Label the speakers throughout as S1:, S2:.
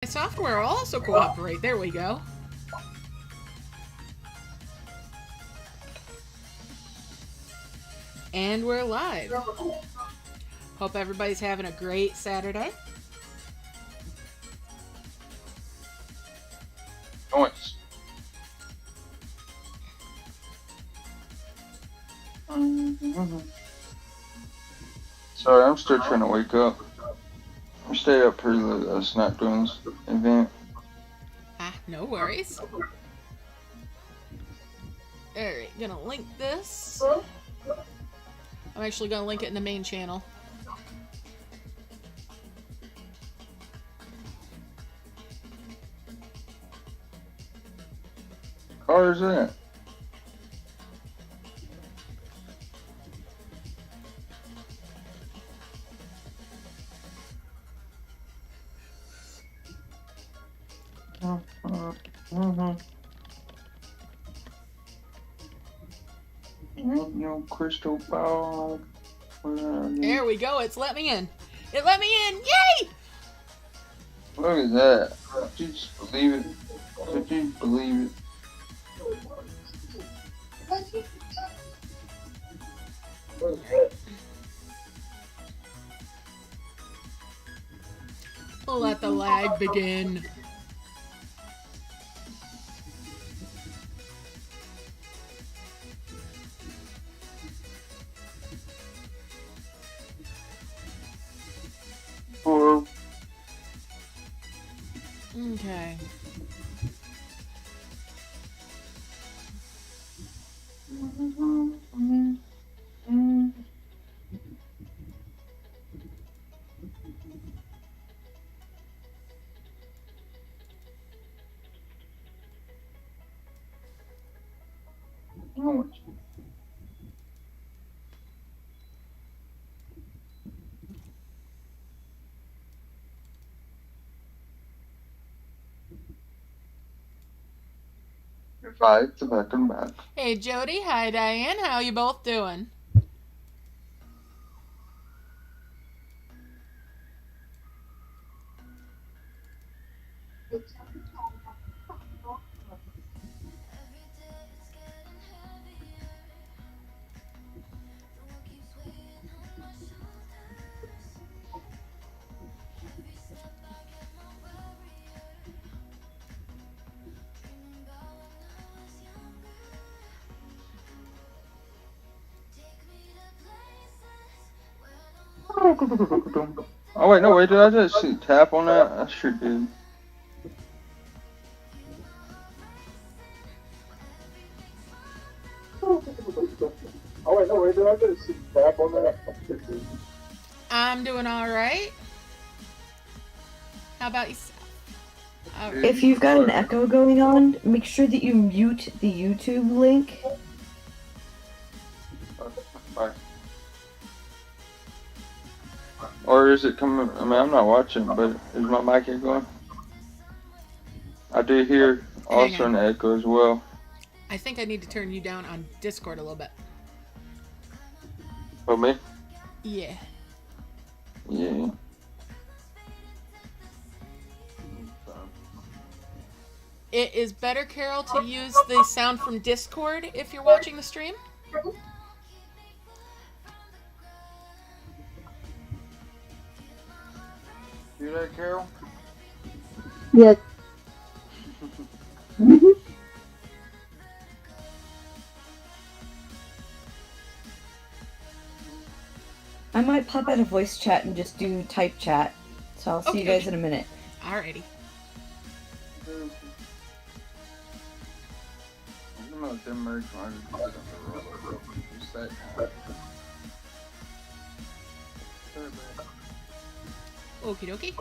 S1: software will also cooperate. There we go. And we're live. Hope everybody's having a great Saturday.
S2: Nice. Sorry, I'm still trying to wake up. I stayed up pretty late last night doing this event.
S1: Ah, no worries. Alright, gonna link this. I'm actually gonna link it in the main channel.
S2: Car is that? No crystal ball.
S1: There we go. It's let me in. It let me in. Yay!
S2: Look at that. Could you just believe it? Could you believe it?
S1: Let the lag begin. Okay.
S2: Right, the back and back.
S1: Hey Jody, hi Diane, how you both doing?
S2: Oh wait, no wait, did I just see tap on that? I sure did. Oh wait, no wait, did I just see tap on that? I sure did.
S1: I'm doing alright. How about yourself? Right.
S3: If you've got an echo going on, make sure that you mute the YouTube link.
S2: Bye. Or is it coming? I mean, I'm not watching, but is my mic here going? I do hear also an echo as well.
S1: I think I need to turn you down on Discord a little bit.
S2: Oh, me?
S1: Yeah.
S2: Yeah.
S1: It is better, Carol, to use the sound from Discord if you're watching the stream.
S2: You that, Carol?
S3: Yes. I might pop out of voice chat and just do type chat. So I'll see you guys in a minute.
S1: Alrighty. Okie dokie.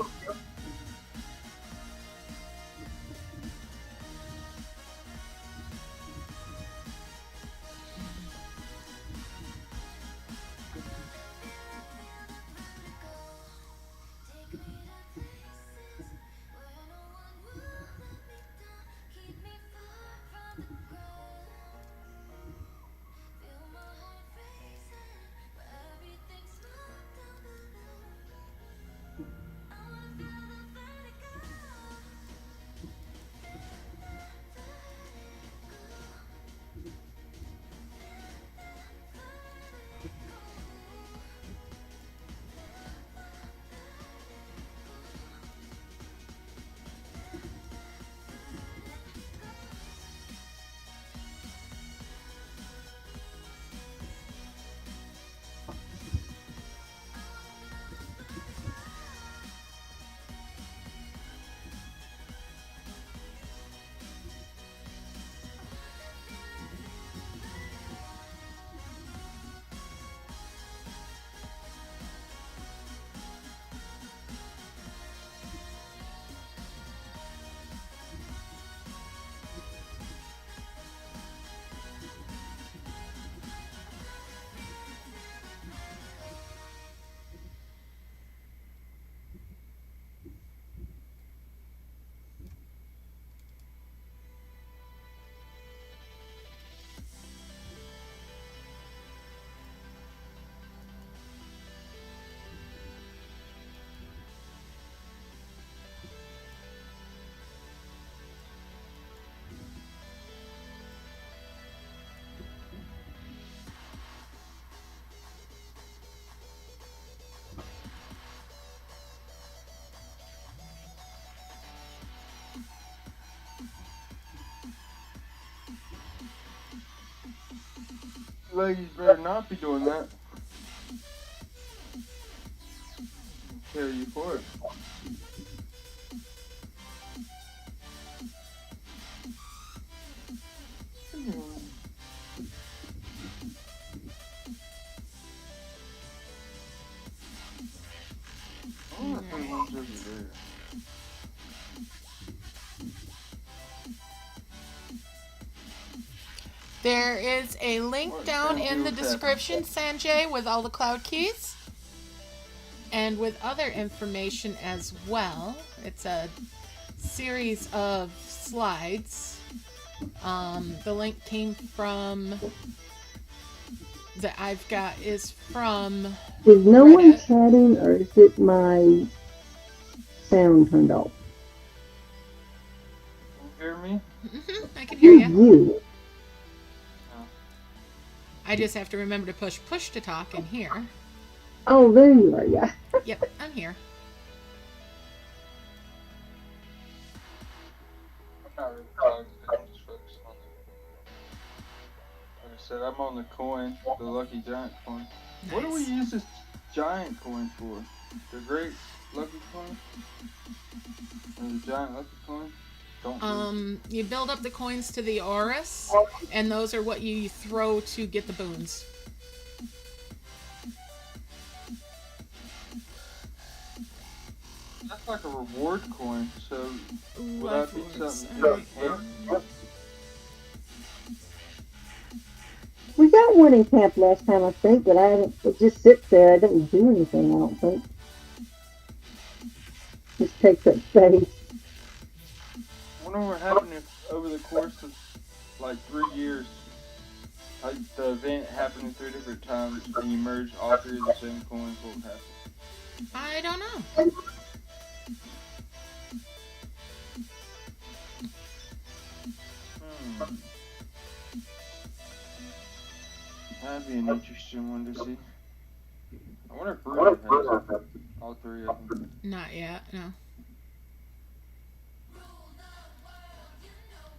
S2: ladies better not be doing that. Tell you for it. I wonder if anyone's over there.
S1: There is a link
S2: What
S1: down
S2: Sanjay
S1: in the
S2: was
S1: description, Sanjay, with all the cloud keys. And with other information as well. It's a series of slides. The link came from... that I've got is from
S4: Is no
S1: Reddit.
S4: one chatting, or is it my sound turned off?
S2: Can you hear me?
S1: I can hear
S4: Who's
S1: you.
S4: you?
S1: I just have to remember to push to talk in here.
S4: Oh, there you are, yeah.
S1: Yep, I'm here.
S2: I'm not really talking. I'm just focusing on the. Like I said, I'm on the coin, the lucky giant coin.
S1: Nice.
S2: What do we use this giant coin for? The great lucky coin? Or the giant lucky coin? Don't
S1: You build up the coins to the Oris, and those are what you throw to get the boons.
S2: That's like a reward coin, so would
S1: Life
S2: that be
S1: orbs.
S2: something to do with camp?
S4: We got one in camp last time, I think, but I haven't. It just sits there. I didn't do anything, I don't think. Just takes up space.
S2: I wonder what happened if over the course of like 3 years, like the event happened in 3 different times and you merged all 3 of the same coins, what would happen?
S1: I don't know.
S2: That'd be an interesting one to see. I wonder if Bruno has all 3 of them.
S1: Not yet, no.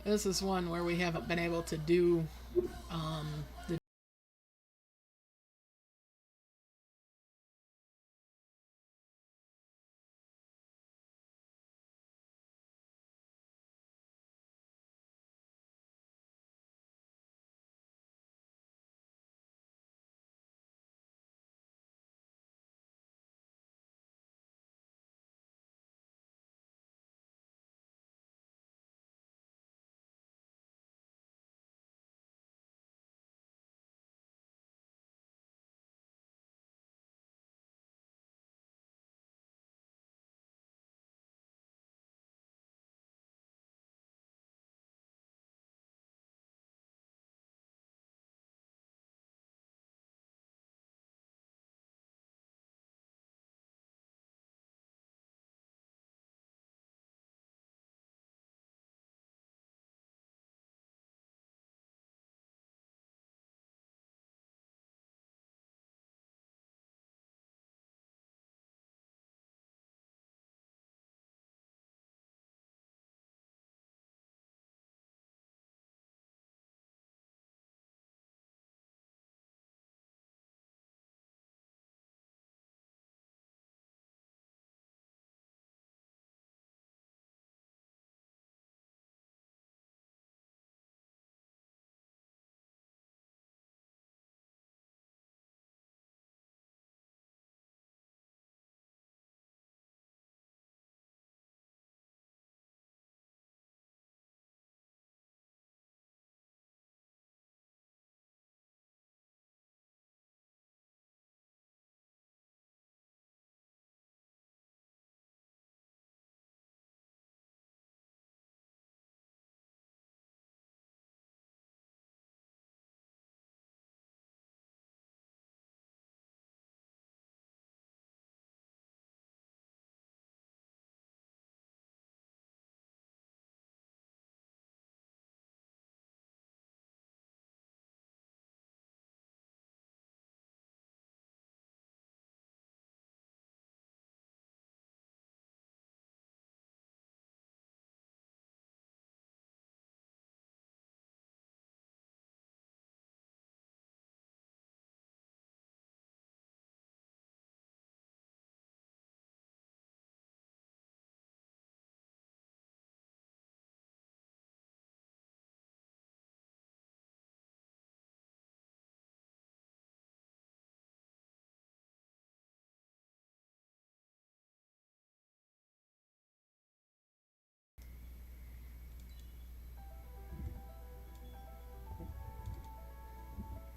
S1: This is one where we haven't been able to do the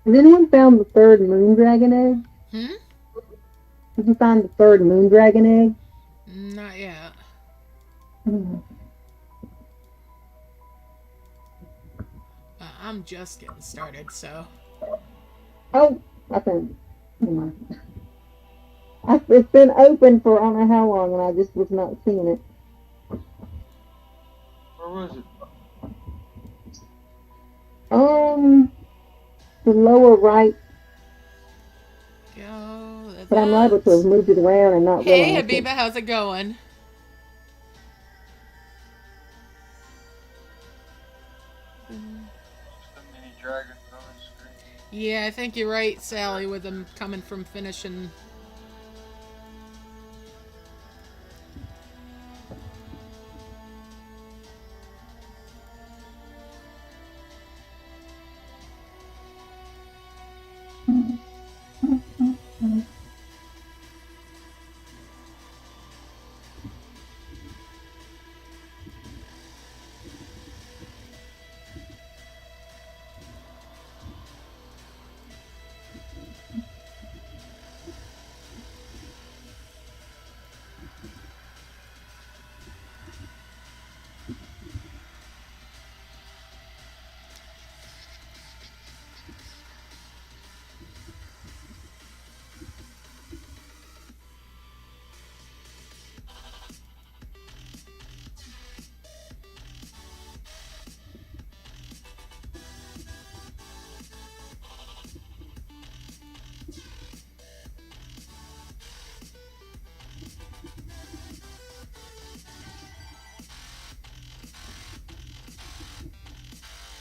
S4: Has anyone found the third moon dragon egg?
S1: Hmm?
S4: Did you find the third moon dragon egg?
S1: Not yet. I'm just getting started, so.
S4: Oh, I found it. Never mind. It's been open for I don't know how long, and I just was not seeing it.
S2: Where was it?
S4: The lower right,
S1: Go.
S4: but I'm liable to have moved it around and not
S1: Hey,
S4: realized it.
S1: Habiba, how's it going?
S2: So many dragons on the screen.
S1: Yeah, I think you're right, Sally, with them coming from finishing.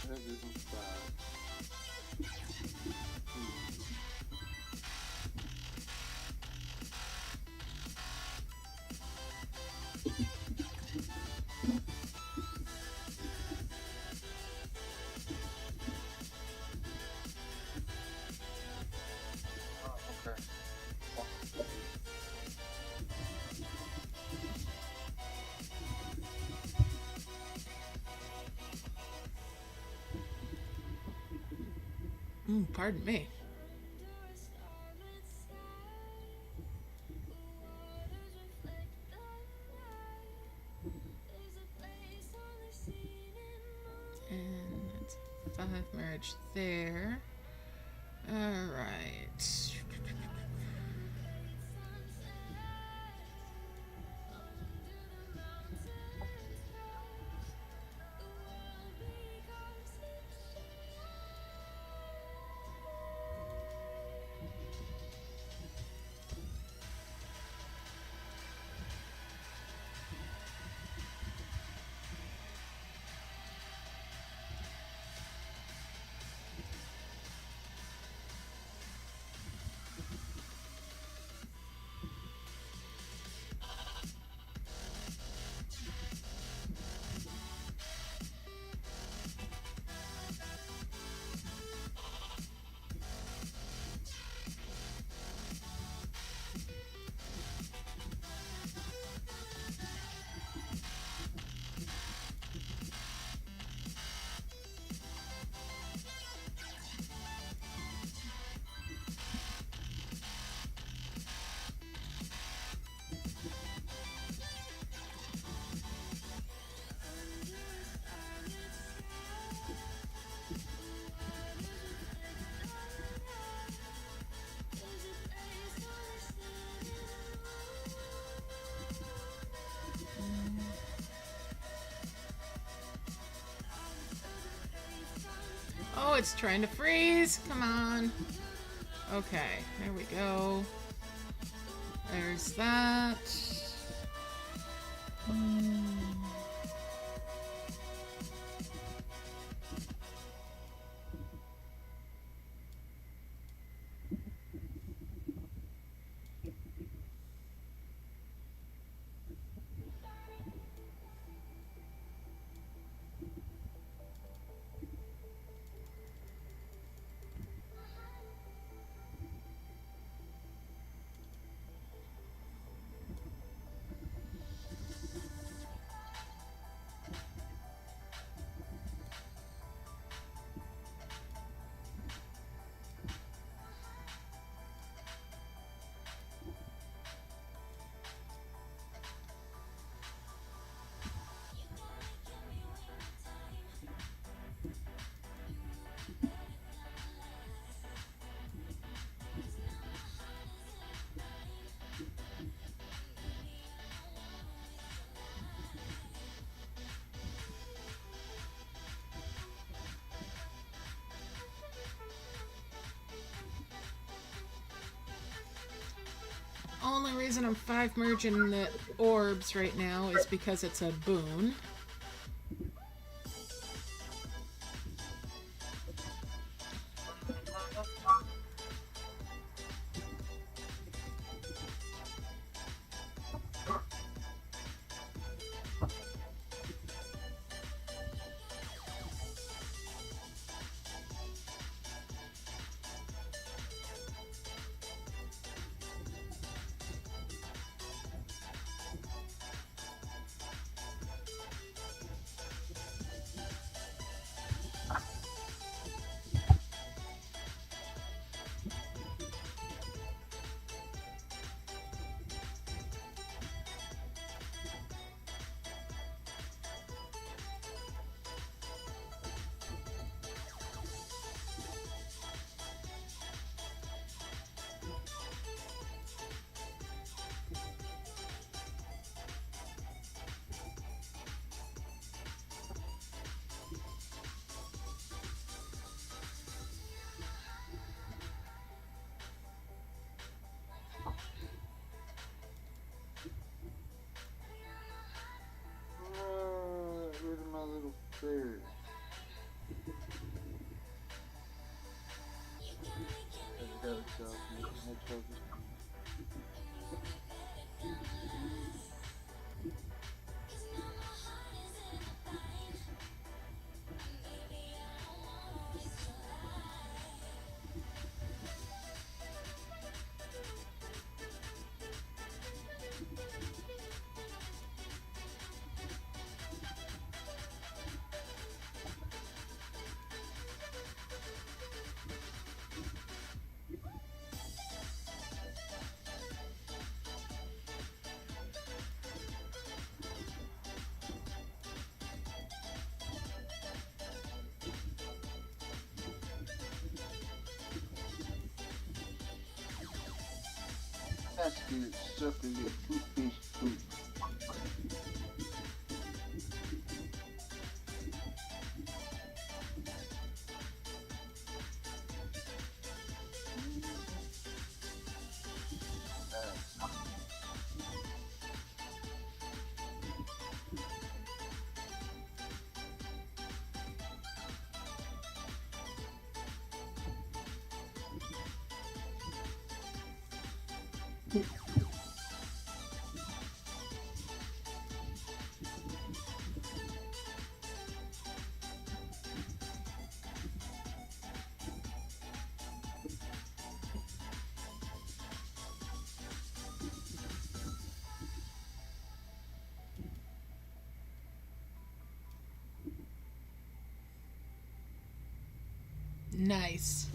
S2: That isn't bad. Oh, okay.
S1: Pardon me. And that's 5 merge there. Alright. Oh, it's trying to freeze. Come on. Okay, there we go. There's that. reason I'm 5 merging the orbs right now is because it's a boon.
S2: Rid of my little bear. I gotta go. That's good. Sucking your toothpaste poop.
S1: Nice.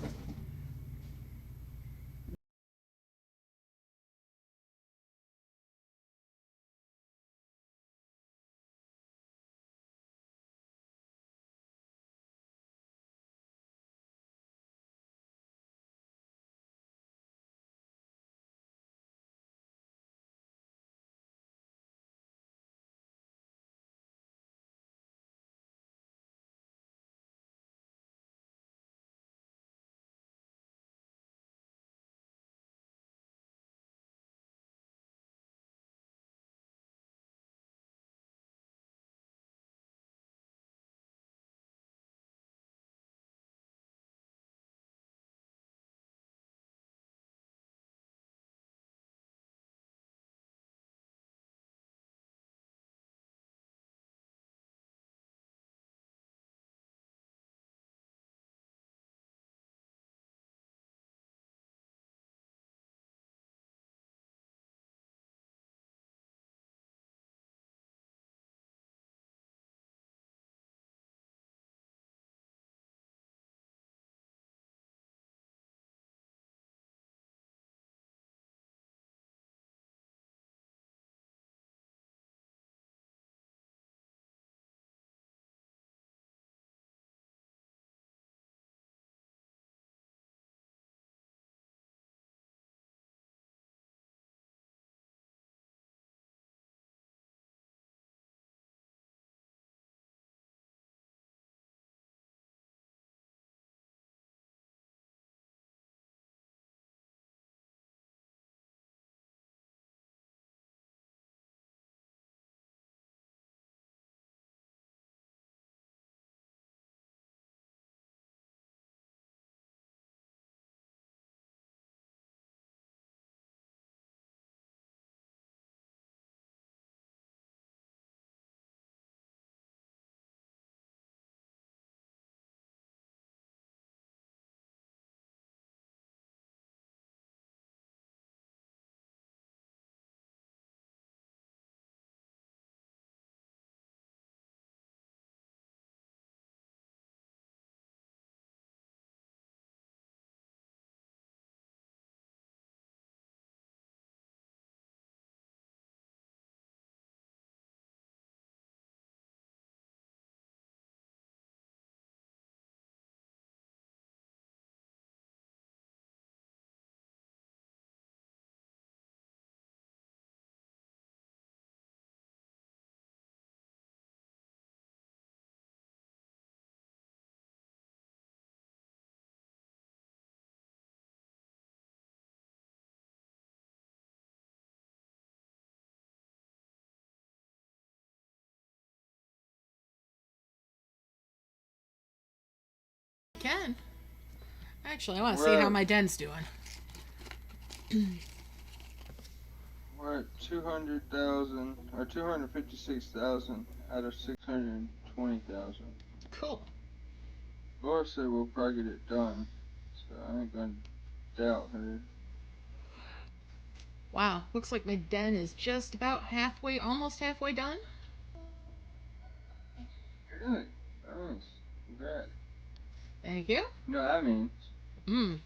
S1: can. Actually, I want to see how my den's doing.
S2: We're at 200,000 or 256,000 out of 620,000.
S1: Cool.
S2: Laura said we'll probably get it done, so I ain't gonna doubt her.
S1: Wow, looks like my den is just about halfway, almost halfway done.
S2: Really? Nice. Congrats.
S1: Thank you.
S2: You know what that means?
S1: Mmm.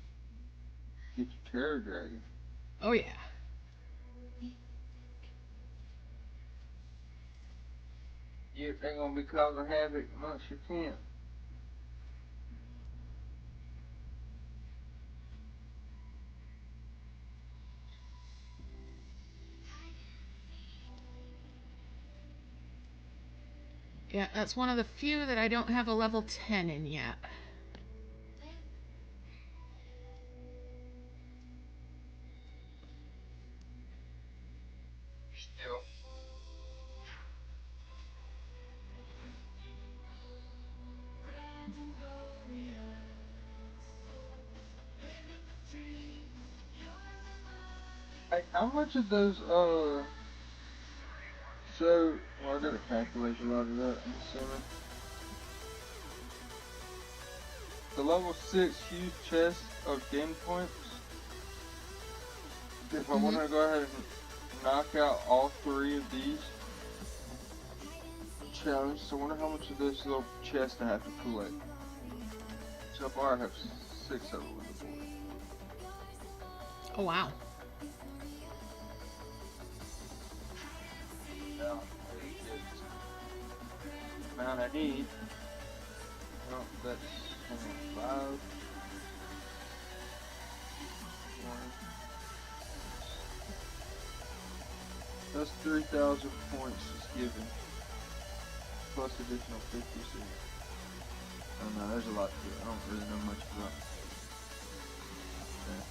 S2: Get your terror dragon.
S1: Oh, yeah.
S2: They're gonna be causing havoc amongst your camp.
S1: Yeah, that's one of the few that I don't have a level 10 in yet.
S2: Hey, how much of those, well, I got a calculator loaded up, I'm assuming. The level 6 huge chest of game points, if I want to go ahead and knock out all 3 of these challenges, I wonder how much of this little chest I have to collect. So far I have 6 of them on the board.
S1: Oh, wow.
S2: Now, the amount I need. Well, that's 5. That's 3,000 points is given. Plus additional 50 cents. I don't know, there's a lot to it. I don't really know much about it. Okay.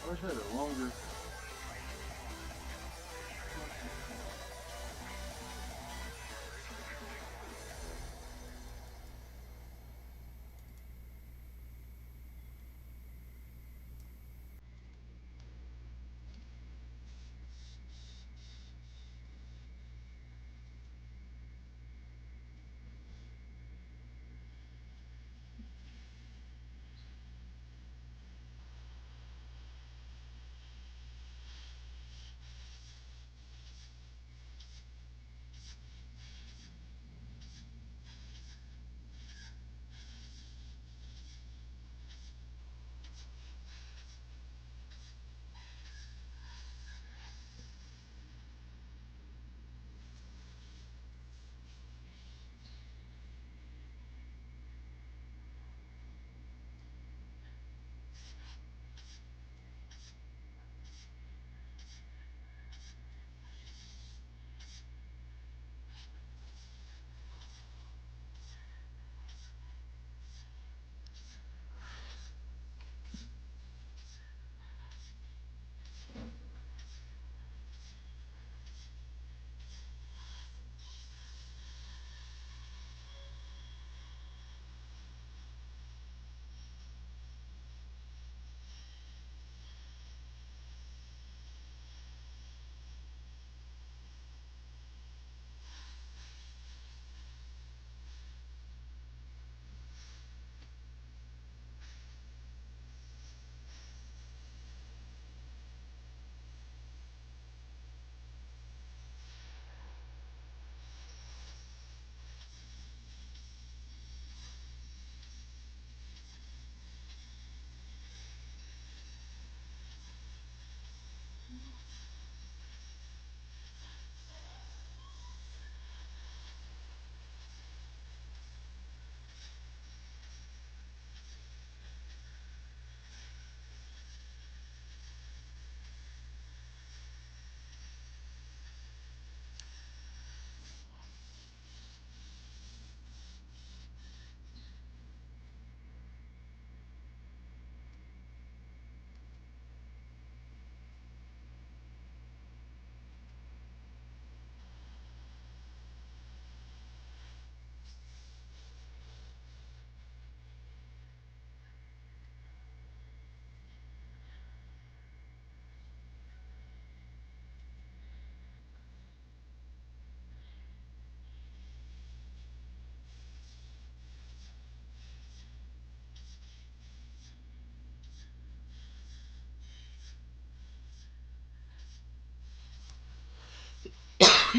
S2: I wish I had a longer.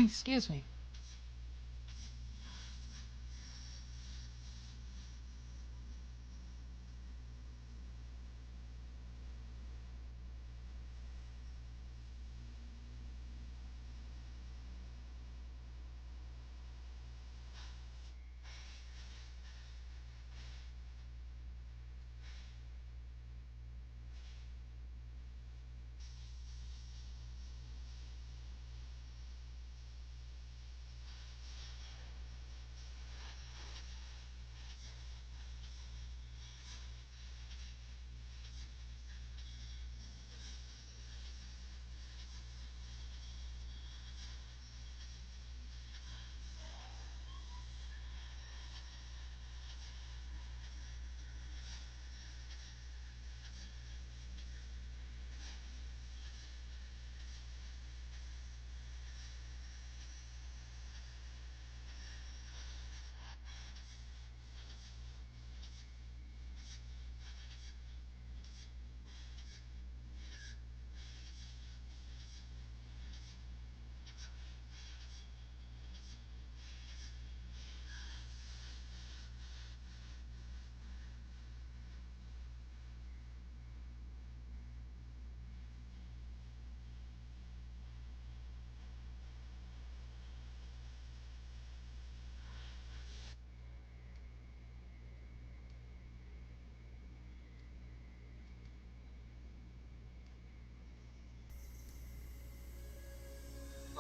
S1: Excuse me.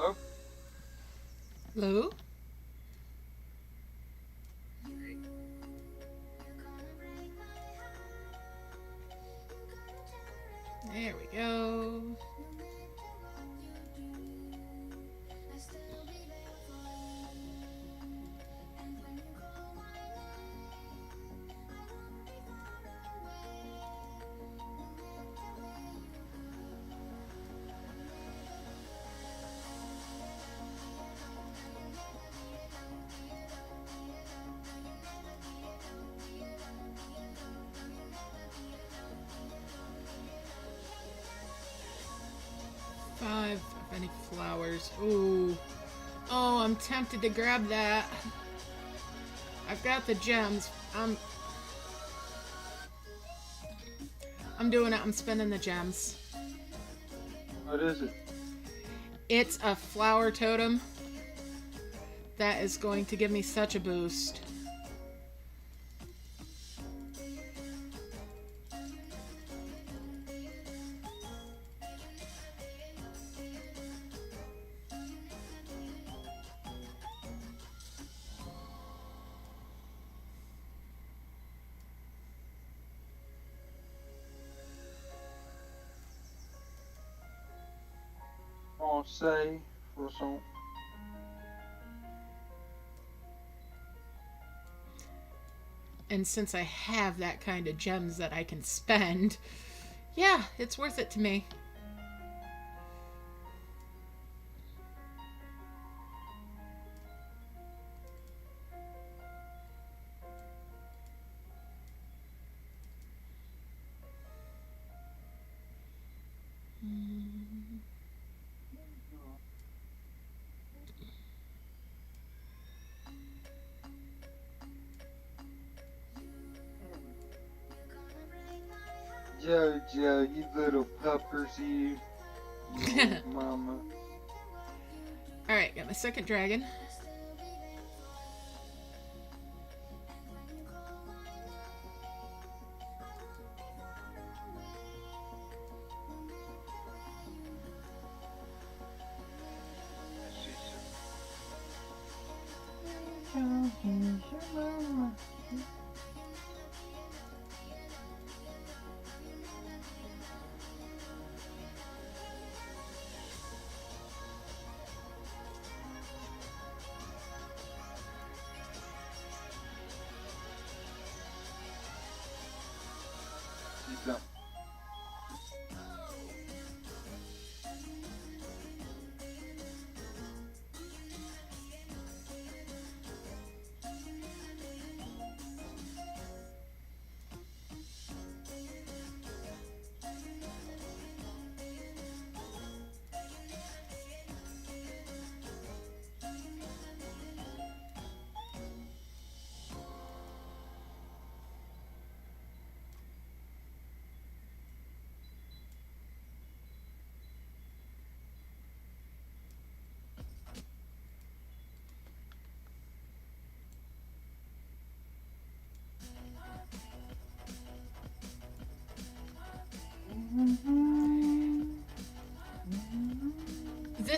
S2: Oh,
S1: Lou? There we go. Five of any flowers. Ooh. Oh, I'm tempted to grab that. I've got the gems. I'm doing it. I'm spending the gems.
S2: what is it?
S1: It's a flower totem that is going to give me such a boost.
S2: Say for some.
S1: And since I have that kind of gems that I can spend, yeah, it's worth it to me.
S2: Jojo, you little puppers, you little mama.
S1: Alright, got my second dragon.
S2: She's done.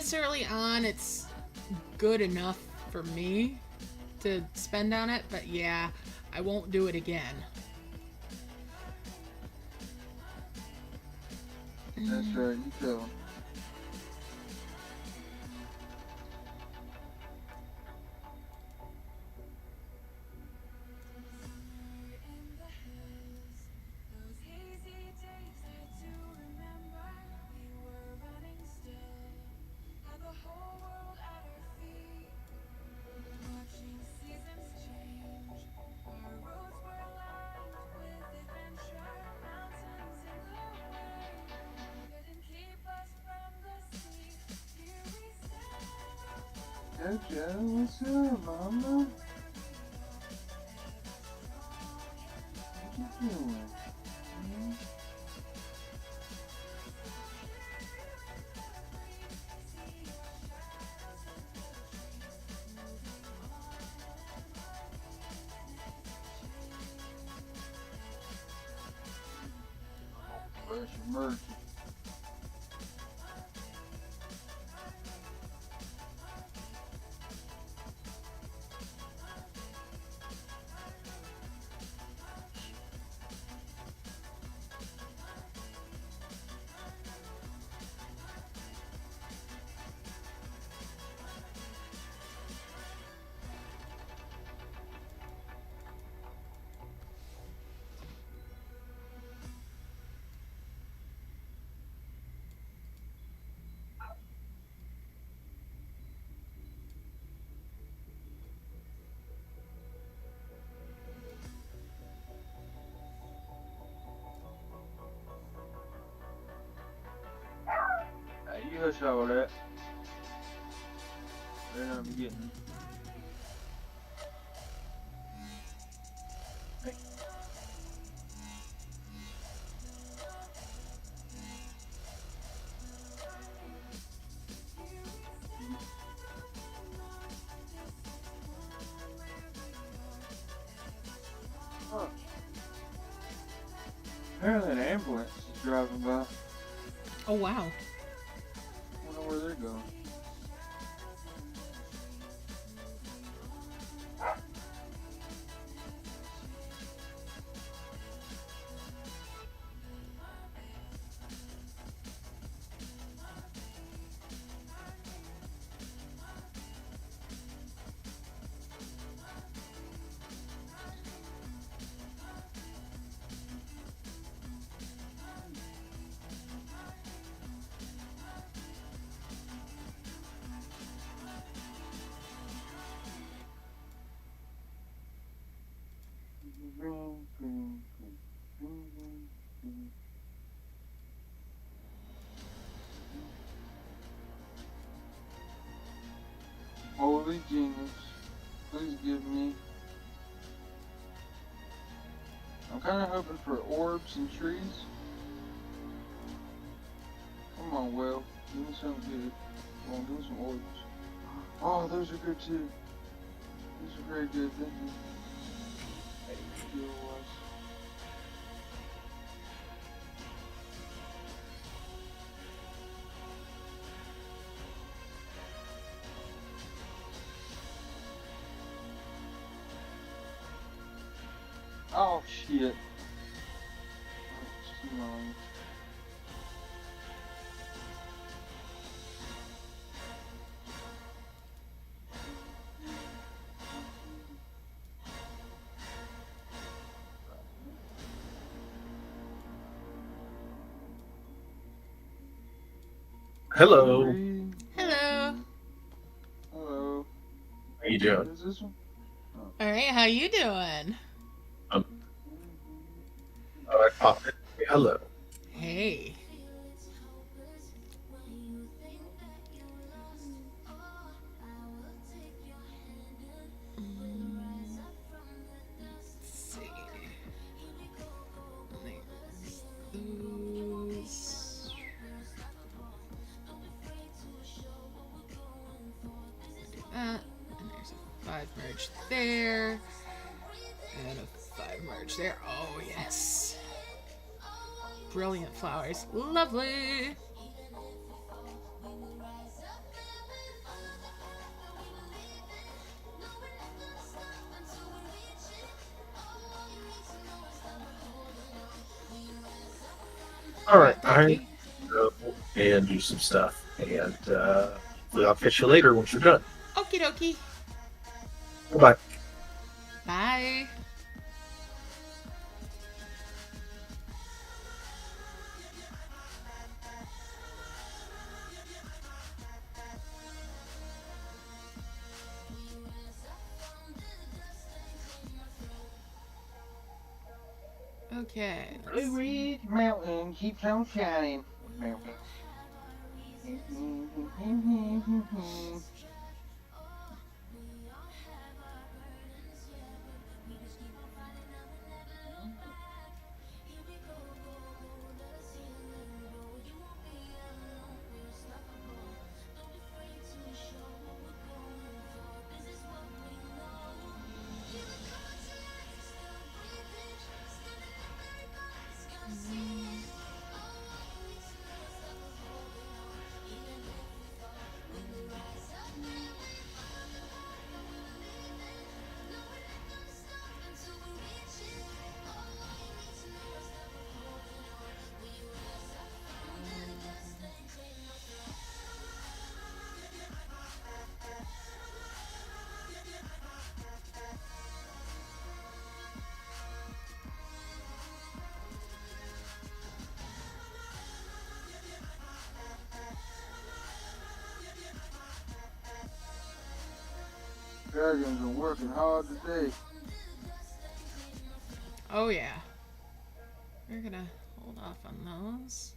S1: this early on, it's good enough for me to spend on it, but yeah, I won't do it again.
S2: That's right, you tell 'em. Jojo, what's up, mama? What you doing? Where's your merch? Hey, you hush all that. They're not getting. Huh. Apparently an ambulance is driving by.
S1: Oh, wow.
S2: I wonder where they're going. Holy genius, please give me. I'm kind of hoping for orbs and trees. Come on, Will, give me something good. Come on, give me some orbs. Oh, those are good too. These are very good, thank you. Hey, you was. Oh shit. That's too long.
S5: Hello.
S1: Hello.
S2: Hello.
S5: How you doing?
S2: What is this one?
S1: All right, how you doing?
S5: I popped in. Hello.
S1: Hey. Let's see. Those. Do that. And there's a 5 merge there. And a 5 merge there. Oh, yes. Brilliant flowers. Lovely.
S5: All right,
S1: Thank
S5: I
S1: you.
S5: go and do some stuff, and I'll catch you later once you're done.
S1: Okie dokie.
S5: Bye.
S1: Bye. Okay.
S2: Blue Ridge Mountain keeps on shining. Mountain. Dragons are working hard today.
S1: Oh yeah. We're gonna hold off on those.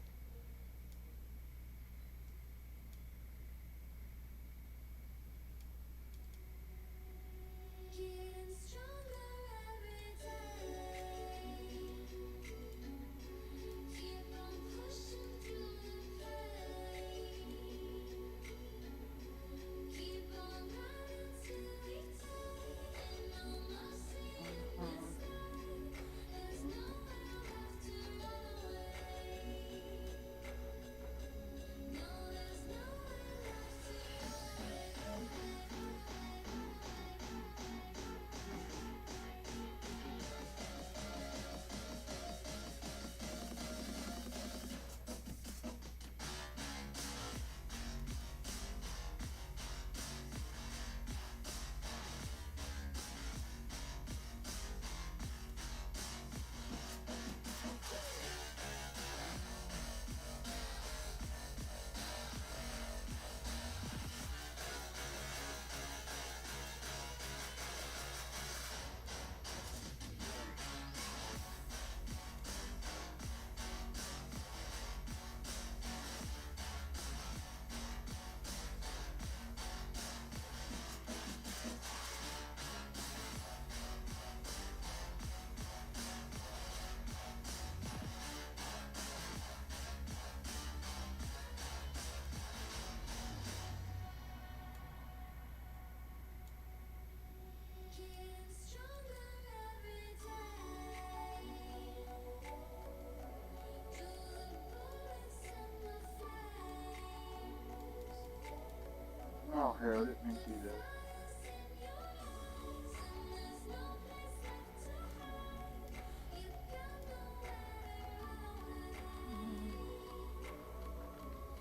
S2: Oh hell, I didn't mean to do that.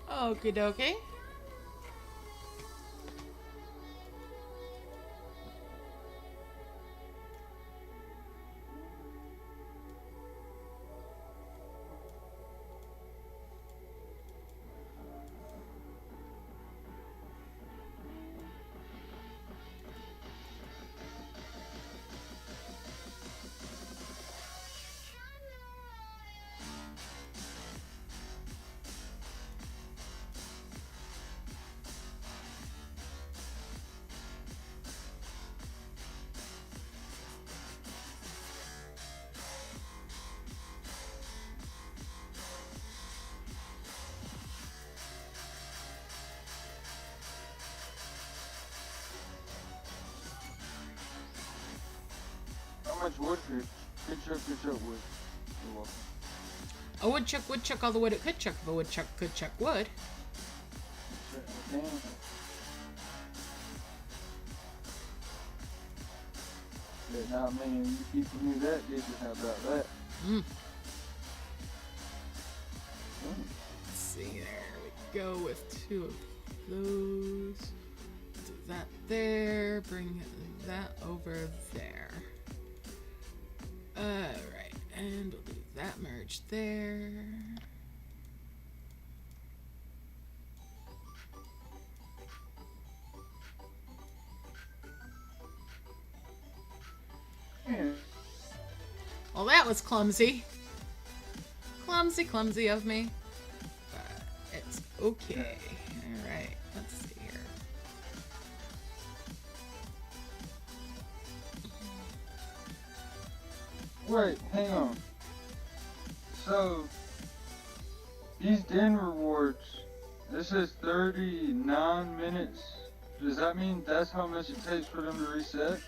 S1: Okie dokie.
S2: How much wood could good wood? You're welcome.
S1: A woodchuck all the wood it could chuck if a woodchuck could chuck wood.
S2: Damn. Yeah, now man, you people knew that, did you? How about that?
S1: Mm. go with 2 of those. Do that there. Bring that over there. Alright, and we'll do that merge there. Well, that was clumsy. Clumsy of me. But it's okay. Alright, let's see here.
S2: Wait, hang on. So, these den rewards, this is 39 minutes. Does that mean that's how much it takes for them to reset?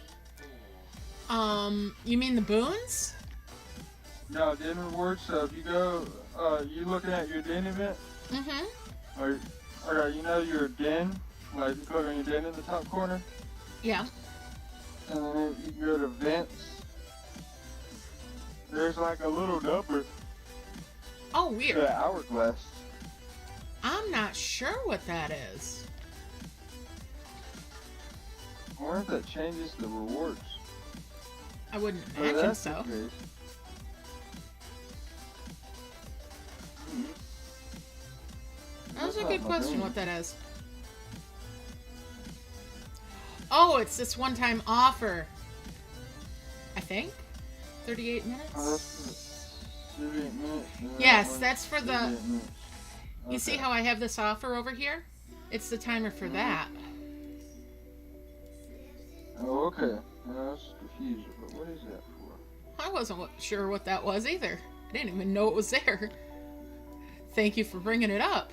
S1: You mean the boons?
S2: No, den rewards. So if you go, you looking at your den event?
S1: Mm-hmm.
S2: Or you know your den? Like you click on your den in the top corner?
S1: Yeah.
S2: And then you can go to events. There's like a little number.
S1: Oh, weird.
S2: The hourglass.
S1: I'm not sure what that is.
S2: I wonder if that changes the rewards.
S1: I wouldn't
S2: Oh,
S1: imagine
S2: that's
S1: so.
S2: the case.
S1: That's a
S2: That's
S1: good
S2: not my
S1: question
S2: thing.
S1: what that is. Oh, it's this one-time offer. I think? 38 minutes?
S2: Oh, that's 38 minutes. and that
S1: Yes,
S2: one's
S1: that's for the...
S2: 38 minutes.
S1: You see
S2: Okay.
S1: how I have this offer over here? It's the timer for that.
S2: Oh, okay. I was confused, but what is that for?
S1: I wasn't sure what that was either. I didn't even know it was there. Thank you for bringing it up.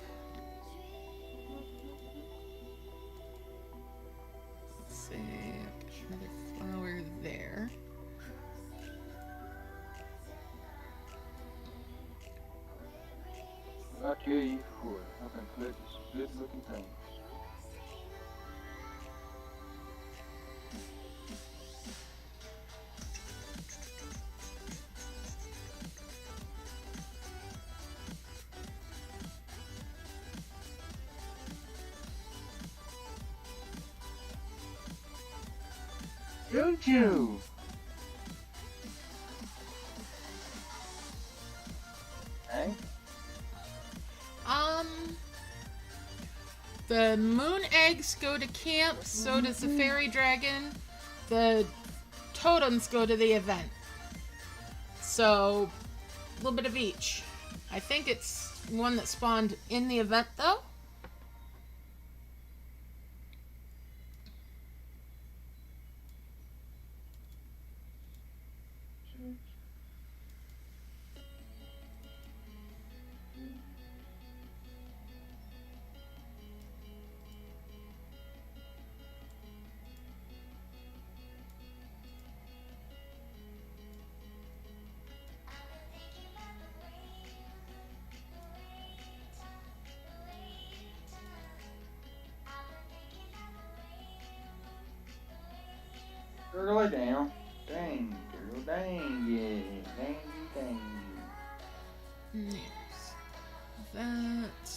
S1: Let's see. Another flower there.
S2: I tell you what, I can collect some good looking things. Jojo! Hey?
S1: The moon eggs go to camp, so does the fairy dragon. The totems go to the event. So, a little bit of each. I think it's one that spawned in the event, though.
S2: Girl down. Dang, girl, dang, yeah. Dang, dang.
S1: There's that.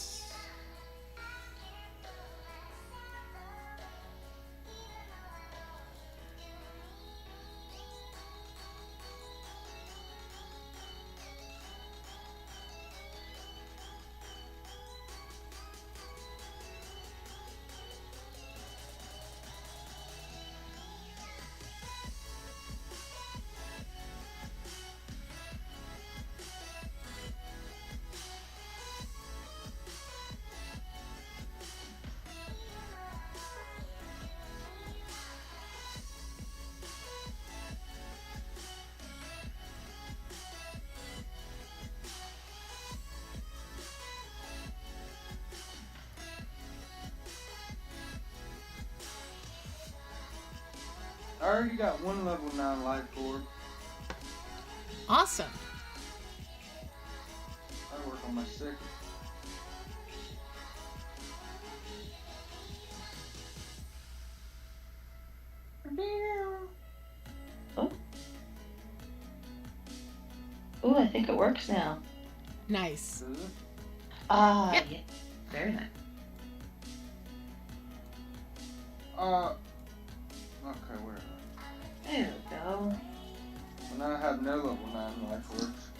S2: I already got one level 9 life cord.
S1: Awesome.
S2: I work on my second.
S3: Ooh, I think it works now.
S1: Nice.
S2: Does it?
S3: Ah,
S1: Yep.
S3: yeah.
S6: Very nice.
S2: Okay, where am
S6: There we go.
S2: I? Well, now I have no level 9 life works.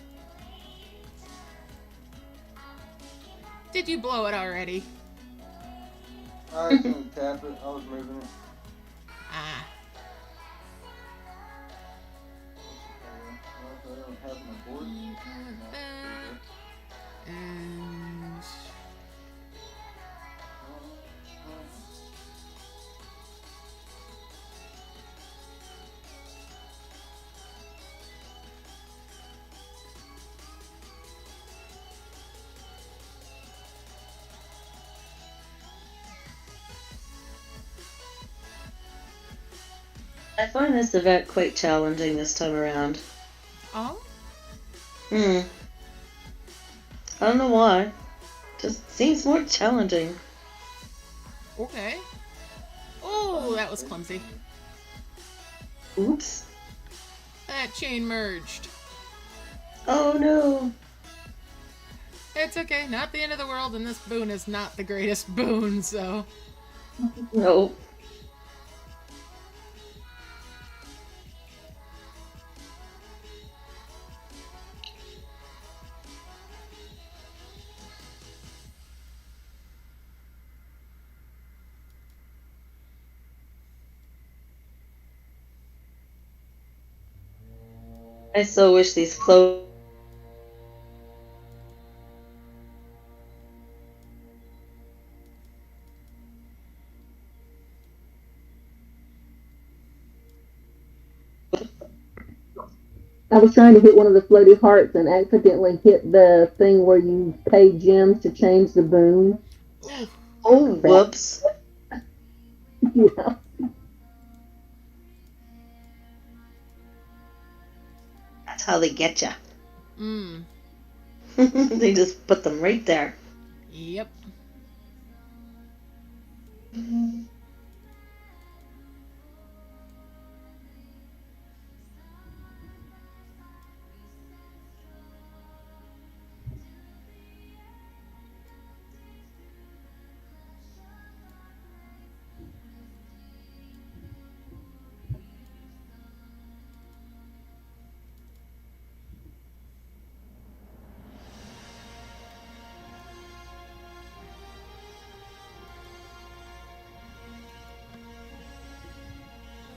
S1: Did you blow it already?
S2: I accidentally tapped it. I was moving it.
S1: Ah.
S2: I don't have my board.
S1: And
S6: I find this event quite challenging this time around.
S1: oh,
S6: I don't know why. Just seems more challenging.
S1: okay. Oh, that was clumsy.
S6: Oops.
S1: That chain merged.
S6: Oh no.
S1: It's okay, not the end of the world, and this boon is not the greatest boon, so.
S6: No. I so wish these clothes.
S4: I was trying to hit one of the floaty hearts and accidentally hit the thing where you pay gems to change the boon.
S6: Oh, whoops.
S4: Yeah.
S6: That's how they get ya.
S1: Mm.
S6: They just put them right there.
S1: Yep.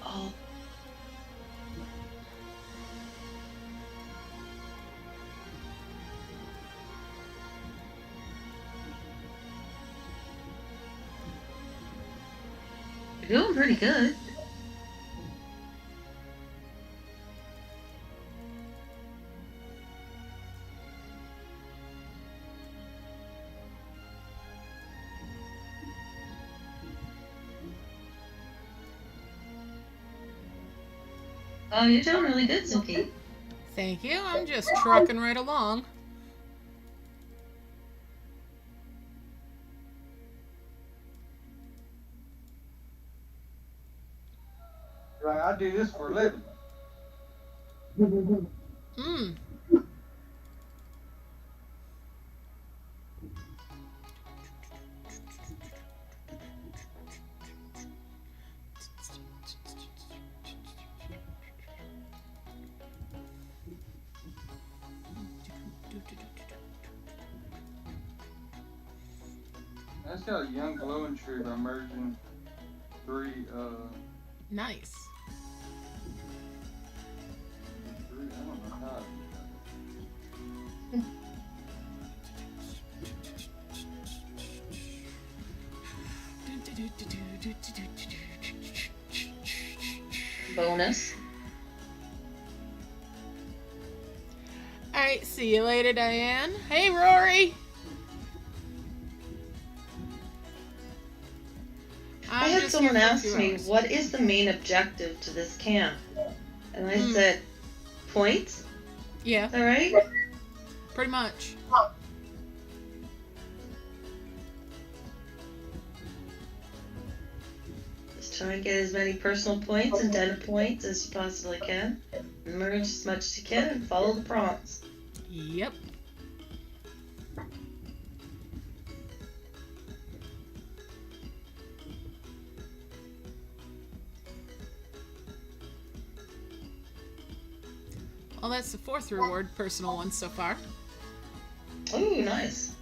S6: Oh. You're doing pretty good. Oh, you're doing really good, Suki.
S1: Thank you. I'm just trucking right along.
S2: Right, I do this for a living.
S1: Mm.
S2: That's got a young glowing tree by merging 3,
S1: Nice.
S2: 3, I don't know how.
S6: Bonus.
S1: Alright, see you later, Diane. Hey, Rory!
S6: I had someone ask me, what is the main objective to this camp? And I said, points?
S1: Yeah,
S6: Is that right?
S1: pretty much.
S6: Just try and get as many personal points and data points as you possibly can. Merge as much as you can and follow the prompts.
S1: Yep. Well, that's the 4th reward, personal one so far.
S6: Ooh, nice.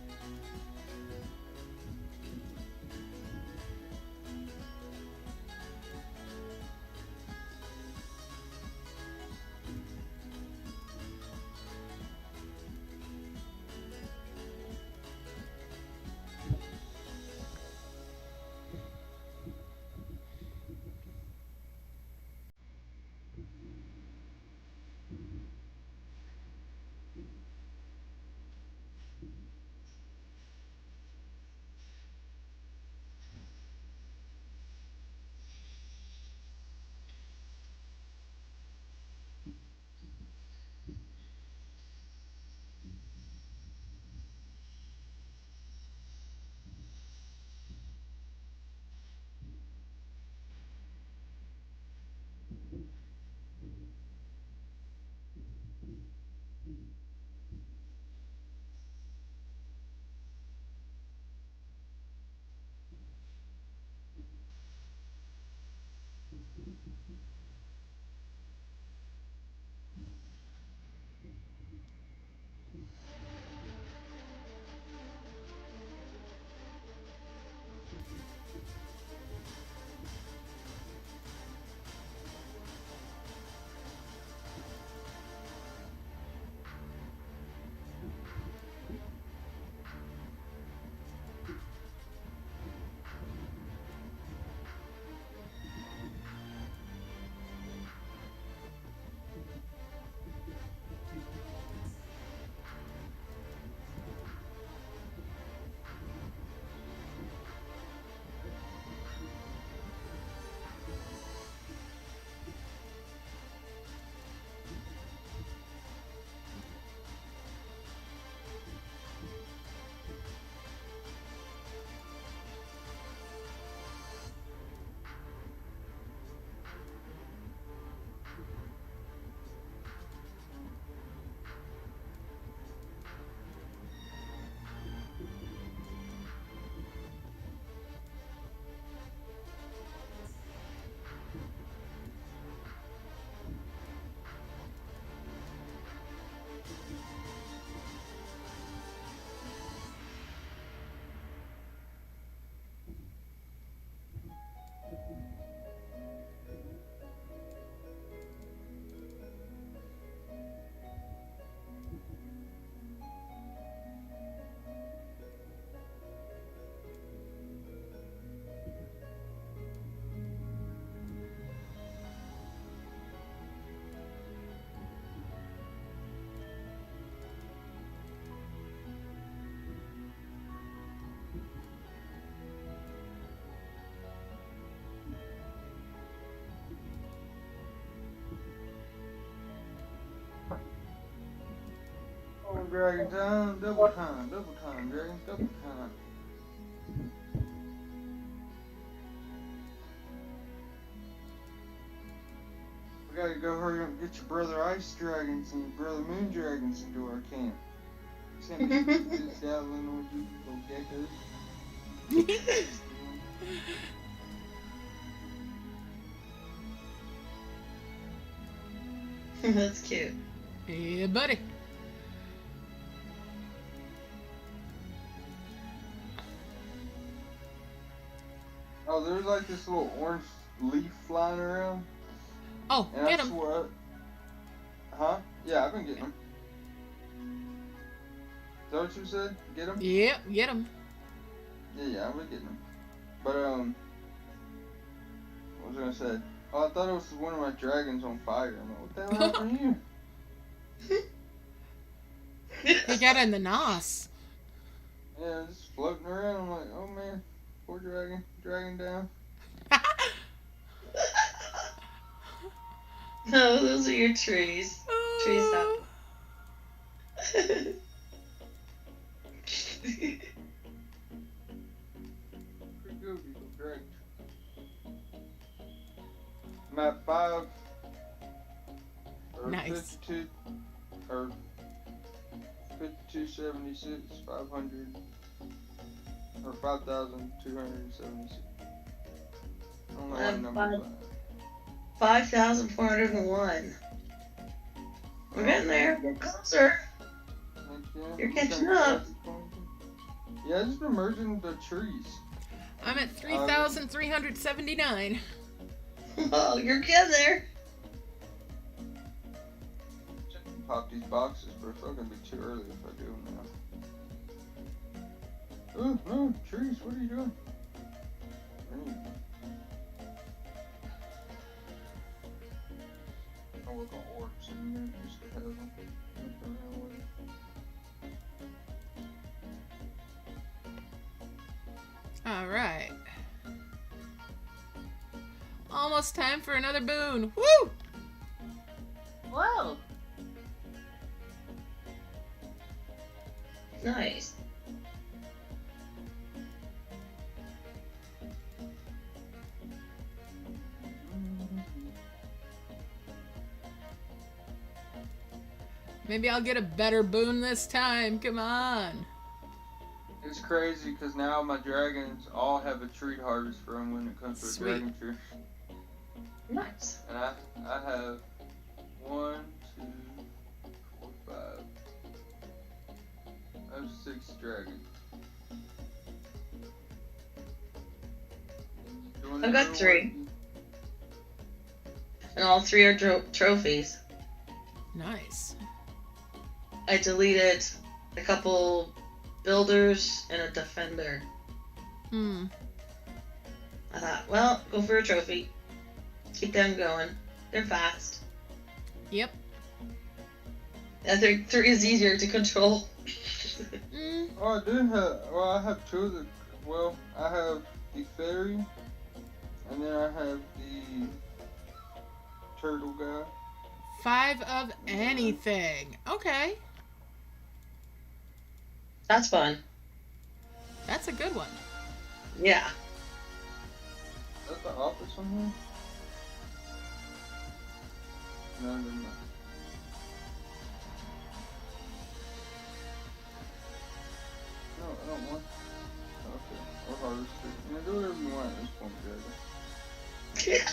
S2: Oh, dragon time, double time, dragon, double time. We gotta go hurry up and get your brother ice dragons and your brother moon dragons into our camp. Send me this dabbling with you little geckos.
S6: That's cute.
S1: Yeah, buddy.
S2: Oh, there's like this little orange leaf flying around.
S1: Oh,
S2: And
S1: get
S2: I
S1: him.
S2: swear, huh? Yeah, I've been getting them. Is that what you said? Get them?
S1: Yep, get him.
S2: Yeah, I've been getting them. But, what was I gonna say? Oh, I thought it was one of my dragons on fire. I'm like, what the hell happened here?
S1: He got in the nos.
S2: Yeah, just floating around. I'm like, oh man, poor dragon down.
S6: No, those are your trees. Trees up.
S2: Pretty good, you look great. I'm at 5 or
S1: Nice.
S2: 52 or 5276, 500 or 5,276. I don't know what number.
S6: 5,401. We're getting there. We're closer. You're catching up.
S2: Yeah, just been merging the trees.
S1: I'm at 3,379.
S6: Oh, you're getting there.
S2: Pop these boxes, but it's not gonna be too early if I do them now. Oh no, trees! What are you doing? I'll work on orbs in here just to have them.
S1: Alright. Almost time for another boon. Woo!
S6: Whoa. Nice.
S1: Maybe I'll get a better boon this time. Come on.
S2: It's crazy because now my dragons all have a tree to harvest from when it comes to a
S1: Sweet.
S2: dragon tree.
S6: Nice.
S2: And I have 1, 2, 4, 5. I have 6 dragons.
S6: I've got 3. And all 3 are trophies.
S1: Nice.
S6: I deleted a couple builders and a defender.
S1: Hmm.
S6: I thought, well, go for a trophy. Keep them going. They're fast.
S1: Yep.
S6: And 3 is easier to control.
S2: Oh, I do have. Well, I have 2 of the. Well, I have the fairy, and then I have the turtle guy.
S1: 5 of anything. Okay.
S6: That's fun.
S1: That's a good one.
S6: Yeah.
S2: Is that the office on here? No, never mind. No, I don't want. Okay, or harvester. You know, do whatever you want at this point, Jacob.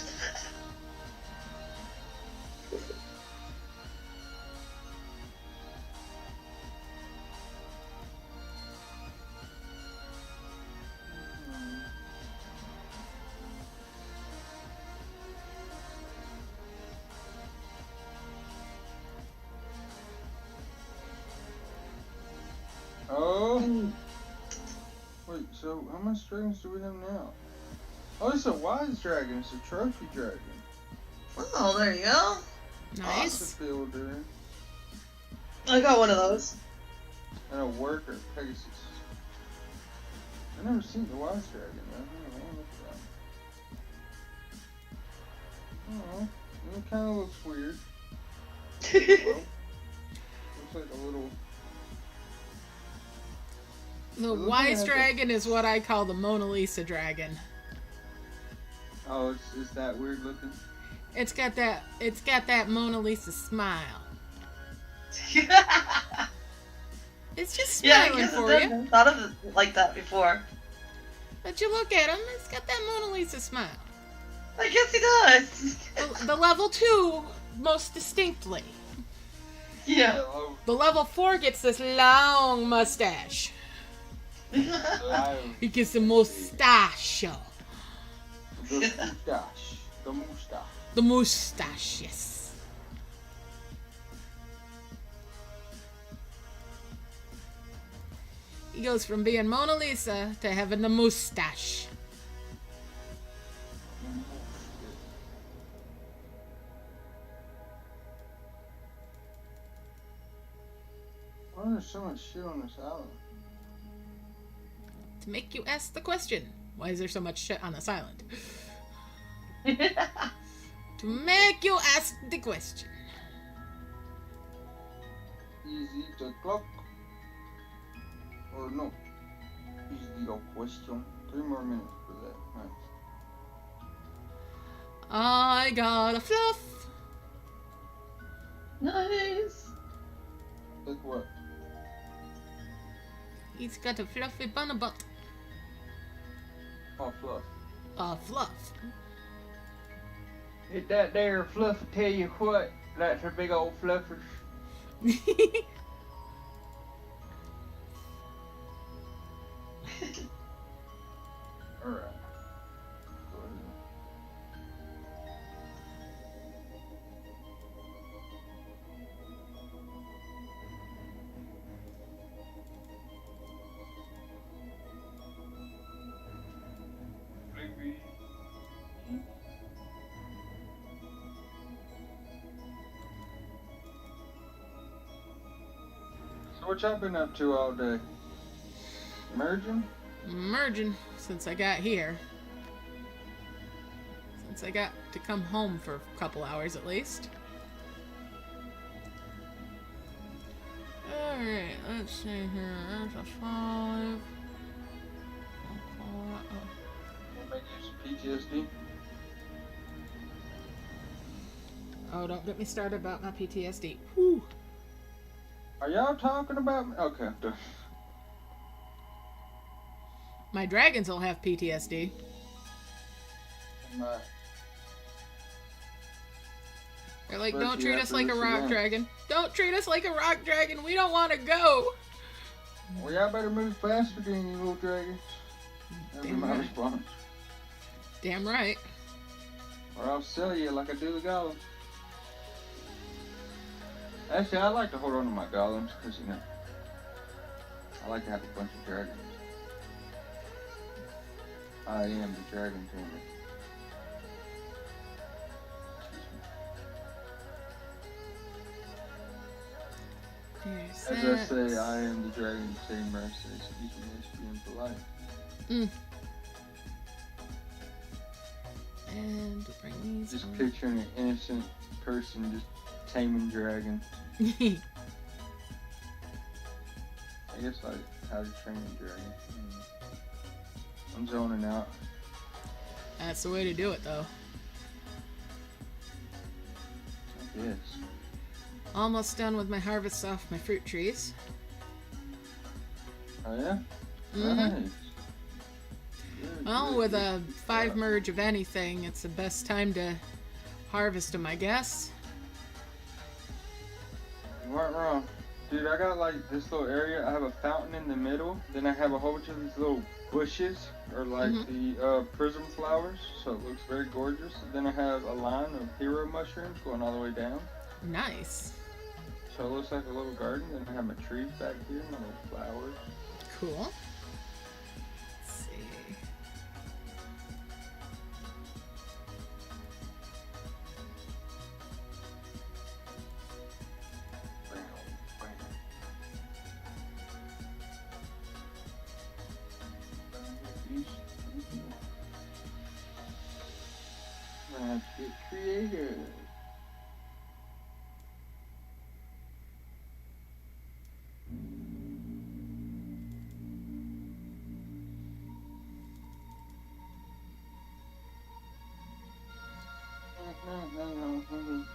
S2: Oh! Wait, so how much dragons do we have now? Oh, it's a wise dragon. It's a trophy dragon.
S6: Oh, there you go.
S1: Nice.
S2: It's a builder.
S6: I got one of those.
S2: And a worker, Pegasus. I've never seen the wise dragon, man. I don't know what that. Oh, it kind of looks weird. Well, looks like a little.
S1: The wise dragon is what I call the Mona Lisa dragon.
S2: Oh, it's that weird looking.
S1: It's got that Mona Lisa smile. It's just
S6: Yeah, I
S1: smiling
S6: guess
S1: for
S6: I
S1: you.
S6: haven't thought of it like that before.
S1: But you look at him, it's got that Mona Lisa smile.
S6: I guess he does.
S1: The level 2 most distinctly.
S6: Yeah.
S1: The level 4 gets this long mustache. He gets a mustache.
S2: The moustache. The moustache.
S1: The mustache, yes. He goes from being Mona Lisa to having the mustache.
S2: Why is there so much shit on this island?
S1: To make you ask the question, why is there so much shit on this island? To make you ask the question.
S2: Easy the clock. Or no. Easy the question. 3 more minutes for that. Nice.
S1: I got a fluff.
S6: Nice.
S2: Like what?
S1: He's got a fluffy bunny butt.
S2: Oh, Fluff.
S1: Fluff.
S2: Hit that there, Fluff, tell you what. That's a big old fluffer. Alright. So what y'all been up to all day? Merging?
S1: Merging since I got here. Since I got to come home for a couple hours at least. Alright, let's see here. There's a 5.
S2: What make you PTSD?
S1: Oh, don't get me started about my PTSD. Whew.
S2: Are y'all talking about me? Okay, I'm done.
S1: My dragons will have PTSD. They're like, don't treat us like a rock dragon. Don't treat us like a rock dragon. We don't want to go.
S2: Well, y'all better move faster than you little dragons. That'll be my response.
S1: Damn right.
S2: Or I'll sell you like I do the golems. Actually, I like to hold on to my golems because, you know, I like to have a bunch of dragons. I am the dragon tamer. As I say, I am the dragon tamer, so you can just be impolite.
S1: And bring these
S2: Just
S1: on.
S2: picturing an innocent person just taming dragons. I guess like how to train a dragon. I'm zoning out.
S1: That's the way to do it, though.
S2: I guess.
S1: Almost done with my harvest off my fruit trees.
S2: Oh yeah?
S1: Mhm.
S2: Nice. Good,
S1: Well,
S2: good,
S1: with
S2: good.
S1: a 5 merge of anything, it's the best time to harvest them, I guess.
S2: You weren't wrong. Dude, I got like this little area. I have a fountain in the middle. Then I have a whole bunch of these little bushes, or like the prism flowers. So it looks very gorgeous. Then I have a line of hero mushrooms going all the way down.
S1: Nice.
S2: So it looks like a little garden. Then I have my trees back here, my little flowers.
S1: Cool. Let's see.
S2: Let's get creative.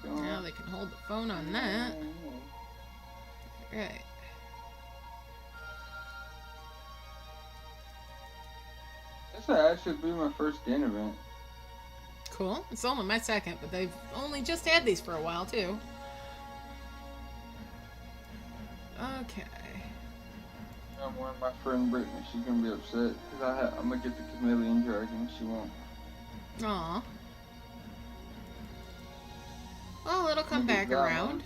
S1: Now they can hold the phone on that. Right.
S2: This would actually be my first den event.
S1: Cool. It's only my second, but they've only just had these for a while, too. Okay.
S2: I'm with my friend Brittany. She's gonna be upset because I'm gonna get the chameleon dragon. She won't.
S1: Aw. Well, it'll come back around.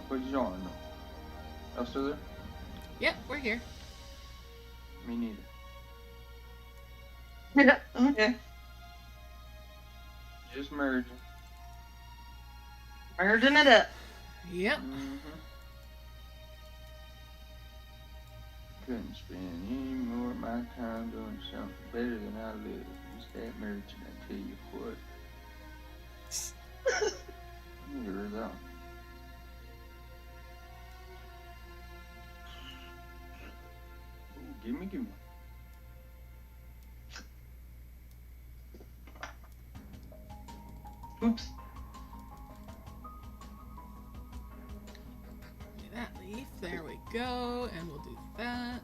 S2: Buongiorno. Y'all still there?
S1: Yep, we're here.
S2: Me neither.
S6: Okay.
S2: Just merging.
S6: Merging it up.
S1: Yep.
S2: Couldn't spend any more of my time doing something better than I live. Just that merging, I tell you what. Let me get rid of that one. Ooh, gimme.
S6: Oops.
S1: That leaf. There we go. And we'll do that.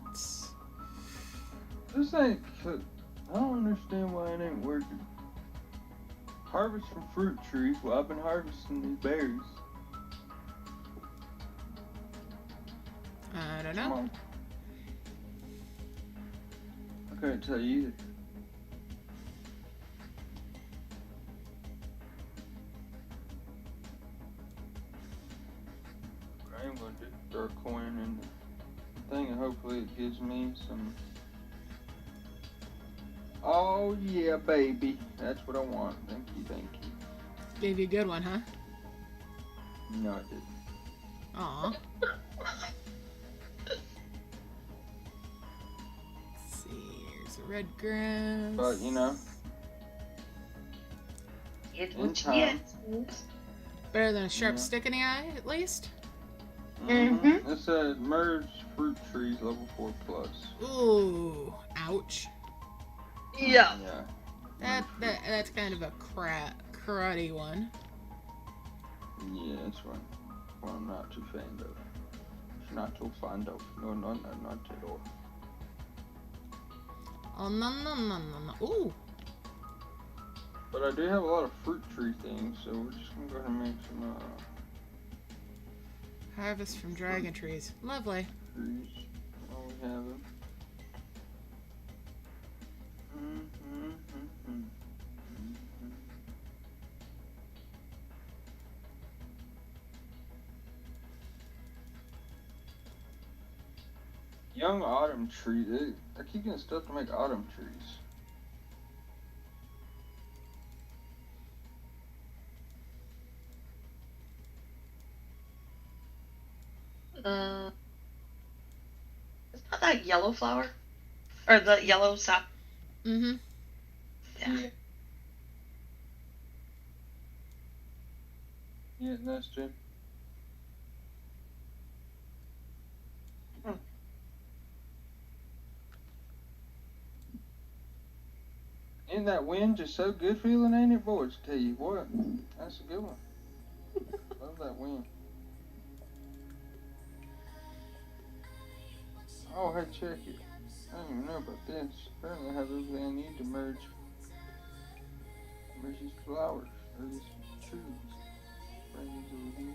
S2: This ain't cooked. I don't understand why it ain't working. Harvest from fruit trees. Well, I've been harvesting these berries.
S1: I don't
S2: Come
S1: know.
S2: on. I couldn't tell you either. I am going to throw a coin in the thing and hopefully it gives me some. Oh yeah, baby. That's what I want. Thank you.
S1: Gave you a good one, huh?
S2: No, it didn't.
S1: Aw. Let's see. Here's a red grass.
S2: But you know,
S6: It's
S2: In
S6: what you
S2: time.
S6: get.
S1: Better than a sharp
S2: Yeah.
S1: stick in the eye, at least.
S6: Mhm.
S2: It said merge fruit trees level 4 plus.
S1: Ooh. Ouch.
S6: Yeah.
S2: Yeah.
S1: That's kind of a karate one.
S2: Yeah, that's one. Well, I'm not too fond of. Not too fond of. No, not at all.
S1: Oh, no. Ooh.
S2: But I do have a lot of fruit tree things, so we're just gonna go ahead and make some
S1: Harvest from dragon trees. Lovely.
S2: trees. While we have them. Young autumn tree. I keep getting stuff to make autumn trees.
S6: It's not that yellow flower? Or the yellow sap?
S1: Mm-hmm.
S6: Yeah.
S2: Yeah, that's true. Isn't that wind just so good feeling, ain't it, boys? Tell you what, that's a good one. Love that wind. Oh, hey, check it. I don't even know about this. Apparently I have everything I need to merge these flowers, or these trees. Bring these over here.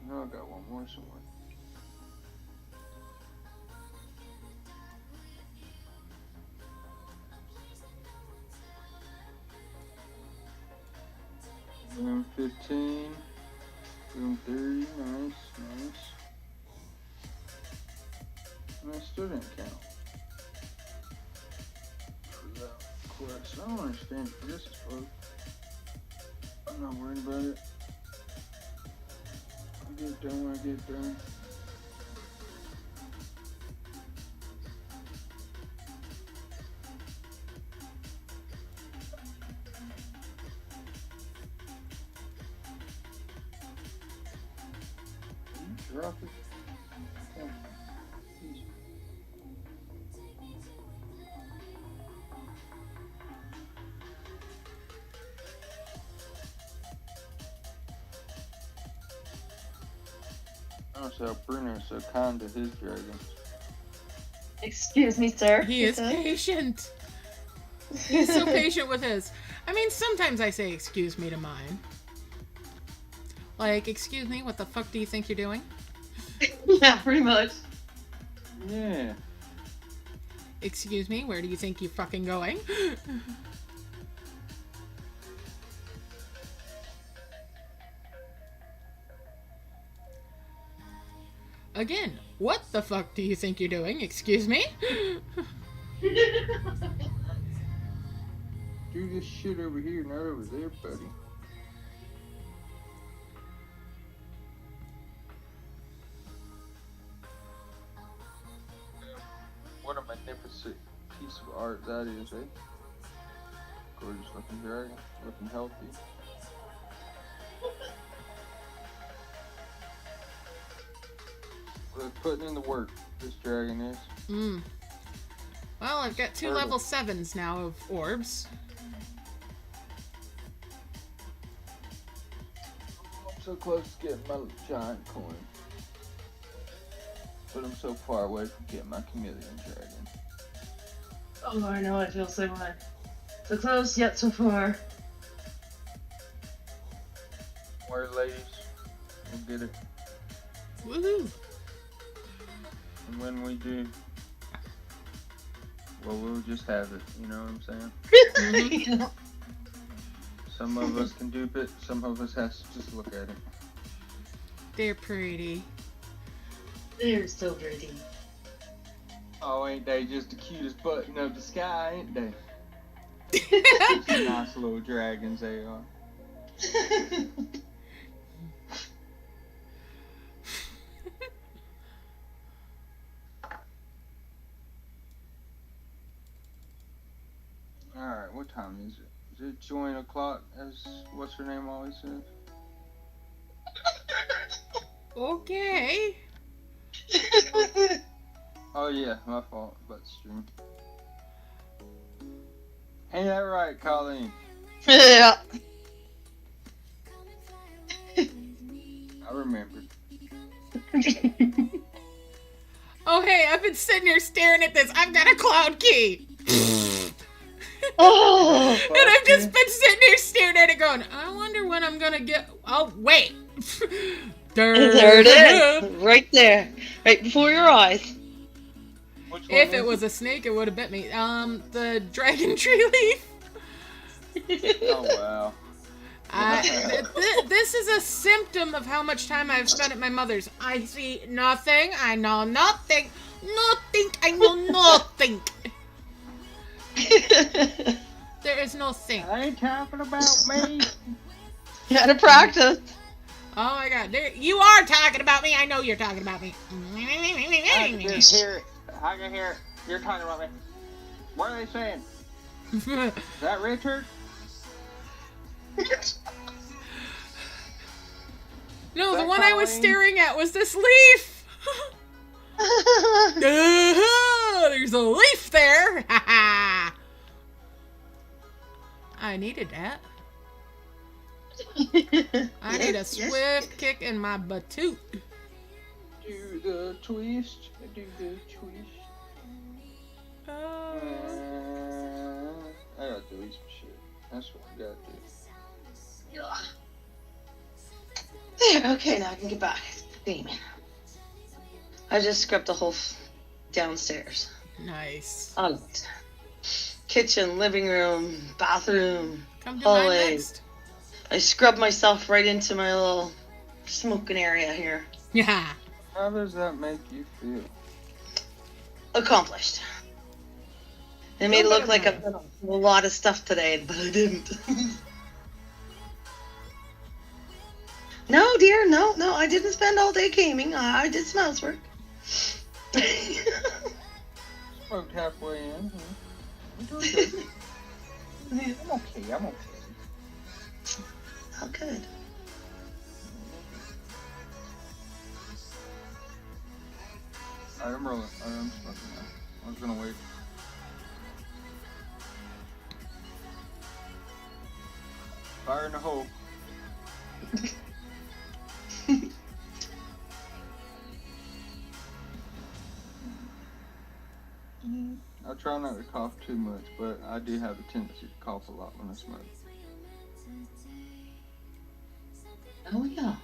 S2: I know I got one more somewhere. Boom 15. Boom 30. Nice. And I still didn't count. For that quest. I don't understand if this is full. I'm not worried about it. I'll get it done when I get it done. Drop it. Oh, geez. I don't see how Bruno is so kind to his dragons.
S6: Excuse me, sir.
S1: He is patient. He's so patient with his. I mean, sometimes I say excuse me to mine. Like, excuse me, what the fuck do you think you're doing?
S6: Yeah, pretty much.
S2: Yeah.
S1: Excuse me, where do you think you're fucking going? Again, what the fuck do you think you're doing? Excuse me?
S2: Do this shit over here, not over there, buddy. What a magnificent piece of art that is, eh? Gorgeous looking dragon, looking healthy. We're putting in the work, this dragon is.
S1: Well, I've got 2 level 7s now of orbs.
S2: I'm so close to getting my giant coin. But I'm so far away from getting my chameleon dragon.
S6: Oh, I know, I feel the same way. So close, yet so far.
S2: Where, ladies? We'll get it.
S1: Woohoo!
S2: And when we do, well, we'll just have it, you know what I'm saying? Some of us can dupe it, some of us has to just look at it.
S1: They're pretty.
S6: They're so pretty.
S2: Oh, ain't they just the cutest button of the sky, ain't they? Some nice little dragons they are. Alright, what time is it? Is it join o'clock, as what's her name always says?
S1: Okay.
S2: Oh yeah, my fault about the stream. Ain't that right, Colleen?
S6: Yeah.
S2: I remember.
S1: Oh hey, I've been sitting here staring at this. I've got a cloud key.
S6: Oh!
S1: And I've just been sitting here staring at it going, I wonder when I'm gonna get... Oh, wait.
S6: There it is. Right there. Right before your eyes.
S1: If it was a snake, it would have bit me. The dragon tree leaf.
S2: Oh, wow.
S1: This is a symptom of how much time I've spent at my mother's. I see nothing. I know nothing. Nothing. I know nothing. There is no thing.
S2: I ain't talking about me.
S6: You gotta practice.
S1: Oh my god. You are talking about me. I know you're talking about me.
S2: I can just hear it. I can hear it. You're talking about me. What are they saying? Is that Richard?
S1: No,
S2: Is
S1: the
S2: that
S1: one I was
S2: Colleen?
S1: staring at was this leaf. There's a leaf there. I needed that. I need a swift kick in my batoot.
S2: Do the twist. Do the twist. I gotta delete some shit. That's what I gotta do.
S6: There, okay, now I can get back. Demon. I just scrubbed the whole downstairs.
S1: Nice.
S6: All of it. Kitchen, living room, bathroom,
S1: Come do mine
S6: hallway.
S1: next.
S6: I scrubbed myself right into my little smoking area here.
S1: Yeah.
S2: How does that make you feel?
S6: Accomplished. It made it look like I've done a lot of stuff today, but I didn't. No, dear, no, I didn't spend all day gaming. I did some housework.
S2: Smoked halfway in. I'm doing good. I'm okay. I'm okay.
S6: Oh, good.
S2: Alright, I'm rolling. Alright, I'm smoking now. I was gonna wait. Fire in the hole. I try not to cough too much, but I do have a tendency to cough a lot when I smoke.
S6: Oh, yeah.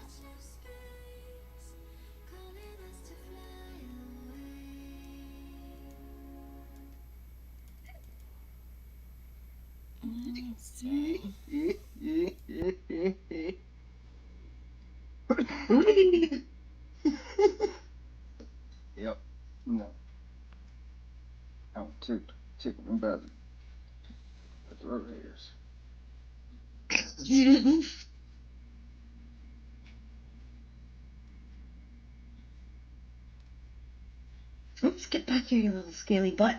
S2: about the throat hairs.
S6: Oops, get back here, you little scaly butt.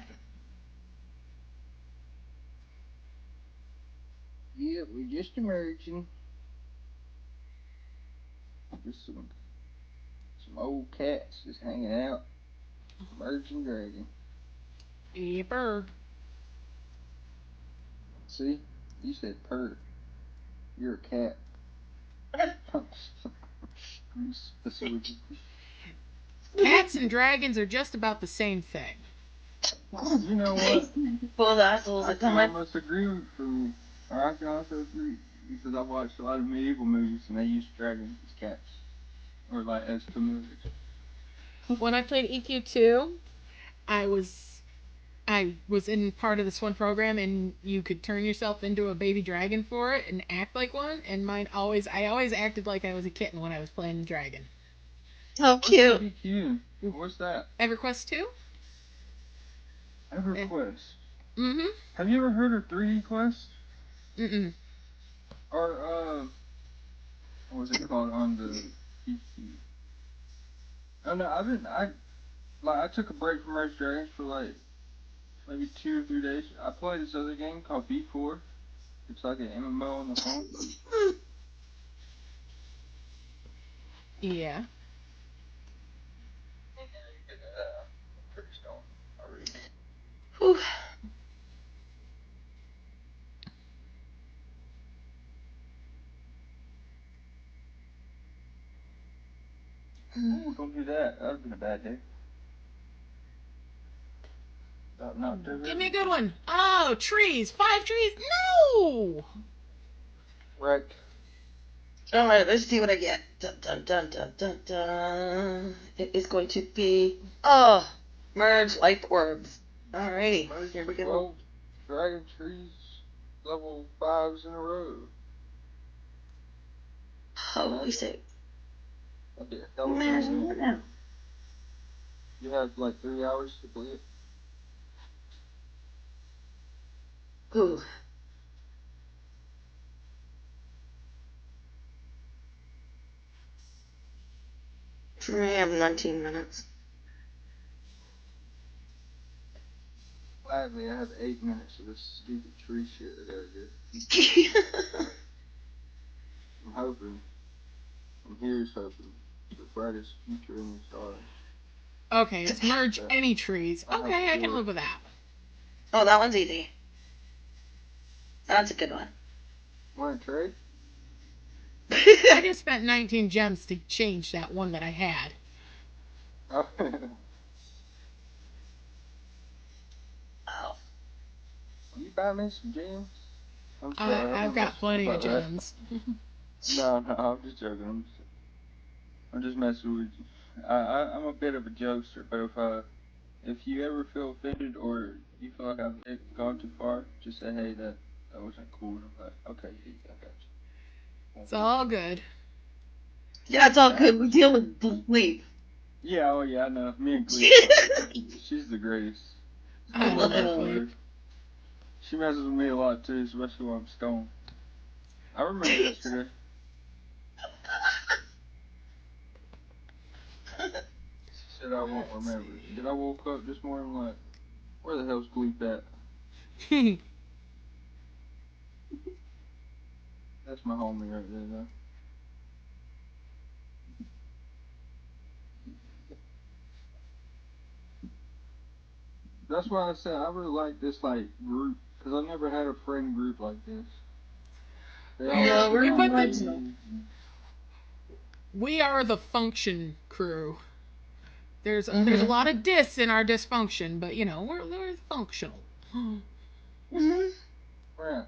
S2: Yeah, we're just emerging. Just some old cats just hanging out. Emerging dragon.
S1: Yipper.
S2: See? You said purr. You're a cat.
S1: Cats and dragons are just about the same thing.
S2: You know what?
S6: Full assholes
S2: I
S6: at
S2: can
S6: times.
S2: almost agree with you. Or I can also agree. Because I've watched a lot of medieval movies and they use dragons as cats. Or like as familiars.
S1: When I played EQ2, I was in part of this one program, and you could turn yourself into a baby dragon for it and act like one. And I always acted like I was a kitten when I was playing the dragon.
S6: How cute.
S2: What's cute? What's that?
S1: EverQuest 2?
S2: EverQuest.
S1: Mm-hmm.
S2: Have you ever heard of 3D Quest?
S1: Mm-mm.
S2: Or what was it called on the PC? Oh no, I took a break from Merge Dragons for like maybe 2 or 3 days. I played this other game called B4. It's like an MMO on the phone.
S1: Yeah.
S2: Pretty stoned already.
S6: Whew.
S2: Ooh, don't do that. That would have been a bad day. About not doing
S1: Give me a good one. Oh, trees. 5 trees. No.
S2: Right.
S6: Alright, let's see what I get. Dun dun dun dun dun dun. It is going to be merge light orbs. Alrighty, here we go.
S2: 12 dragon trees, level 5s in a row.
S6: Holy shit.
S2: That was
S6: There's
S2: really
S6: one
S2: good.
S6: now.
S2: You have like 3 hours to play it.
S6: Ooh. I have 19 minutes.
S2: Gladly, I have 8 minutes of this stupid tree shit I gotta do. I'm hoping. I'm here's hoping. The brightest future in the stars.
S1: Okay, it's merge any trees. Okay, I can live with that.
S6: Oh, that one's easy. That's a good one.
S2: Want to trade?
S1: I just spent 19 gems to change that one that I had.
S2: Oh.
S6: Oh.
S2: You buy me some gems? I'm sorry.
S1: I've got plenty of gems.
S2: No, I'm just joking. I'm just messing with you. I'm a bit of a jokester, but if you ever feel offended or you feel like I've gone too far, just say, hey, that wasn't cool. And I'm like, okay, I got you.
S1: It's all good.
S6: Yeah, it's all good. We deal with bleep.
S2: Yeah, oh yeah, I know. Me and Glee. She's the greatest.
S1: I love
S6: Literally.
S1: Bleep.
S2: She messes with me a lot too, especially when I'm stoned. I remember yesterday. She said I won't remember. Then I woke up this morning like, where the hell's Gleep at? That's my homie right there, though. That's why I said I really like this like group, cause I never had a friend group like this. They all
S6: No, we're
S1: we
S6: not
S1: put
S6: friends
S1: the,
S6: now.
S1: we are the function crew. There's a lot of dis in our dysfunction, but you know we're functional.
S6: Mm-hmm.
S2: Right.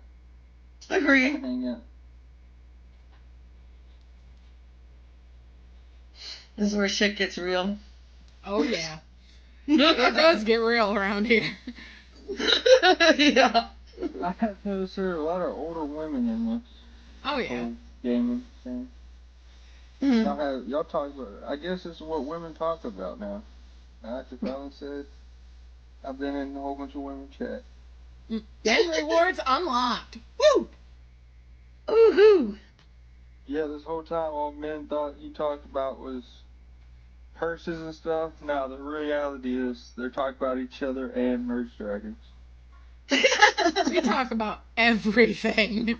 S6: Agree.
S2: Hang out.
S6: This is where shit gets real.
S1: Oh yeah, it does get real around here.
S6: Yeah.
S2: I have noticed there are a lot of older women in this
S1: Oh yeah.
S2: whole gaming thing.
S6: Mm.
S2: Y'all talk about. I guess this is what women talk about now. Like Fallon said, I've been in a whole bunch of women chat.
S1: 10 rewards unlocked. Woo!
S6: Woohoo!
S2: Yeah, this whole time all men thought you talked about was purses and stuff. No, the reality is they're talking about each other and merge dragons.
S1: We talk about everything.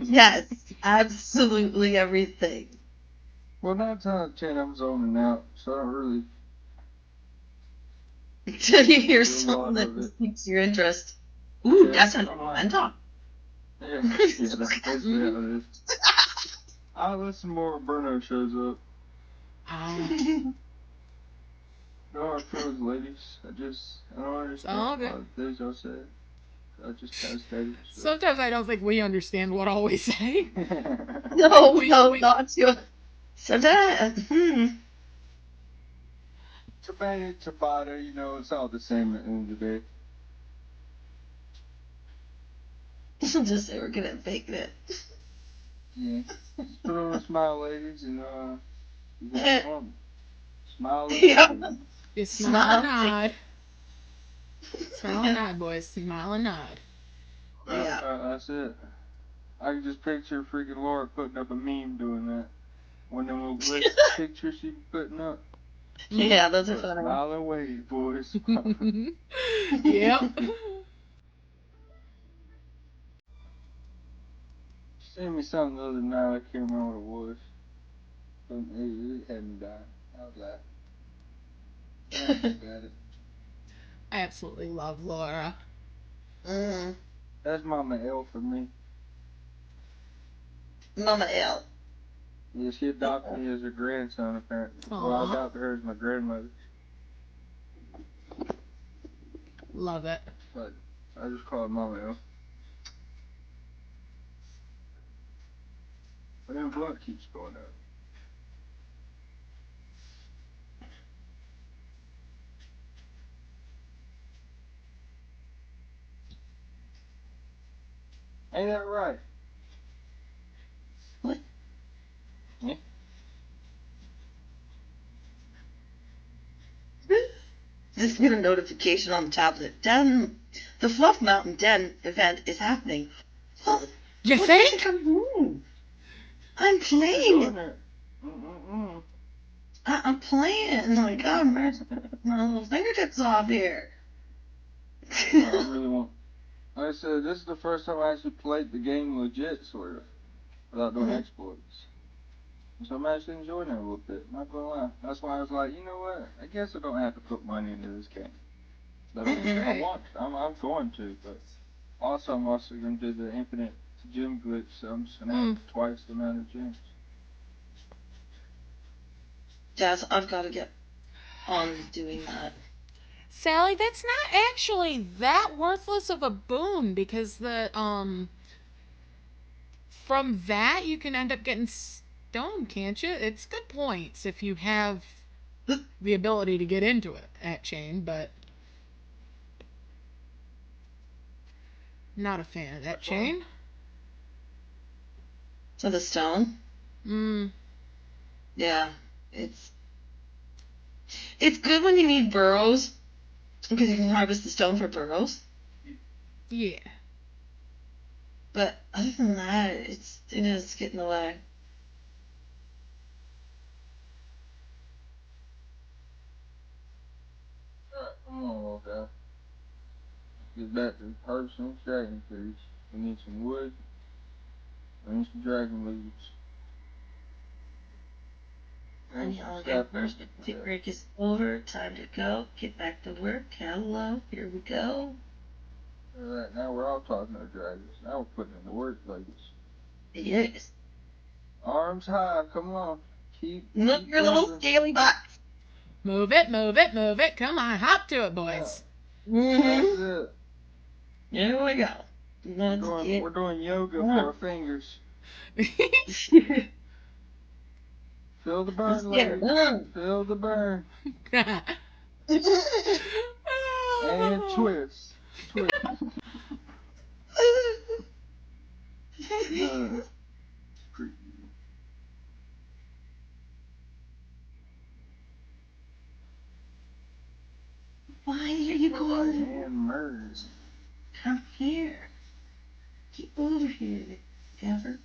S6: Yes, absolutely everything.
S2: Well, 9 times out of 10 I'm zoning out, so I don't really
S6: Until you hear
S2: do a lot
S6: something
S2: of
S6: that
S2: it.
S6: piques your interest. Ooh,
S2: Yeah.
S6: that's a normal man talk.
S2: Yeah, that's basically how it is. I listen more when Bruno shows up. No hard feelings, ladies. I don't understand
S1: all
S2: a lot
S1: good.
S2: of the things y'all said. I just kind of stated. So.
S1: Sometimes I don't think we understand what all we say.
S6: No, not you. Sometimes,
S2: Tomato, tomato, you know, it's all the same at the end of the day.
S6: just say we're good at faking it.
S2: Yeah. Just put on a smile, ladies, and you got fun. Smile.
S6: Yeah.
S1: You smile and
S6: Smile.
S1: nod. Smile and nod, boys. Smile and nod.
S6: Yeah.
S2: That's it. I can just picture freaking Laura putting up a meme doing that. One of them little list pictures she be putting up.
S6: Yeah, those are funny.
S2: Smile and wave, boys.
S1: Yep.
S2: Sent me something the other night, I can't remember what it was. But it had me dying. I was laughing at it.
S1: I absolutely love Laura.
S2: That's Mama L for me.
S6: Mama L.
S2: Yeah, she adopted me as her grandson, apparently.
S1: Aww.
S2: Well, I adopted her as my grandmother.
S1: Love it.
S2: But I just call her Mama L. But then blood keeps going up. Ain't that right?
S6: What?
S2: Yeah.
S6: Just get a notification on the tablet. The Fluff Mountain Den event is happening. Well,
S1: You
S6: what
S1: think?
S6: do you think I'm doing? I'm playing. I'm playing. Like, oh, man, my little fingertips off here.
S2: I really won't. Like I said, this is the first time I actually played the game legit, sort of, without doing exploits. So I'm actually enjoying it a little bit, not gonna lie. That's why I was like, you know what? I guess I don't have to put money into this game. But I want, I'm going to, but also I'm also gonna do the infinite gem glitch, so I'm just gonna have twice the amount of gems.
S6: Jazz, I've got to get on doing that.
S1: Sally, that's not actually that worthless of a boon because from that you can end up getting stone, can't you? It's good points if you have the ability to get into it at chain, but not a fan of that chain.
S6: So the stone?
S1: Mm.
S6: Yeah, it's good when you need burrows because you can harvest the stone for burrows.
S1: Yeah.
S6: But other than that, it's getting in the way.
S2: Oh, okay. Get back to harvesting dragon trees. We need some wood. We need some dragon leaves.
S6: And okay, first big break is over. Time to go. Get back to work. Hello, here we go.
S2: Alright, now we're all talking to dragons. Now we're putting in the work, ladies.
S6: Yes.
S2: Arms high, come on.
S6: Look your little
S2: moving.
S6: scaly butt.
S1: Move it, move it, move it. Come on, hop to it, boys.
S2: That's it.
S6: Here we go.
S2: We're doing yoga for our fingers. Feel the burn, ladies. Feel the burn. And twist. Twist.
S6: Why are you going?
S2: And merge.
S6: Come here. Get over here, Ever.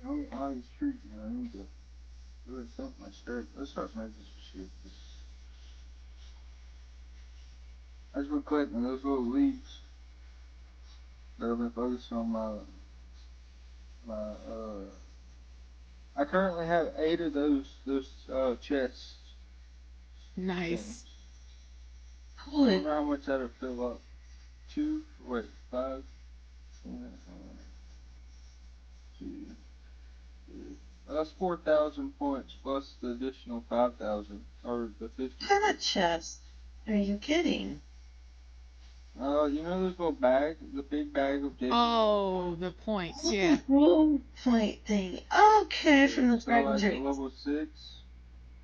S2: Oh, on the street, man. I need to really think my shirt. Let's start making some shit. I just been collecting those little leaves that I've been focusing on my. I currently have 8 of those chests.
S1: Nice.
S2: I don't know how much that'll fill up. 5. That's 4,000 points plus the additional 5,000 or the 50.
S6: How much chest? Are you kidding?
S2: You know those little bags, the big bag of dips?
S1: Oh, the points, yeah.
S6: Role play thing. Okay, from the
S2: So
S6: dragon
S2: like
S6: tree.
S2: level 6,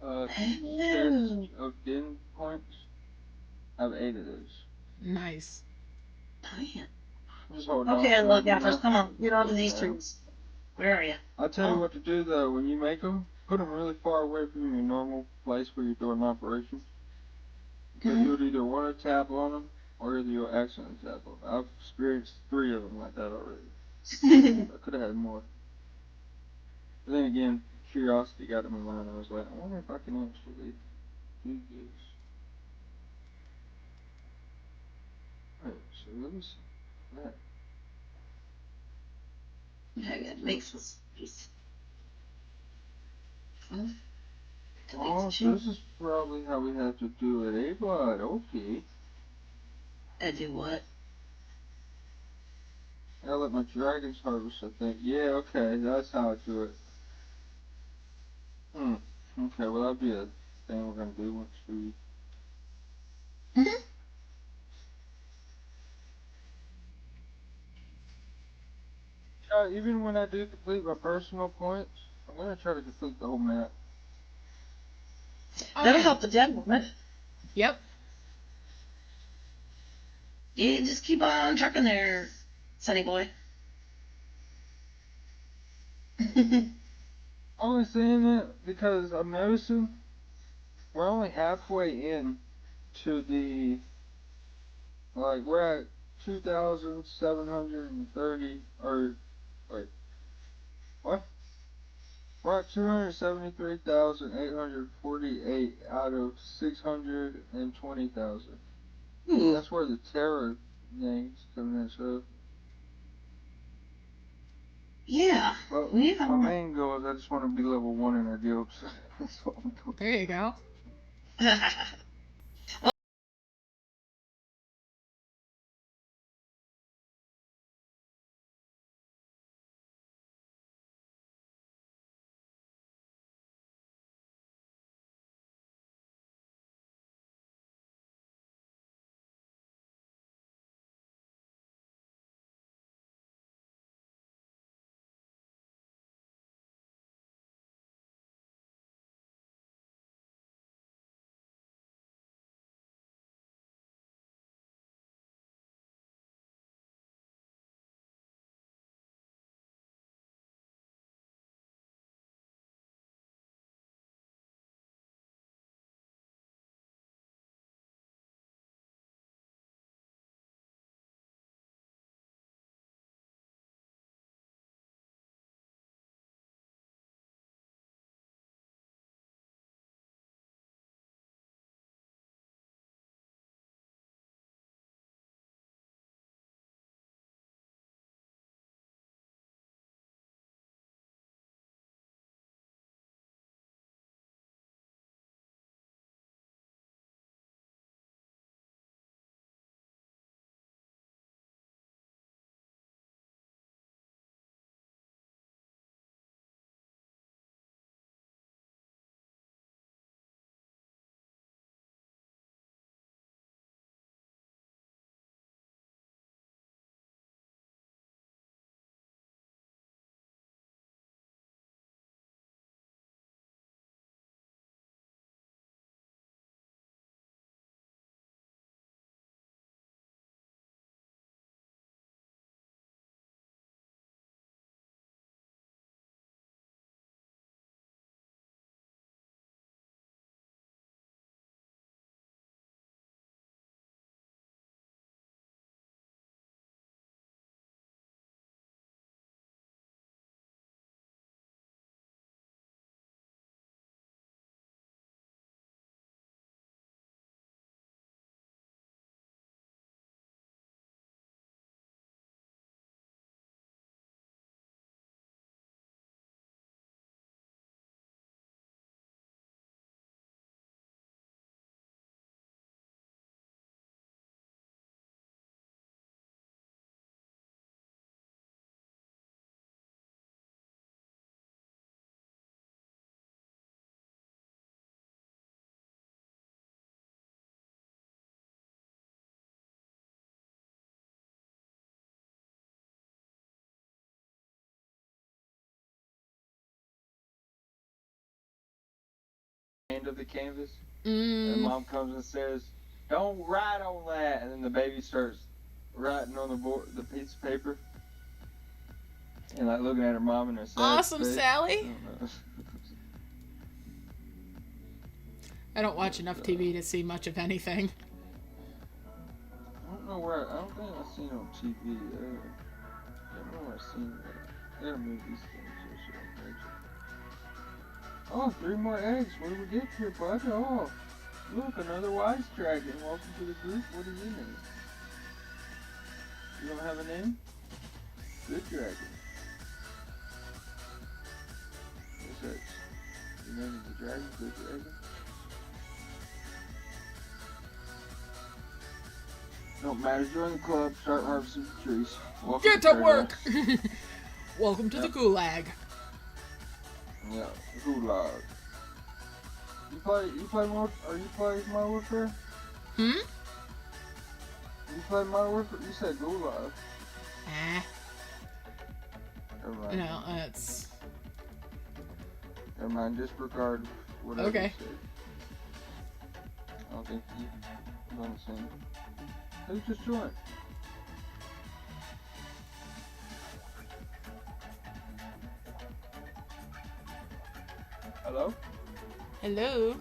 S6: Oh.
S2: chests of din points. I have 8 of those.
S1: Nice.
S6: Damn.
S2: I'm just holding
S6: Okay,
S2: on to
S6: look,
S2: them,
S6: Gaffers, come on. Get onto these trees. Where are you?
S2: I'll tell you what to do though, when you make them, put them really far away from your normal place where you're doing operations. Because you'll either want to tap on them, or either you'll accidentally tap on them. I've experienced 3 of them like that already. I could have had more. But then again, curiosity got in my mind. I was like, I wonder if I can actually do this. Alright, so let me see that.
S6: Okay, that makes this piece.
S2: Oh, so this is probably how we have to do it, eh, bud? Okay.
S6: Do what?
S2: I'll let my dragons harvest, I think. Yeah, okay, that's how I do it. Okay, well, that'll be a thing we're gonna do once we... Even when I do complete my personal points, I'm gonna try to complete the whole map.
S6: That'll
S1: Okay.
S6: help the general, right?
S1: Yep.
S6: Yeah, just keep on trucking there, Sonny boy.
S2: Only saying that because I'm noticing we're only halfway in to the... Like, we're at 2,730, or... Wait. What? We're at 273,848 out of 620,000. That's where the terror names come in, so...
S6: Yeah.
S2: Well, my main goal is I just want to be level 1 in our guild, so that's what I'm doing.
S1: There you go.
S2: end of the canvas. And mom comes and says, "Don't write on that." And then the baby starts writing on the piece of paper. And like looking at her mom in her sad
S1: Awesome,
S2: face.
S1: Sally.
S2: I don't know.
S1: I don't watch enough TV to see much of anything.
S2: I don't know where. I don't think I've seen it on TV. I don't know where I've seen it. I gotta move these things. Oh, 3 more eggs. What do we get here, bud? Oh, look, another wise dragon. Welcome to the group. What is your name? You don't have a name? Good dragon. What's that? Your name is the dragon? Good dragon? Don't matter. Join the club. Start harvesting the trees. Welcome
S1: Get to work!
S2: paradise.
S1: Welcome to the gulag.
S2: Yeah, gulag. You play Modern Warfare?
S1: Hmm?
S2: You play Modern Warfare? You said gulag.
S1: Ah.
S2: Never mind.
S1: No, it's...
S2: Never mind, disregard whatever
S1: Okay.
S2: you said. I don't think you're on the same. Who just joined? Hello?
S1: Hello?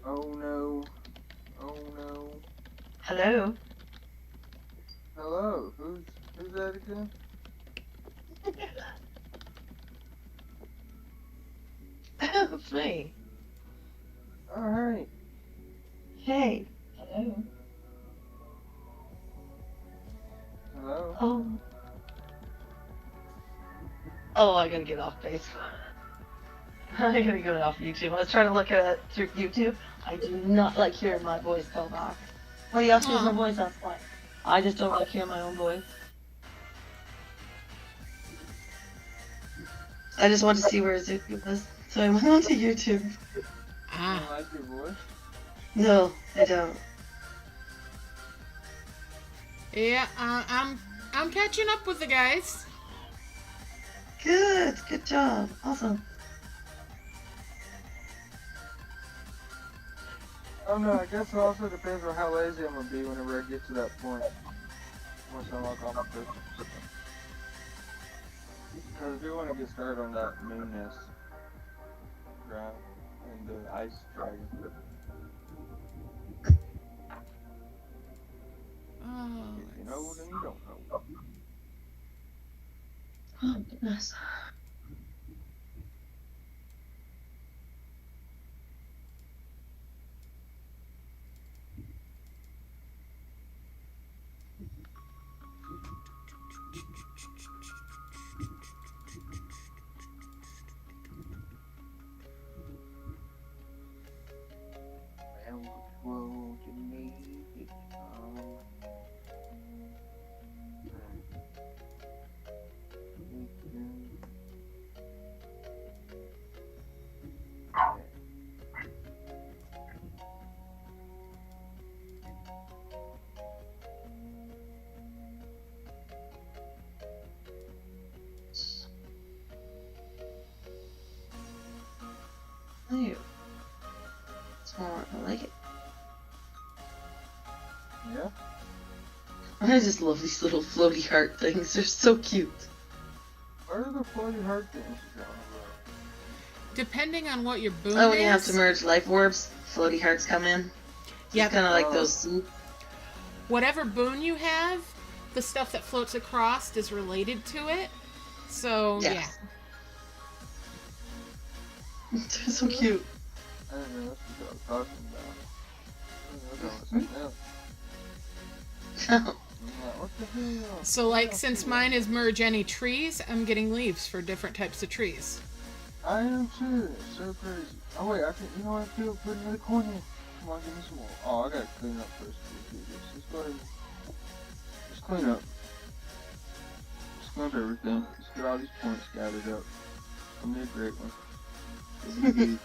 S2: Oh no. Oh no.
S6: Hello.
S2: Hello? Who's that again?
S6: It's me.
S2: Alright.
S6: Hey. Hello.
S2: Hello?
S6: Oh, I gotta get off Facebook. I gotta get off YouTube. I was trying to look at it through YouTube. I do not like hearing my voice go back. What do you have to use my voice? That's fine. I just don't like hearing my own voice. I just wanted to see where Zukira was, so I went onto YouTube.
S2: You
S1: Ah.
S2: don't like your voice?
S6: No, I don't.
S1: Yeah, I'm catching up with the guys.
S6: Good job. Awesome.
S2: Oh no, I guess it also depends on how lazy I'm gonna be whenever I get to that point. Once I unlock all my crystals. Because I do want to get started on that moon nest ground and the ice dragon.
S1: Oh,
S2: If you know, then you don't know.
S6: Oh, goodness.
S2: Well, to me, it's
S6: Oh, smart. I like it.
S2: yeah.
S6: I just love these little floaty heart things. They're so cute.
S2: Where are the floating heart things you're talking about?
S1: depending on what your boon
S6: Oh, when you have
S1: is.
S6: to merge life orbs, floaty hearts come in.
S1: Yeah.
S6: It's kind of like those.
S1: Whatever boon you have, the stuff that floats across is related to it. So,
S6: Yeah.
S1: yeah.
S6: They're so cute.
S2: I don't know that's what I was talking about. I was talking about something else. I'm like, what the hell?
S1: So, like, since mine is merge any trees, I'm getting leaves for different types of trees.
S2: I am too. It's so crazy. Oh wait, I can. You know what? I feel put another coin in. Come on, give me some more. Oh, I gotta clean up first. Let's go ahead. Just clean up. Just clean up everything. Let's get all these points gathered up. It'll be a great one. It'll be huge.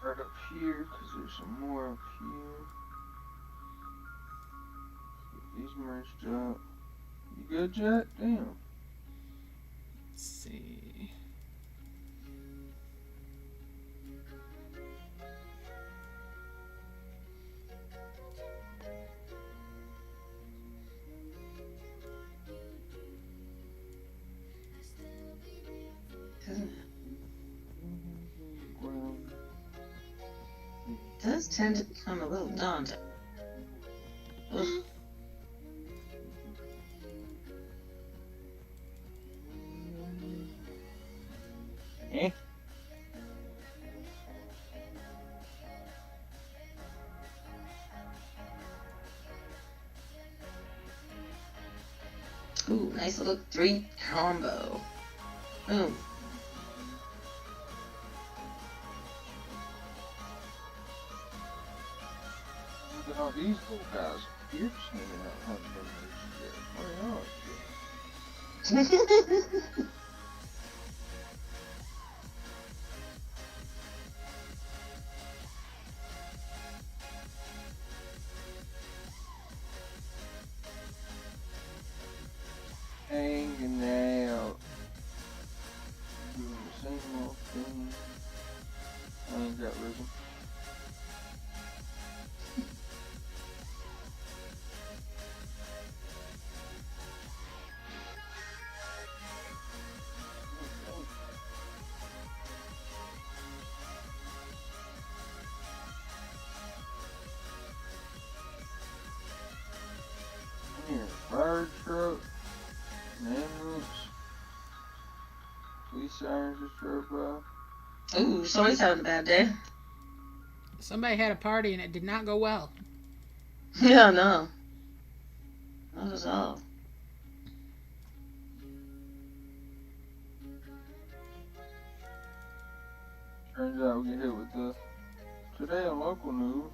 S2: right up here, because there's some more up here. Get these merged up. You good, Jack? Damn.
S1: Let's see.
S2: Well,
S6: It does tend to become a little daunting. Ugh.
S2: eh.
S6: Ooh, nice little 3 combo. Boom.
S2: Look at all these little guys. You're sneaking out hunting them shit. Where are you? Hanging out. Doing the same old thing. I ain't got rhythm. Here, fire truck, an ambulance, police sirens just drove by.
S6: Ooh, somebody's having a bad day.
S1: Somebody had a party and it did not go well.
S6: Yeah, no. Not at all.
S2: Turns out we get hit with the, today on local news,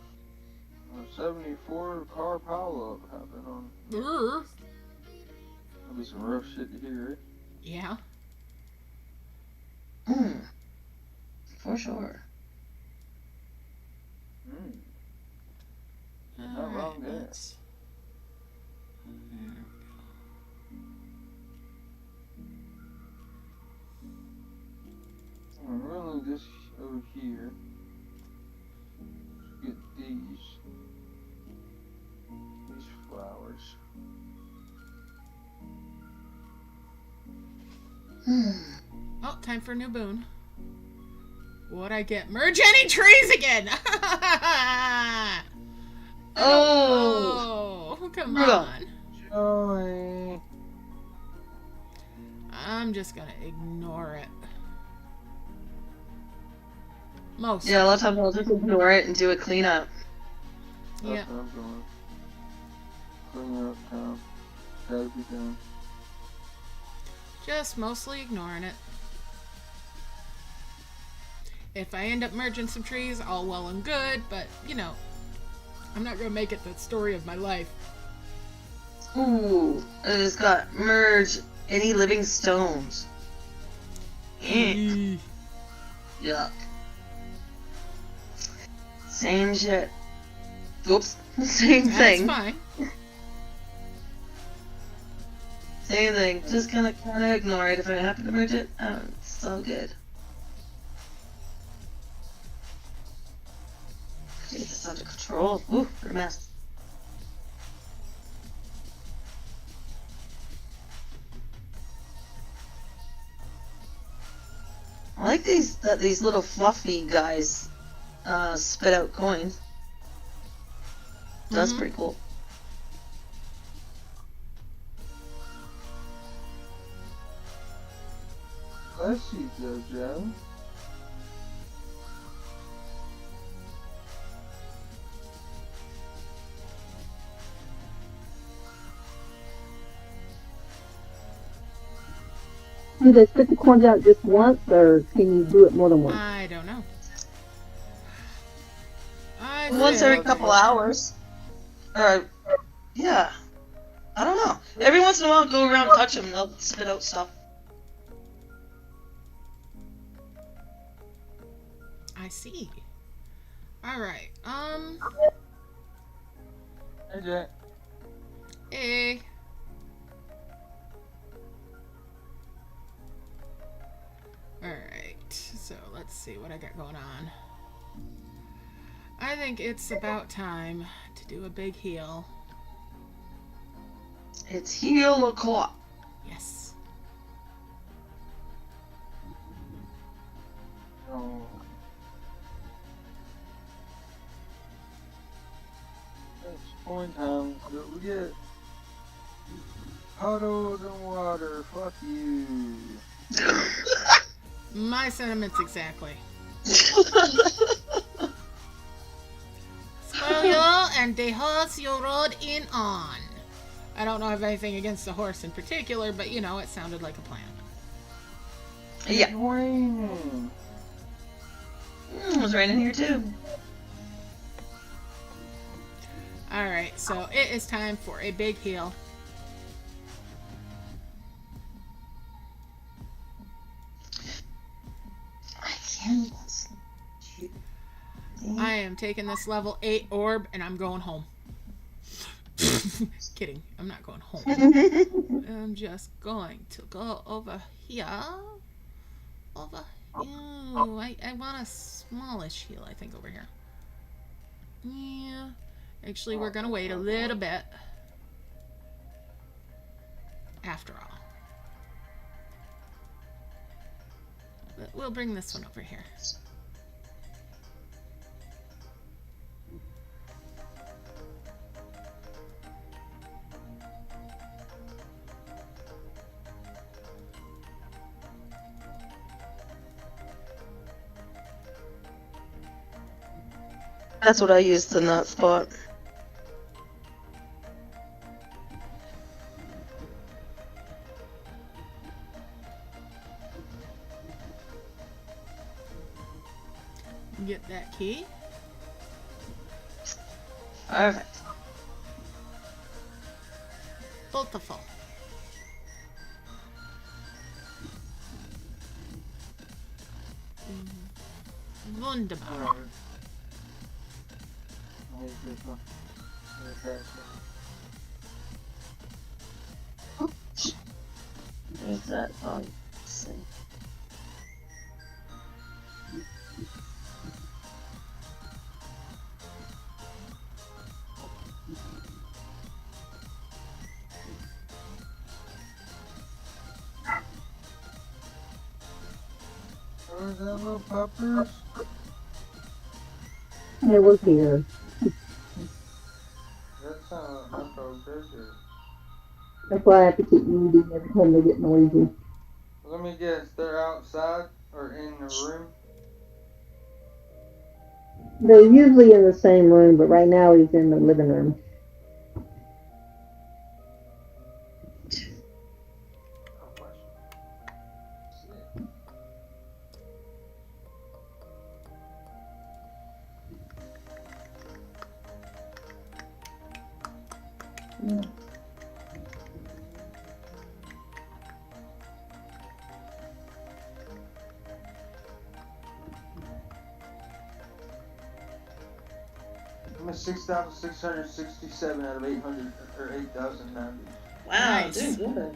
S2: a 74 car pileup happened on,
S1: Brr.
S2: that'll be some rough shit to hear, right?
S1: Yeah.
S6: For sure.
S2: Not wrong there.
S1: let's-
S2: I'm running this over here. Get these flowers.
S1: Oh, time for a new boon. What'd I get? Merge any trees again!
S6: Oh!
S1: Oh, come
S6: Rudolph.
S1: on.
S2: Joy.
S1: I'm just gonna ignore it. Most.
S6: Yeah, a lot of times I'll just ignore it and do a cleanup.
S1: Yeah.
S2: That's what I'm doing. Clean up time. Gotta be done.
S1: Just mostly ignoring it. If I end up merging some trees, all well and good, but, you know, I'm not gonna make it the story of my life.
S6: Ooh, it's got merge any living stones.
S1: Eee.
S6: Yuck. Same shit. Oops. Same
S1: That's
S6: thing.
S1: fine.
S6: Same thing. Just kinda ignore it. If I happen to merge it, it's all good. Get this under control. Ooh, we're a mess. I like these little fluffy guys spit out coins. That's pretty cool.
S2: Bless you, JoJo.
S4: Do they spit the coins out just once, or can you do it more than once?
S1: I don't know. I
S6: Once
S1: think-
S6: every couple hours. Or, yeah. I don't know. Every once in a while, go around and touch them, and they'll spit out stuff.
S1: I see. Alright,
S2: Hey, Jack.
S1: hey. Alright, so let's see what I got going on. I think it's about time to do a big heal.
S6: It's heal o'clock.
S1: Yes.
S2: Oh. It's point time. Don't forget. Puddles and water. Fuck you.
S1: My sentiments exactly. Spoil you and the horse you rode in on. I don't know if anything against the horse in particular, but you know, it sounded like a plan.
S6: Yeah.
S2: It's raining.
S6: It was raining here too.
S1: Alright, so it is time for a big heal.
S6: I can't.
S1: I am taking this level 8 orb and I'm going home. Kidding. I'm not going home. I'm just going to go over here. Over here. I want a smallish heal, I think, over here. Yeah. Actually, we're going to wait a little bit. After all. But we'll bring this one over here.
S6: That's what I used in that spot.
S1: Get that key.
S6: Perfect.
S1: Beautiful. Wunderbar.
S6: There's that on. See.
S2: Where's that little puppers?
S4: It was here.
S2: That sounds like a treasure.
S4: That's why I have to keep muting every time they get noisy.
S2: Let me guess, they're outside or in the room?
S4: They're usually in the same room, but right now he's in the living room.
S2: I'm at 6,667 out of 800 or 8,090.
S6: Wow,
S1: Nice.
S6: doing good.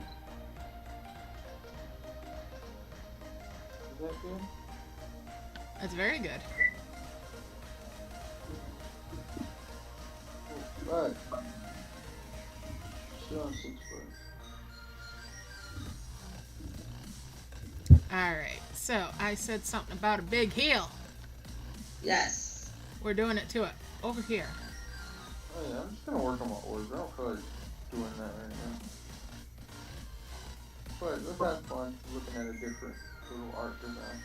S2: Is that good?
S1: That's very good.
S2: Right. Still on 6 bucks.
S1: Alright, so I said something about a big heal.
S6: Yes.
S1: We're doing it to it. Over here.
S2: Oh yeah, I'm just gonna work on my orbs. I don't feel like doing that right now. But let's have fun looking at a different little art design.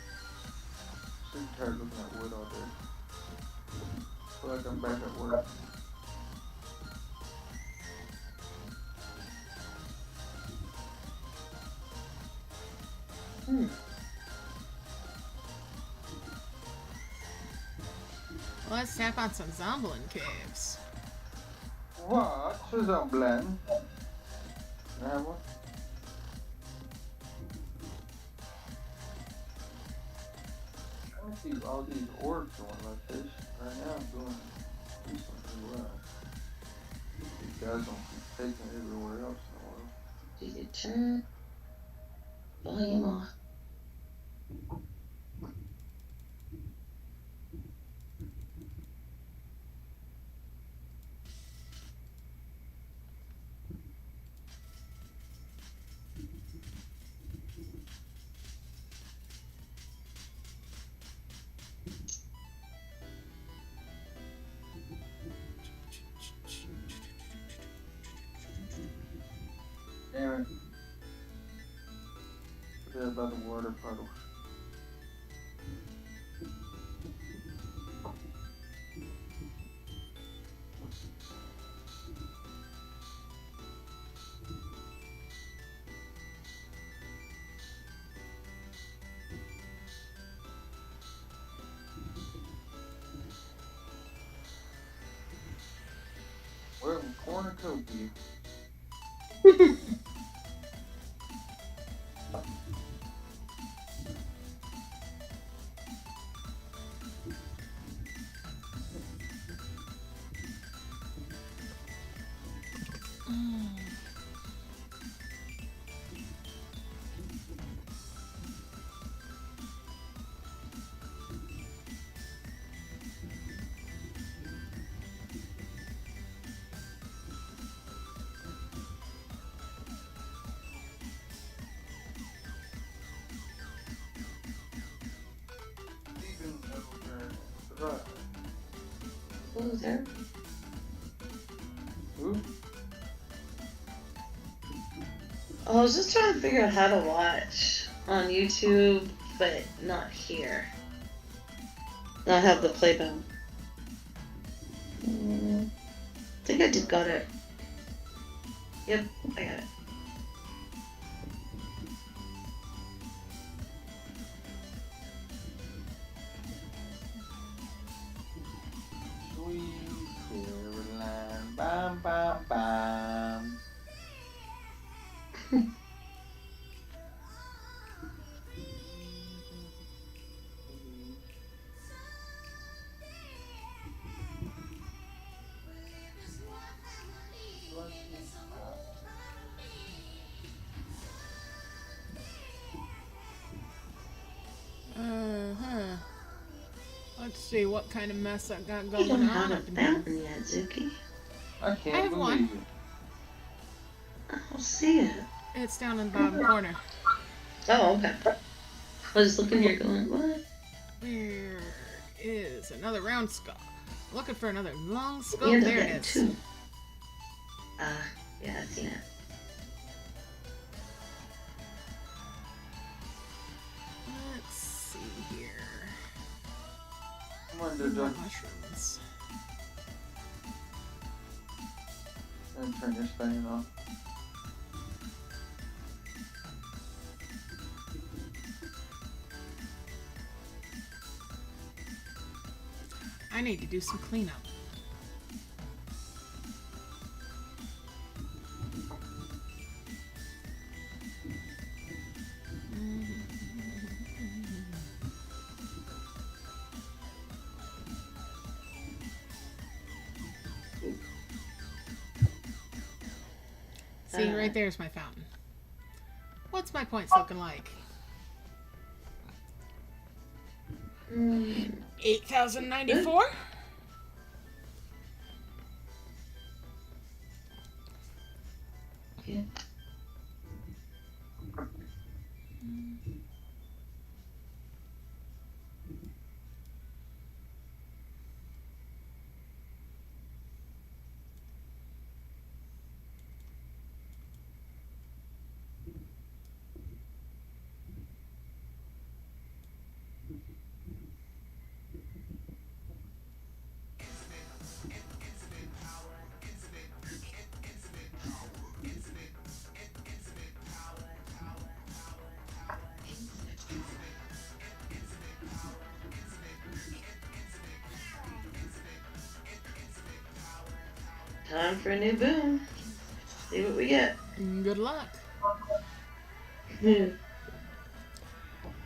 S2: Super tired looking at wood all day. Feel like I'm back at work.
S1: Let's tap on some Zomblin caves.
S2: What? Says I'm blend. Can I have one? see all these orbs going like this. Right now I'm doing decently well. These guys don't keep taking everywhere else in the world.
S6: Did you turn volume off?
S2: Damn it. Forget about the water puddles. Where will cornucopia be?
S6: What was there?
S2: Who?
S6: I was just trying to figure out how to watch on YouTube, but not here. Not have the play button. I think I just got it. Yep, I got it.
S2: Sweet Caroline, bam, bam, bam.
S1: Let's see what kind of mess I got
S6: You
S1: going
S6: don't
S1: on
S6: have a
S1: up in here.
S6: fountain yet, Zuki.
S2: I can't
S1: I have
S2: believe
S1: one.
S2: it.
S6: I don't see it.
S1: It's down in the bottom corner.
S6: Oh, okay. I was looking here going, what?
S1: There is another round skull. Looking for another long skull.
S6: We ended up
S1: There it
S6: getting
S1: is.
S6: two. Yeah, I've seen it.
S1: Let's see here.
S2: Come on,
S1: More
S2: Jojo.
S1: mushrooms.
S2: And turn this thing off.
S1: I need to do some cleanup. See, right there's my fountain. What's my points looking like? 8,094?
S6: Yeah. Time for a new boom. See what we get.
S1: Good luck.
S6: Hmm.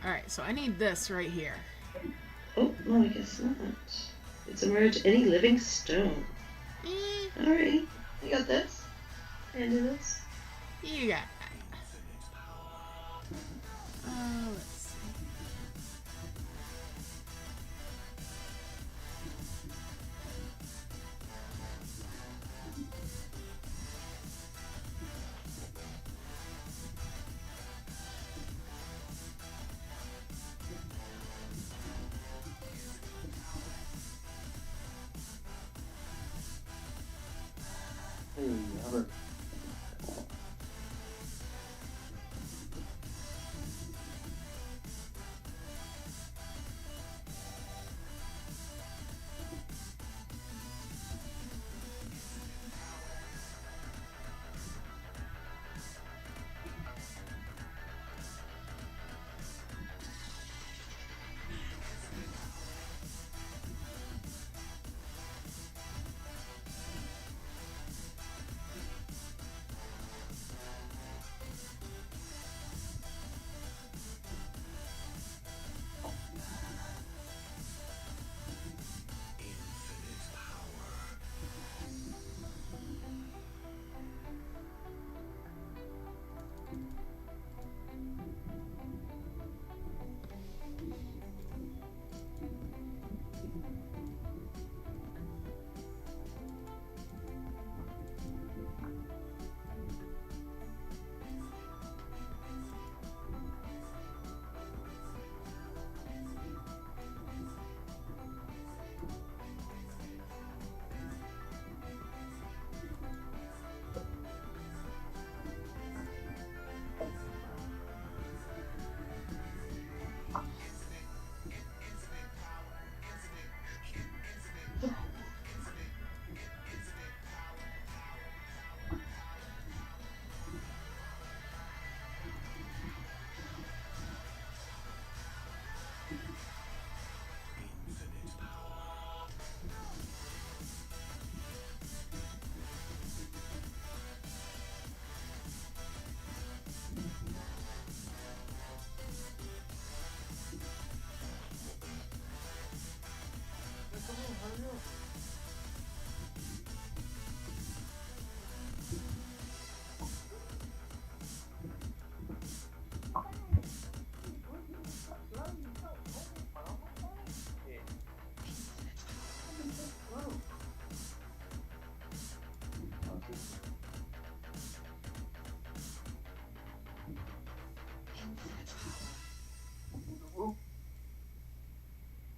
S1: Alright, so I need this right here.
S6: Oh, I guess not. It's emerge any living stone. Alright, you got this. Can I do this?
S1: You got that. Let's see.
S2: Hey, Albert.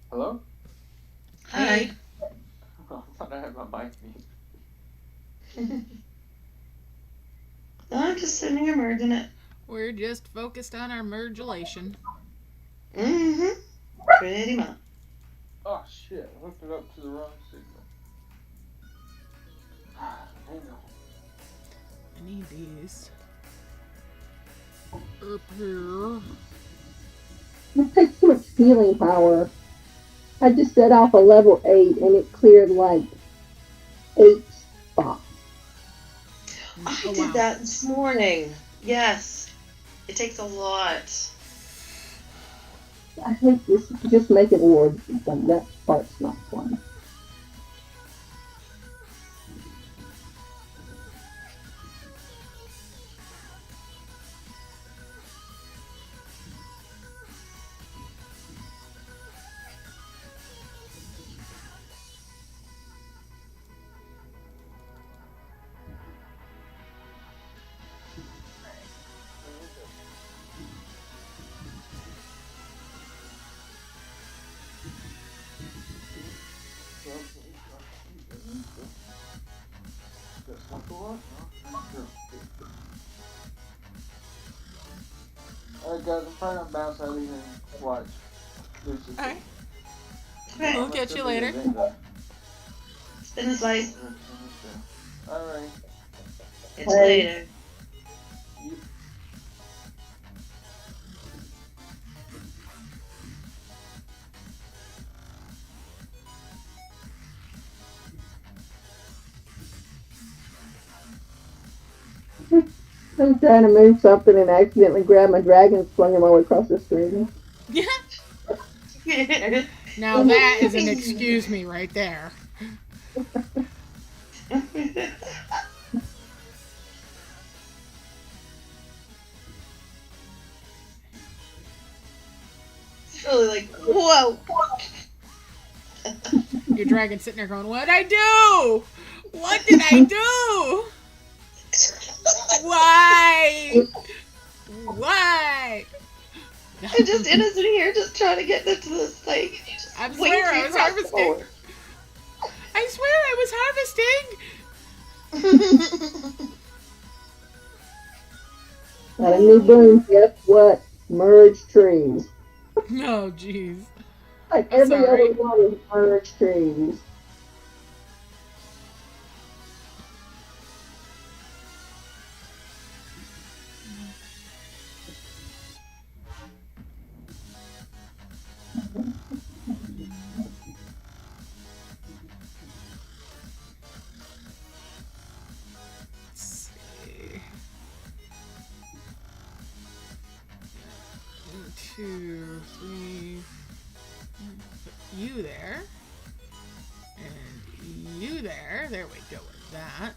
S2: Hello?
S6: Hi.
S2: Oh, I thought I had my mic mute.
S6: No, I'm just sitting here merging it.
S1: We're just focused on our mergulation.
S6: Mm-hmm. Pretty much.
S2: Oh shit, I hooked it up to the wrong signal. Hang on.
S1: I need these. Up here.
S4: It takes too much healing power. I just set off a level 8 and it cleared like 8 spots.
S6: I
S1: Oh,
S6: did
S1: wow.
S6: that this morning. Yes. It takes a lot.
S4: I hate this. Just make it ward. That part's not fun.
S2: Alright guys, I'm probably gonna bounce out of here and watch.
S1: Alright.
S6: Okay.
S1: We'll catch you later.
S6: Spin the slice.
S2: Alright.
S6: It's later.
S4: I'm trying to move something and accidentally grabbed my dragon and flung him all across the screen.
S1: Yeah. Now that is an excuse me right there.
S6: It's really like, whoa.
S1: Your dragon's sitting there going, "What'd I do? What did I do? Why? Why?"
S6: I'm just innocent here, just trying to get into this thing.
S1: I swear I was harvesting. I swear I was harvesting.
S4: Got a new boom. Guess what? Merge trees.
S1: No, jeez.
S4: Like
S1: I'm
S4: every
S1: sorry.
S4: other one is merge trees.
S1: Let's see. 1, 2, 3. Put you there. And you there. There we go with that.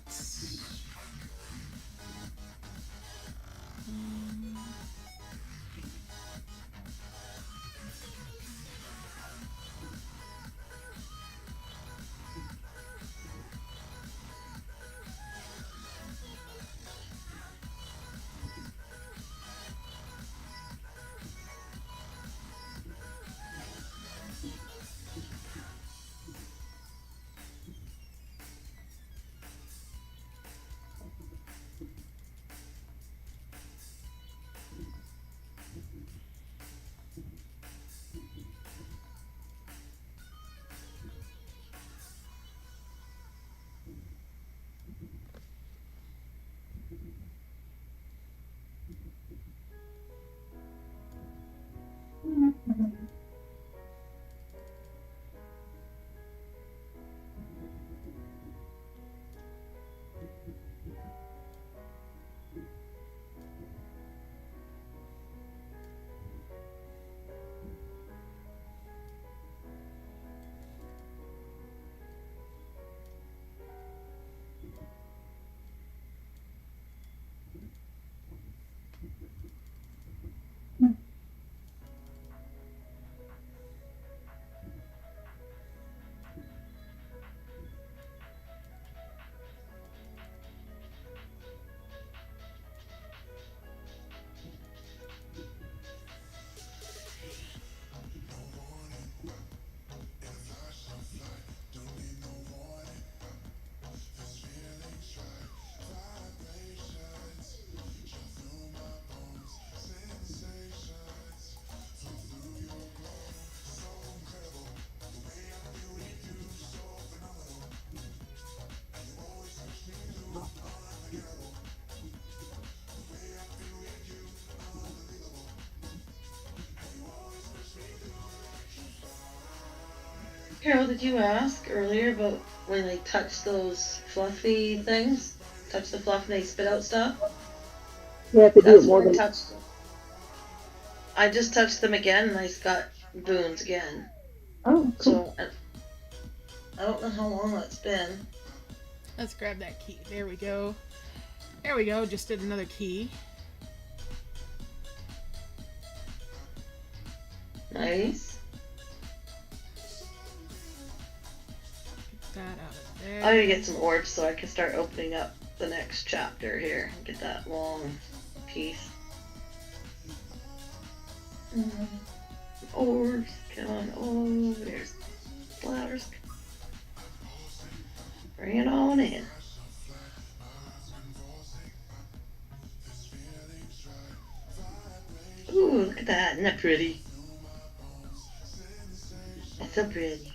S6: Carol, did you ask earlier about when they touch those fluffy things? Touch the fluff and they spit out stuff?
S4: You have to do
S6: That's
S4: it more
S6: when I
S4: than
S6: touched them. I just touched them again and I got boons again.
S4: oh, cool.
S6: So I don't know how long that's been.
S1: Let's grab that key. There we go. There we go. Just did another key.
S6: Nice.
S1: Get that out of there.
S6: I gotta get some orbs so I can start opening up the next chapter here. Get that long piece. Orbs, come on. Oh, there's flowers. Bring it on in. Ooh, look at that. Isn't that pretty? That's so pretty.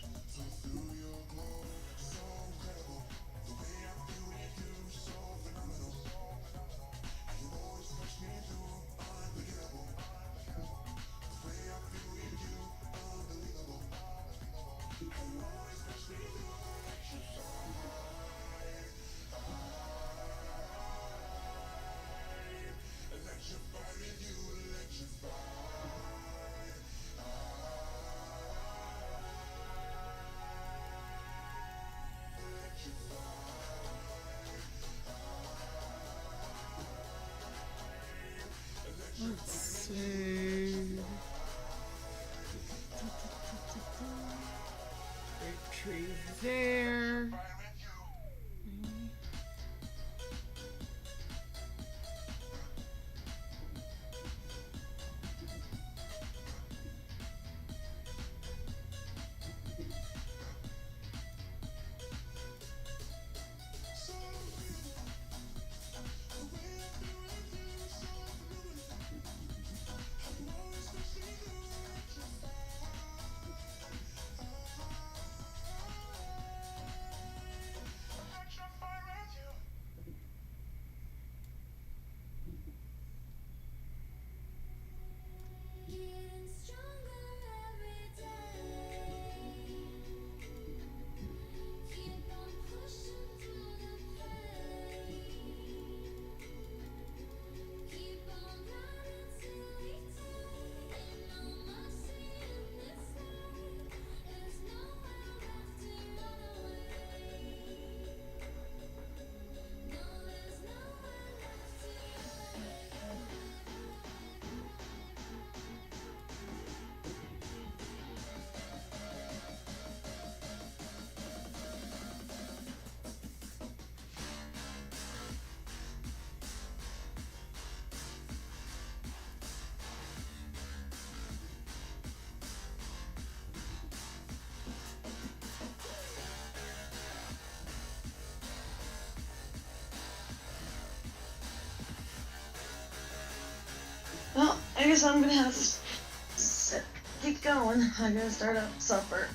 S6: Okay, so I'm gonna have to keep going. I gotta start up supper.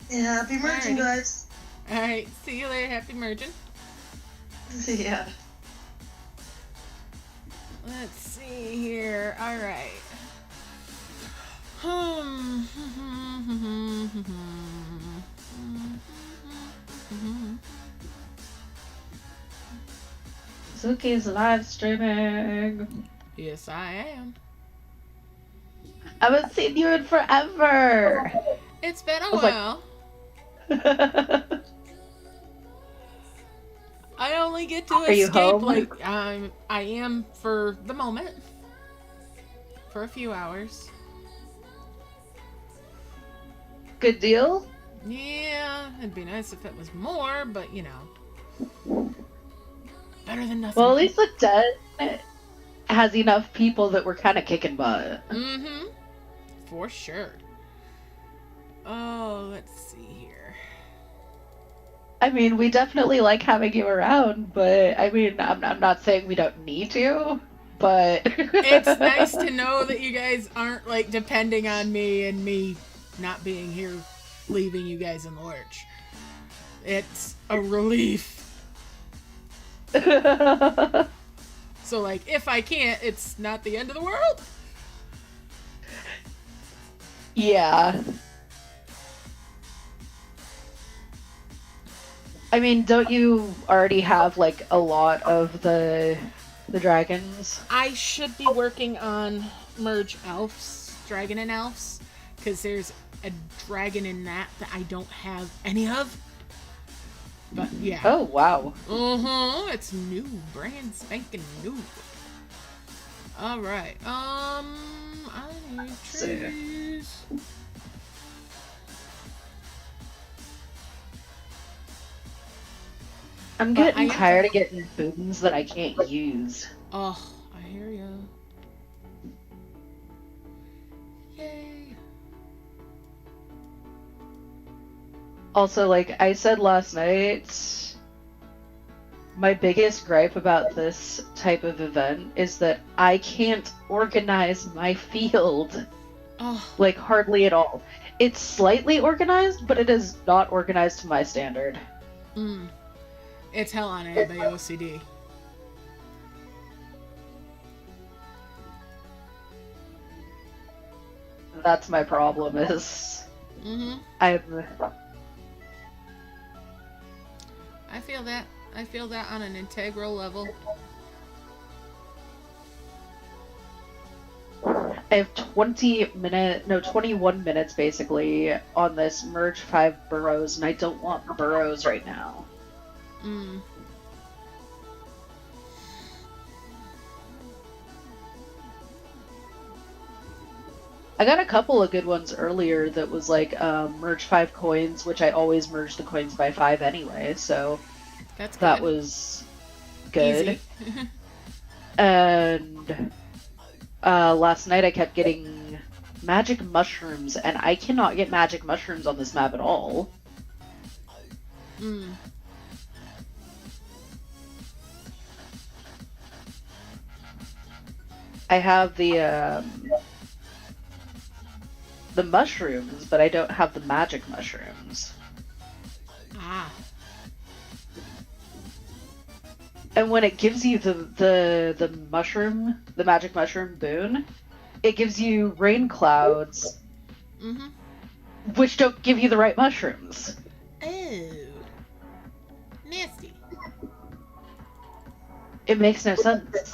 S6: Yeah, happy merging,
S1: Alrighty.
S6: guys.
S1: Alright, see you later. Happy merging.
S6: See ya.
S1: Let's see here. Alright.
S6: Suki's live streaming.
S1: Yes, I am.
S6: I haven't seen you in forever.
S1: It's been a
S6: was like-
S1: while. I only get to
S6: Are you
S1: escape
S6: home?
S1: like I am for the moment. For a few hours.
S6: Good deal?
S1: Yeah, it'd be nice if it was more, but you know. Better than nothing.
S6: Well, at least the den has enough people that we're kind of kicking butt.
S1: Mm-hmm. For sure. Oh, let's see here.
S6: I mean, we definitely like having you around, but I mean, I'm not saying we don't need to, but
S1: It's nice to know that you guys aren't like depending on me and me not being here, leaving you guys in the lurch. It's a relief. So like, if I can't, it's not the end of the world.
S6: Yeah. I mean, don't you already have like a lot of the dragons?
S1: I should be working on merge elves, dragon and elves, because there's a dragon in that I don't have any of. But yeah.
S6: Oh wow.
S1: It's new, brand spanking new. All right. I need trees.
S6: I'm
S1: But
S6: getting
S1: I am-
S6: tired of getting boons that I can't use.
S1: Oh, I hear ya. Yay.
S6: Also, like I said last night, my biggest gripe about this type of event is that I can't organize my field,
S1: Oh,
S6: like hardly at all. It's slightly organized, but it is not organized to my standard.
S1: it's hell on it by OCD.
S6: That's my problem is I'm
S1: I feel that. I feel that on an integral level.
S6: I have 21 minutes basically on this merge 5 burrows, and I don't want burrows right now. I got a couple of good ones earlier that was like merge 5 coins, which I always merge the coins by 5 anyway, so
S1: That's good.
S6: that was good.
S1: Easy.
S6: And last night I kept getting magic mushrooms, and I cannot get magic mushrooms on this map at all. I have the mushrooms, but I don't have the magic mushrooms.
S1: Ah.
S6: And when it gives you the mushroom, the magic mushroom boon, it gives you rain clouds, which don't give you the right mushrooms.
S1: Oh. Nasty.
S6: It makes no sense.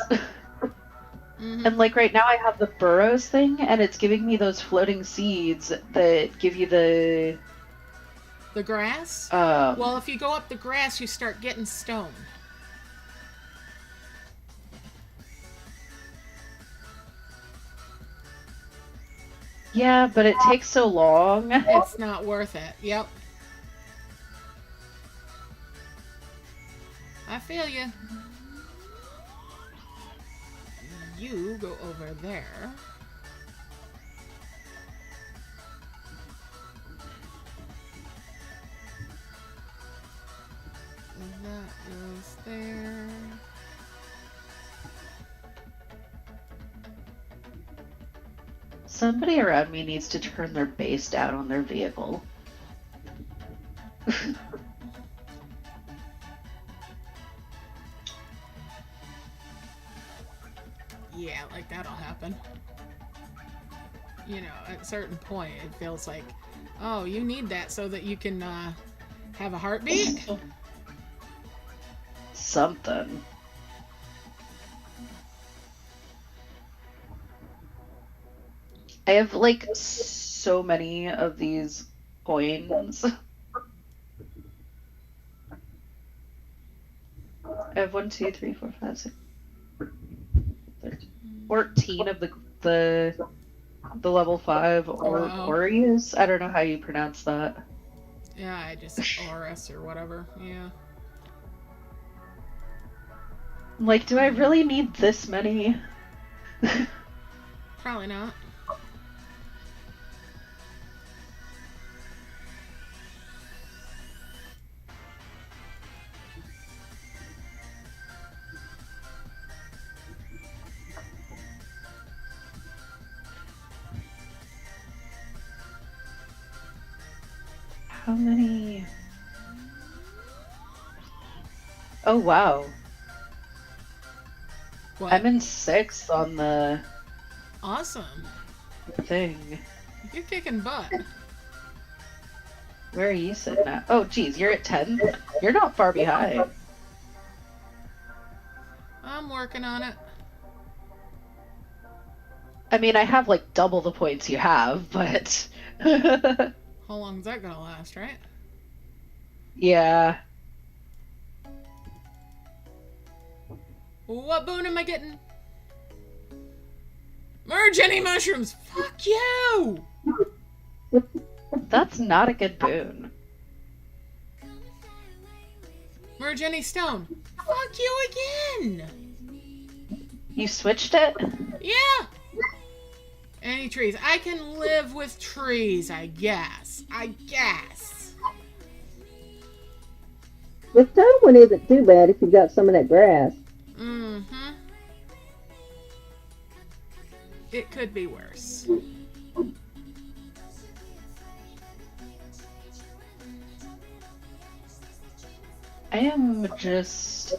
S6: And like right now I have the burrows thing, and it's giving me those floating seeds that give you the
S1: grass?
S6: well,
S1: Well, if you go up the grass, you start getting stone.
S6: yeah, but it takes so long.
S1: It's not worth it. Yep. I feel you. You go over there. That goes there.
S7: Somebody around me needs to turn their bass down on their vehicle.
S1: Yeah, like that'll happen. You know, at a certain point, it feels like, oh, you need that so that you can have a heartbeat?
S7: Something. I have, like, so many of these coins. I have 1, 2, 3, 4, 5, 6, 13, 14 of the level 5 Orius. I don't know how you pronounce that.
S1: Yeah, I just Oris or whatever. Yeah.
S7: Like, do I really need this many?
S1: Probably not.
S7: How many? Oh, wow.
S1: What?
S7: I'm in 6th on the
S1: Awesome.
S7: thing.
S1: You're kicking butt.
S7: Where are you sitting at? Oh, geez, you're at 10? You're not far behind.
S1: I'm working on it.
S7: I mean, I have, like, double the points you have, but...
S1: How long is that gonna last, right?
S7: Yeah.
S1: What boon am I getting? Merge any mushrooms! Fuck you!
S7: That's not a good boon.
S1: Merge any stone. Fuck you again!
S7: You switched it?
S1: Yeah! Any trees. I can live with trees, I guess.
S4: The stone one isn't too bad if you've got some of that grass.
S1: Mm-hmm. It could be worse.
S7: I am just...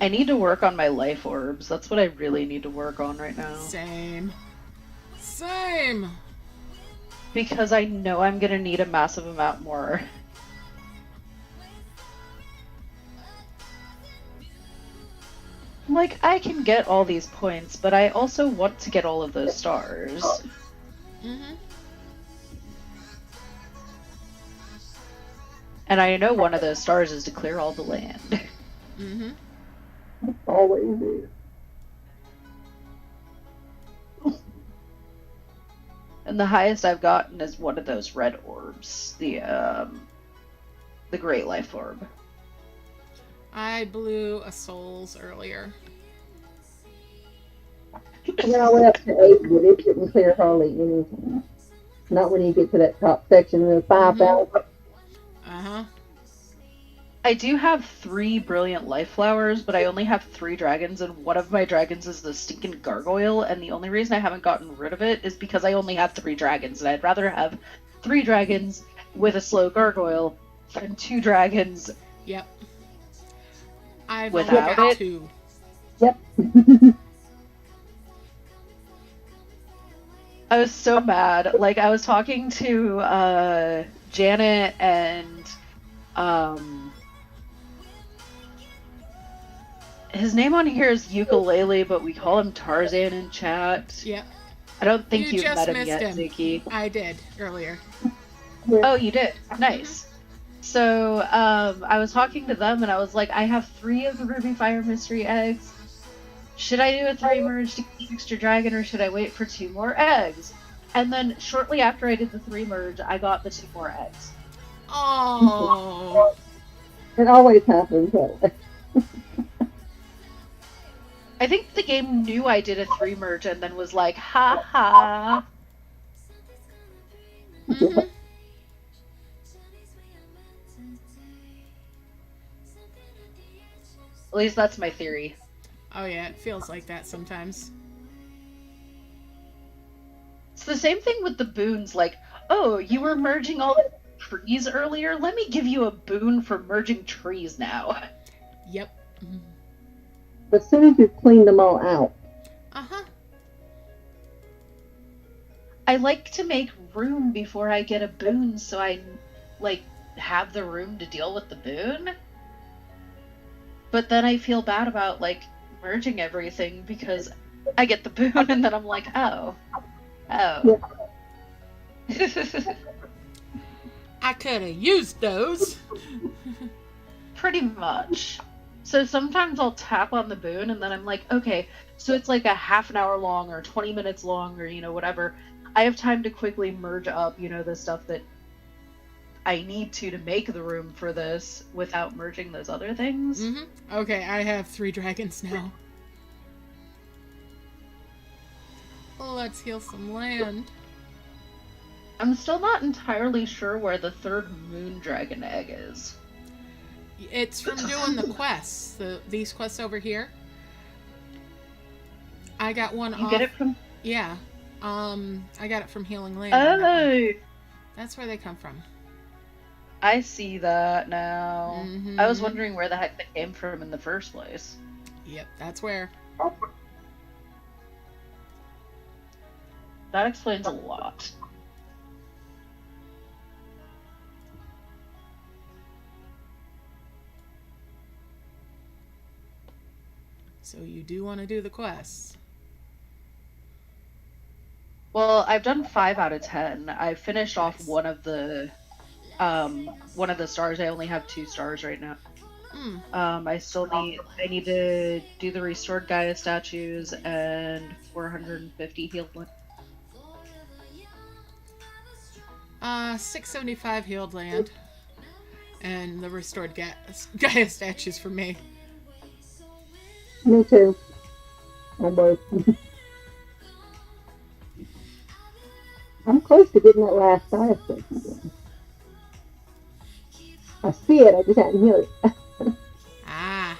S7: I need to work on my life orbs. That's what I really need to work on right now.
S1: Same.
S7: Because I know I'm gonna need a massive amount more. Like, I can get all these points, but I also want to get all of those stars.
S1: Mm-hmm.
S7: And I know one of those stars is to clear all the land.
S1: Mm-hmm.
S4: Always is.
S7: And the highest I've gotten is one of those red orbs. The Great Life Orb.
S1: I blew a souls earlier.
S4: When I went up to 8, but it didn't clear hardly anything. Not when you get to that top section of the 5,000.
S1: Uh-huh.
S7: I do have 3 brilliant life flowers, but I only have 3 dragons, and one of my dragons is the stinking gargoyle, and the only reason I haven't gotten rid of it is because I only have 3 dragons, and I'd rather have 3 dragons with a slow gargoyle than 2 dragons.
S1: Yep. I've
S7: without
S1: only got
S7: it.
S1: 2.
S4: Yep.
S7: I was so mad. Like, I was talking to Janet and his name on here is Ukulele, but we call him Tarzan in chat.
S1: Yep.
S7: I don't think
S1: You
S7: you've
S1: just
S7: met him
S1: missed
S7: yet,
S1: him.
S7: Zuki.
S1: I did earlier.
S7: Oh, you did? Nice. So, I was talking to them and I was like, I have 3 of the Ruby Fire Mystery eggs. Should I do a 3 merge to get an extra dragon, or should I wait for 2 more eggs? And then shortly after I did the 3 merge, I got the 2 more eggs.
S1: Oh.
S4: It always happens that way.
S7: I think the game knew I did a 3 merge and then was like, ha ha.
S1: Mm-hmm.
S7: At least that's my theory.
S1: Oh yeah, it feels like that sometimes.
S7: the same thing with the boons, like, oh, you were merging all the trees earlier? Let me give you a boon for merging trees now.
S1: Yep.
S4: As soon as you've cleaned them all out.
S1: Uh-huh.
S7: I like to make room before I get a boon so I, like, have the room to deal with the boon. But then I feel bad about, like, merging everything because I get the boon and then I'm like, oh.
S4: Yeah.
S1: I could have used those.
S7: Pretty much. So sometimes I'll tap on the boon and then I'm like, okay, so it's like a half an hour long or 20 minutes long or, you know, whatever. I have time to quickly merge up, you know, the stuff that I need to make the room for this without merging those other things.
S1: Mm-hmm. Okay, I have 3 dragons now. Let's heal some land.
S7: I'm still not entirely sure where the 3rd moon dragon egg is.
S1: It's from doing the quests. These quests over here. I got one off.
S7: You get it from...
S1: Yeah. I got it from healing land. on that one.
S7: Oh!
S1: That's where they come from.
S7: I see that now.
S1: Mm-hmm.
S7: I was wondering where the heck they came from in the first place.
S1: Yep, that's where.
S7: That explains a lot.
S1: So you do want to do the quests.
S7: Well, I've done 5 out of 10. I finished off one of the stars. I only have 2 stars right now. I need to do the restored Gaia statues and 450 healed land.
S1: 675 healed land. And the restored Gaia statues for me.
S4: Me too. On both. I'm close to getting that last Gaia statue again. I see it, I just hadn't healed it.
S1: Ah.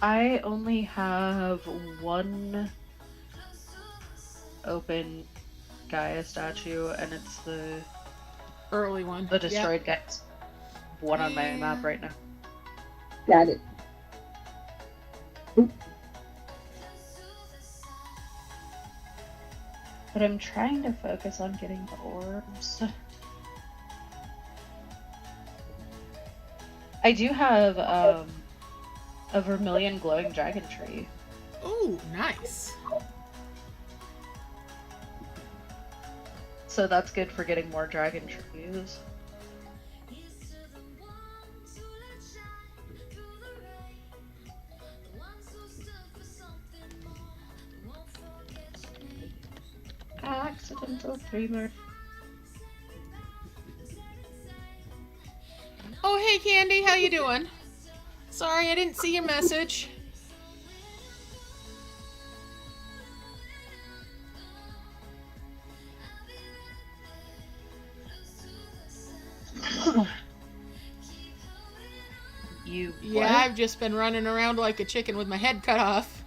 S7: I only have 1 open Gaia statue, and it's the
S1: Early one.
S7: the destroyed Gaia. One on my map right now.
S4: Got it.
S7: But I'm trying to focus on getting the orbs. I do have a vermilion glowing dragon tree.
S1: Ooh, nice.
S7: So that's good for getting more dragon trees. Accidental 3
S1: Oh, hey, Candy, how you doing? Sorry, I didn't see your message.
S7: You
S1: Yeah,
S7: what?
S1: I've just been running around like a chicken with my head cut off.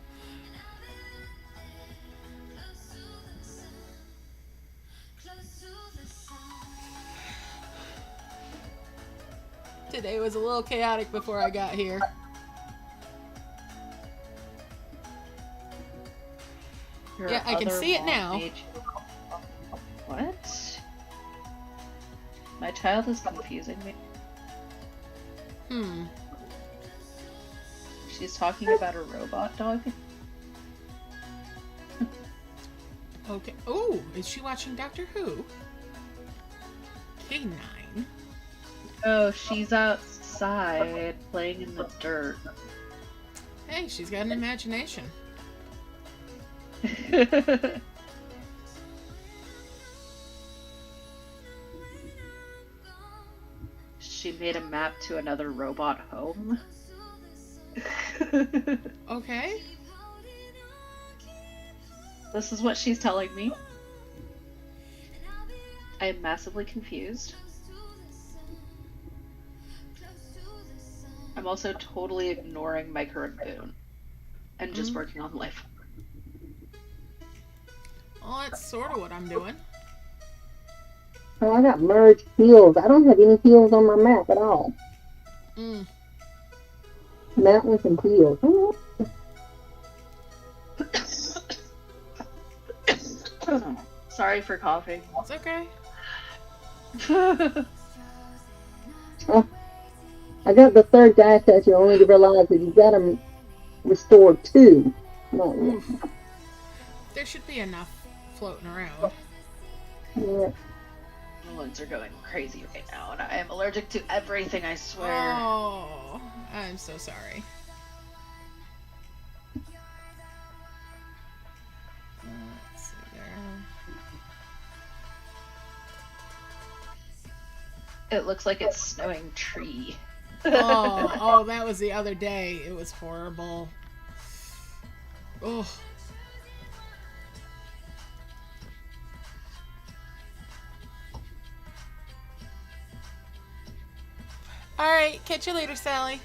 S1: Today was a little chaotic before I got here.
S7: Your
S1: Yeah, I can
S7: other
S1: see it
S7: wall
S1: now.
S7: page. What? My child is confusing me. She's talking about a robot dog.
S1: Okay. Oh, is she watching Doctor Who? K9.
S7: Oh, she's outside playing in the dirt.
S1: Hey, she's got an imagination.
S7: She made a map to another robot home.
S1: Okay.
S7: This is what she's telling me. I am massively confused. I'm also totally ignoring my current boon and just working on life.
S1: Well, that's sort of what I'm doing.
S4: Oh, I got merged hills. I don't have any hills on my map at all.
S1: Mm.
S4: Mountains and hills. Oh,
S7: Sorry for coughing.
S1: It's okay.
S4: oh, I got the third guy statue only to realize that you got to restore 2. Not one.
S1: There should be enough floating around.
S4: Yeah.
S7: The ones are going crazy right now, and I am allergic to everything, I swear.
S1: Oh, I'm so sorry. Let's see there.
S7: It looks like it's snowing tree.
S1: Oh, that was the other day. It was horrible. Oh. Alright, catch you later, Sally.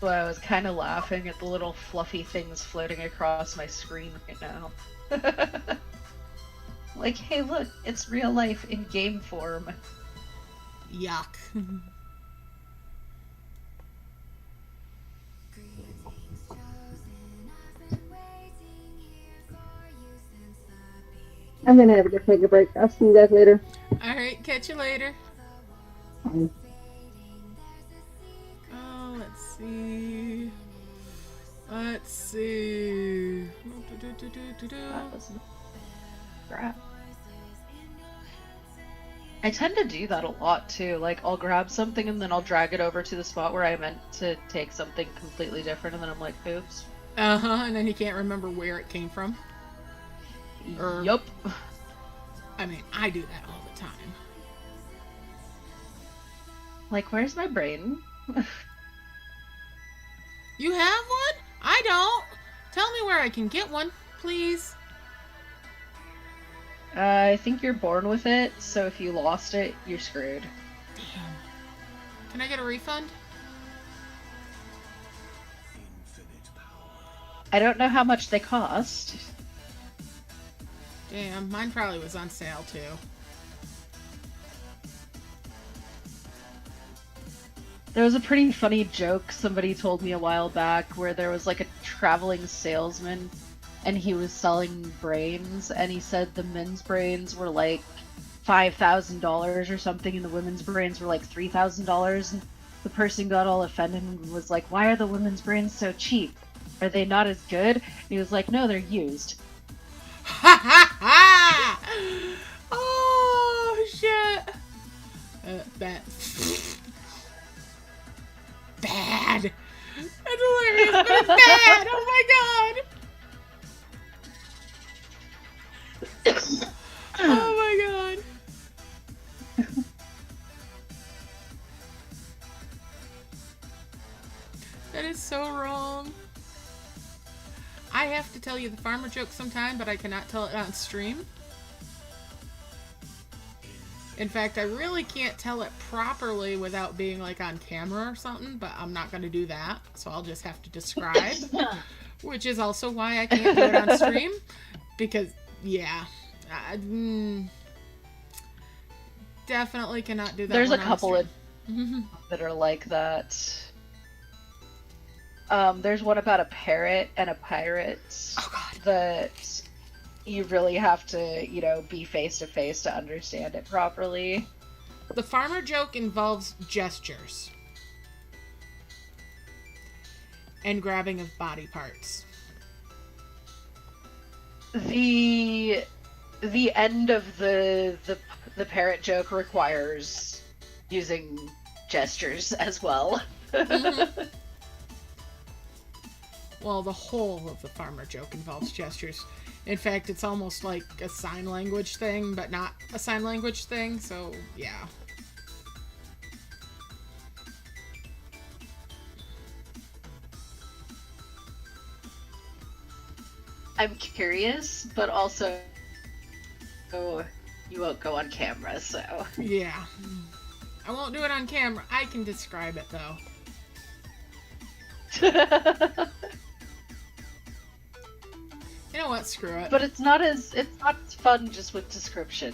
S7: So I was kind of laughing at the little fluffy things floating across my screen right now. Like, hey, look, it's real life in game form.
S1: Yuck.
S4: I'm going to have to take a break. I'll see you guys later.
S1: Alright, catch you later.
S4: Bye.
S1: Oh, let's see. Let's see.
S7: That was crap. I tend to do that a lot too. Like, I'll grab something and then I'll drag it over to the spot where I meant to take something completely different, and then I'm like, oops.
S1: And then you can't remember where it came from.
S7: Yup.
S1: I mean, I do that all the time.
S7: Like, where's my brain?
S1: You have one? I don't. Tell me where I can get one, please.
S7: I think you're born with it, so if you lost it, you're screwed.
S1: Damn. Can I get a refund?
S7: I don't know how much they cost.
S1: Damn, mine probably was on sale too.
S7: There was a pretty funny joke somebody told me a while back where there was like a traveling salesman and he was selling brains, and he said the men's brains were like $5,000 or something and the women's brains were like $3,000, and the person got all offended and was like, why are the women's brains so cheap? Are they not as good? And he was like, no, they're used.
S1: Ha ha ha! Oh shit! That bad. That's hilarious, but it's bad. Oh my god! Oh my god! That is so wrong. I have to tell you the farmer joke sometime, but I cannot tell it on stream. In fact, I really can't tell it properly without being like on camera or something, but I'm not going to do that, so I'll just have to describe, which is also why I can't do it on stream, because, yeah, definitely cannot do that.
S7: There's a couple of that are like that. There's one about a parrot and a pirate.
S1: Oh god.
S7: That you really have to, you know, be face to face to understand it properly.
S1: The farmer joke involves gestures and grabbing of body parts.
S7: The end of the parrot joke requires using gestures as well.
S1: Well, the whole of the farmer joke involves gestures. In fact, it's almost like a sign language thing, but not a sign language thing, so yeah.
S7: I'm curious, but also you won't go on camera, so.
S1: Yeah. I won't do it on camera. I can describe it though. You know what? Screw it.
S7: But it's not as fun just with description.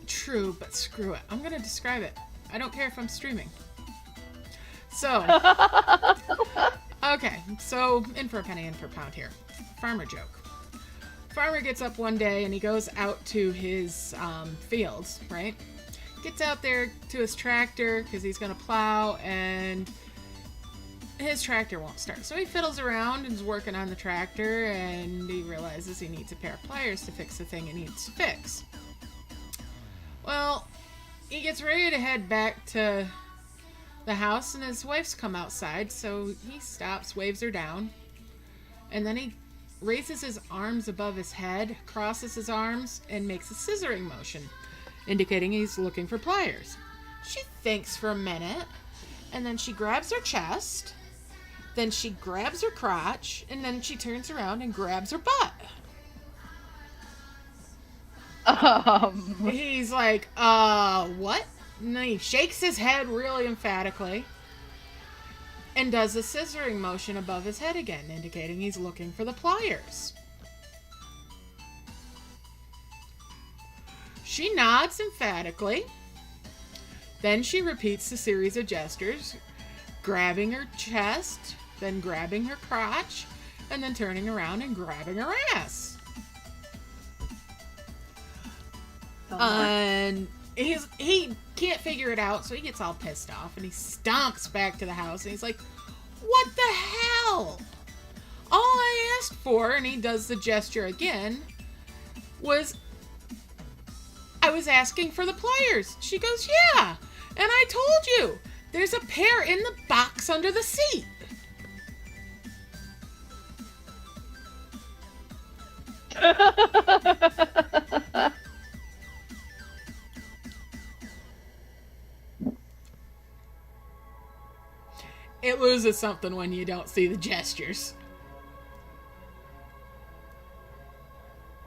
S1: True, but screw it. I'm gonna describe it. I don't care if I'm streaming. So, okay. So, in for a penny, in for a pound here. Farmer joke. Farmer gets up one day and he goes out to his fields, right? Gets out there to his tractor because he's gonna plow, and his tractor won't start. So he fiddles around and is working on the tractor, and he realizes he needs a pair of pliers to fix the thing he needs to fix. Well, he gets ready to head back to the house, and his wife's come outside, so he stops, waves her down, and then he raises his arms above his head, crosses his arms, and makes a scissoring motion, indicating he's looking for pliers. She thinks for a minute, and then she grabs her chest, then she grabs her crotch, and then she turns around and grabs her butt. He's like, what? And then he shakes his head really emphatically and does a scissoring motion above his head again, indicating he's looking for the pliers. She nods emphatically. Then she repeats the series of gestures, grabbing her chest, then grabbing her crotch, and then turning around and grabbing her ass. And he can't figure it out, so he gets all pissed off and he stomps back to the house and he's like, what the hell? All I asked for, and he does the gesture again, was I was asking for the pliers. She goes, yeah, and I told you there's a pair in the box under the seat. It loses something when you don't see the gestures.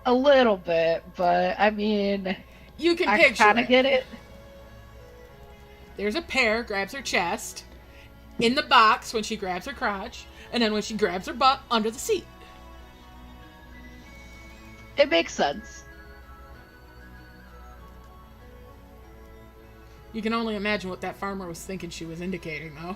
S7: A little bit, but I mean,
S1: You can
S7: I
S1: picture
S7: kind
S1: it.
S7: of get it.
S1: There's a pair, grabs her chest, in the box when she grabs her crotch, and then when she grabs her butt, under the seat.
S7: It makes sense.
S1: You can only imagine what that farmer was thinking she was indicating, though.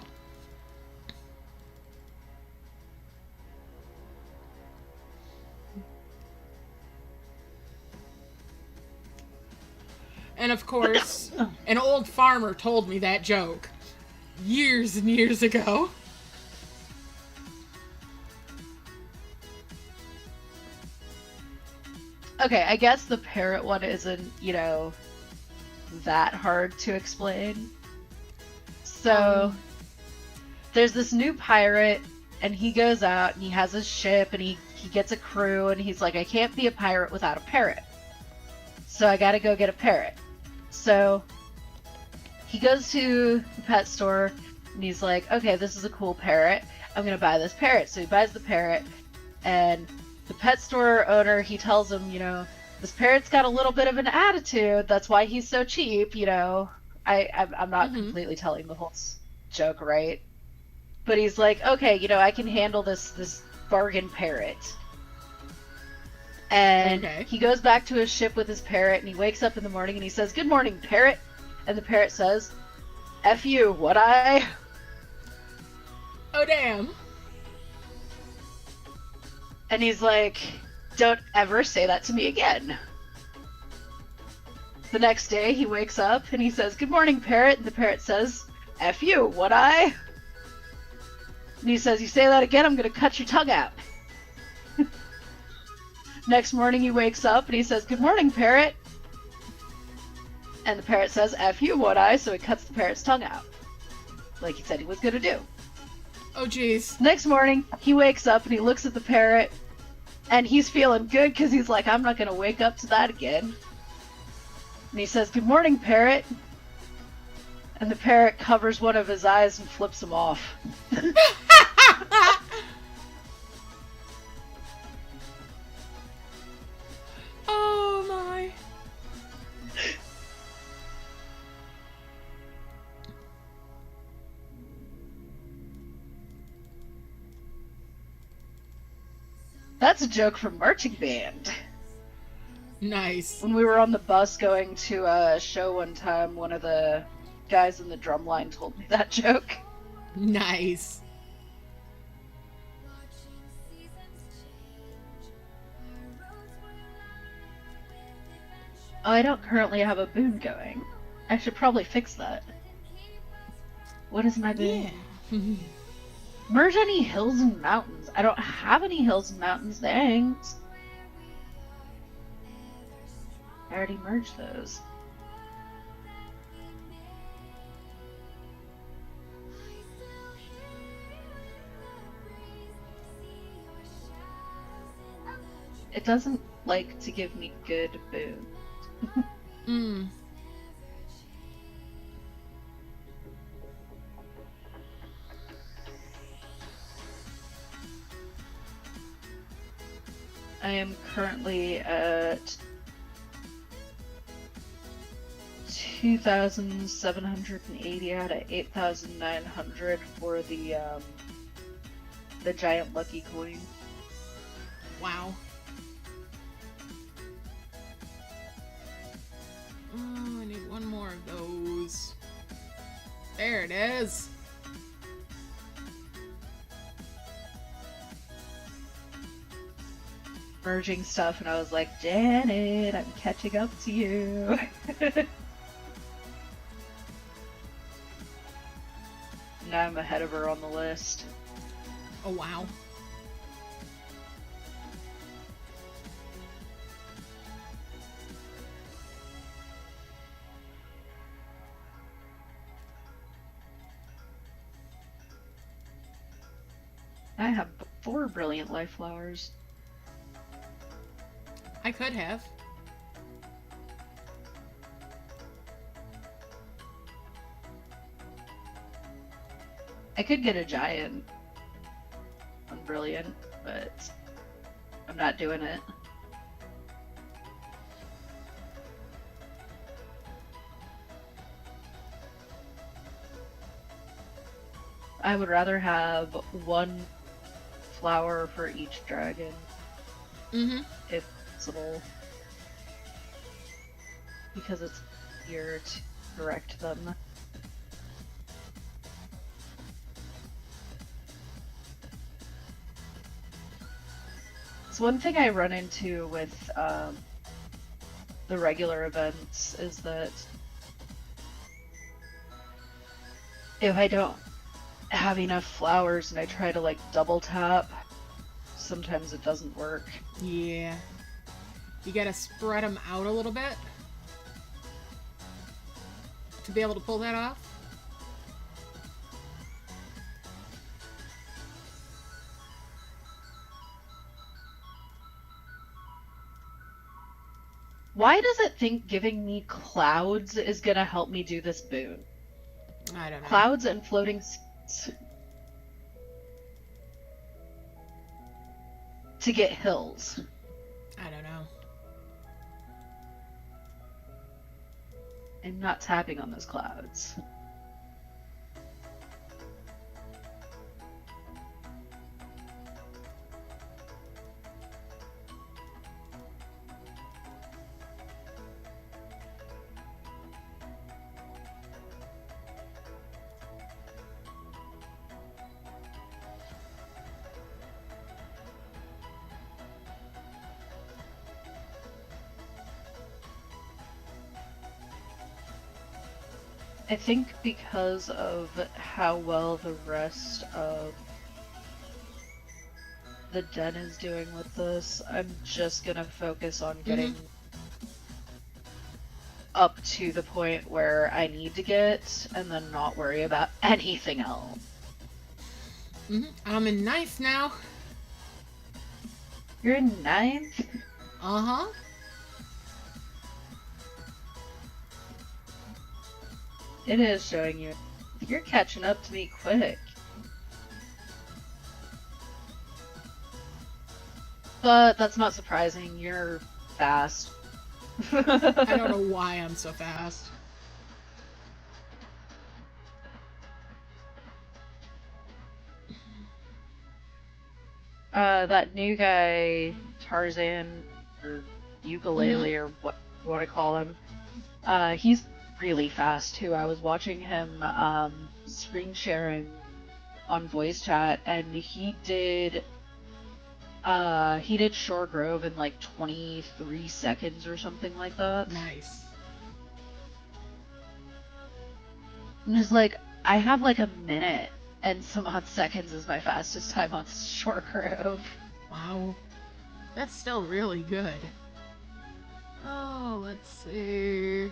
S1: And of course, an old farmer told me that joke years and years ago.
S7: Okay, I guess the parrot one isn't, that hard to explain. So, there's this new pirate, and he goes out, and he has his ship, and he gets a crew, and he's like, I can't be a pirate without a parrot. So I gotta go get a parrot. So, he goes to the pet store, and he's like, okay, this is a cool parrot. I'm gonna buy this parrot. So he buys the parrot, and the pet store owner, he tells him, this parrot's got a little bit of an attitude. That's why he's so cheap, I'm not completely telling the whole joke right. But he's like, okay, I can handle this bargain parrot. And he goes back to his ship with his parrot, and he wakes up in the morning, and he says, good morning, parrot. And the parrot says, F you, what I?
S1: Oh, damn.
S7: And he's like, don't ever say that to me again. The next day, he wakes up, and he says, good morning, parrot. And the parrot says, F you, what I? And he says, you say that again, I'm going to cut your tongue out. Next morning, he wakes up, and he says, good morning, parrot. And the parrot says, F you, what I? So he cuts the parrot's tongue out. Like he said he was going to do.
S1: Oh, jeez.
S7: Next morning, he wakes up and he looks at the parrot, and he's feeling good because he's like, I'm not going to wake up to that again. And he says, good morning, parrot. And the parrot covers one of his eyes and flips him off.
S1: Oh, my.
S7: That's a joke from marching band.
S1: Nice.
S7: When we were on the bus going to a show one time, one of the guys in the drum line told me that joke.
S1: Nice.
S7: Oh, I don't currently have a boon going. I should probably fix that. What is my boon?
S1: Yeah.
S7: Merge any hills and mountains. I don't have any hills and mountains, thanks. I already merged those. It doesn't like to give me good boons. I am currently at 2,780 out of 8,900 for the giant lucky coin.
S1: Wow. Oh, I need one more of those. There it is.
S7: Merging stuff, and I was like, Janet, I'm catching up to you. Now I'm ahead of her on the list.
S1: Oh, wow.
S7: I have 4 brilliant life flowers.
S1: I could have.
S7: I could get a giant on brilliant, but I'm not doing it. I would rather have 1 flower for each dragon, if possible, because it's easier to direct them. So one thing I run into with the regular events is that if I don't have enough flowers and I try to like double tap, sometimes it doesn't work.
S1: Yeah. You gotta spread them out a little bit to be able to pull that off.
S7: Why does it think giving me clouds is gonna help me do this boon?
S1: I don't know.
S7: Clouds and floating seeds. To get hills.
S1: I don't know.
S7: I'm not tapping on those clouds. I think because of how well the rest of the den is doing with this, I'm just gonna focus on getting up to the point where I need to get, and then not worry about anything else.
S1: I'm in 9th now.
S7: You're in 9th?
S1: Uh-huh.
S7: It is showing you. You're catching up to me quick. But that's not surprising. You're fast.
S1: I don't know why I'm so fast.
S7: that new guy, Tarzan, or Ukulele, or what I call him, he's really fast too. I was watching him screen sharing on voice chat, and he did Shore Grove in like 23 seconds or something like that.
S1: Nice.
S7: And it's like, I have like a minute and some odd seconds is my fastest time on Shore Grove.
S1: Wow. That's still really good. Oh, let's see.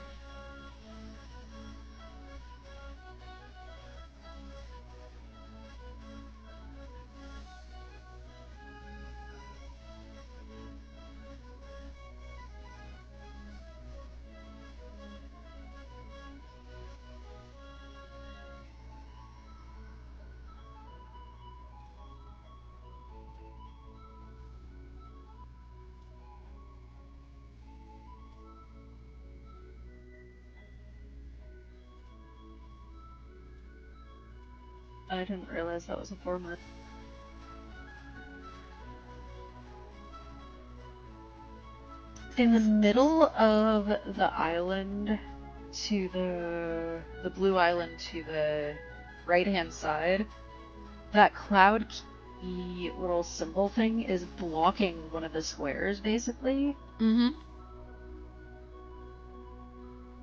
S7: I didn't realize that was a 4-month. In the middle of the island to the blue island to the right-hand side, that cloud key little symbol thing is blocking one of the squares, basically.
S1: Mm-hmm.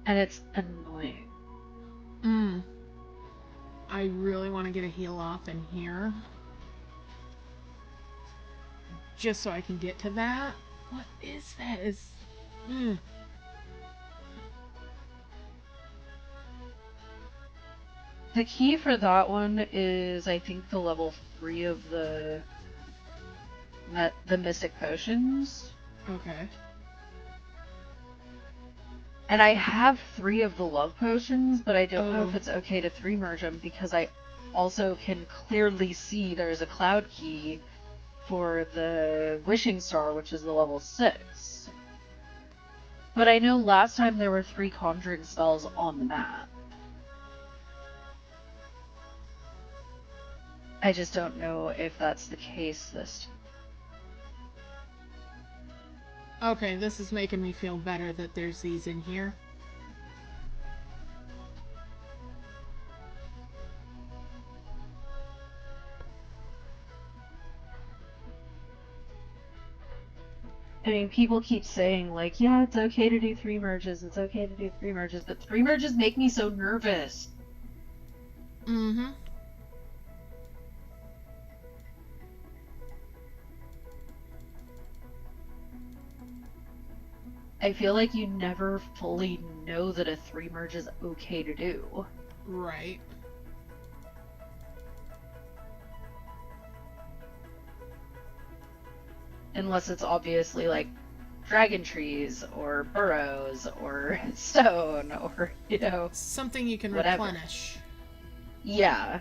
S7: And it's annoying.
S1: I really want to get a heal off in here. Just so I can get to that. What is that?
S7: The key for that one is, I think, the level 3 of the Mystic Potions.
S1: Okay.
S7: And I have 3 of the Love Potions, but I don't know if it's okay to 3-merge them, because I also can clearly see there's a cloud key for the Wishing Star, which is the level 6. But I know last time there were 3 conjuring spells on the map. I just don't know if that's the case this time.
S1: Okay, this is making me feel better that there's these in here.
S7: I mean, people keep saying, like, yeah, it's okay to do 3 merges, it's okay to do 3 merges, but 3 merges make me so nervous.
S1: Mm-hmm.
S7: I feel like you never fully know that a 3 merge is okay to do.
S1: Right.
S7: Unless it's obviously like dragon trees or burrows or stone or, you know,
S1: something you can
S7: whatever.
S1: replenish.
S7: Yeah.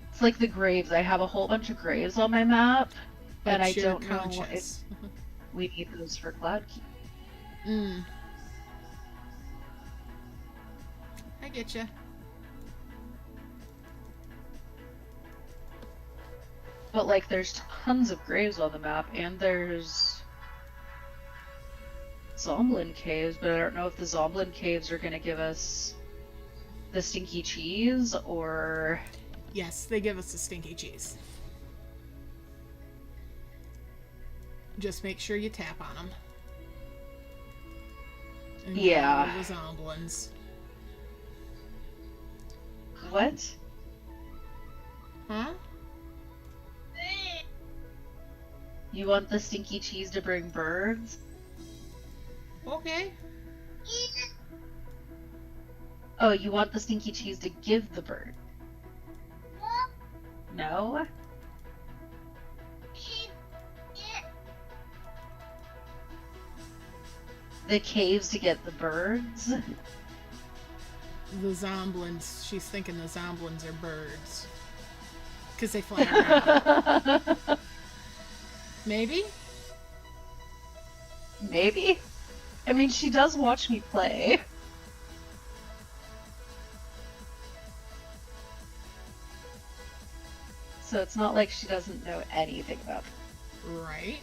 S7: It's like the graves. I have a whole bunch of graves on my map, and I don't know if we need those for Cloud Key.
S1: I get you.
S7: But, like, there's tons of graves on the map, and there's Zomblin Caves, but I don't know if the Zomblin Caves are going to give us the stinky cheese, or...
S1: Yes, they give us the stinky cheese. Just make sure you tap on them. And
S7: yeah.
S1: The Zomblins.
S7: What?
S1: Huh?
S7: You want the stinky cheese to bring birds?
S1: Okay.
S7: Oh, you want the stinky cheese to give the bird? No? The caves to get the birds?
S1: The Zomblins. She's thinking the Zomblins are birds. Because they fly around. Maybe?
S7: Maybe? I mean, she does watch me play. So it's not like she doesn't know anything about it.
S1: Right.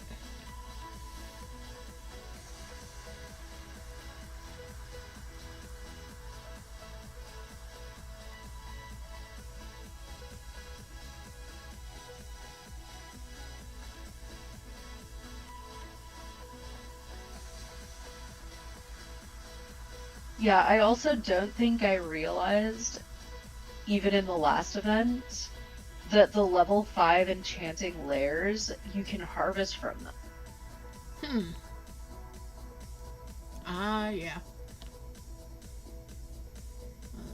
S7: Yeah, I also don't think I realized, even in the last event, that the level 5 enchanting layers, you can harvest from them.
S1: Hmm. Ah, yeah.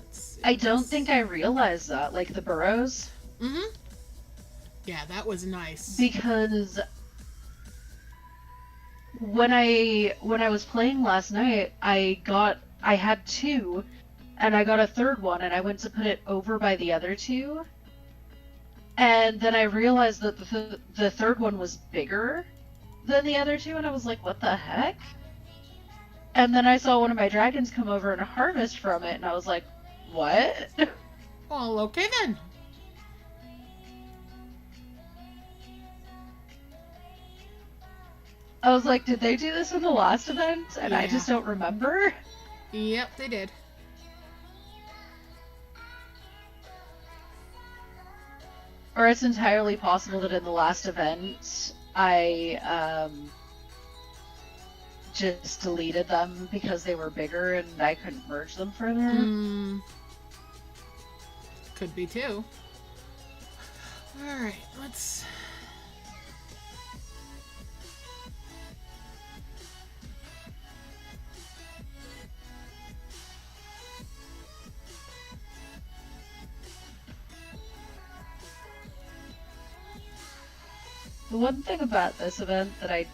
S1: Let's see.
S7: I don't think I realized that, like the burrows.
S1: Mm-hmm. Yeah, that was nice.
S7: Because when I was playing last night, I had 2, and I got a third one, and I went to put it over by the other 2, and then I realized that the third one was bigger than the other 2, and I was like, what the heck? And then I saw one of my dragons come over and harvest from it, and I was like, what?
S1: Well, okay then.
S7: I was like, did they do this in the last event? And I just don't remember.
S1: Yep, they did.
S7: Or it's entirely possible that in the last event, I just deleted them because they were bigger and I couldn't merge them further.
S1: Could be too. Alright, let's...
S7: The one thing about this event that I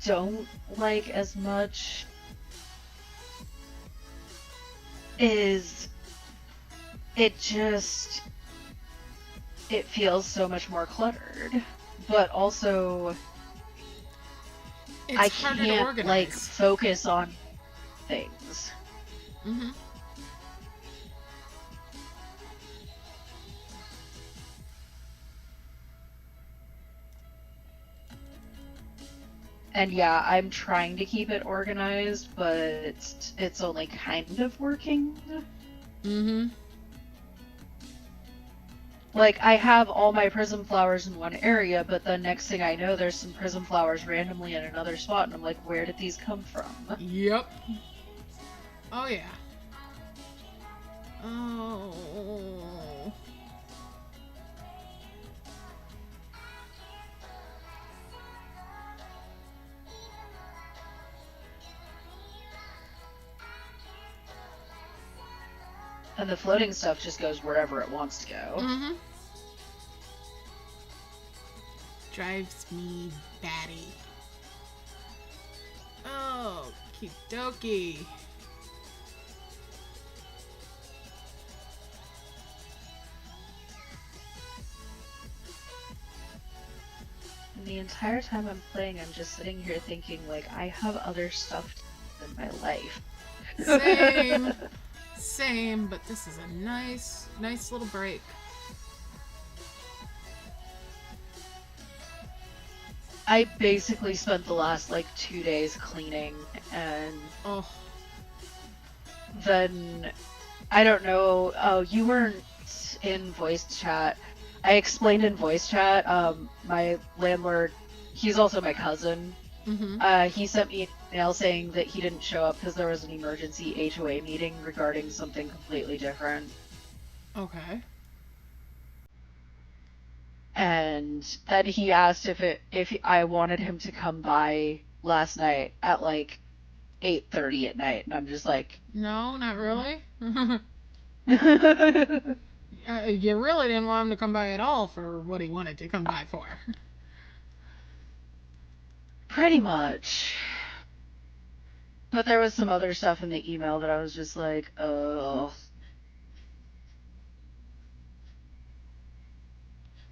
S7: don't like as much is it feels so much more cluttered, but also
S1: It's
S7: I
S1: harder to
S7: can't
S1: organize.
S7: like focus on things.
S1: Mm-hmm.
S7: And yeah, I'm trying to keep it organized, but it's only kind of working.
S1: Mm-hmm.
S7: Like, I have all my prism flowers in one area, but the next thing I know, there's some prism flowers randomly in another spot, and I'm like, where did these come from?
S1: Yep. Oh, yeah. Oh.
S7: And the floating stuff just goes wherever it wants to go.
S1: Mm-hmm. Drives me batty. Oh, okie dokie.
S7: And the entire time I'm playing, I'm just sitting here thinking, like, I have other stuff in my life.
S1: Same. Same, but this is a nice little break.
S7: I basically spent the last, like, 2 days cleaning, and then, I don't know, oh, you weren't in voice chat. I explained in voice chat, my landlord, he's also my cousin.
S1: Mm-hmm.
S7: He sent me an email saying that he didn't show up because there was an emergency HOA meeting regarding something completely different.
S1: Okay.
S7: And then he asked if I wanted him to come by last night at like 8:30 at night, and I'm just like,
S1: No, not really.
S7: pretty
S1: You really didn't want him to come by at all for what he wanted to come by for.
S7: much. But there was some other stuff in the email that I was just like, oh.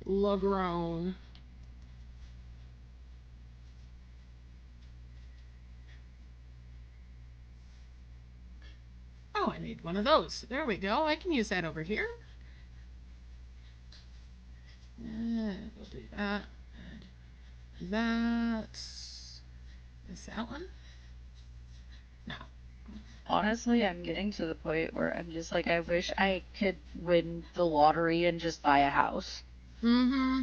S1: Lagrown. one of those. There we go. I can use that over here. We'll do that. Is that one? No.
S7: Honestly, I'm getting to the point where I'm just like, I wish I could win the lottery and just buy a house.
S1: Mm-hmm.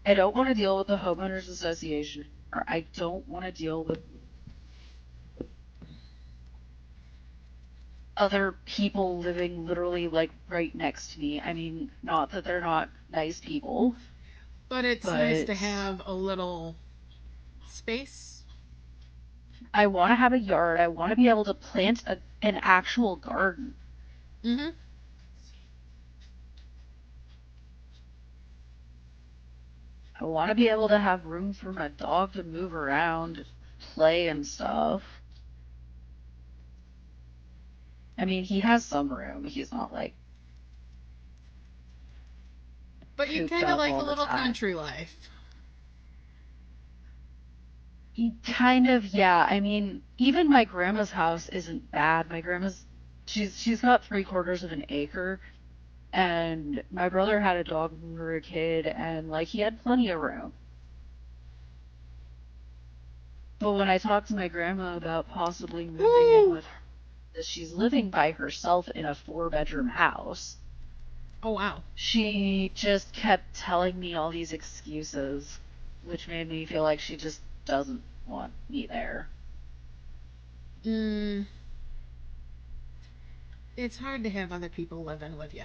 S7: I don't want to deal with the homeowners association, or I don't want to deal with other people living literally like right next to me. I mean, not that they're not nice people,
S1: But it's nice to have a little space.
S7: I want to have a yard. I want to be able to plant an actual garden.
S1: Mm-hmm.
S7: I want to be able to have room for my dog to move around, play and stuff. I mean, he has some room. He's not like.
S1: But you kind of like a little country life.
S7: Kind of, yeah. I mean, even my grandma's house isn't bad. My grandma's, she's got 3/4 of an acre, and my brother had a dog when we were a kid, and like he had plenty of room. But when I talked to my grandma about possibly moving in with her, she's living by herself in a 4-bedroom house.
S1: Oh, wow.
S7: She just kept telling me all these excuses, which made me feel like she just doesn't want me there.
S1: It's hard to have other people living with you.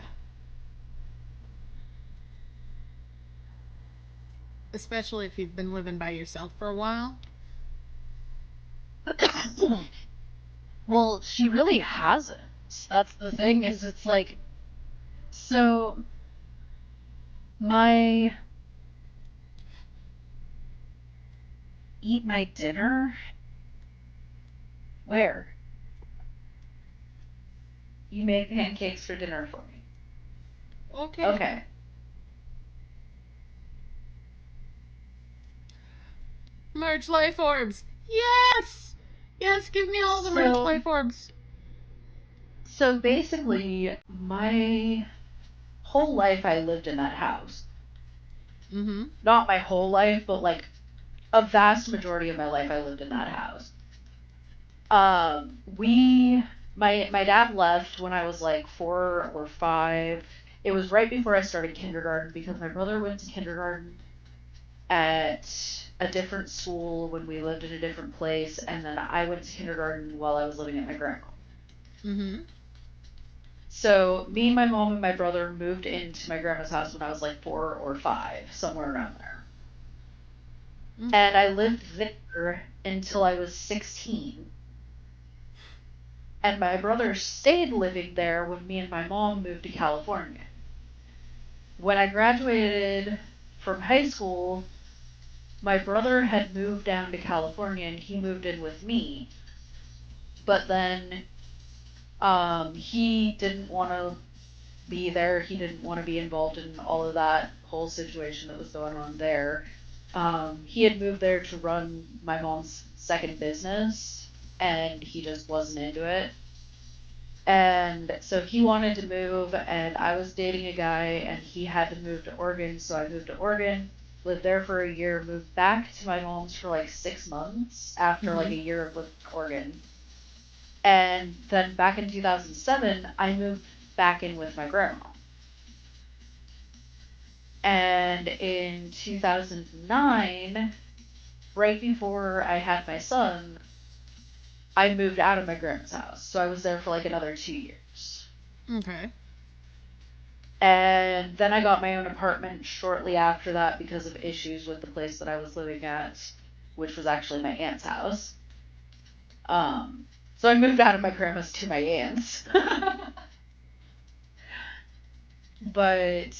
S1: Especially if you've been living by yourself for a while.
S7: Well, she really hasn't. That's the thing, is it's like, so my eat my dinner? Where? You made pancakes for dinner for me.
S1: Okay.
S7: Okay.
S1: Merge life orbs. Yes! Yes, give me all the merge life orbs.
S7: So basically, my whole life I lived in that house.
S1: Mm-hmm.
S7: Not my whole life, but like a vast majority of my life I lived in that house. My dad left when I was like 4 or 5. It was right before I started kindergarten because my brother went to kindergarten at a different school when we lived in a different place, and then I went to kindergarten while I was living at my grandma.
S1: Mm-hmm.
S7: So me and my mom and my brother moved into my grandma's house when I was like 4 or 5, somewhere around there. Mm-hmm. And I lived there until I was 16. And my brother stayed living there when me and my mom moved to California. When I graduated from high school, my brother had moved down to California and he moved in with me. But then he didn't want to be there. He didn't want to be involved in all of that whole situation that was going on there. He had moved there to run my mom's second business, and he just wasn't into it. And so he wanted to move, and I was dating a guy, and he had to move to Oregon, so I moved to Oregon, lived there for a year, moved back to my mom's for like 6 months after like a year of living in Oregon. And then back in 2007, I moved back in with my grandma. And in 2009, right before I had my son, I moved out of my grandma's house. So I was there for like another 2 years.
S1: Okay.
S7: And then I got my own apartment shortly after that because of issues with the place that I was living at, which was actually my aunt's house. So I moved out of my grandma's to my aunt's. But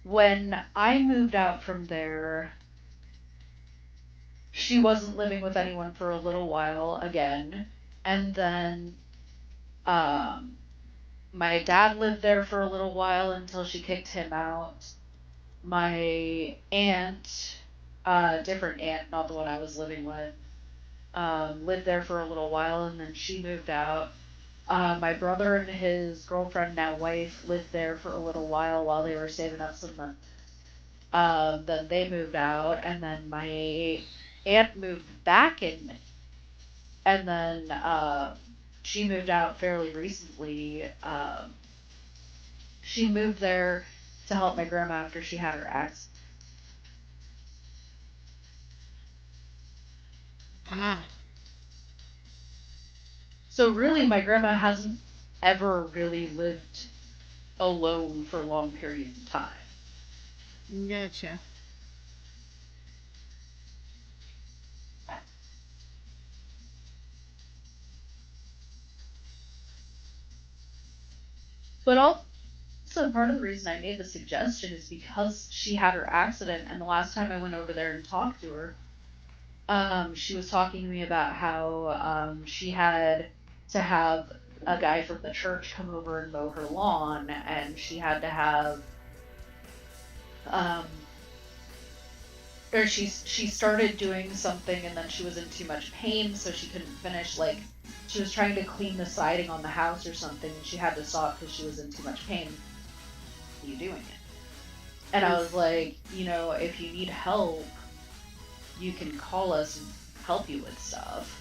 S7: when I moved out from there, she wasn't living with anyone for a little while again. And then my dad lived there for a little while until she kicked him out. My aunt different aunt, not the one I was living with, lived there for a little while, and then she moved out. My brother and his girlfriend, now wife, lived there for a little while they were saving up some money. Then they moved out, and then my aunt moved back in, and then she moved out fairly recently. She moved there to help my grandma after she had her accident.
S1: Ah.
S7: So really, my grandma hasn't ever really lived alone for long periods of time.
S1: Gotcha.
S7: But also, part of the reason I made the suggestion is because she had her accident, and the last time I went over there and talked to her, she was talking to me about how she had to have a guy from the church come over and mow her lawn, and she had to have um, or she started doing something and then she was in too much pain, so she couldn't finish. Like, she was trying to clean the siding on the house or something, and she had to stop because she was in too much pain. Are you doing it? And I was like, if you need help, you can call us and help you with stuff.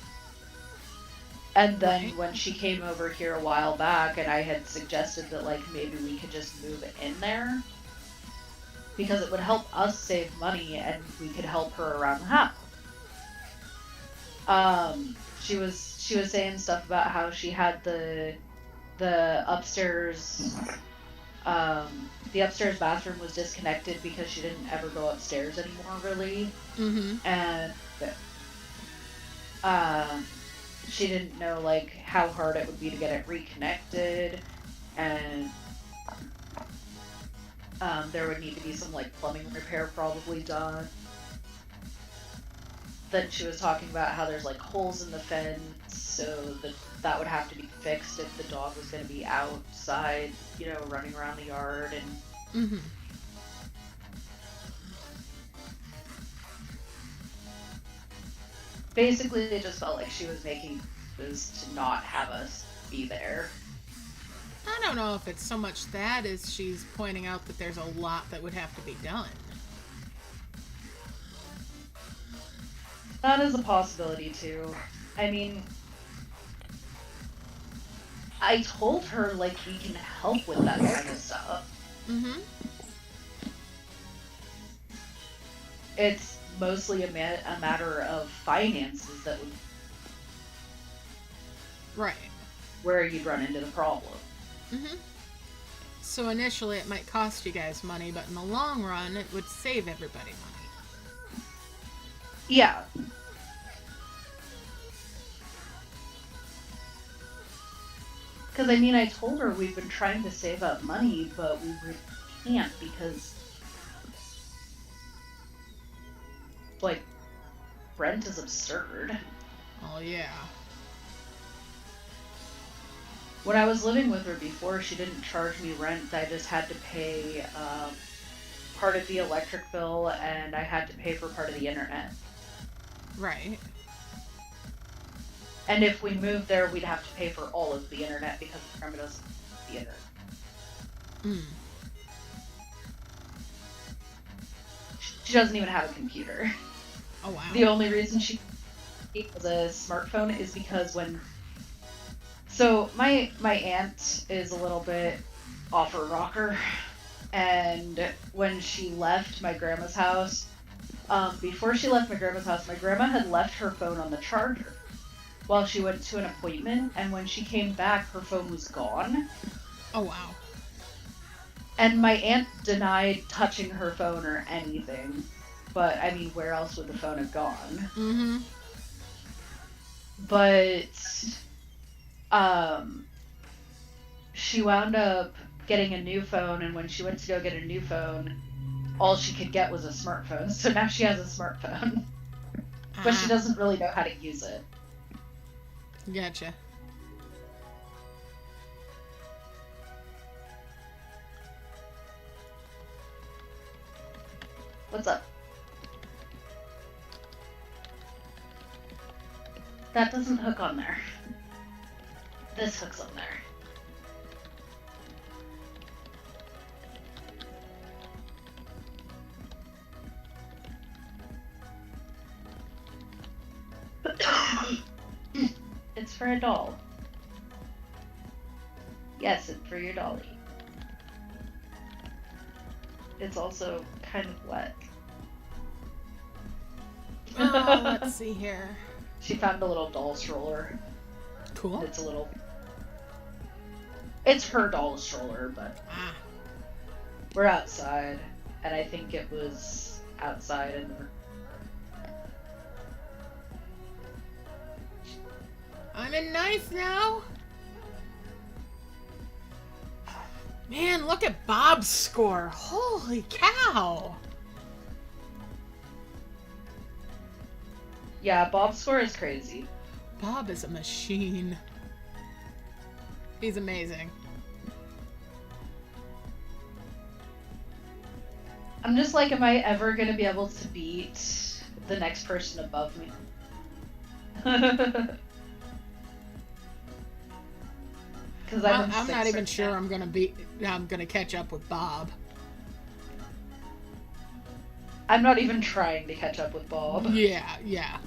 S7: And then when she came over here a while back, and I had suggested that, like, maybe we could just move in there, because it would help us save money and we could help her around the house. She was saying stuff about how she had the upstairs the upstairs bathroom was disconnected because she didn't ever go upstairs anymore, really.
S1: Mm-hmm.
S7: And she didn't know, like, how hard it would be to get it reconnected, and there would need to be some, like, plumbing repair probably done. Then she was talking about how there's, like, holes in the fence, so that would have to be fixed if the dog was going to be outside, running around the yard. And
S1: Mm-hmm.
S7: basically it just felt like she was making this to not have us be there.
S1: I don't know if it's so much that as she's pointing out that there's a lot that would have to be done.
S7: That is a possibility, too. I mean, I told her, like, we can help with that kind of stuff.
S1: Mm-hmm.
S7: It's mostly a matter of finances that would...
S1: Right.
S7: where you'd run into the problem.
S1: Mm-hmm. So initially it might cost you guys money, but in the long run it would save everybody money.
S7: Yeah. Because, I mean, I told her we've been trying to save up money, but we really can't because, like, rent is absurd.
S1: Oh, yeah.
S7: When I was living with her before, she didn't charge me rent. I just had to pay part of the electric bill, and I had to pay for part of the internet.
S1: Right.
S7: And if we moved there, we'd have to pay for all of the internet because Grandma doesn't have the internet.
S1: Mm.
S7: She doesn't even have a computer.
S1: Oh, wow.
S7: The only reason she has a smartphone is because so my aunt is a little bit off her rocker, and when she left my grandma's house, before she left my grandma's house, my grandma had left her phone on the charger while she went to an appointment, and when she came back, her phone was gone.
S1: Oh, wow.
S7: And my aunt denied touching her phone or anything, but, I mean, where else would the phone have gone?
S1: Mm-hmm.
S7: But she wound up getting a new phone, and when she went to go get a new phone, all she could get was a smartphone. So now she has a smartphone, but she doesn't really know how to use it.
S1: Gotcha.
S7: What's up? That doesn't hook on there. This hooks on there. It's for a doll. Yes, it's for your dolly. It's also kind of wet.
S1: Oh, let's see here.
S7: She found a little doll stroller.
S1: Cool.
S7: It's a little... It's her doll stroller, but...
S1: Ah.
S7: We're outside, and I think it was outside and...
S1: I'm in ninth now. Man, look at Bob's score. Holy cow.
S7: Yeah, Bob's score is crazy.
S1: Bob is a machine. He's amazing.
S7: I'm just like, am I ever gonna be able to beat the next person above me? Because
S1: I'm not even sure I'm gonna catch up with Bob.
S7: I'm not even trying to catch up with Bob.
S1: Yeah.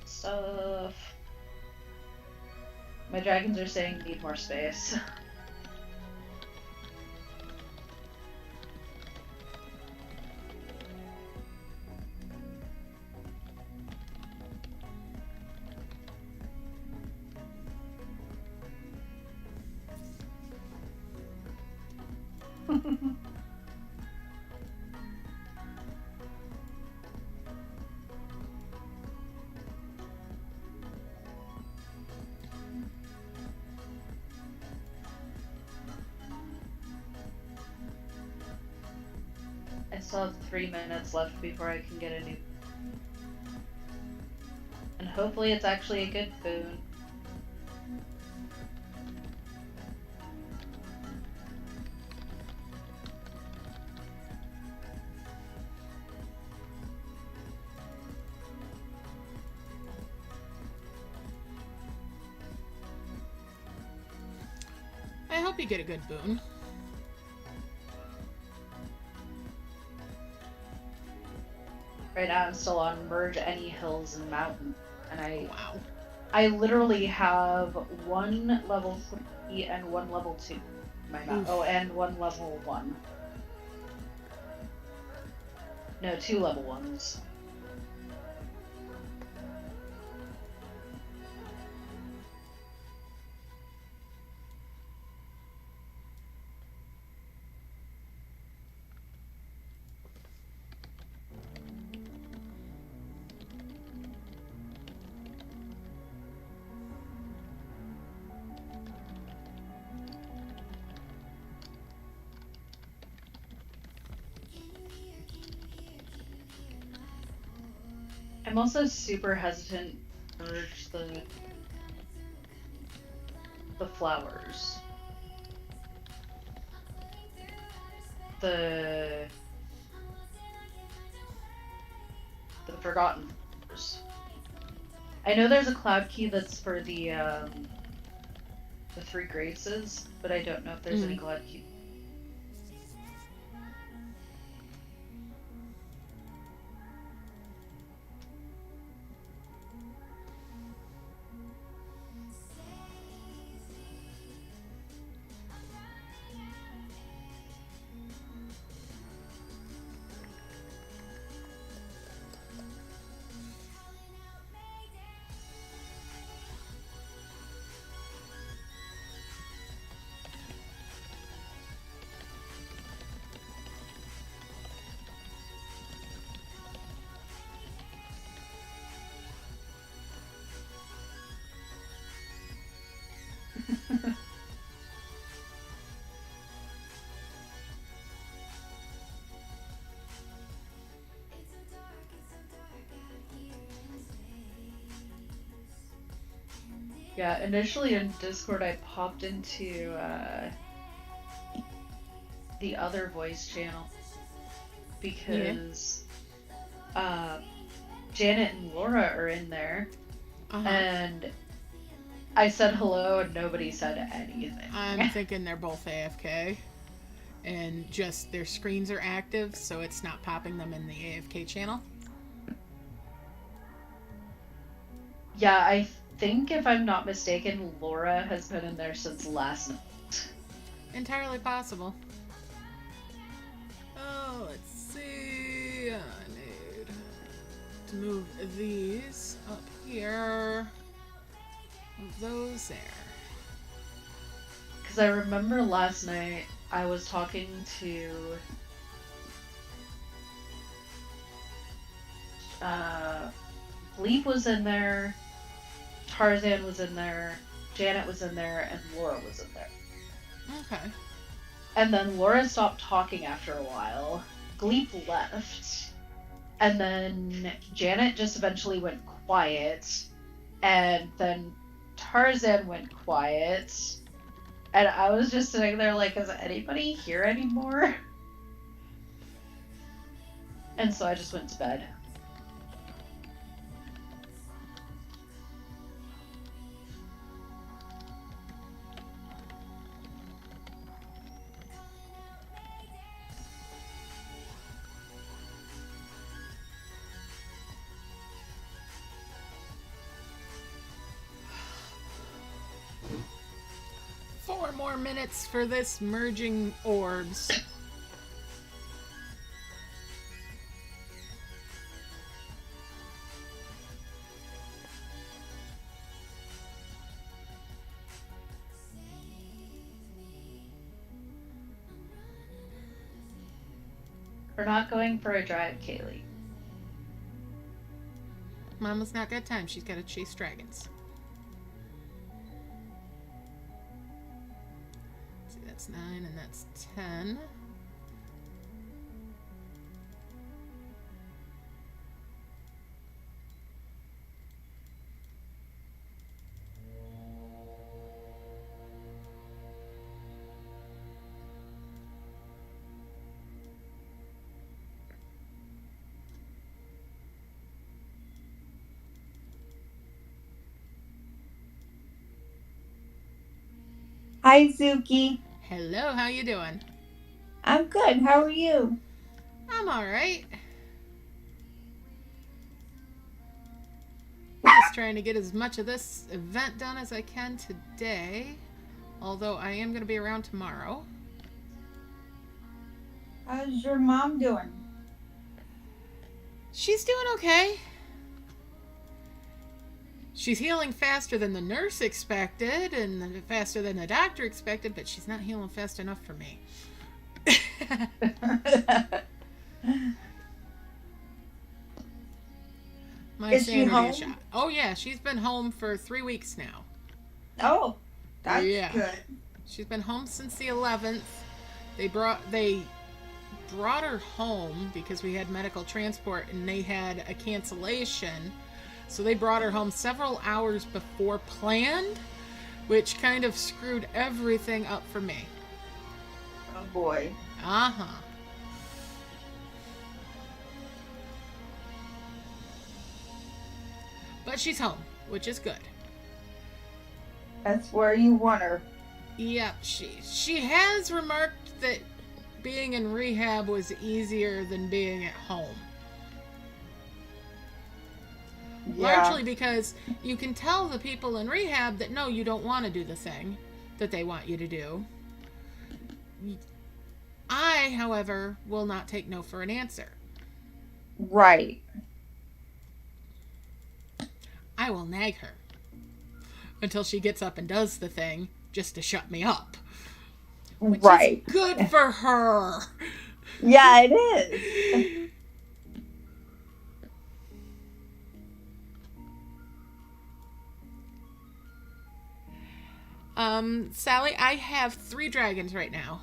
S7: Stuff. My dragons are saying need more space. I still have 3 minutes left before I can get a new... And hopefully it's actually a good boon.
S1: I hope you get a good boon.
S7: Right now I'm still on merge any hills and mountain, and
S1: Wow.
S7: I literally have 1 level 3 and 1 level 2 in my mount. Oh, and 1 level 1. No, 2 level 1s. I'm also super hesitant to merge the flowers. The forgotten flowers. I know there's a cloud key that's for the 3 graces, but I don't know if there's any cloud key. Yeah, initially in Discord I popped into the other voice channel because Janet and Laura are in there, and I said hello and nobody said anything.
S1: I'm thinking they're both AFK, and just their screens are active, so it's not popping them in the AFK channel.
S7: Yeah, I think if I'm not mistaken, Laura has been in there since last night.
S1: Entirely possible. Oh, let's see. I need to move these up here. Move those there.
S7: Because I remember last night I was talking to Bleep was in there, Tarzan was in there, Janet was in there, and Laura was in there.
S1: Okay.
S7: And then Laura stopped talking after a while. Gleep left. And then Janet just eventually went quiet. And then Tarzan went quiet. And I was just sitting there like, is anybody here anymore? And so I just went to bed.
S1: Four more minutes for this merging orbs.
S7: We're not going for a drive, Kaylee.
S1: Mama's not got time. She's got to chase dragons. See, that's 9 and that's 10.
S8: Hi, Zuki.
S1: Hello, how you doing?
S8: I'm good. How are you?
S1: I'm alright. Just trying to get as much of this event done as I can today. Although I am going to be around tomorrow.
S8: How's your mom doing?
S1: She's doing okay. She's healing faster than the nurse expected and faster than the doctor expected, but she's not healing fast enough for me. My
S8: Is she home?
S1: shot. Oh yeah, she's been home for 3 weeks now.
S8: Oh, that's
S1: Yeah.
S8: good.
S1: She's been home since the 11th. They brought her home because we had medical transport and they had a cancellation. So they brought her home several hours before planned, which kind of screwed everything up for me.
S8: Oh boy.
S1: Uh-huh. But she's home, which is good.
S8: That's where you want her.
S1: Yep, she has remarked that being in rehab was easier than being at home.
S8: Yeah.
S1: Largely because you can tell the people in rehab that no, you don't want to do the thing that they want you to do. I, however, will not take no for an answer.
S8: Right.
S1: I will nag her until she gets up and does the thing just to shut me up. Which
S8: Right.
S1: is good for her.
S8: Yeah, it is.
S1: Sally, I have 3 dragons right now.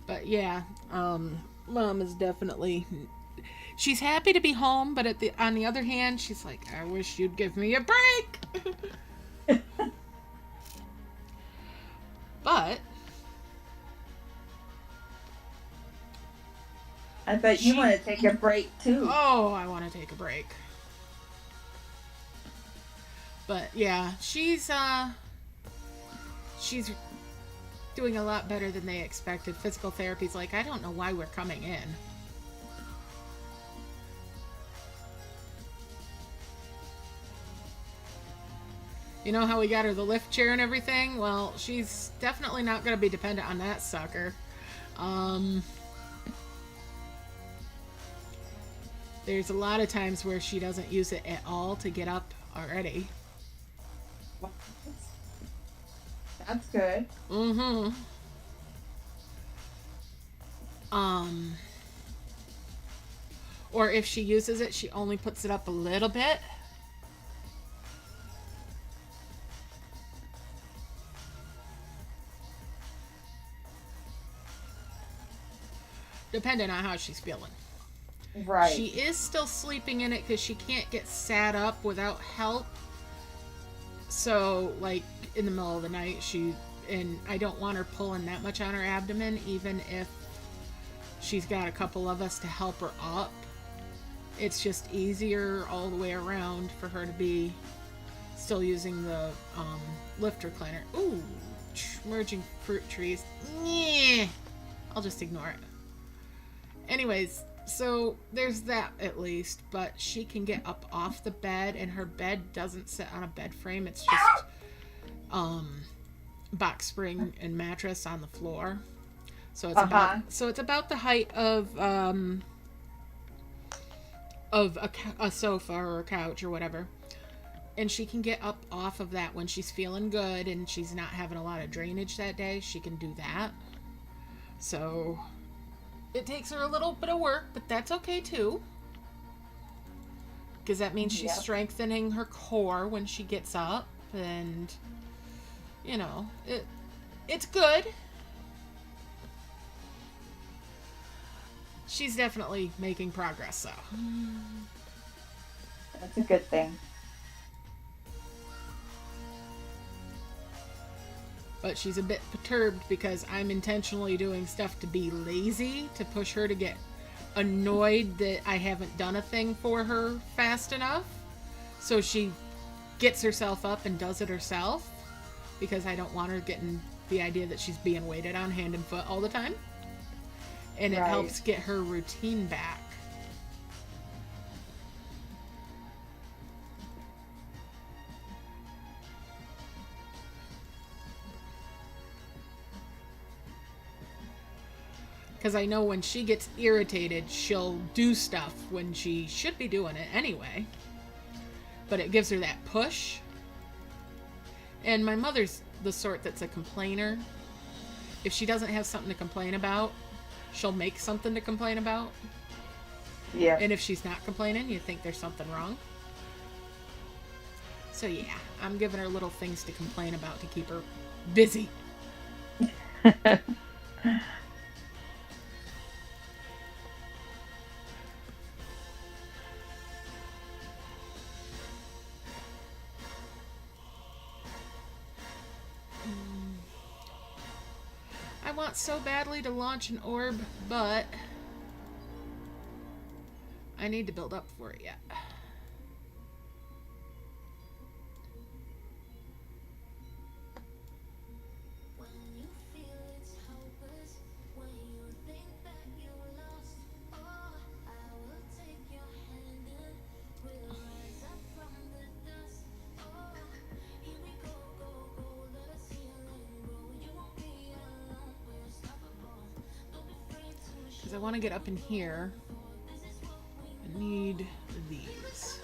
S1: But yeah, Mom is definitely... She's happy to be home, but on the other hand, she's like, I wish you'd give me a break. But
S8: I bet you want to take a break too.
S1: oh, I want to take a break. But yeah, she's doing a lot better than they expected. Physical therapy's like, I don't know why we're coming in. You know how we got her the lift chair and everything? Well, she's definitely not going to be dependent on that sucker. There's a lot of times where she doesn't use it at all to get up already.
S8: That's good.
S1: Mm-hmm. Or if she uses it, she only puts it up a little bit. Depending on how she's feeling.
S8: Right.
S1: She is still sleeping in it because she can't get sat up without help. So, like, in the middle of the night, and I don't want her pulling that much on her abdomen, even if she's got a couple of us to help her up. It's just easier all the way around for her to be still using the lift recliner. Ooh, merging fruit trees. Yeah, I'll just ignore it. Anyways, so there's that at least, but she can get up off the bed, and her bed doesn't sit on a bed frame. It's just box spring and mattress on the floor. So it's about the height of a sofa or a couch or whatever. And she can get up off of that when she's feeling good and she's not having a lot of drainage that day. She can do that. So it takes her a little bit of work, but that's okay too. Because that means she's strengthening her core when she gets up. And, you know, it's good. She's definitely making progress, though.
S8: That's a good thing.
S1: But she's a bit perturbed because I'm intentionally doing stuff to be lazy, to push her to get annoyed that I haven't done a thing for her fast enough. So she gets herself up and does it herself, because I don't want her getting the idea that she's being waited on hand and foot all the time. And it helps get her routine back. Because I know when she gets irritated, she'll do stuff when she should be doing it anyway. But it gives her that push. And my mother's the sort that's a complainer. If she doesn't have something to complain about, she'll make something to complain about.
S8: Yeah.
S1: And if she's not complaining, you think there's something wrong. So yeah, I'm giving her little things to complain about to keep her busy. I want so badly to launch an orb, but I need to build up for it yet. I want to get up in here. I need these.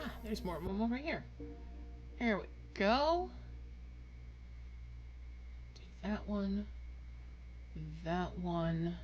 S1: Ah, there's more of them over here. Here we go. Do that one. That one.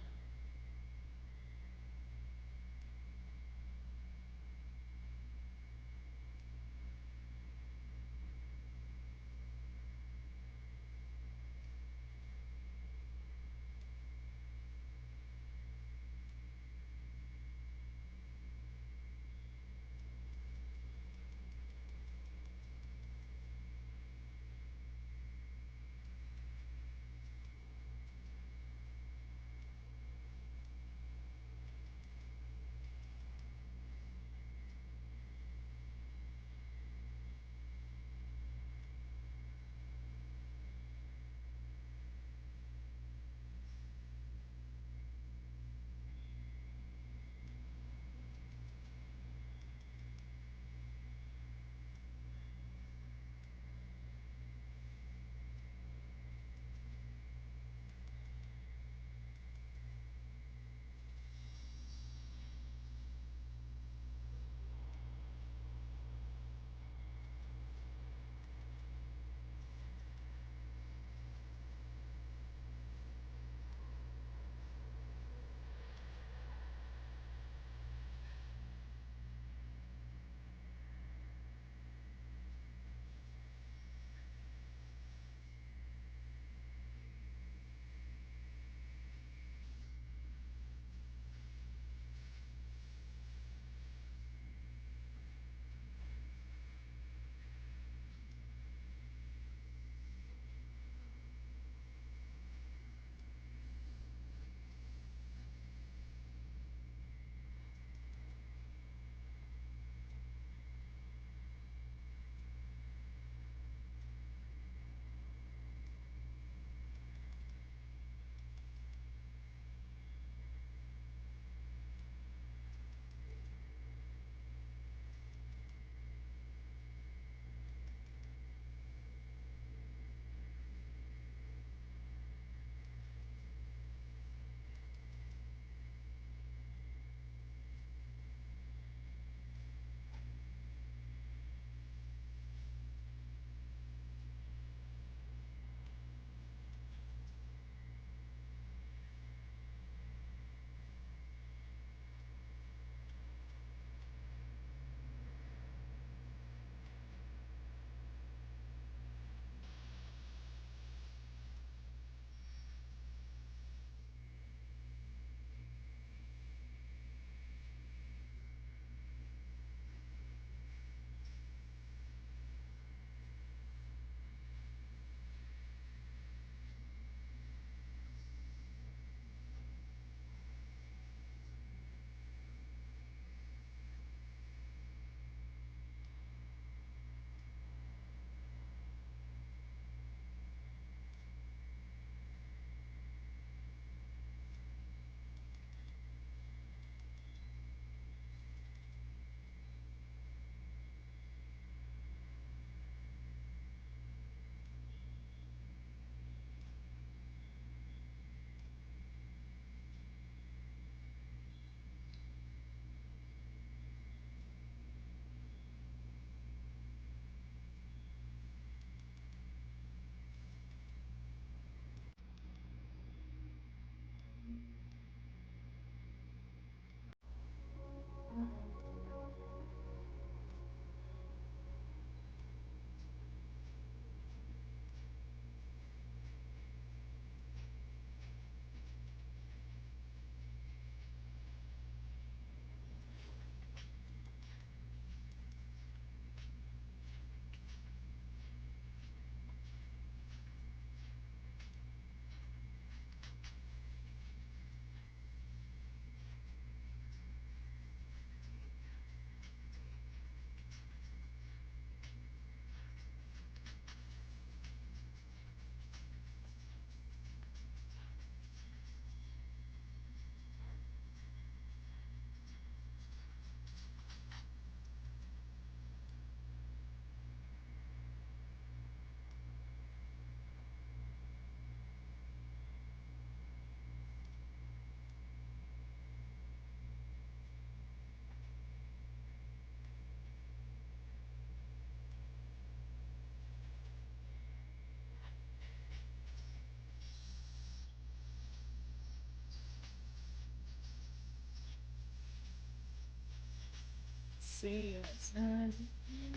S1: see.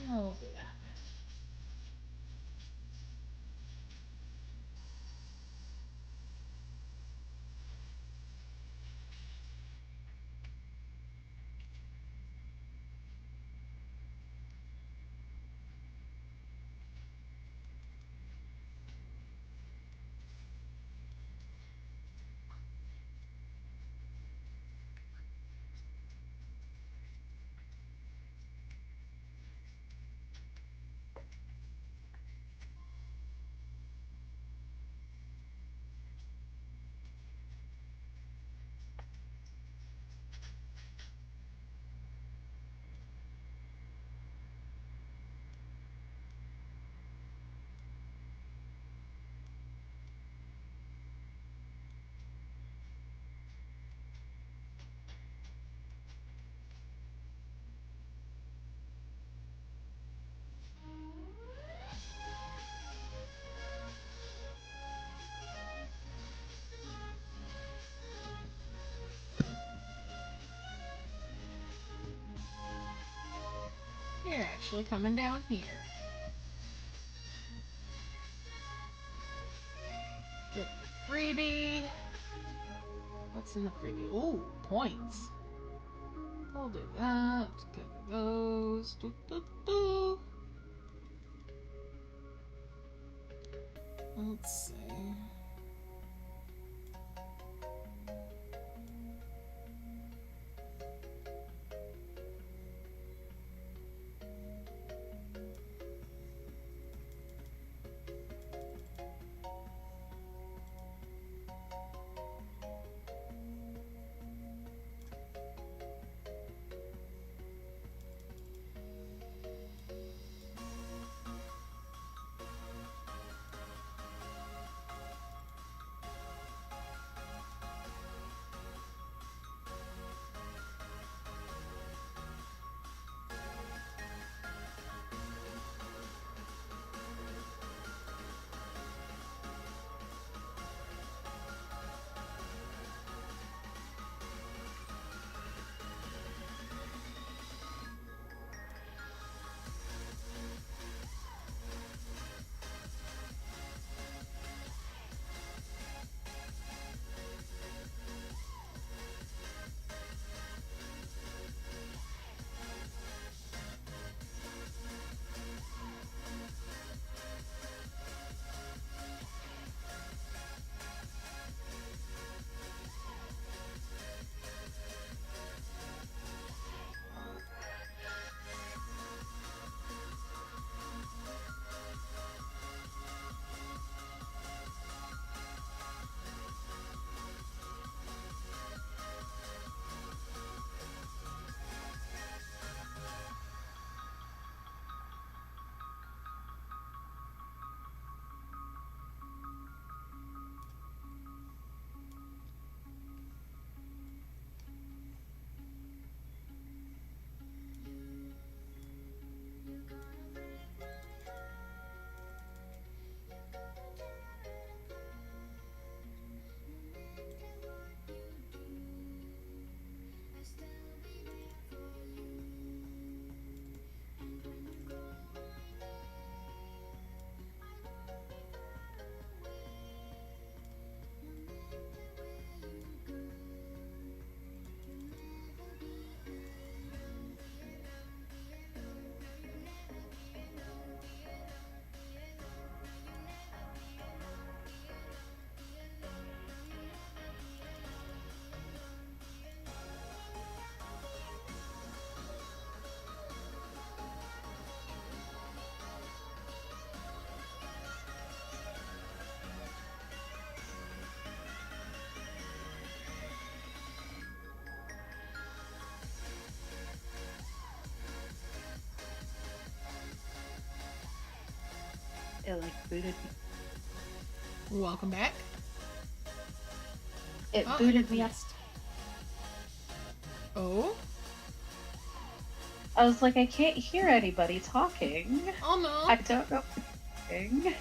S1: No. You're actually coming down here. Get the freebie. What's in the freebie? Ooh, points. We'll do that. Get those. Doo, doo, doo. Let's see.
S7: It like booted me.
S1: Welcome back.
S7: It
S1: Oh,
S7: booted me up.
S1: Oh?
S7: I was like, I can't hear anybody talking.
S1: Oh no.
S7: I don't know what's happening.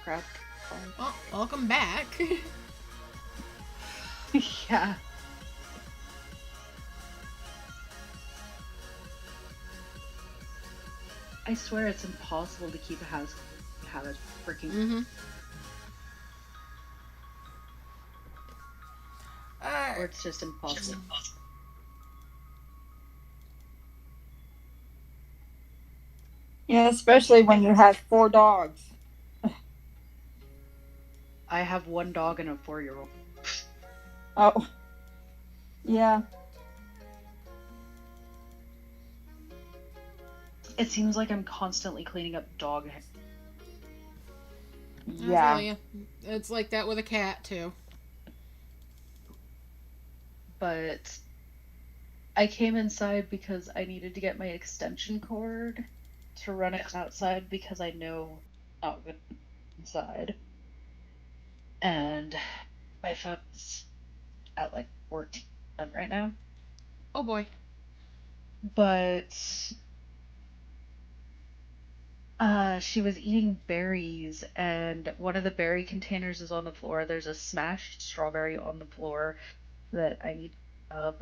S7: Crap.
S1: Oh, welcome back.
S7: Yeah. I swear it's impossible to keep a house and have it freaking.
S1: Mm-hmm.
S7: Or it's just impossible.
S3: Yeah, especially when you have 4 dogs.
S7: I have 1 dog and a 4-year-old.
S3: Oh. Yeah.
S7: It seems like I'm constantly cleaning up dog hair.
S1: I feel
S3: Yeah.
S1: you. It's like that with a cat too.
S7: But I came inside because I needed to get my extension cord to run it outside because I know not good inside. And my phone's at like 14 right now.
S1: Oh boy.
S7: But she was eating berries, and one of the berry containers is on the floor. There's a smashed strawberry on the floor that I need of.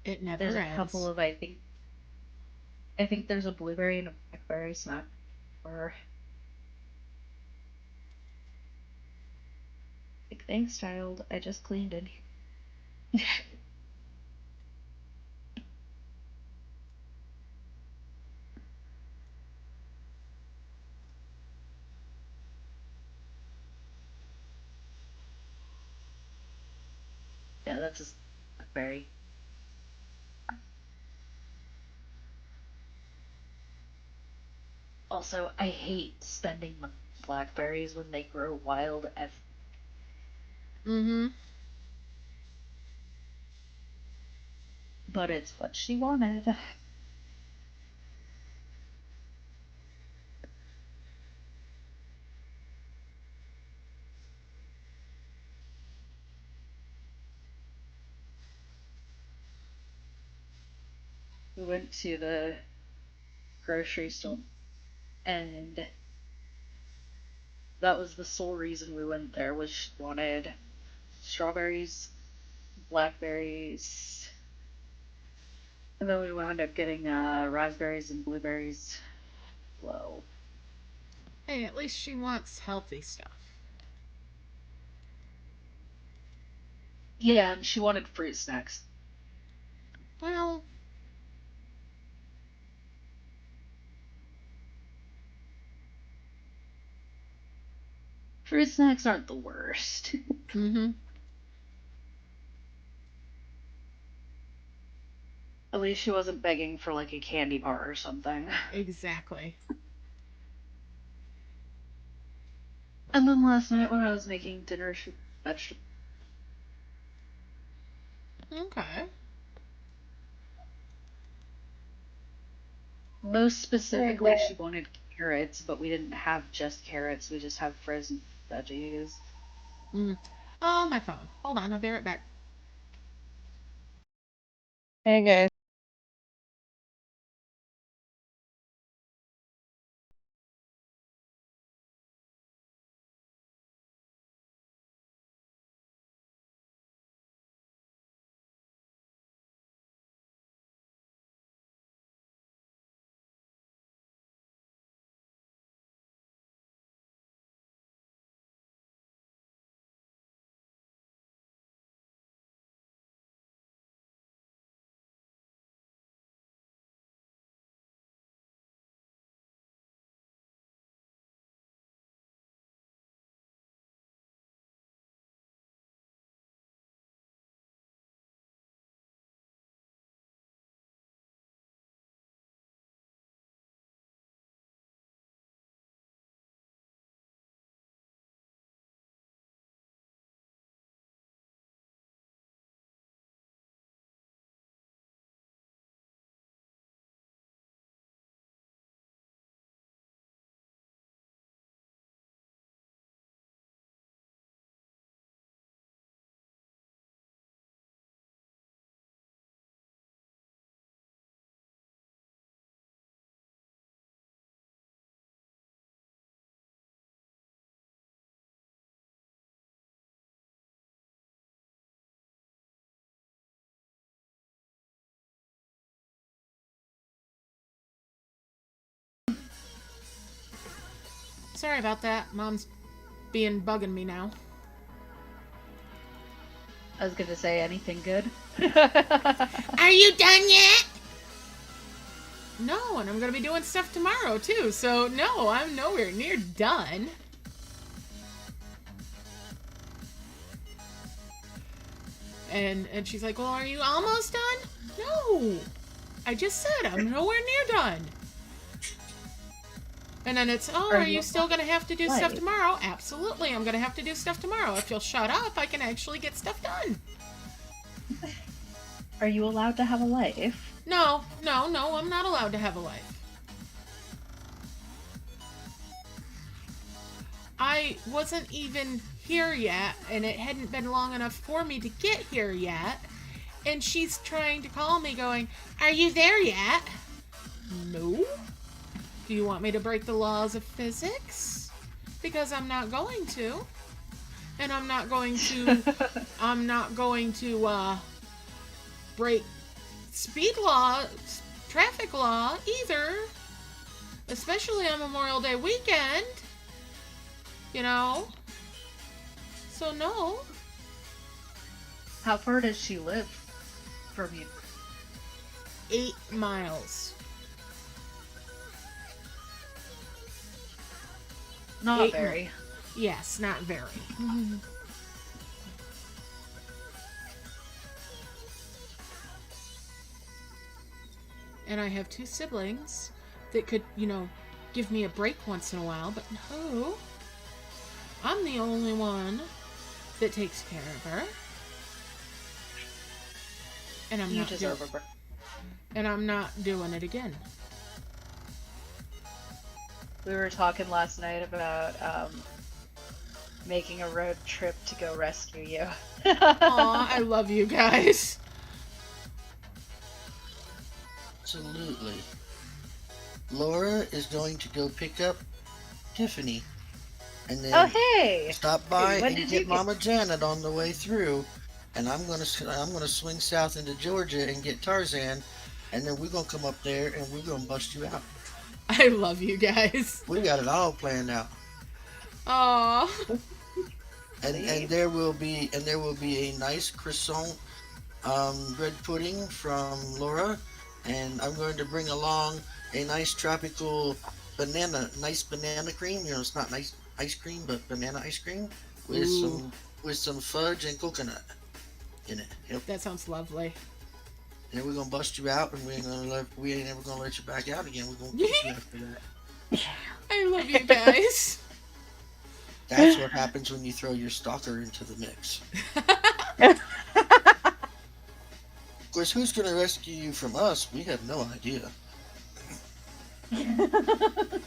S1: It never
S7: There's a
S1: ends.
S7: couple of I think there's a blueberry and a blackberry snack. Or like, thanks, child. I just cleaned in here. Yeah, that's a blackberry. Also, I hate spending money on blackberries when they grow wild as.
S1: Mm-hmm.
S7: But it's what she wanted. We went to the grocery store, and that was the sole reason we went there. Was she wanted strawberries, blackberries, and then we wound up getting raspberries and blueberries. Well,
S1: Hey, at least she wants healthy stuff.
S7: yeah, and she wanted fruit snacks.
S1: Well,
S7: Fruit snacks aren't the worst.
S1: mm-hmm.
S7: At least she wasn't begging for like a candy bar or something.
S1: Exactly.
S7: And then last night when I was making dinner, she vegetables.
S1: Okay.
S7: Most specifically, she wanted carrots, but we didn't have just carrots. We just have frozen veggies.
S1: Mm. Oh, my phone. Hold on, I'll be right back.
S8: Hey guys.
S1: sorry about that. Mom's bugging me now.
S7: I was gonna say anything good.
S1: Are you done yet? No, and I'm gonna be doing stuff tomorrow too, so no, I'm nowhere near done. And she's like, well, are you almost done? No, I just said I'm nowhere near done. And then it's, oh, are you still gonna have to do stuff tomorrow? Absolutely, I'm gonna have to do stuff tomorrow. If you'll shut up, I can actually get stuff done.
S7: Are you allowed to have a life?
S1: No, I'm not allowed to have a life. I wasn't even here yet, and it hadn't been long enough for me to get here yet. And she's trying to call me going, are you there yet? No. Do you want me to break the laws of physics? Because I'm not going to. And I'm not going to, break speed law, traffic law either. Especially on Memorial Day weekend. You know? So no.
S7: How far does she live from you?
S1: 8 miles.
S7: Not very.
S1: Yes, not very. And I have 2 siblings that could, give me a break once in a while, but no. I'm the only one that takes care of her. And I'm not doing it again.
S7: We were talking last night about making a road trip to go rescue you.
S1: Aw, I love you guys.
S9: Absolutely. Laura is going to go pick up Tiffany. And then stop by and get Mama Janet on the way through. And I'm gonna swing south into Georgia and get Tarzan. And then we're gonna come up there and we're gonna bust you out.
S1: I love you guys.
S9: We got it all planned out.
S1: Aww.
S9: And there will be a nice croissant bread pudding from Laura, and I'm going to bring along a nice tropical banana cream. It's not nice ice cream, but banana ice cream with some fudge and coconut in it. Yep.
S1: That sounds lovely.
S9: And we're gonna bust you out, and we ain't ever gonna let you back out again. We're gonna keep you after that.
S1: I love you guys.
S9: That's what happens when you throw your stalker into the mix. Of course, who's gonna rescue you from us? We have no idea.
S7: Because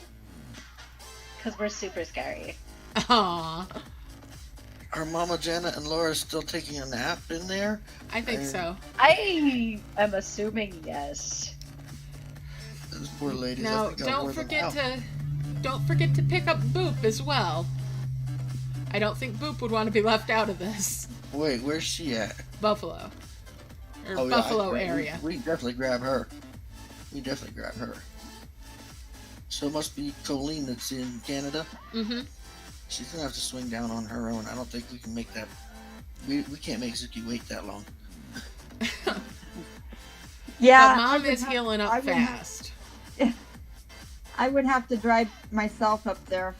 S7: we're super scary.
S1: Aww.
S9: Are Mama Janet and Laura still taking a nap in there?
S1: I think so.
S7: I am assuming yes.
S9: Those poor ladies.
S1: Now, don't forget to pick up Boop as well. I don't think Boop would want to be left out of this.
S9: Wait, where's she at?
S1: Buffalo. Buffalo area.
S9: We definitely grab her. So it must be Colleen that's in Canada.
S1: Mm-hmm.
S9: She's gonna have to swing down on her own. I don't think we can make that. We can't make Zuki wait that long.
S1: Yeah. But Mom is healing up fast.
S8: I would have to drive myself up there.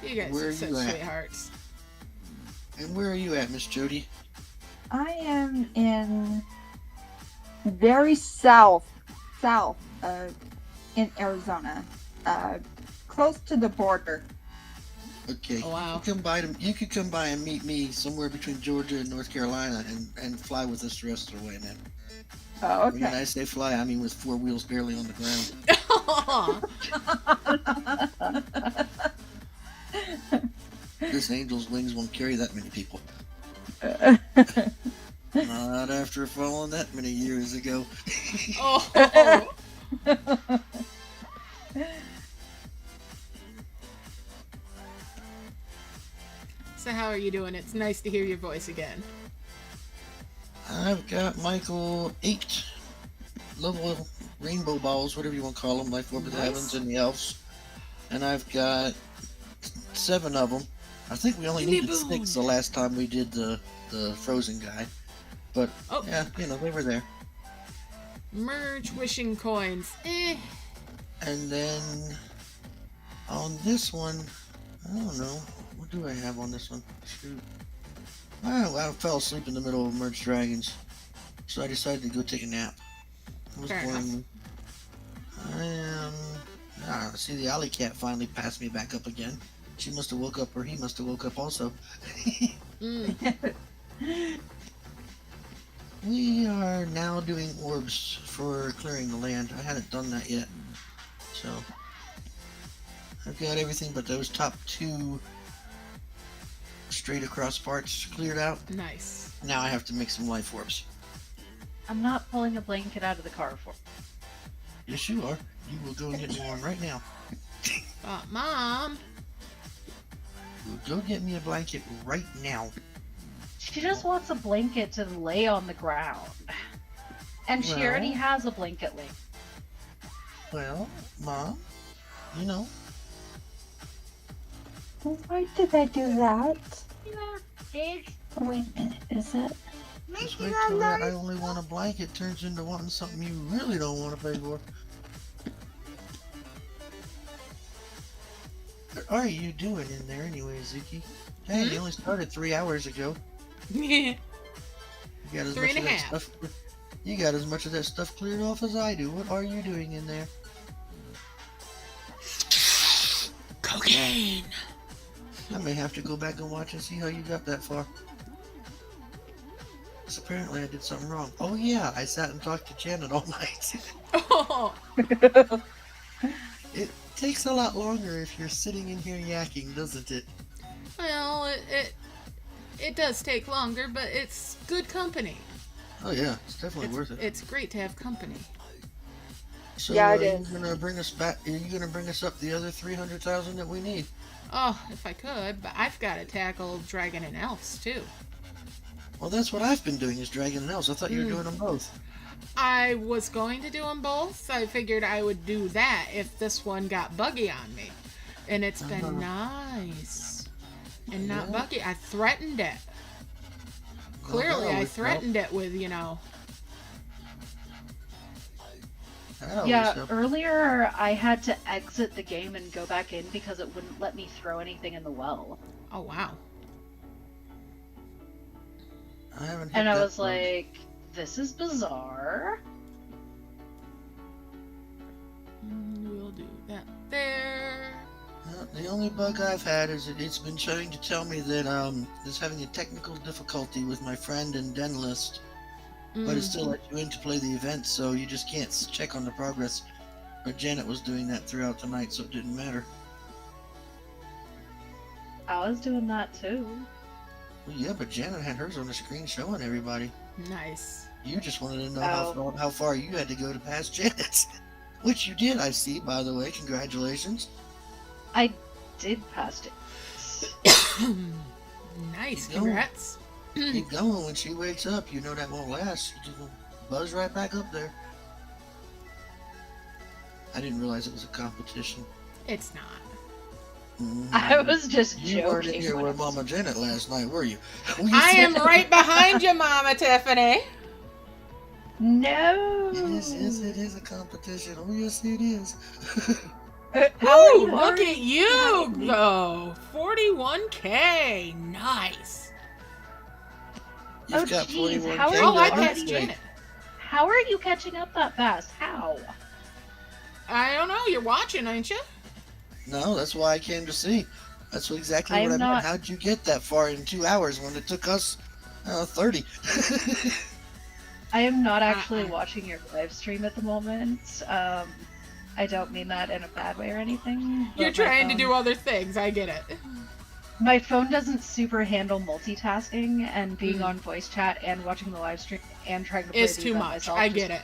S1: You guys are such sweethearts.
S9: And where are you at, Miss Jody?
S8: I am in very south in Arizona, close to the border.
S9: Okay.
S1: Oh, wow.
S9: You could come by and meet me somewhere between Georgia and North Carolina and fly with us the rest of the way, man.
S8: Oh, okay.
S9: When I say fly, I mean with 4 wheels barely on the ground. This angel's wings won't carry that many people. Not after falling that many years ago.
S1: Oh. So how are you doing? It's nice to hear your voice again.
S9: I've got Michael 8 level rainbow balls, whatever you want to call them, Life Orb of the Heavens and the Elves. And I've got 7 of them. I think we only needed 6 the last time we did the frozen guy. But, yeah, they were there.
S1: Merge wishing coins.
S9: And then on this one, I don't know. What do I have on this one? Shoot. I fell asleep in the middle of Merge Dragons. So I decided to go take a nap. It was boring. See, the alley cat finally passed me back up again. She must have woke up, or he must have woke up also. We are now doing orbs for clearing the land. I hadn't done that yet. So, I've got everything but those top 2 straight across parts cleared out.
S1: Nice.
S9: Now I have to make some life orbs.
S7: I'm not pulling a blanket out of the car for.
S9: Yes, you are. You will go and get me one right now.
S1: Mom.
S9: Go get me a blanket right now.
S7: She just wants a blanket to lay on the ground. And she already has a blanket laying.
S9: Well, Mom, you know.
S4: Why did I do that?
S7: Wait
S4: a minute, is it?
S9: Just wait till that I only want a blanket turns into wanting something you really don't want to pay for. What are you doing in there anyway, Zuki? Hey, you only started 3 hours ago.
S1: You
S9: got as much of that stuff. You got as much of that stuff cleared off as I do. What are you doing in there?
S1: Cocaine.
S9: I may have to go back and watch and see how you got that far. Because apparently I did something wrong. Oh yeah, I sat and talked to Janet all night.
S1: Oh.
S9: It takes a lot longer if you're sitting in here yakking, doesn't it?
S1: Well, it does take longer, but it's good company.
S9: Oh yeah, it's definitely worth it.
S1: It's great to have company.
S9: So
S4: yeah, it
S9: are
S4: is.
S9: you gonna bring us back? Are you gonna bring us up the other 300,000 that we need?
S1: Oh, if I could, but I've got to tackle Dragon and Elves too.
S9: Well, that's what I've been doing is Dragon and Elves. I thought you were doing them both.
S1: I was going to do them both. I figured I would do that if this one got buggy on me. And it's been nice. And not buggy. I threatened it. Clearly, I threatened it with,
S7: Yeah, earlier I had to exit the game and go back in because it wouldn't let me throw anything in the well.
S1: Oh, wow.
S7: And I was like, this is bizarre.
S1: We'll do that there.
S9: The only bug I've had is it's been trying to tell me that it's having a technical difficulty with my friend and den list, but it still lets you in to play the event, so you just can't check on the progress. But Janet was doing that throughout the night, so it didn't matter.
S7: I was doing that too.
S9: Well, yeah, but Janet had hers on the screen showing everybody.
S1: Nice.
S9: You just wanted to know how far you had to go to pass Janet. Which you did, I see, by the way. Congratulations.
S7: I did pass it.
S1: Nice, congrats.
S9: Keep going. When she wakes up, you know that won't last. You just buzz right back up there. I didn't realize it was a competition.
S1: It's not.
S7: I was just joking.
S9: You weren't in here with Mama Janet last night, were you?
S1: I am right behind you, Mama Tiffany.
S7: No.
S9: Yes, it is a competition. Oh, yes, it is.
S1: Oh, look at you go. 41K. Nice.
S9: You've got 41K.
S7: I passed Janet. How are you catching up that fast? How?
S1: I don't know. You're watching, ain't you?
S9: No, that's why I came to see. That's exactly what I meant. How'd you get that far in 2 hours when it took us 30?
S7: I am not actually watching your live stream at the moment. I don't mean that in a bad way or anything.
S1: You're trying to do other things. I get it.
S7: My phone doesn't super handle multitasking, and being on voice chat and watching the live stream and trying to play
S1: it's too much.
S7: myself.
S1: I get it.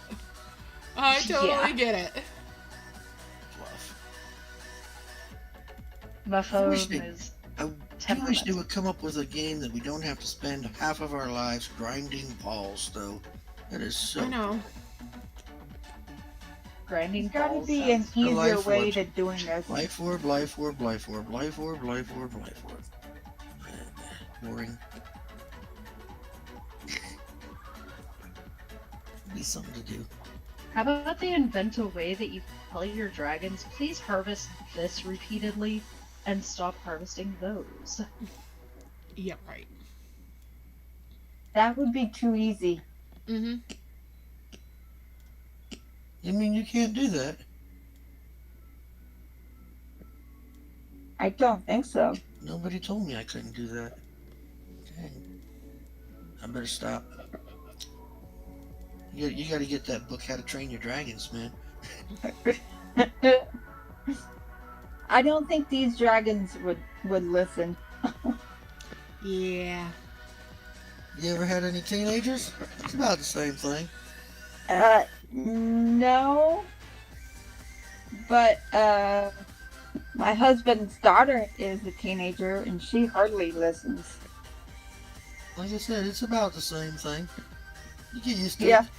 S1: I totally get it.
S7: My phone is.
S9: I wish they would come up with a game that we don't have to spend half of our lives grinding balls, though. That is so.
S1: I know.
S7: grinding
S8: There's gotta
S7: balls
S8: be an
S7: sounds
S8: easier
S9: life
S8: way
S9: orb.
S8: to doing this.
S9: Life orb, life orb, life orb, life orb, life orb, life orb. Boring. Be something to do.
S7: How about they invent a way that you tell your dragons, please harvest this repeatedly and stop harvesting those?
S1: Yeah, right.
S8: That would be too easy.
S1: Mm-hmm.
S9: You mean you can't do that?
S8: I don't think so.
S9: Nobody told me I couldn't do that. Dang. I better stop. You gotta get that book, How to Train Your Dragons, man.
S8: I don't think these dragons would listen.
S1: Yeah.
S9: You ever had any teenagers? It's about the same thing.
S8: No. But, my husband's daughter is a teenager and she hardly listens.
S9: Like I said, it's about the same thing. You get used to
S8: Yeah.
S9: it.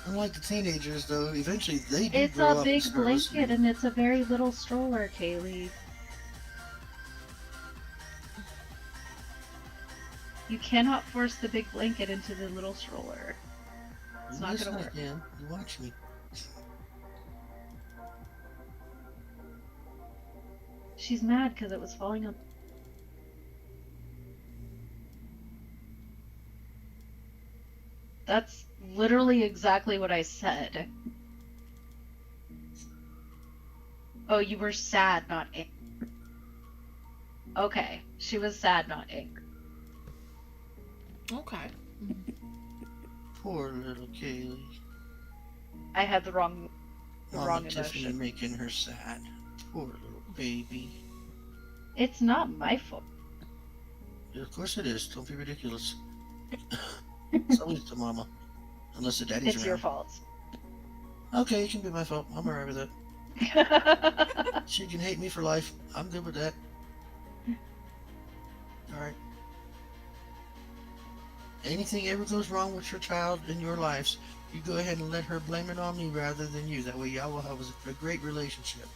S9: Unlike the teenagers, though, eventually they do
S7: It's
S9: grow
S7: a
S9: up and
S7: big
S9: start
S7: blanket
S9: listening.
S7: and it's a very little stroller, Kaylee. You cannot force the big blanket into the little stroller. It's not
S9: Yes,
S7: gonna
S9: I
S7: work.
S9: can. You watch me.
S7: She's mad because it was falling on. That's literally exactly what I said. Oh, you were sad, not angry. Okay, she was sad, not angry.
S1: Okay.
S9: Poor little Kaylee.
S7: I had the wrong
S9: Mama Tiffany
S7: emotion.
S9: making her sad. Poor little baby.
S7: It's not my fault.
S9: Yeah, of course it is. Don't be ridiculous. It's always the mama. Unless the daddy's
S7: It's
S9: around.
S7: your fault.
S9: Okay, it can be my fault. I'm alright with that. She can hate me for life. I'm good with that. Alright. Anything ever goes wrong with your child in your lives, you go ahead and let her blame it on me rather than you. That way y'all will have a great relationship.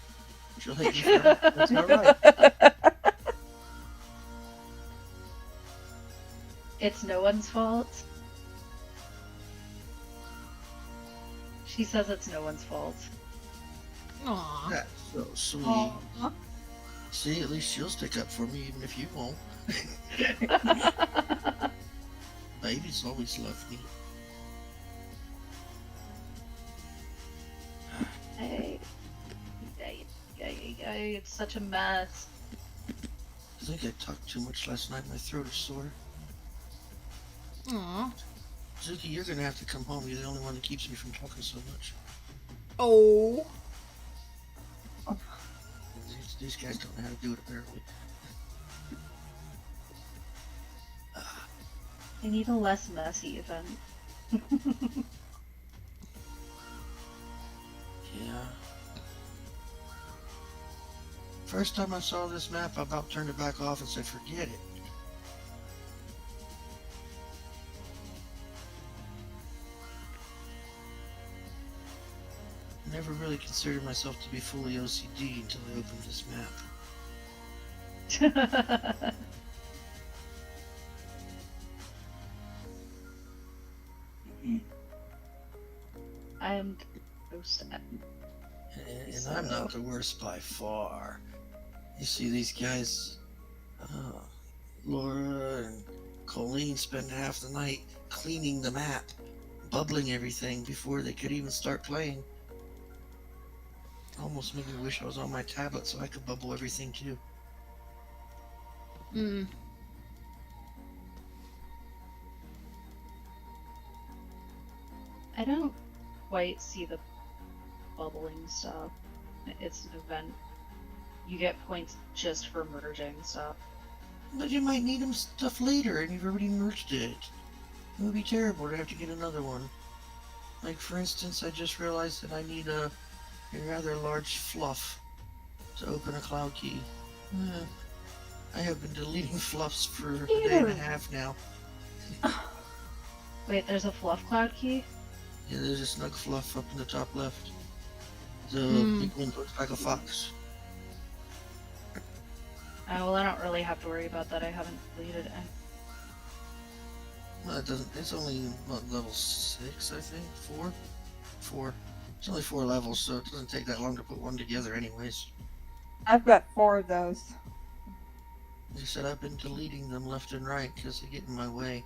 S9: She'll hate me forever. That's alright.
S7: It's no one's fault. She says it's no one's fault.
S1: Aw.
S9: That's so sweet.
S8: Aw.
S9: See, at least she'll stick up for me even if you won't. Babies always love me.
S7: It's such a mess.
S9: I think I talked too much last night. My throat is sore.
S1: Aw.
S9: Zuki, you're gonna have to come home. You're the only one that keeps me from talking so much.
S1: Oh.
S9: These guys don't know how to do it, apparently.
S7: I need a less messy event.
S9: Yeah. First time I saw this map, I about turned it back off and said, forget it. Never really considered myself to be fully OCD until I opened this map.
S7: I am so sad.
S9: And I'm not the worst by far. You see these guys, Laura and Colleen spend half the night cleaning the map, bubbling everything before they could even start playing. Almost made me wish I was on my tablet so I could bubble everything too.
S1: Mm.
S7: I don't quite see the bubbling stuff. It's an event. You get points just for merging stuff.
S9: But you might need them stuff later and you've already merged it. It would be terrible to have to get another one. Like for instance, I just realized that I need a rather large fluff to open a cloud key. I have been deleting fluffs for a day and a half now.
S7: Wait, there's a Fluff Cloud key?
S9: Yeah, there's a snug fluff up in the top left. The big one looks like a fox.
S7: Oh, well, I don't really have to worry about that. I haven't deleted it.
S9: Well, it doesn't. It's only what, level 6, I think. 4. 4. It's only 4 levels, so it doesn't take that long to put one together, anyways.
S8: I've got 4 of those.
S9: They said I've been deleting them left and right because they get in my way.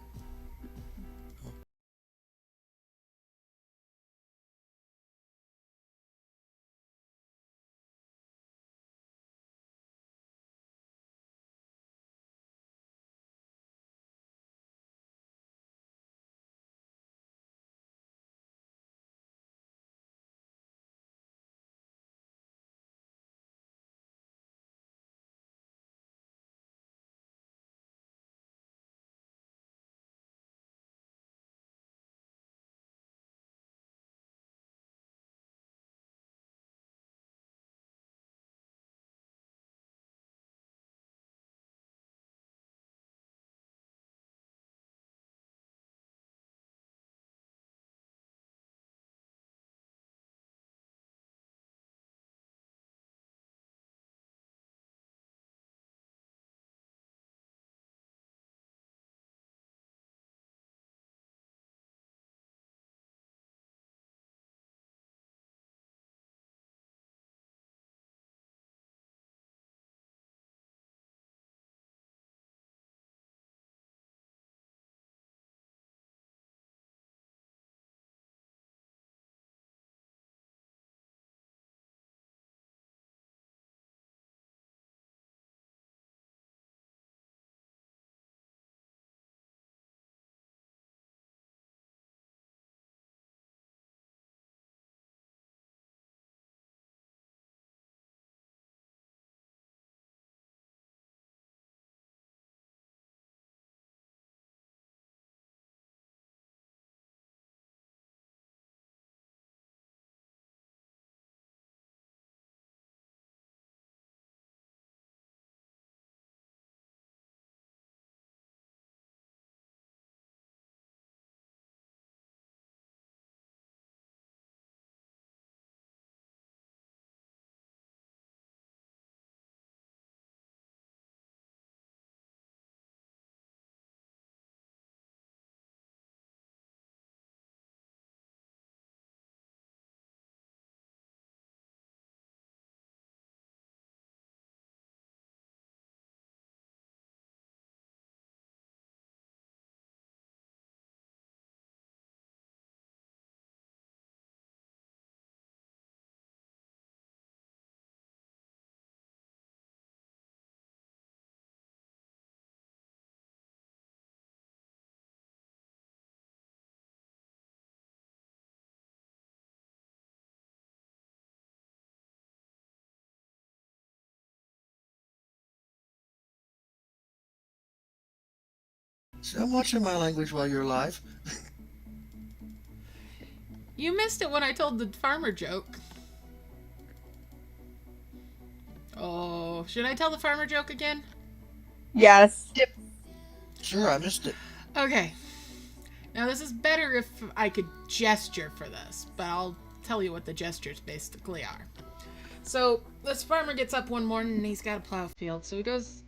S9: See, I'm watching my language while you're live.
S1: You missed it when I told the farmer joke. Oh, should I tell the farmer joke again?
S8: Yes.
S9: Sure, I missed it.
S1: Okay. Now this is better if I could gesture for this, but I'll tell you what the gestures basically are. So this farmer gets up one morning and he's got a plow field. So he goes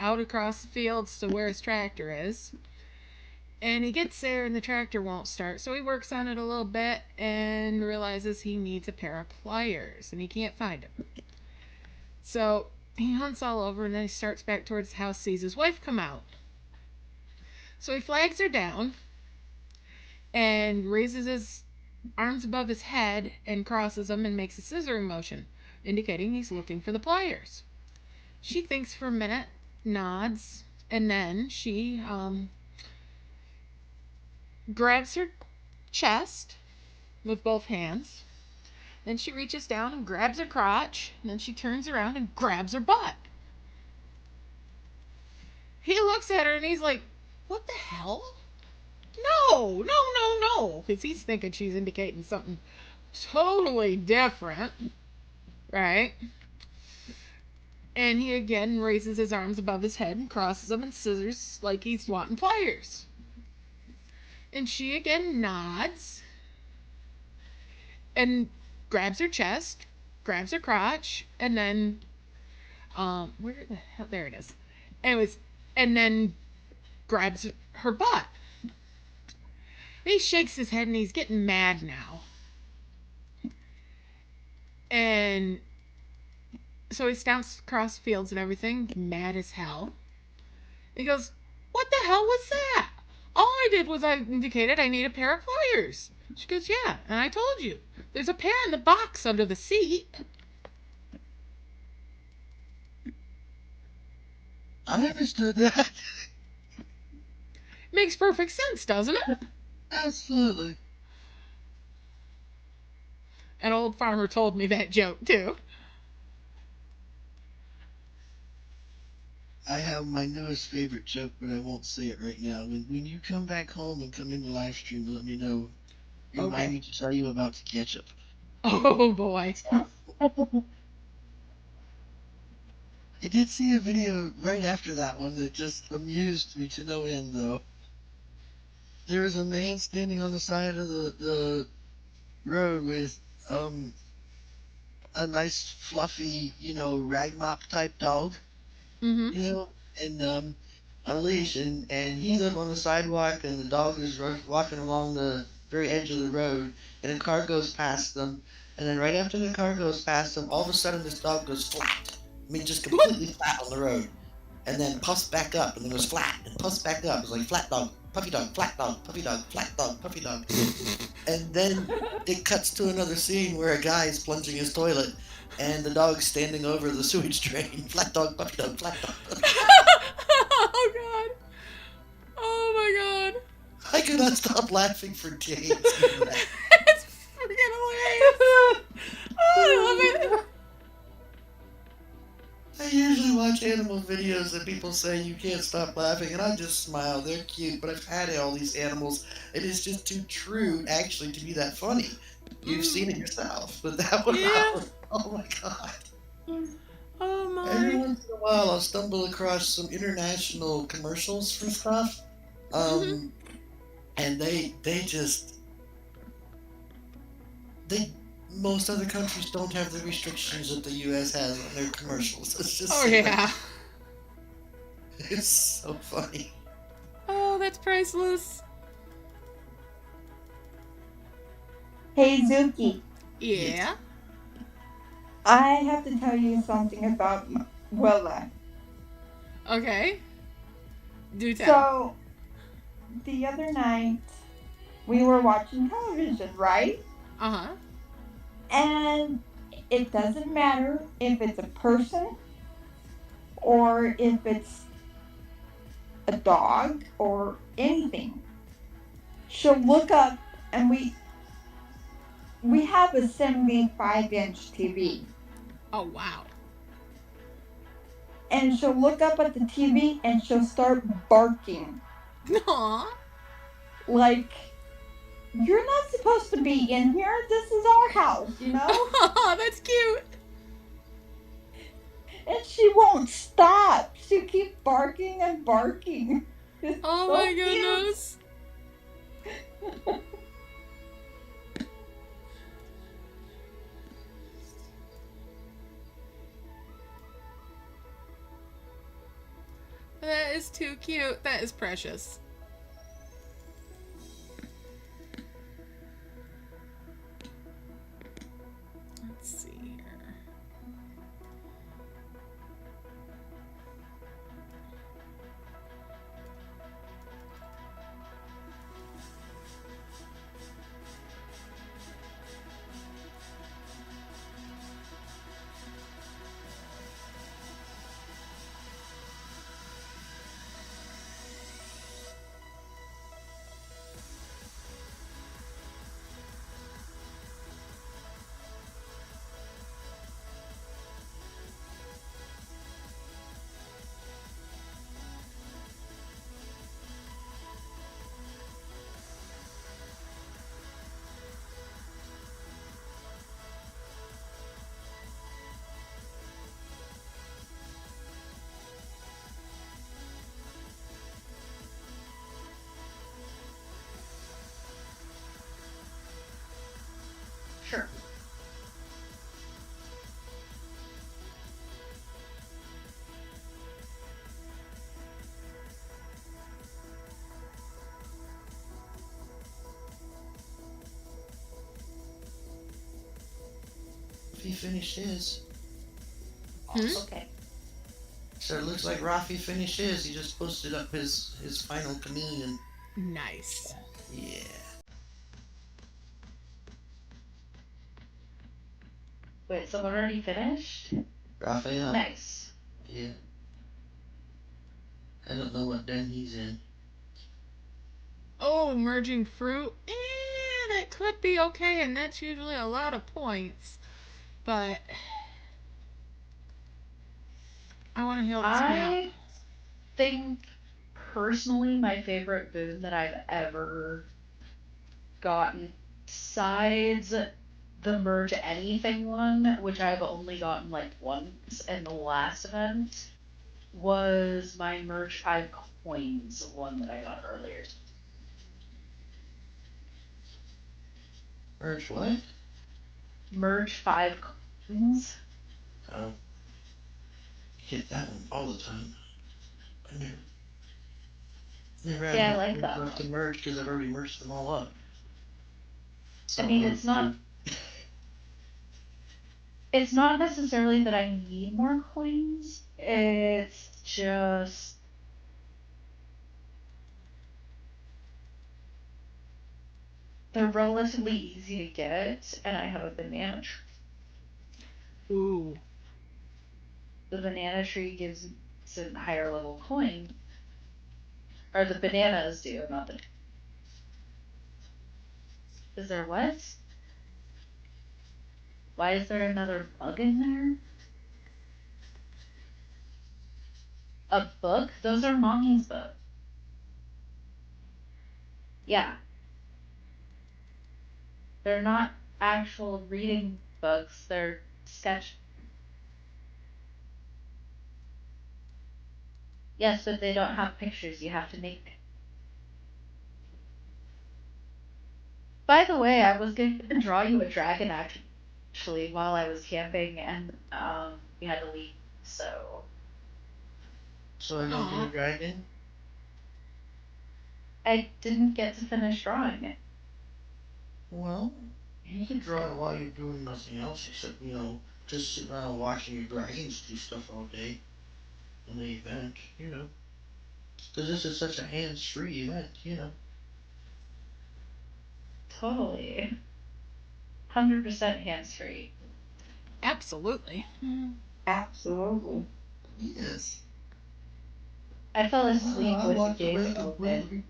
S1: out across the fields to where his tractor is. And he gets there and the tractor won't start. So he works on it a little bit and realizes he needs a pair of pliers and he can't find them. So he hunts all over and then he starts back towards the house, sees his wife come out. So he flags her down and raises his arms above his head and crosses them and makes a scissoring motion, indicating he's looking for the pliers. She thinks for a minute, nods, and then she grabs her chest with both hands. Then she reaches down and grabs her crotch. And then she turns around and grabs her butt. He looks at her and he's like, "What the hell? No, no, no, no." Because he's thinking she's indicating something totally different. Right? And he again raises his arms above his head and crosses them and scissors like he's wanting pliers. And she again nods and grabs her chest, grabs her crotch, and then where the hell, there it is. Anyways, and then grabs her butt. He shakes his head and he's getting mad now. And so he stamps across fields and everything, mad as hell. He goes, "What the hell was that? All I did was I indicated I need a pair of pliers." She goes, "Yeah, and I told you. There's a pair in the box under the seat."
S9: I understood that.
S1: Makes perfect sense, doesn't it?
S9: Absolutely.
S1: An old farmer told me that joke, too.
S9: I have my newest favorite joke, but I won't say it right now. When you come back home and come in the live stream, let me know. Remind
S1: Okay.
S9: me to tell you about the ketchup.
S1: Oh, boy.
S9: I did see a video right after that one that just amused me to no end, though. There was a man standing on the side of the road with a nice fluffy, rag mop type dog,
S1: Mm-hmm.
S9: and on a leash, and he's up on the sidewalk, and the dog is walking along the very edge of the road, and a car goes past them, and then right after the car goes past them, all of a sudden this dog goes flat. I mean, just completely flat on the road, and then puffs back up, and then goes flat, and puffs back up. It's like flat dog, puppy dog, flat dog, puppy dog, flat dog, puppy dog. And then it cuts to another scene where a guy is plunging his toilet, and the dog's standing over the sewage drain. Flat dog, puppy dog, flat dog, puppy dog.
S1: Oh, God. Oh, my God.
S9: I could not stop laughing for days.
S1: It's freaking hilarious. Oh, I love it.
S9: I usually watch animal videos and people say you can't stop laughing, and I just smile. They're cute, but I've had all these animals. It is just too true, actually, to be that funny. You've seen it yourself, but that one,
S1: Yeah.
S9: oh my god.
S1: Oh, my.
S9: Every once in a while, I'll stumble across some international commercials for stuff, and they most other countries don't have the restrictions that the U.S. has on their commercials. It's just
S1: Oh, yeah.
S9: It's so funny.
S1: Oh, that's priceless.
S8: Hey, Zuki.
S1: Yeah.
S8: I have to tell you something about Willa.
S1: Okay. Do tell.
S8: So, the other night, we were watching television, right?
S1: Uh-huh.
S8: And it doesn't matter if it's a person or if it's a dog or anything. She'll look up, and we have a 75-inch TV.
S1: Oh, wow.
S8: And she'll look up at the TV and she'll start barking.
S1: Aww.
S8: Like, you're not supposed to be in here. This is our house, you know?
S1: Oh, that's cute.
S8: And she won't stop. She'll keep barking and barking. It's
S1: Oh,
S8: so
S1: my
S8: cute.
S1: goodness. That is too cute. That is precious. Let's see here.
S9: Rafi finished his.
S6: Okay.
S9: So it looks like Rafi finished his. He just posted up his final chameleon.
S1: Nice.
S9: Yeah.
S7: Wait, someone already finished?
S9: Raphael.
S7: Nice.
S9: Yeah. I don't know what den he's in.
S1: Oh, merging fruit. That could be okay, and that's usually a lot of points. But I want to heal this map.
S7: I think personally my favorite boon that I've ever gotten, besides the merge anything one, which I've only gotten like once in the last event, was my merge 5 coins one that I got earlier.
S9: Merge what?
S7: Merge 5 coins.
S9: Oh. Hit that one all the time. I never had
S7: Yeah, I like that
S9: left to
S7: one.
S9: merge because I've already merged them all up. So
S7: I mean, it's not necessarily that I need more coins. It's just they're relatively easy to get, and I have a banana tree.
S1: Ooh.
S7: The banana tree gives a higher level coin. Or the bananas do, not the. Is there what? Why is there another bug in there? A book? Those are mommy's books. Yeah. They're not actual reading books, they're sketch. Yes, but they don't have pictures, you have to make. By the way, I was going to draw you a dragon actually while I was camping, and we had to leave, so.
S9: So I don't get a dragon?
S7: I didn't get to finish drawing it.
S9: Well, you can draw it while you're doing nothing else except, just sit around watching your dragons do stuff all day in the event, Because this is such a hands-free event.
S7: Totally. 100% hands free.
S1: Absolutely.
S3: Absolutely.
S9: Yes.
S7: I fell asleep
S9: I
S7: with the
S9: walked
S7: game
S9: away
S7: open.
S9: completely.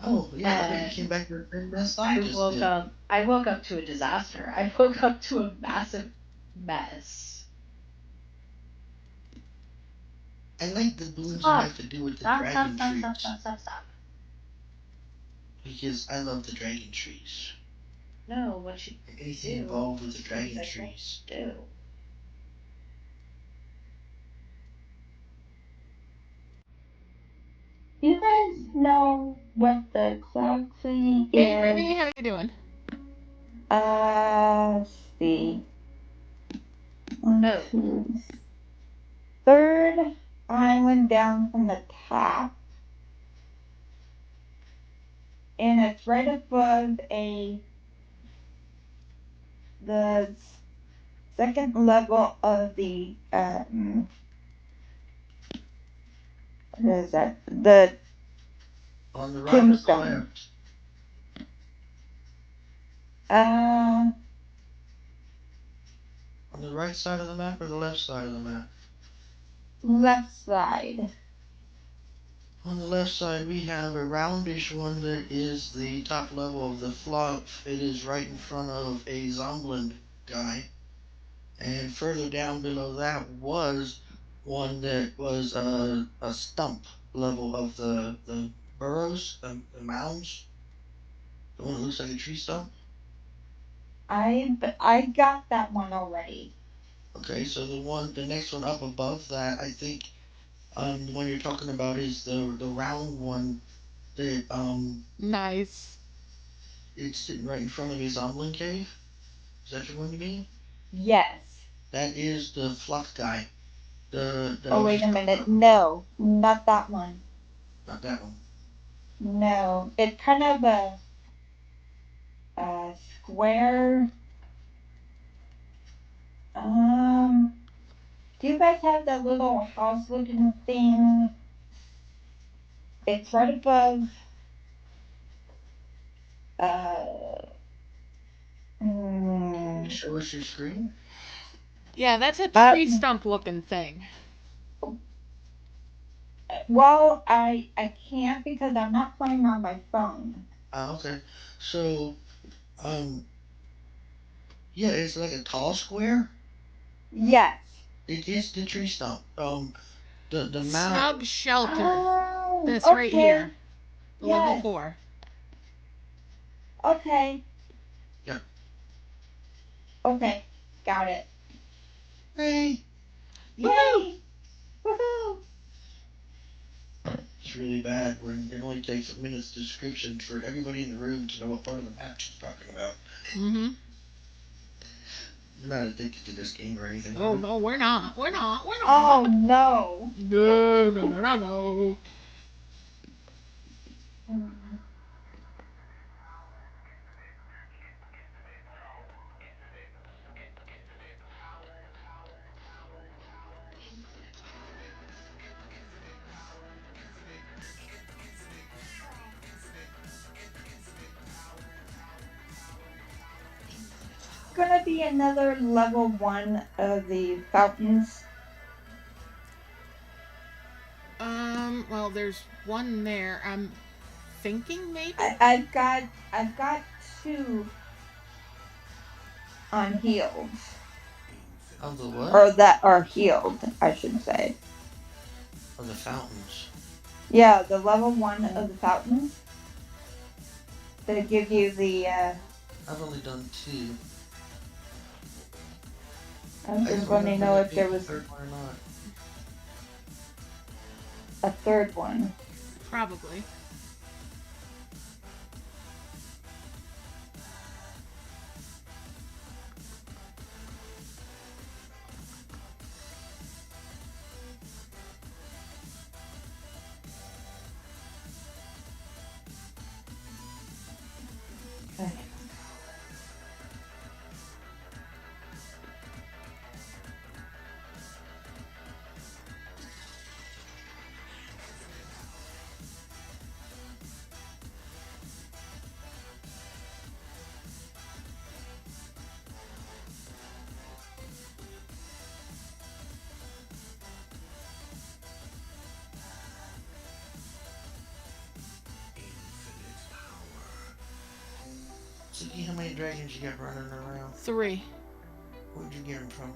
S9: Oh, yeah, I bet you came back to the best I just
S7: woke
S9: did.
S7: up. I woke up to a disaster. I woke up to a massive mess.
S9: I like the boons that
S7: Stop.
S9: have to do with the
S7: Stop,
S9: dragon
S7: stop, stop,
S9: trees.
S7: stop, stop, stop, stop.
S9: Because I love the dragon trees.
S7: No, what you
S9: Anything
S7: do.
S9: involved with the dragon
S7: That's what
S9: trees.
S7: you do.
S8: You guys know what the cloud tree
S1: Hey,
S8: is?
S1: how you doing?
S8: Let's see.
S7: No.
S8: Third island down from the top. And it's right above the second level of the what is that? The
S9: On the right or the
S8: tombstone.
S9: left? On the right side of the map or the left side of the map?
S8: Left side.
S9: On the left side, we have a roundish one that is the top level of the Fluff. It is right in front of a Zombland guy. And further down below that was one that was a stump level of the burrows, the mounds. The one that looks like a tree stump.
S8: I got that one already.
S9: Okay, so the next one up above that, I think, the one you're talking about is the round one that
S1: Nice.
S9: it's sitting right in front of his Zombland cave. Is that the one you mean?
S8: Yes.
S9: That is the Fluff guy.
S8: Oh, wait a minute. No, not that one.
S9: Not that one.
S8: No, it's kind of a square. Do you guys have that little house-looking thing? It's right above.
S9: Show us your screen.
S1: Yeah, that's a tree stump looking thing.
S8: Well, I can't because I'm not playing on my phone.
S9: Okay. So, yeah, it's like a tall square.
S8: Yes.
S9: It is the tree stump. The map.
S1: Snub shelter.
S8: Oh,
S1: This
S8: okay.
S1: right here. Level
S8: Yes.
S1: 4.
S8: Okay.
S9: Yeah.
S8: Okay. Got it.
S9: Hey.
S8: Yay! Woohoo!
S9: It's really bad. It only takes a minute's description for everybody in the room to know what part of the map she's talking about.
S1: Mm-hmm.
S9: I'm not addicted to this game or anything.
S1: Oh, no, we're not. We're not. We're not.
S8: Oh no.
S1: No, no, no, no, no.
S8: Gonna be another level 1 of the fountains.
S1: Well, there's one there. I'm thinking maybe?
S8: I've got 2 on healed.
S9: Of the what?
S8: Or that are healed, I should say.
S9: Of the fountains.
S8: Yeah, the level 1 of the fountains. They give you the
S9: I've only done 2.
S8: I'm just wanting to know if there was
S9: third one or not.
S8: a third one.
S1: Probably.
S8: Okay.
S9: Suki, how many dragons you got running around?
S1: 3.
S9: Where'd you get them from?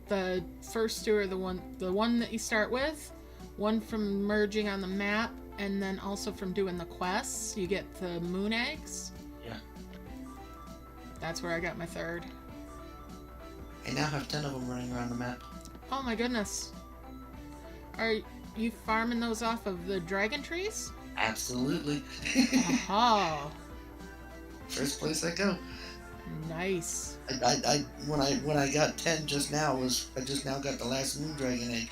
S1: The first 2 are the one that you start with, one from merging on the map, and then also from doing the quests. You get the moon eggs.
S9: Yeah.
S1: That's where I got my 3rd.
S9: I now have 10 of them running around the map.
S1: Oh my goodness. Are you farming those off of the dragon trees?
S9: Absolutely.
S1: Oh.
S9: First place I go.
S1: Nice.
S9: When I got 10 just now I just now got the last moon dragon egg.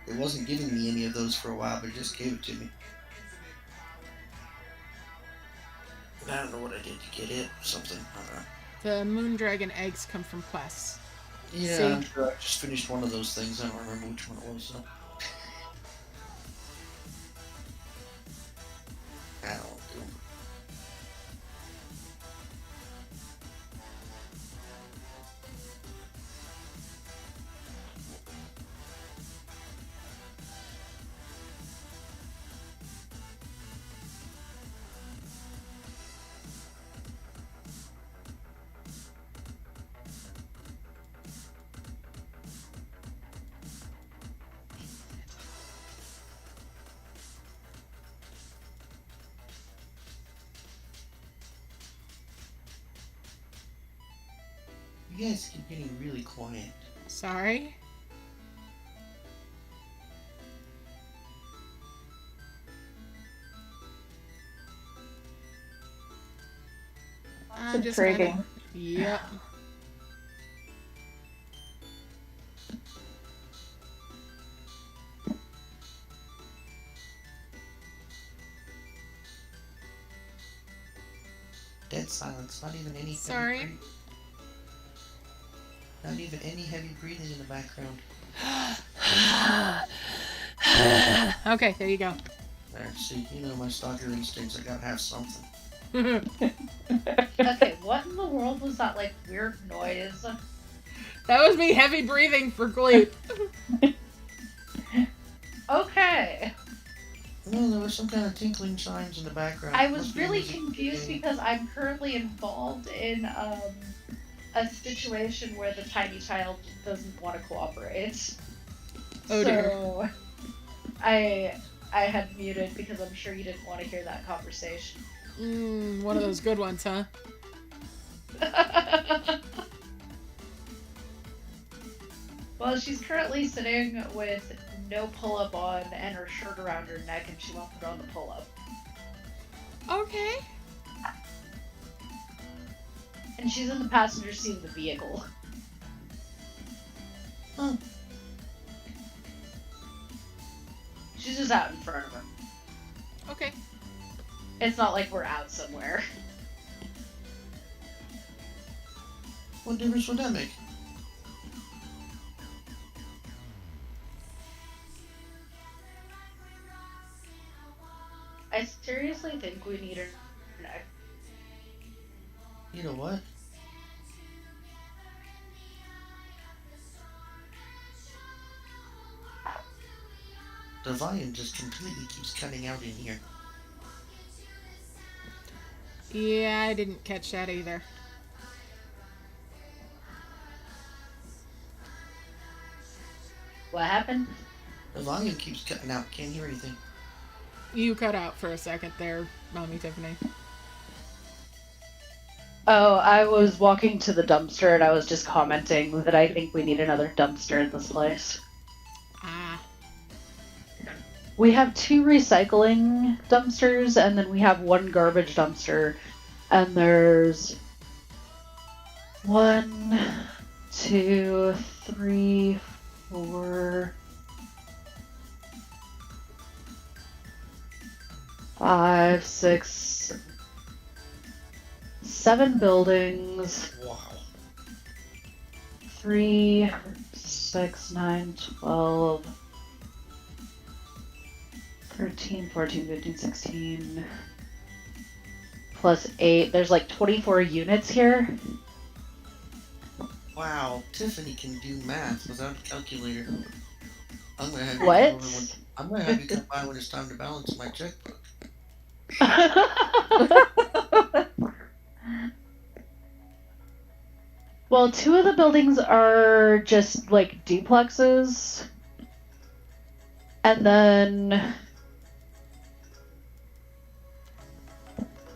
S9: It wasn't giving me any of those for a while, but it just gave it to me. I don't know what I did to get it. Something. I don't know.
S1: The moon dragon eggs come from quests.
S9: Yeah,
S1: See?
S9: I'm sure I just finished one of those things. I don't remember which one it was. So. I don't know. You guys keep getting really quiet.
S1: Sorry. I'm just
S8: Intriguing.
S1: Yep.
S9: Dead silence. Not even anything.
S1: Sorry.
S9: Not even any heavy breathing in the background.
S1: Okay, there you go.
S9: There, see, you know my stalker instincts. I gotta have something.
S7: Okay, what in the world was that, like, weird noise?
S1: That was me heavy breathing for Gleep.
S7: Okay.
S9: No, there was some kind of tinkling chimes in the background.
S7: I was
S9: Must be
S7: really
S9: music
S7: confused
S9: playing.
S7: because I'm currently involved in a situation where the tiny child doesn't want to cooperate.
S1: Oh, dear.
S7: So I had muted because I'm sure you didn't want to hear that conversation.
S1: One of those good ones, huh?
S7: Well, she's currently sitting with no pull-up on and her shirt around her neck, and she won't put on the pull-up.
S1: Okay.
S7: And she's in the passenger seat of the vehicle.
S9: Oh,
S7: She's just out in front of her.
S1: Okay.
S7: It's not like we're out somewhere.
S9: what difference would that make?
S7: I seriously think we need her neck.
S9: You know what? The volume just completely keeps cutting out in here.
S1: Yeah, I didn't catch that either.
S7: What happened?
S9: The volume keeps cutting out. Can't hear anything.
S1: You cut out for a second there, Mommy Tiffany.
S7: Oh, I was walking to the dumpster and I was just commenting that I think we need another dumpster in this place.
S1: Ah.
S7: We have 2 recycling dumpsters and then we have 1 garbage dumpster. And there's 1, 2, 3, 4, 5, 6, 7 buildings.
S9: Wow.
S7: 3, 6, 9, 12, 13, 14, 15, 16, plus 8. There's like 24 units here.
S9: Wow, Tiffany can do math without a calculator. I'm gonna have you
S7: What?
S9: come over when, I'm gonna have you come by when it's time to balance my checkbook.
S7: Well, 2 of the buildings are just like duplexes. And then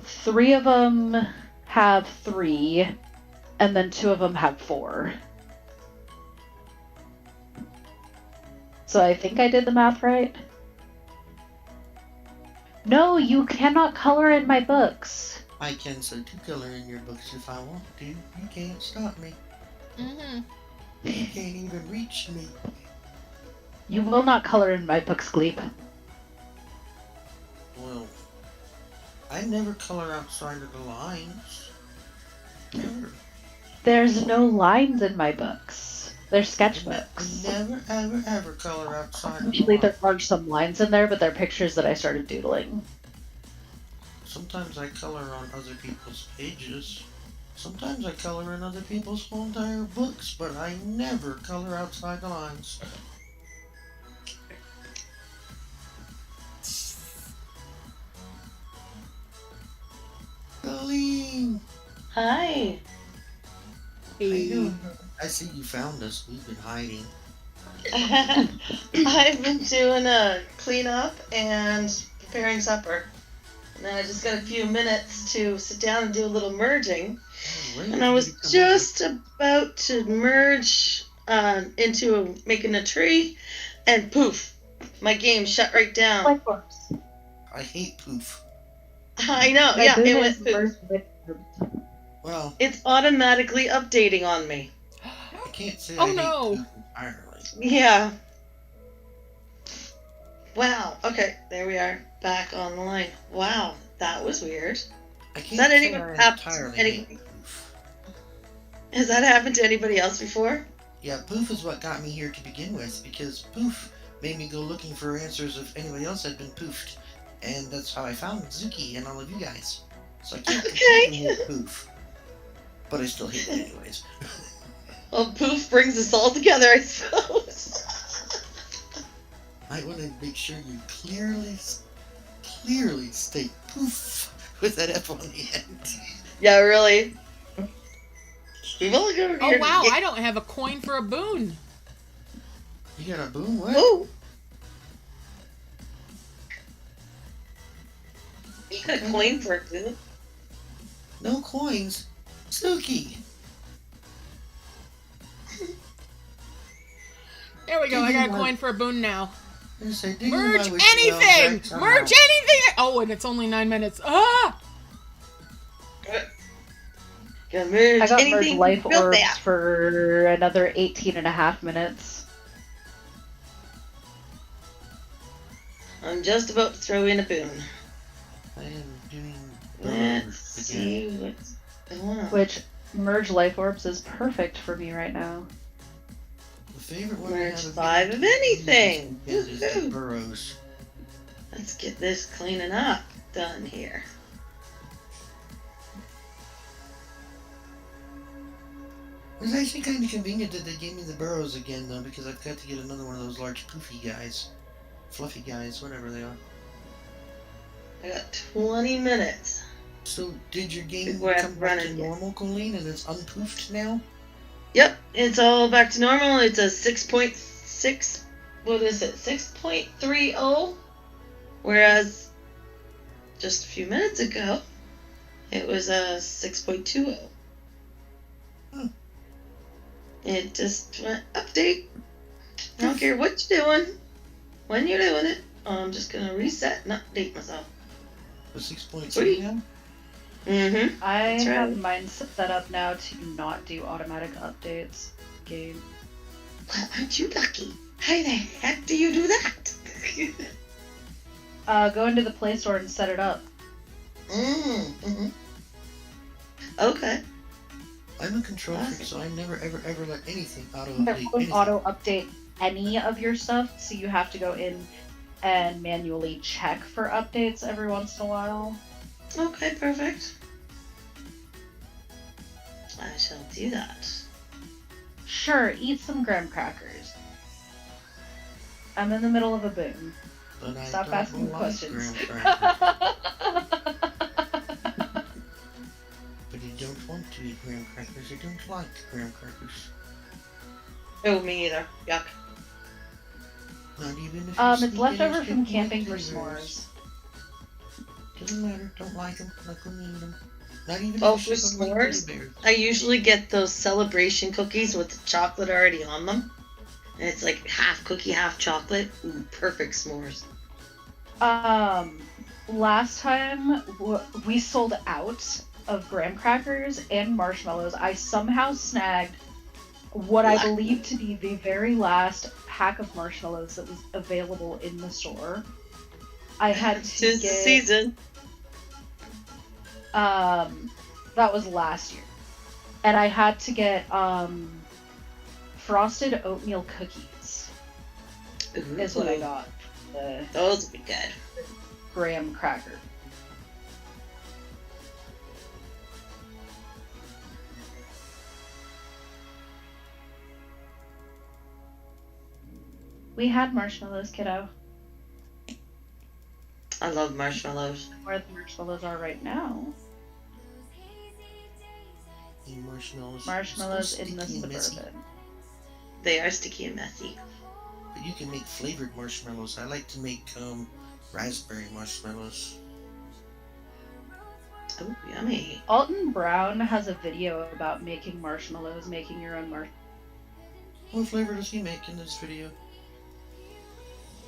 S7: 3 of them have 3, and then 2 of them have 4. So I think I did the math right. No, you cannot color in my books.
S9: I can so to color in your books if I want to. You can't stop me.
S1: Mm-hmm.
S9: You can't even reach me.
S7: You will not color in my books, Gleep.
S9: Well, I never color outside of the lines. Never.
S7: There's no lines in my books. They're sketchbooks.
S9: Never, ever, ever color outside of the
S7: Usually there
S9: lines.
S7: are some lines in there, but they're pictures that I started doodling.
S9: Sometimes I color on other people's pages. Sometimes I color in other people's whole entire books, but I never color outside the lines. Colleen!
S6: Hi.
S9: How you doing? I see you found us. We've been hiding.
S6: I've been doing a cleanup and preparing supper. And then I just got a few minutes to sit down and do a little merging.
S9: Great.
S6: And I was just about to merge into making a tree, and poof, my game shut right down.
S9: I hate poof.
S6: I know, yeah, it went poof.
S9: Well,
S6: It's automatically updating on me.
S9: I can't say
S1: Oh,
S9: I hate
S1: no.
S9: poof entirely.
S6: Yeah. Wow, okay, there we are, back online. Wow, that was weird.
S9: I can't
S6: That didn't
S9: say
S6: even
S9: I
S6: happen to
S9: entirely
S6: anybody.
S9: hate poof.
S6: Has that happened to anybody else before?
S9: Yeah, Poof is what got me here to begin with, because Poof made me go looking for answers if anybody else had been poofed. And that's how I found Zuki and all of you guys. So I can't completely hate Poof. But I still hate it anyways.
S6: Well, Poof brings us all together, I suppose.
S9: Might want to make sure you clearly state Poof with that F on the end.
S6: Yeah, really. We've only got
S1: Oh wow, I don't have a coin for a boon.
S9: You got a boon? What?
S6: Ooh. You got a coin for a boon?
S9: No coins. Suki.
S1: There we go. I got a coin for a boon now.
S9: Merge
S1: anything! Merge anything! Oh, and it's only 9 minutes. Ah!
S6: Merge
S7: I got
S6: anything
S7: merged life
S6: real
S7: orbs
S6: fast.
S7: for another 18.5 minutes.
S6: I'm just about to throw in a boon.
S9: I am doing
S6: Let's see what's going on.
S7: Which merge life orbs is perfect for me right now.
S9: The favorite one
S6: Merge 5 of anything.
S9: is the
S6: Woohoo.
S9: burrows.
S6: Let's get this cleaning up done here.
S9: It's actually kind of convenient that they gave me the burrows again, though, because I've got to get another one of those large poofy guys. Fluffy guys, whatever they are.
S6: I got 20 minutes.
S9: So, did your game
S6: Before I
S9: come back
S6: run
S9: to
S6: it.
S9: normal, Colleen, and it's unpoofed now?
S6: Yep, it's all back to normal. It's a 6.6, what is it, 6.30? Whereas just a few minutes ago, it was a 6.20.
S9: Hmm.
S6: It just went update. I don't care what you're doing, when you're doing it. I'm just going to reset and update myself.
S9: The 6.3
S6: Sweet.
S9: now?
S6: Mm-hmm.
S7: I
S6: That's right.
S7: have mine set up now to not do automatic updates. Game.
S6: Well, aren't you lucky? How the heck do you do that?
S7: Go into the Play Store and set it up.
S6: Mm-hmm. Okay.
S9: I'm a control freak, so I never ever let anything
S7: It
S9: auto-update
S7: won't
S9: anything.
S7: auto-update any of your stuff, so you have to go in and manually check for updates every once in a while.
S6: Okay, perfect. I shall do that.
S7: Sure, eat some graham crackers. I'm in the middle of a boom.
S9: But I
S7: Stop
S9: don't
S7: asking
S9: like
S7: questions.
S9: graham crackers. But I don't want to eat graham crackers. I don't like graham crackers.
S6: Oh, me either. Yuck.
S9: Not even if
S7: It's
S9: sneak in
S7: leftover
S9: and
S7: from
S9: stick my
S7: camping for
S9: fingers.
S7: s'mores.
S9: Doesn't matter. Don't like them. Not gonna eat them. Not even
S6: Oh,
S9: if
S6: for
S9: it's like
S6: s'mores?
S9: teddy bears.
S6: I usually get those celebration cookies with the chocolate already on them. And it's like half cookie, half chocolate. Ooh, perfect s'mores.
S7: Last time we sold out of graham crackers and marshmallows. I somehow snagged what I believe to be the very last pack of marshmallows that was available in the store. I had to
S6: Tis the season.
S7: that was last year. And I had to get frosted oatmeal cookies
S6: Ooh,
S7: is what I got. The
S6: those would be good.
S7: graham cracker. We had marshmallows, kiddo.
S6: I love marshmallows.
S7: Where the marshmallows are right now.
S9: Eat marshmallows.
S7: Marshmallows
S9: Still
S7: in the
S9: sticky and messy.
S7: Suburban.
S6: They are sticky and messy.
S9: But you can make flavored marshmallows. I like to make raspberry marshmallows.
S6: Oh, yummy.
S7: Alton Brown has a video about making marshmallows, making your own marshmallows.
S9: What flavor does he make in this video?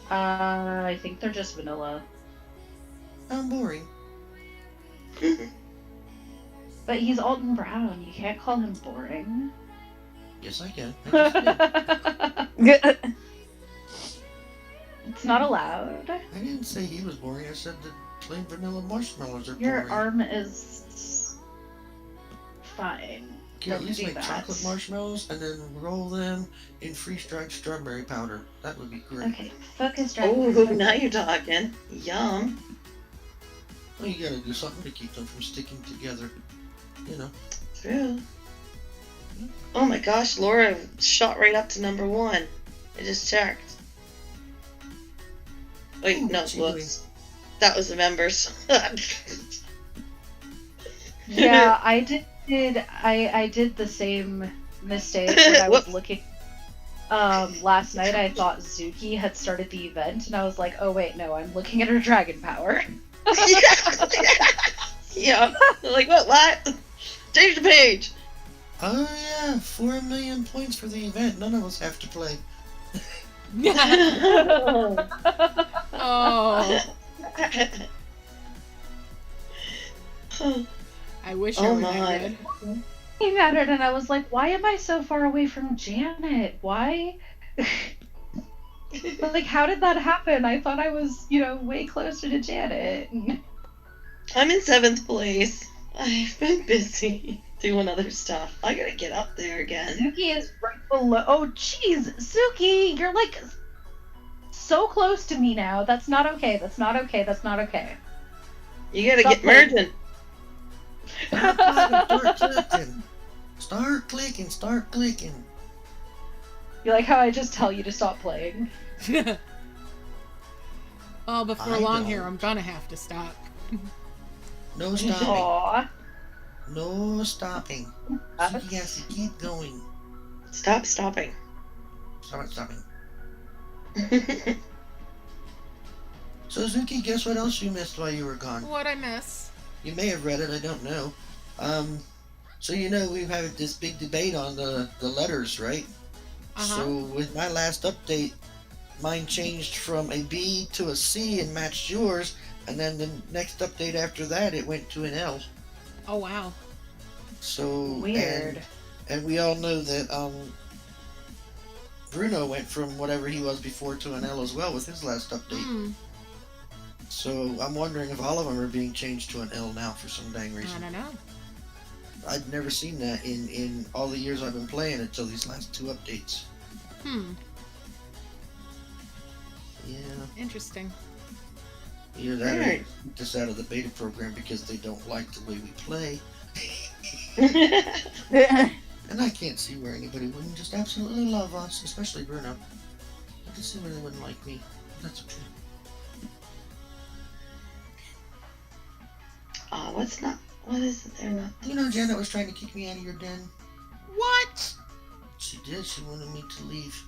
S7: I think they're just vanilla.
S9: How boring.
S7: But he's Alton Brown. You can't call him boring.
S9: Yes, I can. I just did.
S7: It's not allowed.
S9: I didn't say he was boring. I said that plain vanilla marshmallows are
S7: Your
S9: boring.
S7: arm is fine.
S9: Can you
S7: Don't
S9: use
S7: do
S9: like
S7: that.
S9: chocolate marshmallows and then roll them in freeze-dried strawberry powder? That would be great.
S7: Okay, focus drive.
S6: Oh, now you're talking. Yum.
S9: Well, you gotta do something to keep them from sticking together. You know.
S6: True. Oh my gosh, Laura shot right up to number 1. I just checked. Wait,
S9: Ooh,
S6: no,
S9: what's she
S6: whoops. That was the members.
S7: Yeah, I did the same mistake when I was
S6: Whoops.
S7: looking. Last night I thought Zuki had started the event, and I was like, oh wait, no, I'm looking at her dragon power.
S6: Yeah. Like, what? Change the page.
S9: Oh yeah, 4 million points for the event. None of us have to play.
S1: Oh, I wish I
S6: Oh
S1: were
S6: my.
S1: that good.
S7: Looking at it, and I was like, why am I so far away from Janet? Why? Like, how did that happen? I thought I was, way closer to Janet.
S6: I'm in 7th place. I've been busy doing other stuff. I gotta get up there again.
S7: Suki is right below. Oh, jeez, Suki, you're like so close to me now. That's not okay. That's not okay. That's not okay.
S6: You gotta
S7: Stop
S6: get merging.
S9: Start clicking. Start clicking.
S7: You like how I just tell you to stop playing?
S1: Oh, before
S9: I
S1: long
S9: don't.
S1: here, I'm gonna have to stop.
S9: No stopping.
S7: Aww.
S9: No stopping. Zuki has to keep going.
S6: Stop stopping.
S9: Stop stopping. So Zuki, guess what else you missed while you were gone?
S1: What'd I miss?
S9: You may have read it, I don't know. So we've had this big debate on the letters, right? So with my last update, mine changed from a B to a C and matched yours, and then the next update after that, it went to an L.
S1: Oh, wow.
S9: So
S7: Weird.
S9: And we all know that Bruno went from whatever he was before to an L as well with his last update.
S1: Hmm.
S9: So I'm wondering if all of them are being changed to an L now for some dang
S1: I
S9: reason.
S1: don't know.
S9: I'd never seen that in all the years I've been playing until these last 2 updates.
S1: Hmm.
S9: Yeah.
S1: Interesting.
S9: Either that or
S6: Weird.
S9: keep this out of the beta program because they don't like the way we play. And I can't see where anybody wouldn't just absolutely love us, especially Bruno. I can see where they wouldn't like me. That's okay.
S6: What is it there not?
S9: You know, Janet was trying to kick me out of your den.
S1: What?
S9: She did. She wanted me to leave.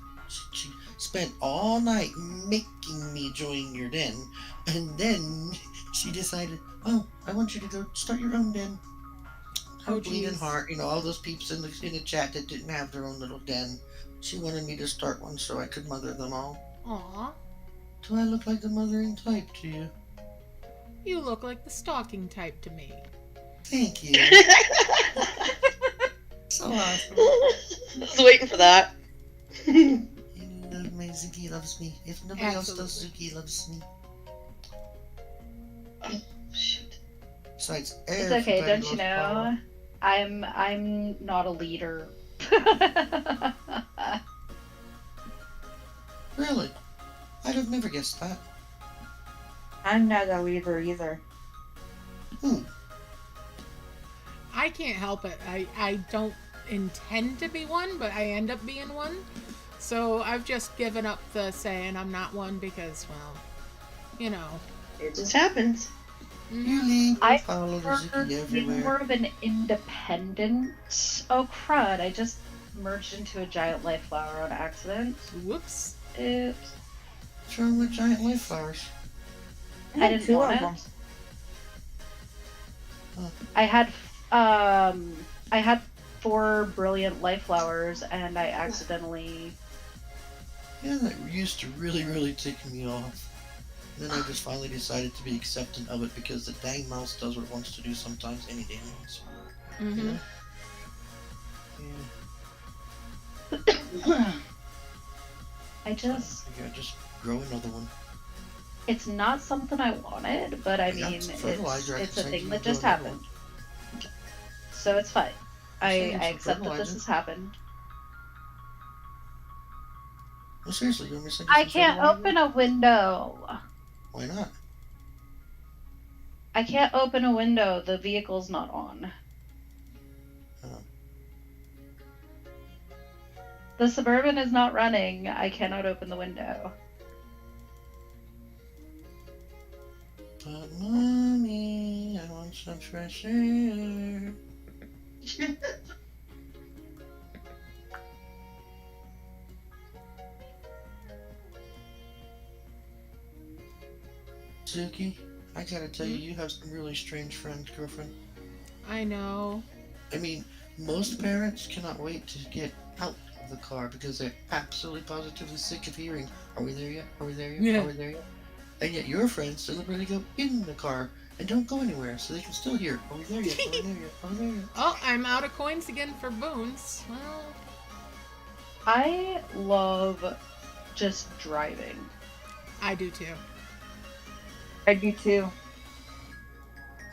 S9: She spent all night making me join your den, and then she decided, oh, I want you to go start your own den. Her
S1: Oh,
S9: bleeding
S1: geez.
S9: heart, all those peeps in the chat that didn't have their own little den. She wanted me to start one so I could mother them all.
S1: Aw.
S9: Do I look like the mothering type to you?
S1: You look like the stalking type to me.
S9: Thank you. So awesome.
S6: I was waiting for that.
S9: You know my Zuki loves me. If nobody else does,
S1: Absolutely.
S9: Zuki loves me.
S6: Oh, shoot.
S9: Besides,
S7: It's okay,
S9: everybody
S7: don't you
S9: loves
S7: know?
S9: Paula.
S7: I'm not a leader.
S9: Really? I'd have never guessed that.
S3: I'm not a leader either.
S9: Ooh.
S1: I can't help it. I don't intend to be one, but I end up being one. So I've just given up the saying I'm not one because, well, you know.
S6: It just happens.
S9: You leave
S7: I
S9: follow the Zuki
S7: being more
S9: everywhere.
S7: of an independent. Oh crud! I just merged into a giant life flower on accident.
S1: Whoops.
S7: Oops.
S9: What's wrong with giant life flowers?
S7: I didn't
S3: two
S7: want
S3: of
S7: it.
S3: them.
S7: I had 4 brilliant life flowers, and I accidentally.
S9: Yeah, that used to really tick me off. And then I just finally decided to be accepting of it because the dang mouse does what it wants to do sometimes, any damn mouse.
S1: Mm-hmm.
S9: Yeah.
S7: I just.
S9: Figure I'd just grow another one.
S7: It's not something I wanted, but I
S9: Yeah,
S7: mean,
S9: it's fertilizer. I
S7: it's
S9: can
S7: a
S9: send
S7: thing
S9: you
S7: that
S9: to
S7: just
S9: another
S7: happened. So it's fine. I
S9: Send some
S7: accept that this
S9: fertilizer.
S7: has happened.
S9: Well, seriously, you want me to send you
S7: I
S9: some
S7: can't
S9: fertilizer?
S7: open a window.
S9: Why not?
S7: I can't open a window. The vehicle's not on.
S9: Oh.
S7: The Suburban is not running. I cannot open the window.
S9: But mommy, I want some fresh air. Suki, I gotta tell you, you have some really strange friends, girlfriend.
S1: I know.
S9: I mean, most parents cannot wait to get out of the car because they're absolutely positively sick of hearing, "Are we there yet? Are we there yet?
S1: Yeah.
S9: Are we there yet?" And yet your friends deliberately go in the car and don't go anywhere so they can still hear, "Are we there yet? Are we there yet? Are we there yet?"
S1: Oh, I'm out of coins again for boons. Well,
S7: I love just driving.
S1: I do too.
S8: I do too.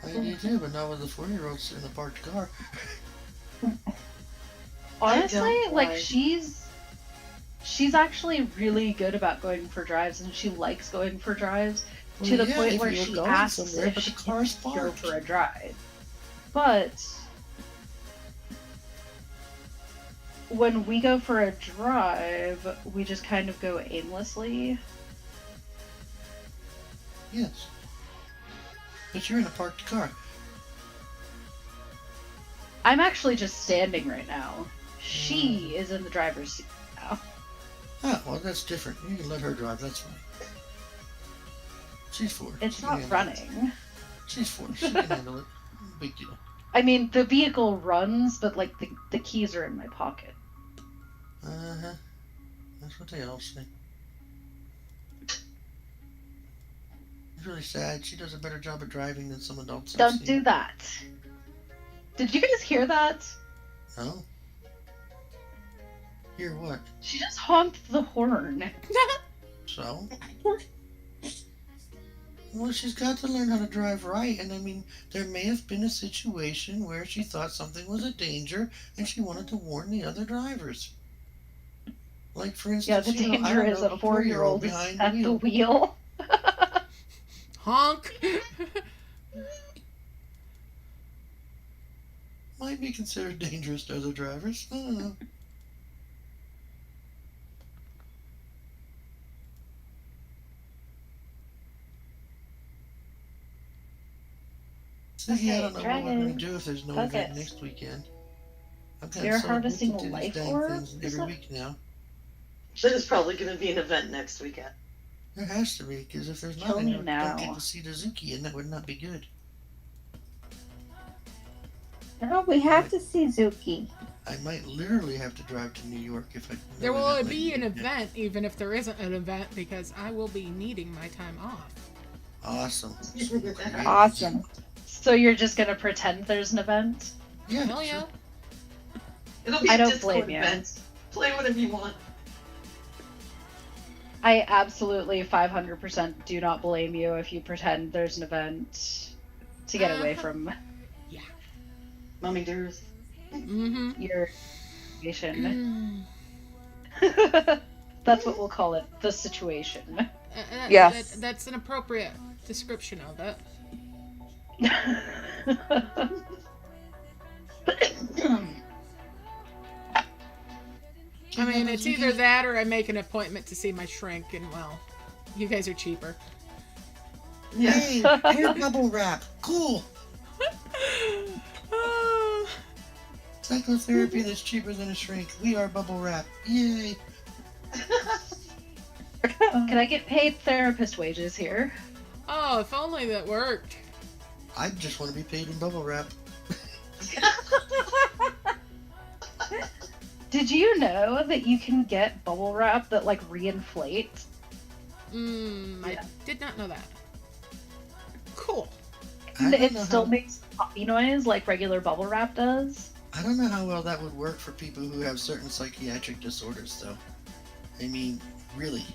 S9: I do too, but not with a 4-year-old in a parked car.
S7: Honestly,
S6: don't
S7: like
S6: drive.
S7: she's actually really good about going for drives, and she likes going for drives to the
S9: yeah,
S7: point
S9: if
S7: where
S9: you're
S7: she
S9: going
S7: asks
S9: somewhere,
S7: if
S9: but
S7: she
S9: the
S7: can
S9: car's
S7: go
S9: parked.
S7: for a drive. But when we go for a drive, we just kind of go aimlessly.
S9: Yes. But you're in a parked car.
S7: I'm actually just standing right now. She is in the driver's seat now.
S9: Ah, well, that's different. You can let her drive, that's fine. She's 4.
S7: It's
S9: She can
S7: not
S9: handle it.
S7: running.
S9: She's 4. She can handle it. Big deal.
S7: I mean, the vehicle runs, but like the keys are in my pocket.
S9: Uh-huh. That's what they all say. It's really sad. She does a better job at driving than some adults I've
S7: Don't
S9: seen.
S7: do that. Did you guys hear that?
S9: No? Hear what?
S7: She just honked the horn.
S9: So? Well, she's got to learn how to drive right, and I mean, there may have been a situation where she thought something was a danger, and she wanted to warn the other drivers. Like, for
S7: Yeah,
S9: instance,
S7: the
S9: you know, I
S7: danger
S9: don't
S7: is
S9: know,
S7: a
S9: the
S7: 4-year-old is
S9: behind
S7: at the wheel.
S1: Honk.
S9: Might be considered dangerous to other drivers. I don't know. See, I don't know what we're going to do if there's no event
S7: Focus.
S9: next weekend. I've got
S7: You're
S9: so
S7: harvesting
S9: addicted to
S7: a
S9: these
S7: life
S9: dang
S7: orb?
S9: things
S7: Is
S9: every
S7: that-
S9: week now.
S6: There's probably going to be an event next weekend.
S9: There has to be, because if there's
S7: Kill
S9: not, I
S7: me
S9: don't
S7: now.
S9: get to see the Zuki, and that would not be good.
S8: No, we have to see Zuki.
S9: I might literally have to drive to New York if I.
S1: There
S9: no
S1: will
S9: event
S1: be an
S9: next weekend.
S1: event, even if there isn't an event, because I will be needing my time off.
S9: Awesome.
S8: Awesome.
S7: So you're just gonna pretend there's an event?
S9: Yeah.
S1: Hell yeah.
S9: sure.
S6: It'll be
S7: I
S6: a
S7: don't
S6: Discord
S7: blame you.
S6: event. Play whatever you want.
S7: I absolutely 500% do not blame you if you pretend there's an event to get away from
S6: Mummy dearest.
S1: Mm-hmm.
S7: your situation. That's what we'll call it, the situation.
S8: Yes.
S1: That's an appropriate description of it. I mean, it's either that or I make an appointment to see my shrink, and well, you guys are cheaper.
S9: Hey, hair bubble wrap. Cool. Psychotherapy that's cheaper than a shrink. We are bubble wrap. Yay.
S7: Can I get paid therapist wages here?
S1: Oh, if only that worked.
S9: I just want to be paid in bubble wrap.
S7: Did you know that you can get bubble wrap that like reinflates?
S1: I did not know that. Cool.
S9: I
S7: And
S9: don't
S7: it
S9: know
S7: still
S9: how-
S7: makes poppy noise like regular bubble wrap does.
S9: I don't know how well that would work for people who have certain psychiatric disorders, though. I mean, really.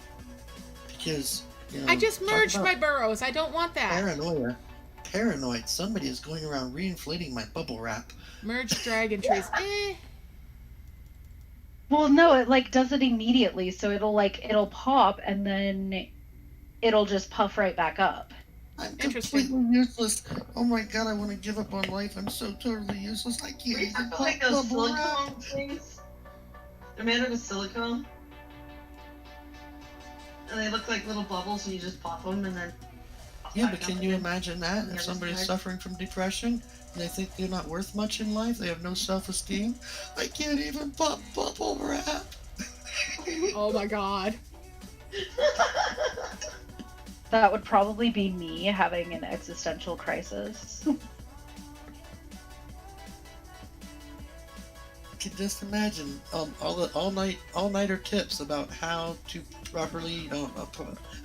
S9: Because, you know,
S1: I just
S9: talk
S1: merged
S9: about
S1: my burrows. I don't want that.
S9: paranoia. paranoid. Somebody is going around reinflating my bubble wrap.
S1: Merge dragon trees.
S7: Well, no, it like does it immediately, so it'll pop and then it'll just puff right back up.
S9: I'm
S1: Interesting.
S9: completely useless. Oh my god, I want to give up on life. I'm so totally useless. I can't
S6: We
S9: even
S6: have
S9: pop
S6: like those
S9: bubble wrap.
S6: silicone things. They're made out of silicone. And they look like little bubbles and you just pop them and then...
S9: Yeah, but can you imagine that?
S6: Yeah,
S9: If somebody's
S6: that's
S9: suffering from depression and they think they're not worth much in life, they have no self-esteem. I can't even pop bubble wrap.
S1: Oh my god.
S7: That would probably be me having an existential crisis.
S9: I can just imagine all-nighter tips about how to properly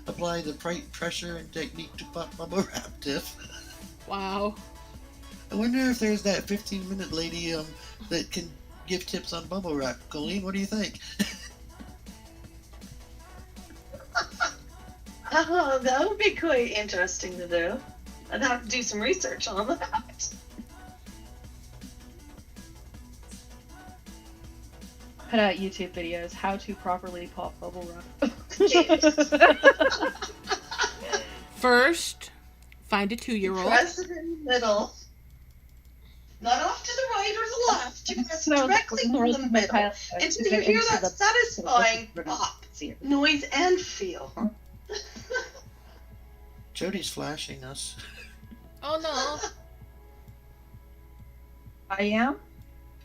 S9: apply the pressure and technique to pop bubble wrap tip.
S1: Wow.
S9: I wonder if there's that 15-minute lady that can give tips on bubble wrap. Colleen, what do you think?
S6: Oh, that would be quite interesting to do. I'd have to do some research on that.
S7: Put out YouTube videos, how to properly pop bubble wrap.
S1: First, find a 2-year-old.
S6: Press it in the middle. Not off to the right or the left. You press directly in the middle until you hear that satisfying pop, noise, and feel.
S9: Jody's flashing us.
S1: Oh no.
S8: I am?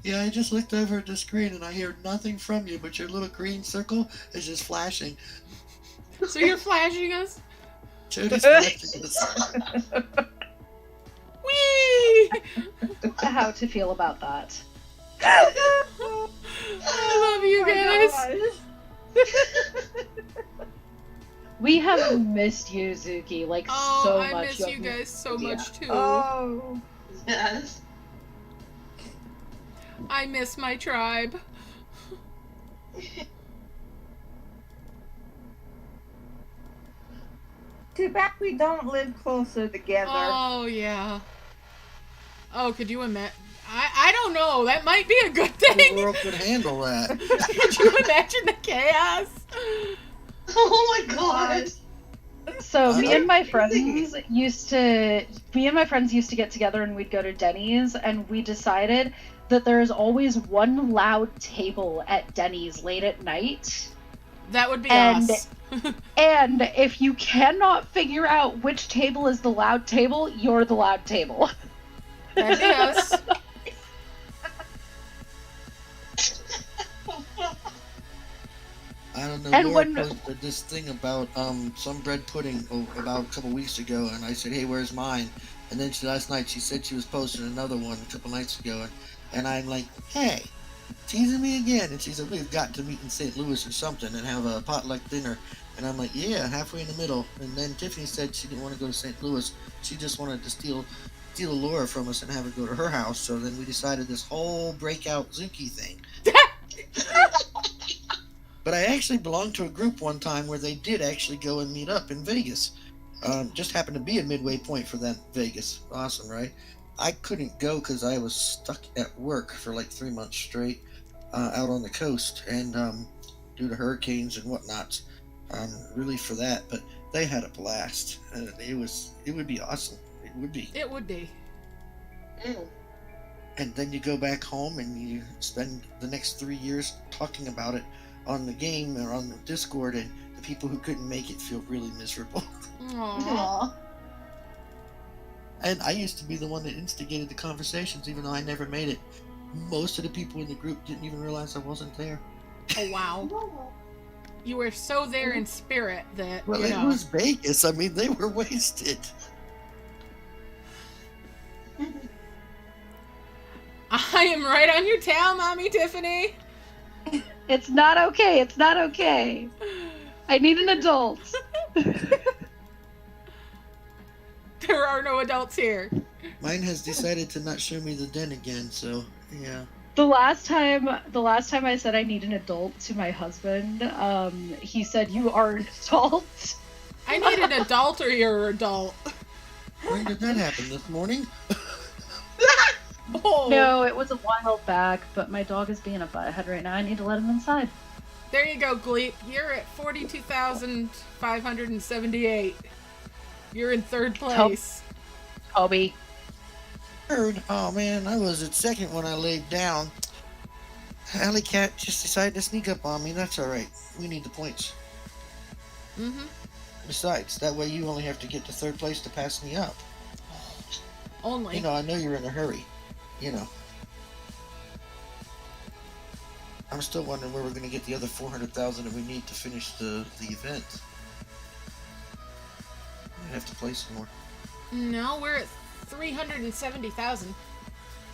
S9: Yeah, I just looked over at the screen and I hear nothing from you, but your little green circle is just flashing.
S1: So you're flashing us?
S9: Jody's flashing us.
S1: Whee!
S7: How to feel about that.
S1: I love you guys.
S7: We have missed you, Zuki, like so much.
S1: I miss you guys so much too.
S8: Oh.
S6: Yes.
S1: I miss my tribe.
S8: Too bad we don't live closer together.
S1: Oh yeah. Oh, could you imagine? I don't know. That might be a good thing.
S9: The world could handle that.
S1: Could you imagine the chaos?
S6: Oh my god.
S7: So me and my friends used to get together and we'd go to Denny's, and we decided that there is always one loud table at Denny's late at night.
S1: That would be
S7: And-
S1: us.
S7: And if you cannot figure out which table is the loud table, you're the loud table.
S1: That'd be us.
S9: I don't know.
S7: And
S9: Laura
S7: when-
S9: posted this thing about some bread pudding about a couple weeks ago, and I said, "Hey, where's mine?" And then last night she said she was posting another one a couple nights ago, and I'm like, "Hey, teasing me again?" And she said, "We've got to meet in St. Louis or something and have a potluck dinner." And I'm like, "Yeah, halfway in the middle." And then Tiffany said she didn't want to go to St. Louis; she just wanted to steal Laura from us and have her go to her house. So then we decided this whole breakout Zuki thing. But I actually belonged to a group one time where they did actually go and meet up in Vegas. Just happened to be a midway point for that Vegas. Awesome, right? I couldn't go because I was stuck at work for like 3 months straight out on the coast, and due to hurricanes and whatnot, really for that. But they had a blast, and it would be awesome. It would be.
S1: It would be.
S6: Mm.
S9: And then you go back home and you spend the next 3 years talking about it on the game or on the Discord, and the people who couldn't make it feel really miserable.
S1: Aww.
S9: And I used to be the one that instigated the conversations, even though I never made it. Most of the people in the group didn't even realize I wasn't there.
S1: Oh wow. You were so there in spirit that,
S9: Well,
S1: you
S9: it
S1: know.
S9: was Vegas. I mean, they were wasted.
S1: I am right on your tail, Mommy Tiffany.
S7: It's not okay. It's not okay. I need an adult.
S1: There are no adults here.
S9: Mine has decided to not show me the den again, so yeah.
S7: The last time I said I need an adult to my husband, he said, "You are an adult."
S1: I need an adult or you're an adult.
S9: When did that happen? This morning?
S1: Oh.
S7: No, it was a while back, but my dog is being a butthead right now. I need to let him inside.
S1: There you go, Gleep. You're at 42,578. You're in third place.
S7: Toby.
S9: Third? Oh man, I was at second when I laid down. Alley Cat just decided to sneak up on me. That's alright. We need the points.
S1: Mm-hmm.
S9: Besides, that way you only have to get to third place to pass me up.
S1: Only.
S9: You know, I know you're in a hurry. You know. I'm still wondering where we're going to get the other 400,000 that we need to finish the event. We have to play some more.
S1: No, we're at 370,000.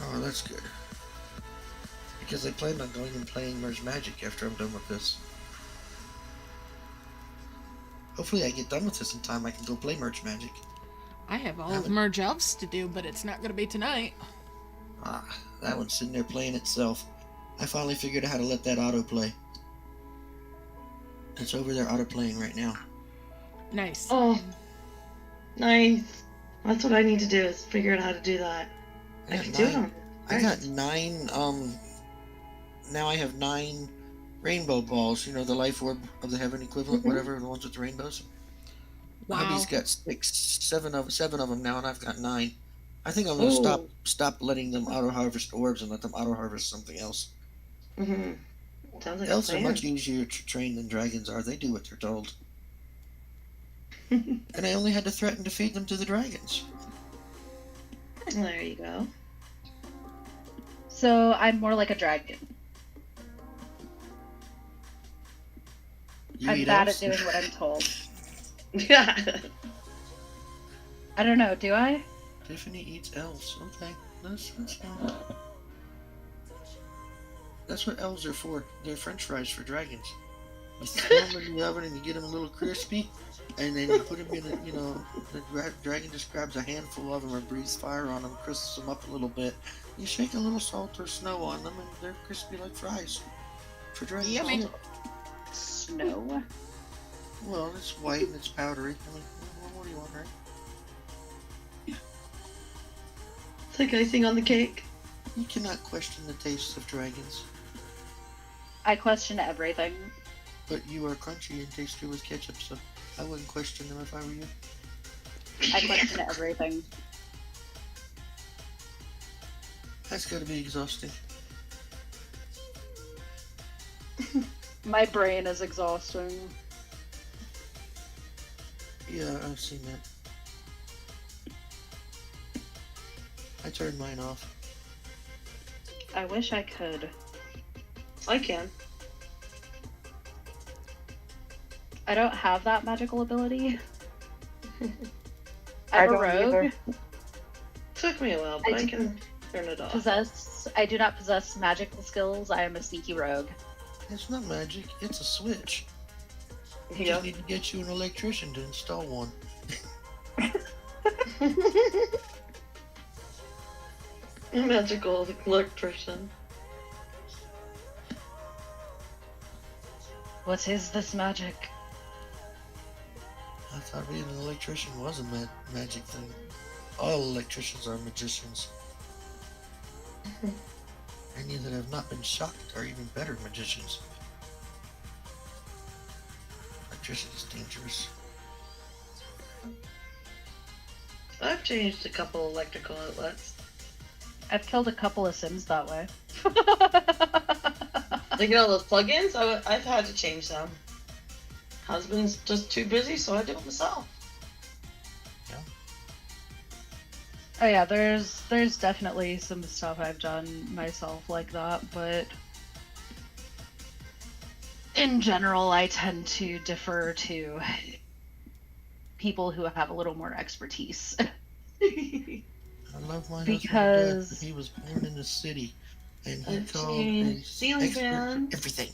S9: Oh, that's good. Because I planned on going and playing Merge Magic after I'm done with this. Hopefully I get done with this in time I can go play Merge Magic.
S1: I have all the Merge Elves to do, but it's not going to be tonight.
S9: Ah, that one's sitting there playing itself. I finally figured out how to let that autoplay. It's over there auto-playing right now.
S1: Nice.
S6: Oh, nice. That's what I need to do, is figure out how to do that. I can do it on.
S9: I got 9, now I have 9 rainbow balls, you know, the life orb of the heaven equivalent, whatever, the ones with the rainbows.
S1: Wow.
S9: Hubby's got 7 of them now, and I've got 9. I think I'm gonna stop letting them auto harvest orbs and let them auto harvest something else.
S6: Mm-hmm. Sounds like
S9: Elves are much easier to train than dragons are. They do what they're told. And I only had to threaten to feed them to the dragons.
S6: There you go.
S7: So I'm more like a dragon.
S9: You
S7: I'm
S9: eat
S7: bad
S9: elves?
S7: at doing what I'm told.
S6: Yeah.
S7: I don't know, do I?
S9: Tiffany eats elves. Okay. That's what elves are for. They're french fries for dragons. You throw them in the oven and you get them a little crispy, and then you put them in a, you know, the dragon just grabs a handful of them or breathes fire on them, crisps them up a little bit. You shake a little salt or snow on them, and they're crispy like fries. For dragons.
S1: Yummy.
S7: Snow?
S9: Well, it's white and it's powdery. I mean, what do you want, right?
S6: It's like icing on the cake.
S9: You cannot question the taste of dragons.
S7: I question everything.
S9: But you are crunchy and taste good with ketchup, so I wouldn't question them if I were you.
S7: I question everything.
S9: That's gotta be exhausting.
S7: My brain is exhausting.
S9: Yeah, I've seen that. I turned mine off.
S7: I wish I could.
S6: I can.
S7: I don't have that magical ability.
S8: I
S7: I'm a
S8: don't
S7: rogue.
S8: either.
S6: Took me a while, but I can turn it off.
S7: I do not possess magical skills. I am a sneaky rogue.
S9: It's not magic, it's a switch. You
S6: Yeah.
S9: just need to get you an electrician to install one.
S6: Magical electrician.
S7: What is this magic?
S9: I thought being an electrician was a magic thing. All electricians are magicians. Any that have not been shocked are even better magicians. Electricity is dangerous.
S6: I've changed a couple electrical outlets.
S7: I've killed a couple of Sims that way.
S6: Like, you know, those plugins? I've had to change them. Husband's just too busy, so I do it myself.
S7: Oh yeah, there's definitely some stuff I've done myself like that, but in general I tend to defer to people who have a little more expertise.
S9: I love my husband to death, but he was born in the city, and he called a
S6: ceiling
S9: expert
S6: fan.
S9: for everything.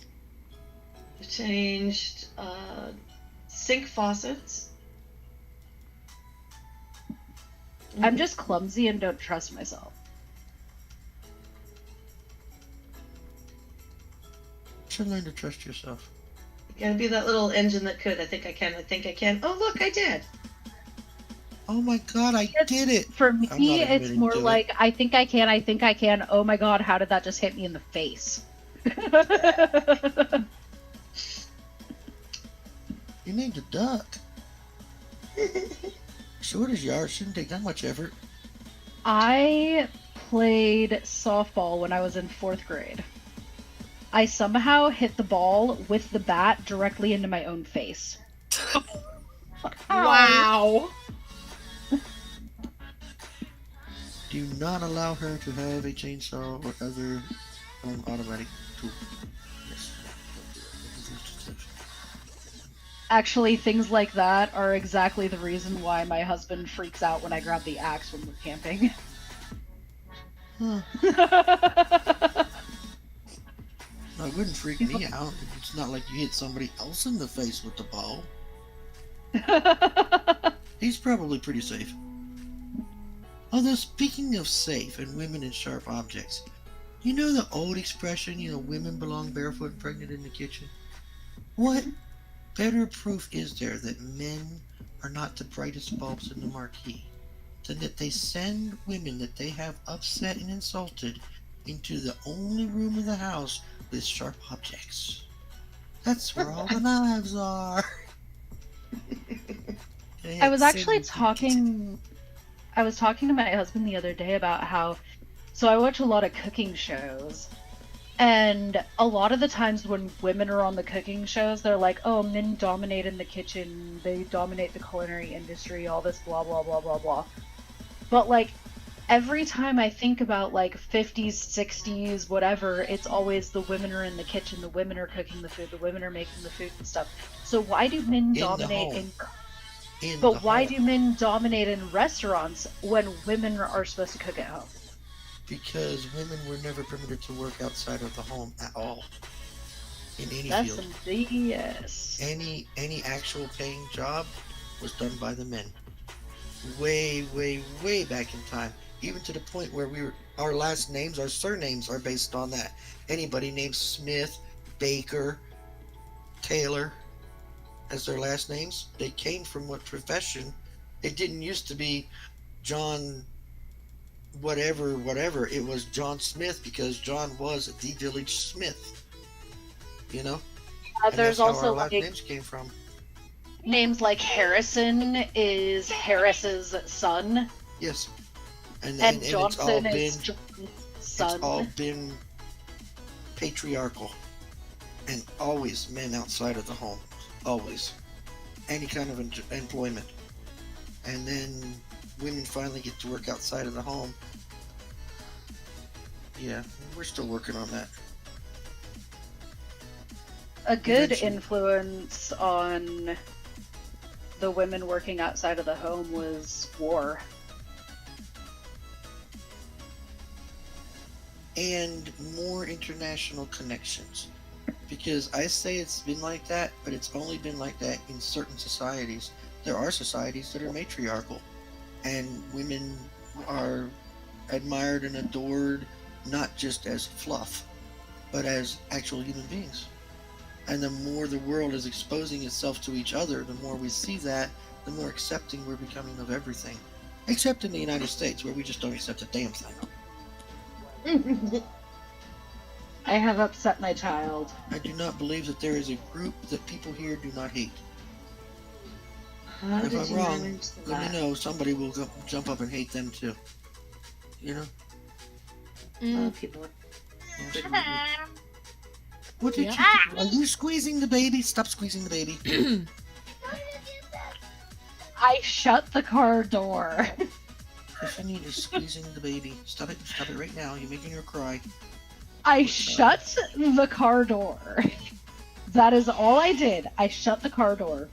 S6: I changed sink faucets.
S7: I'm just clumsy and don't trust myself.
S9: You should learn to trust yourself.
S6: You gotta be that little engine that could. I think I can. I think I can. Oh, look, I did.
S9: Oh my god, I did it!
S7: For
S9: I'm not
S7: me, it's
S9: admitting
S7: more
S9: to it.
S7: like, I think I can. Oh my god, how did that just hit me in the face?
S9: You named a duck. Short as you are, it shouldn't take that much effort.
S7: I played softball when I was in 4th grade. I somehow hit the ball with the bat directly into my own face.
S1: Wow.
S9: Do not allow her to have a chainsaw or other automatic tool. Yes.
S7: Actually, things like that are exactly the reason why my husband freaks out when I grab the axe when we're camping.
S9: Huh. No, it wouldn't freak me out. It's not like you hit somebody else in the face with the ball. He's probably pretty safe. Although, speaking of safe and women and sharp objects, you know the old expression, women belong barefoot and pregnant in the kitchen? What better proof is there that men are not the brightest bulbs in the marquee than that they send women that they have upset and insulted into the only room in the house with sharp objects? That's where all the knives are.
S7: I was actually talking to my husband the other day about how, so I watch a lot of cooking shows, and a lot of the times when women are on the cooking shows, they're like, oh, men dominate in the kitchen, they dominate the culinary industry, all this blah blah blah blah blah. But like, every time I think about like 50s, 60s, whatever, it's always the women are in the kitchen, the women are cooking the food, the women are making the food and stuff. So why do men dominate in But why do men dominate in restaurants when women are supposed to cook at home?
S9: Because women were never permitted to work outside of the home at all. In any
S7: That's
S9: field.
S7: some BS.
S9: Any actual paying job was done by the men. Way, way, way back in time. Even to the point where our last names, our surnames are based on that. Anybody named Smith, Baker, Taylor as their last names, they came from what profession. It didn't used to be John whatever. It was John Smith because John was the village smith. And
S7: there's
S9: that's how
S7: also
S9: our last
S7: like
S9: names came from.
S7: names like Harrison is Harris's son.
S9: Yes. And
S7: Johnson is John's son.
S9: It's all been patriarchal. And always men outside of the home. Always. Any kind of employment. And then women finally get to work outside of the home. Yeah, we're still working on that.
S7: A good
S9: Eventually.
S7: influence on the women working outside of the home was war.
S9: And more international connections. Because I say it's been like that, but it's only been like that in certain societies. There are societies that are matriarchal, and women are admired and adored not just as fluff, but as actual human beings. And the more the world is exposing itself to each other, the more we see that, the more accepting we're becoming of everything. Except in the United States, where we just don't accept a damn thing.
S7: I have upset my child.
S9: I do not believe that there is a group that people here do not hate.
S6: How
S9: If
S6: did
S9: I'm
S6: you
S9: wrong,
S6: manage
S9: let
S6: that?
S9: me know. Somebody will jump up and hate them too.
S6: People.
S9: What did
S1: Yeah.
S9: you do? Are you squeezing the baby? Stop squeezing the baby.
S7: I shut the car door.
S9: Tiffany is squeezing the baby. Stop it right now. You're making her cry.
S7: I shut the car door. That is all I did. I shut the car door.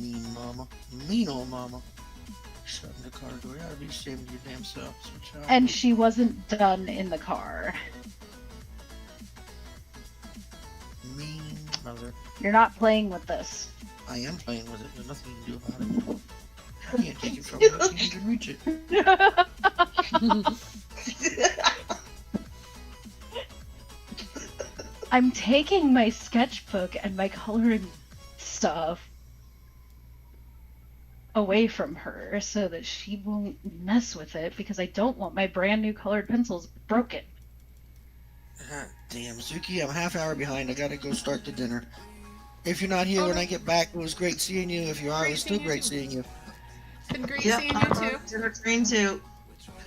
S9: Mean mama. Mean old mama. Shutting the car door. You ought to be ashamed of your damn self.
S7: And she wasn't done in the car.
S9: Mean mother.
S7: You're not playing with this.
S9: I am playing with it. There's nothing you can do about it. I can't take it from you. I can't even reach it.
S7: I'm taking my sketchbook and my coloring stuff. away from her so that she won't mess with it because I don't want my brand new colored pencils broken.
S9: Damn, Zuki, I'm a half hour behind. I gotta go start the dinner. If you're not here when I get back, it was great seeing you. If you are, it was still great seeing you.
S1: Been great
S6: Yep,
S1: seeing you
S6: I'm
S1: too.
S6: on dinner train too.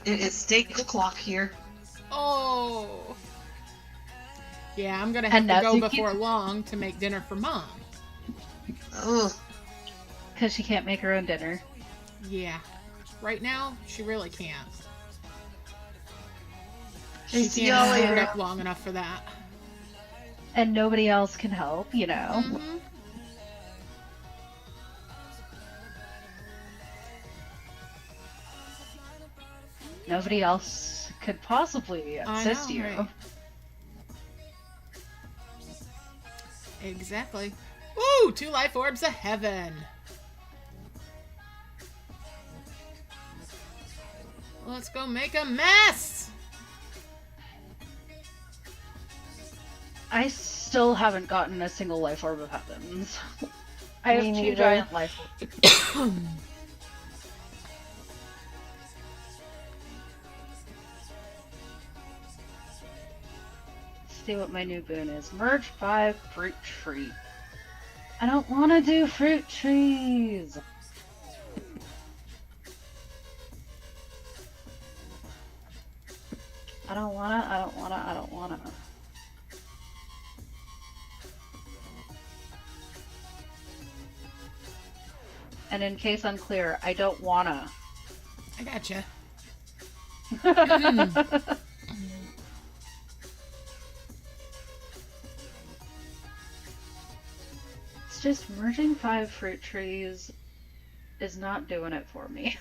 S6: It is steak o'clock here.
S1: Oh. Yeah, I'm gonna have to go before long to make dinner for Mom.
S6: Ugh.
S7: Because she can't make her own dinner.
S1: Yeah. Right now, she really can't.
S6: Hey,
S1: She
S6: see
S1: can't
S6: y'all
S1: stand
S6: later.
S1: up long enough for that.
S7: And nobody else can help, you know.
S1: Mm-hmm.
S7: Nobody else could possibly assist you.
S1: Right? Exactly. Ooh, 2 life orbs of heaven. Let's go make a mess.
S7: I still haven't gotten a single life orb of heavens. I have
S8: Me
S7: 2
S8: neither.
S7: giant life orbs. See what my new boon is. Merge 5 fruit tree. I don't want to do fruit trees. I don't wanna. And in case unclear, I don't wanna.
S1: I gotcha.
S7: It's just merging 5 fruit trees is not doing it for me.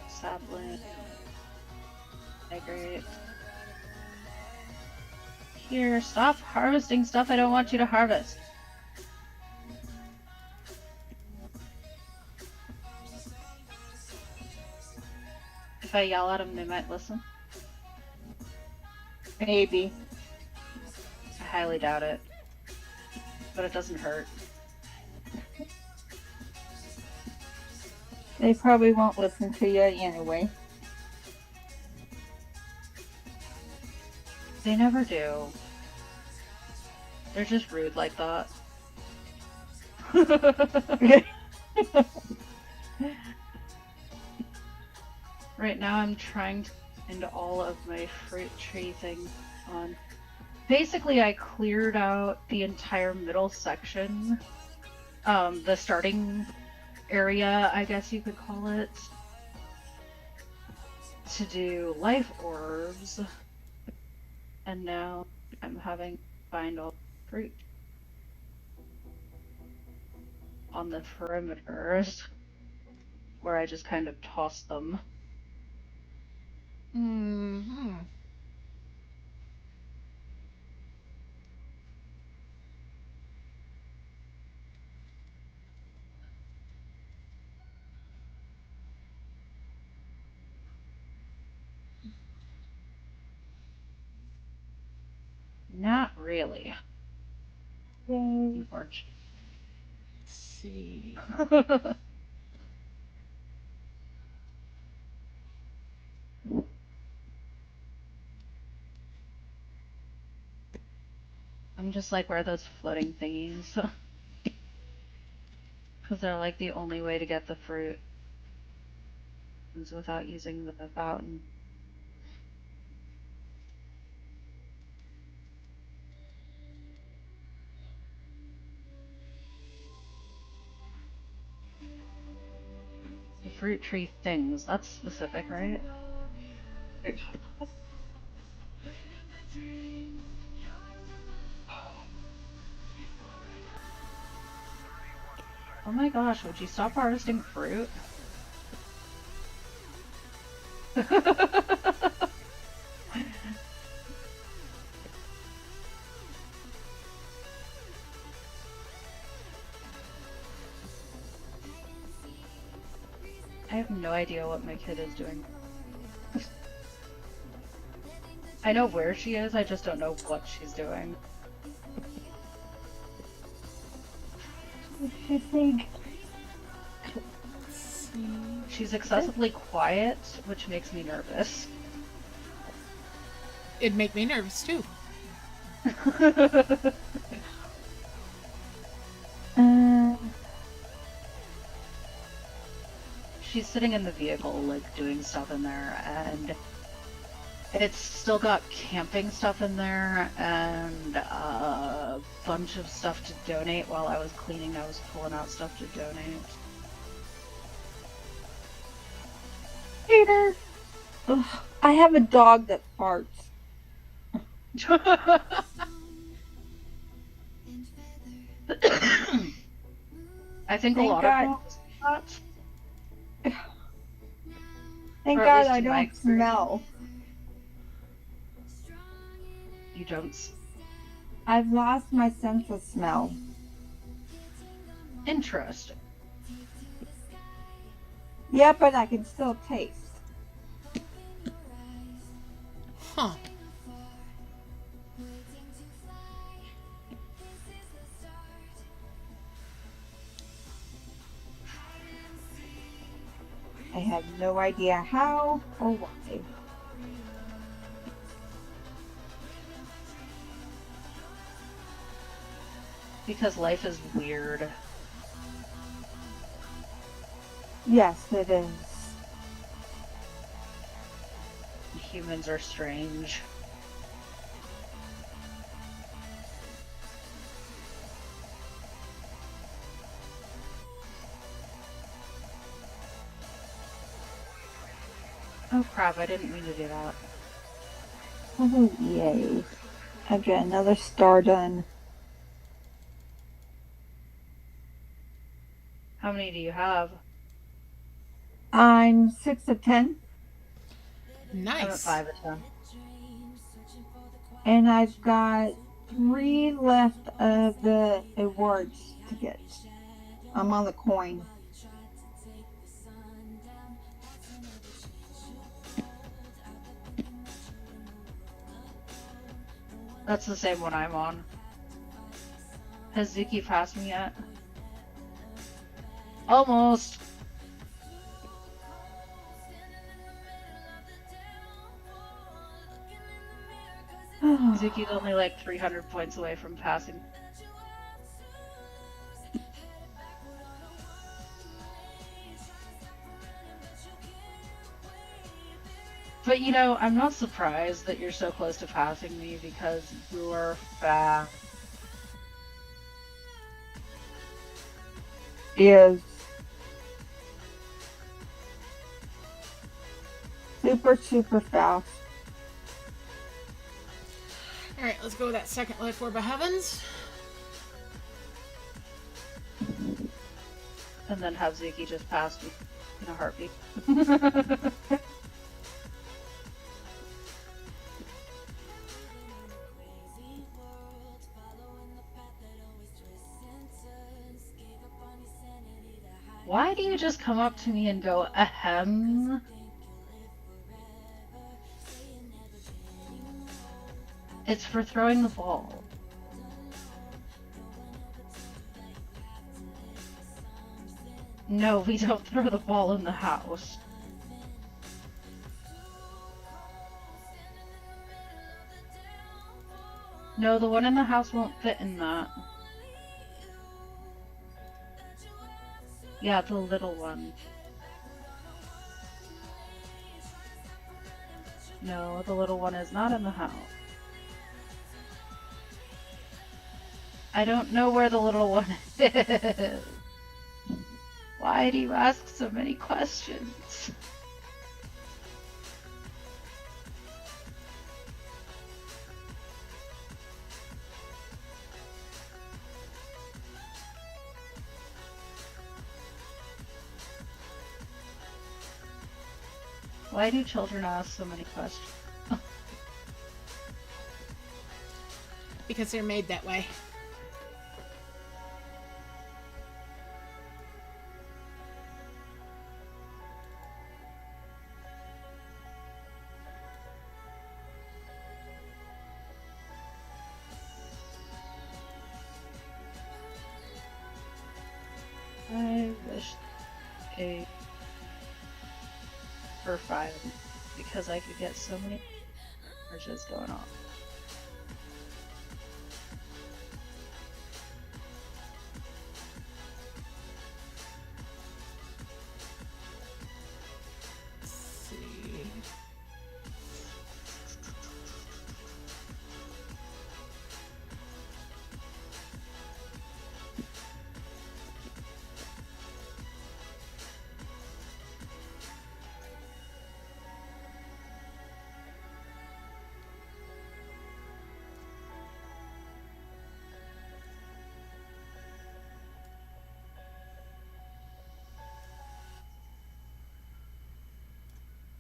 S7: Sapling. Great. Here, stop harvesting stuff I don't want you to harvest. If I yell at them, they might listen.
S8: Maybe.
S7: I highly doubt it. But it doesn't hurt.
S8: They probably won't listen to you anyway.
S7: They never do. They're just rude like that. Right now I'm trying to end all of my fruit tree things on. Basically, I cleared out the entire middle section. The starting area, I guess you could call it. To do life orbs. And now I'm having to find all the fruit on the perimeters where I just kind of toss them.
S1: Mm-hmm.
S7: Not really.
S8: Yay.
S7: Unfortunately.
S1: Let's see.
S7: I'm just like, where are those floating thingies? Because they're like the only way to get the fruit is without using the fountain. The fruit tree things, that's specific, right? Oh my gosh, would you stop harvesting fruit? I have no idea what my kid is doing. I know where she is, I just don't know what she's doing.
S8: I think.
S7: She's excessively quiet, which makes me nervous.
S1: It'd make me nervous too.
S7: She's sitting in the vehicle, like, doing stuff in there, and it's still got camping stuff in there, and a bunch of stuff to donate. While I was cleaning, I was pulling out stuff to donate.
S8: Peter! Ugh, I have a dog that farts.
S7: I think a
S8: Thank
S7: lot
S8: God.
S7: of dogs do that.
S8: Thank
S7: Or at
S8: God
S7: least
S8: I
S7: in my
S8: don't
S7: experience.
S8: smell.
S7: You don't.
S8: I've lost my sense of smell.
S7: Interesting.
S8: Yeah, but I can still taste.
S1: Huh.
S8: I have no idea how or why.
S7: Because life is weird.
S8: Yes, it is.
S7: Humans are strange. Oh crap, I didn't mean to do that.
S8: Oh, yay. I've got another star done.
S7: How many do you have?
S8: I'm 6 of 10,
S7: I'm at
S1: Nice.
S7: 5 of 10.
S8: and I've got 3 left of the awards to get. I'm on the coin.
S7: That's the same one I'm on. Has Zuki passed me yet? Almost! Zuki's only like 300 points away from passing. But you know, I'm not surprised that you're so close to passing me because you're fast.
S8: Is super, super fast.
S1: Alright, let's go with that second life orb of heavens.
S7: And then have Zuki just pass me in a heartbeat. Why do you just come up to me and go, ahem? It's for throwing the ball. No, we don't throw the ball in the house. No, the one in the house won't fit in that. Yeah, the little one. No, the little one is not in the house. I don't know where the little one is. Why do you ask so many questions? Why do children ask so many questions?
S1: Because they're made that way.
S7: I wish a for 5 because I could get so many merges going on.
S1: Let's see.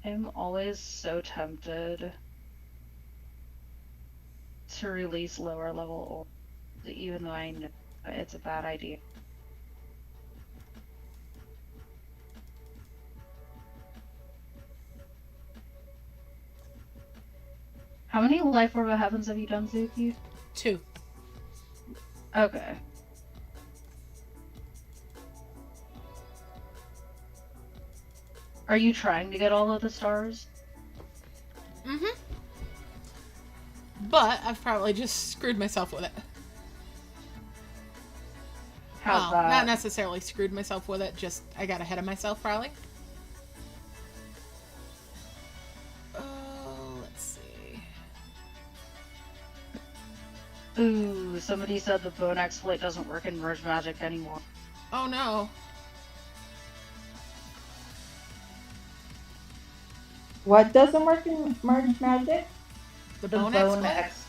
S7: I'm always so tempted to release lower level orbs, even though I know it's a bad idea. How many Life Orb of Heavens have you done, Zuki?
S1: 2.
S7: Okay. Are you trying to get all of the stars?
S1: Mm-hmm. But I've probably just screwed myself with it.
S7: How's
S1: well,
S7: that?
S1: not necessarily screwed myself with it, just I got ahead of myself probably. Let's see.
S7: Ooh, somebody said the bone exploit doesn't work in Merge Magic anymore.
S1: Oh no.
S8: What doesn't work in Merge Magic?
S1: The
S7: The
S1: bone
S7: bone
S1: exploit?
S7: ex.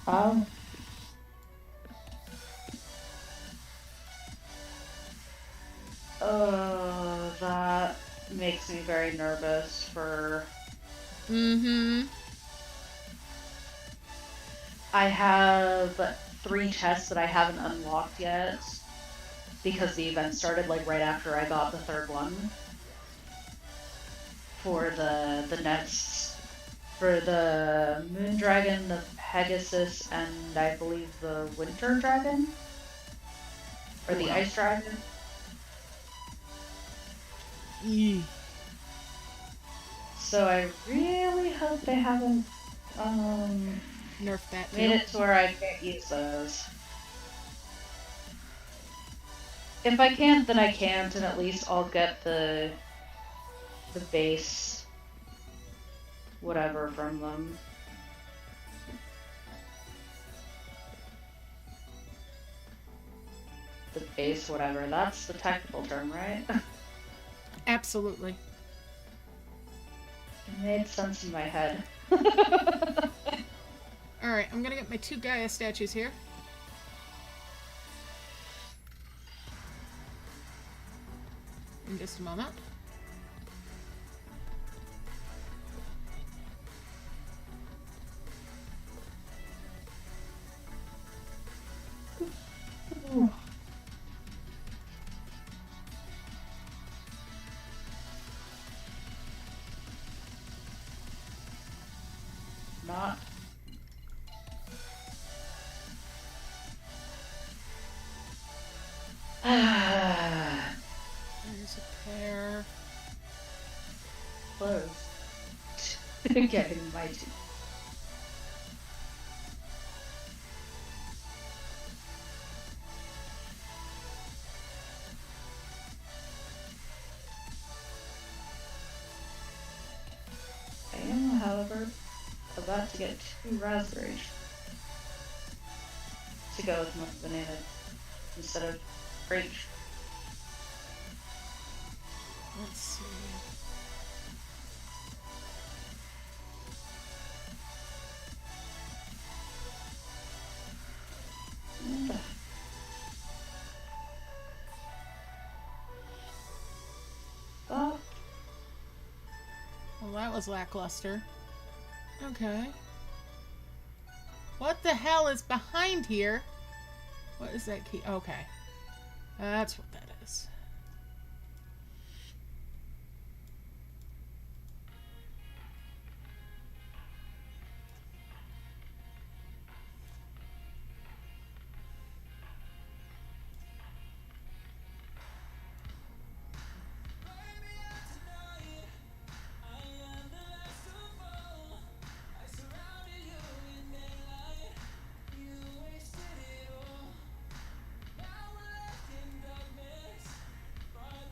S8: Oh.
S7: That makes me very nervous for.
S1: Mm-hmm.
S7: I have 3 chests that I haven't unlocked yet because the event started like right after I got the 3rd one. For the next, for the Moon Dragon, the Pegasus, and I believe the Winter Dragon? Or the Ice Dragon?
S1: Eee.
S7: So I really hope they haven't
S1: Nerf that
S7: made
S1: too.
S7: it to where I can't use those. If I can't, then I can't, and at least I'll get the base whatever from them. The base whatever, that's the technical term, right?
S1: Absolutely.
S7: It made sense in my head.
S1: Alright, I'm gonna get my 2 Gaia statues here. In just a moment.
S7: Not.
S1: There's a pair.
S7: Close. Getting my two. I am, however, about to get 2 raspberries to go with my banana instead of grape.
S1: Let's see. Well, that was lackluster. Okay. What the hell is behind here? What is that key? Okay. That's what that is.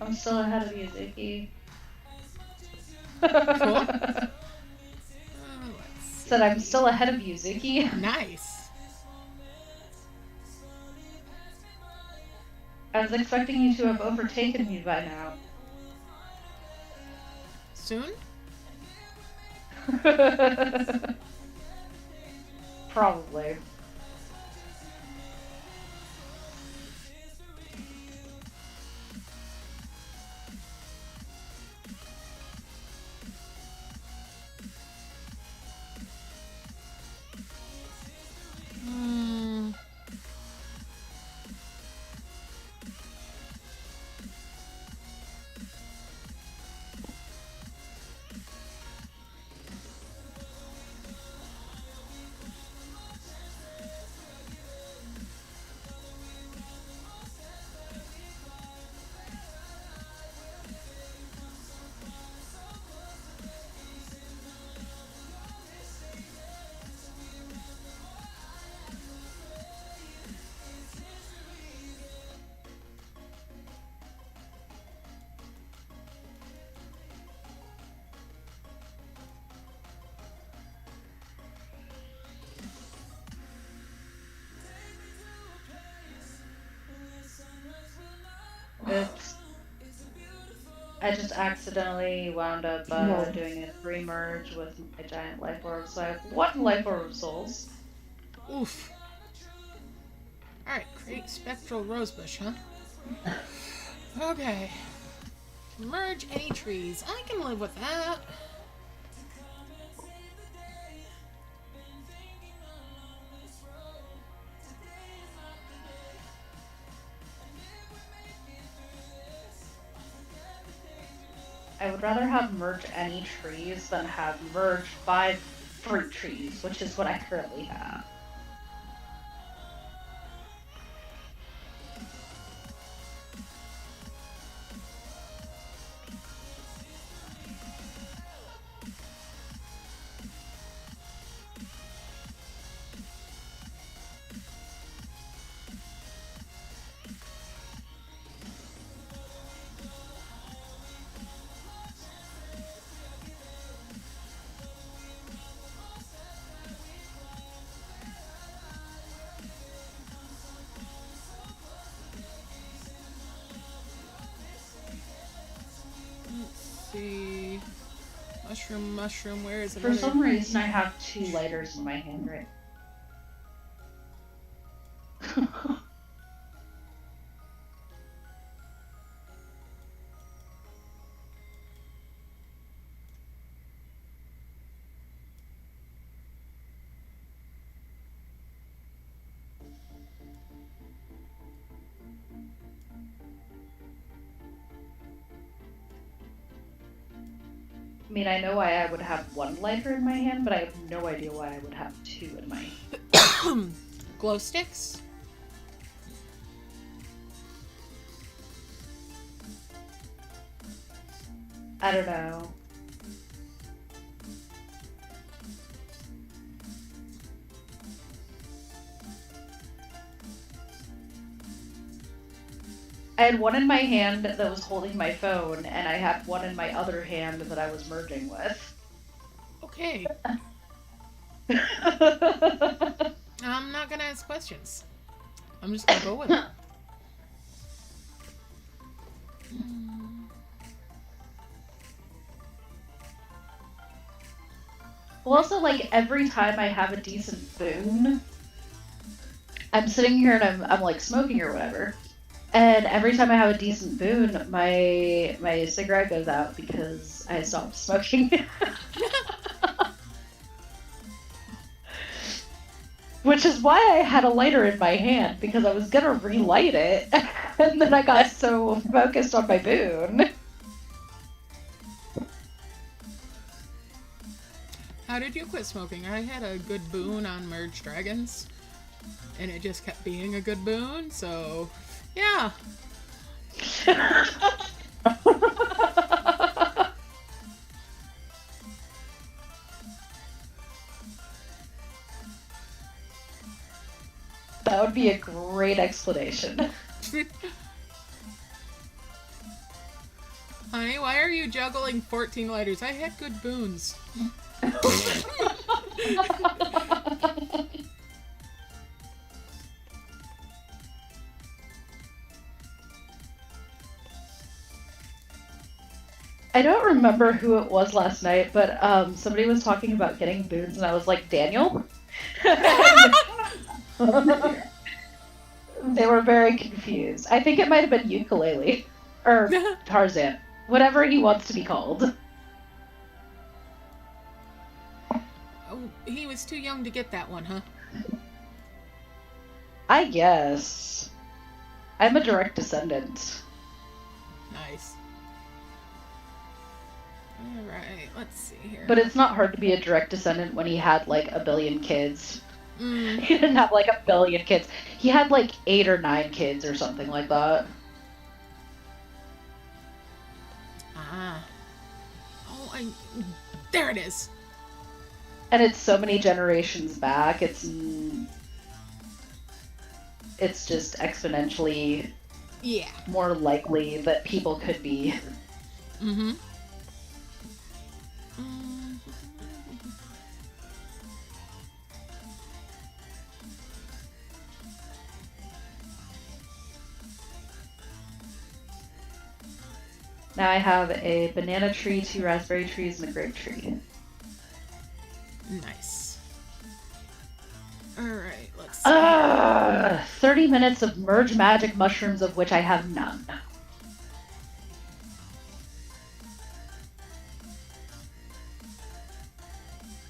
S7: I'm still ahead of you, Zuki.
S1: Cool.
S7: Said I'm still ahead of you, Zuki.
S1: Nice.
S7: I was expecting you to have overtaken me by now.
S1: Soon?
S7: Probably. Oops. I just accidentally wound up doing a 3 merge with my giant life orb, so I have 1 life orb of souls.
S1: Oof. Alright, create spectral rosebush, huh? Okay. Merge any trees. I can live with that.
S7: I would rather have merge any trees than have merge 5 fruit trees, which is what I currently have.
S1: See. Mushroom, where is it?
S7: For some reason, I have 2 lighters in my hand right now. I mean, I know why I would have 1 lighter in my hand, but I have no idea why I would have 2 in my hand.
S1: Glow sticks?
S7: I don't know. I had 1 in my hand that was holding my phone, and I had 1 in my other hand that I was merging with.
S1: Okay. I'm not gonna ask questions. I'm just gonna go with it.
S7: Well, also, like, every time I have a decent boon, I'm sitting here and I'm like, smoking or whatever. And every time I have a decent boon, my cigarette goes out because I stopped smoking. Which is why I had a lighter in my hand, because I was gonna relight it, and then I got so focused on my boon.
S1: How did you quit smoking? I had a good boon on Merge Dragons, and it just kept being a good boon, so yeah.
S7: That would be a great explanation.
S1: Honey, why are you juggling 14 lighters? I had good boons.
S7: I don't remember who it was last night, but somebody was talking about getting boons, and I was like, Daniel? They were very confused. I think it might have been Ukulele. Or Tarzan. Whatever he wants to be called.
S1: Oh, he was too young to get that one, huh?
S7: I guess. I'm a direct descendant.
S1: Nice. Alright, let's see here.
S7: But it's not hard to be a direct descendant when he had like a billion kids.
S1: Mm.
S7: He didn't have like a billion kids. He had like 8 or 9 kids or something like that.
S1: Ah. Oh, there it is.
S7: And it's so many generations back, it's just exponentially more likely that people could be.
S1: Mm-hmm.
S7: Now I have a banana tree, 2 raspberry trees, and a grape tree.
S1: Nice. Alright, let's see.
S7: 30 minutes of merge magic mushrooms, of which I have none.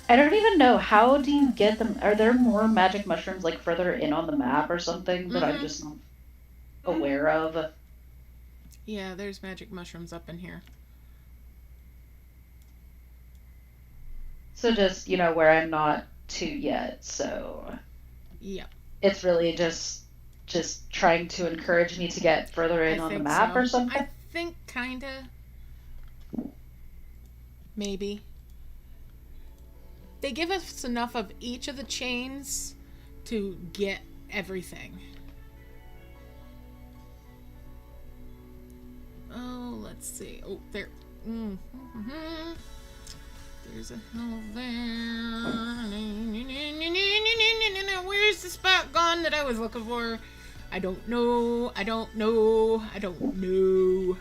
S7: I don't even know, how do you get them? Are there more magic mushrooms like further in on the map or something that I'm just not aware of?
S1: Yeah, there's magic mushrooms up in here.
S7: So just, you know, where I'm not to yet, so...
S1: Yep.
S7: It's really just trying to encourage me to get further in on the map or something?
S1: I think kinda. Maybe. They give us enough of each of the chains to get everything. Oh, let's see. Oh, there. There's a hole there. Where's the spot gone that I was looking for? I don't know. I don't know. I don't know.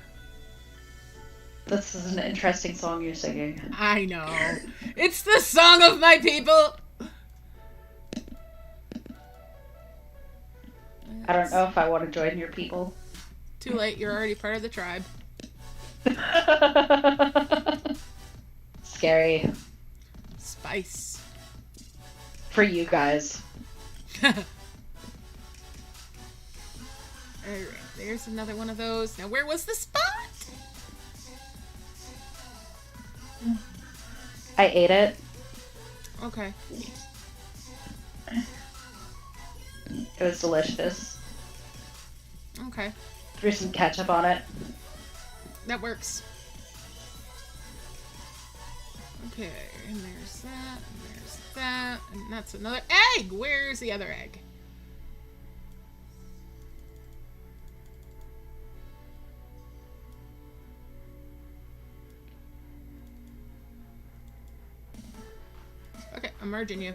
S7: This is an interesting song you're singing.
S1: I know. It's the song of my people.
S7: I don't know if I want to join your people.
S1: Too late. You're already part of the tribe.
S7: Scary.
S1: Spice.
S7: For you guys.
S1: Alright, there's another one of those. Now, where was the spot?
S7: I ate it.
S1: Okay.
S7: It was delicious.
S1: Okay.
S7: Threw some ketchup on it.
S1: That works. Okay, and there's that, and there's that, and that's another egg! Where's the other egg? Okay, I'm merging you.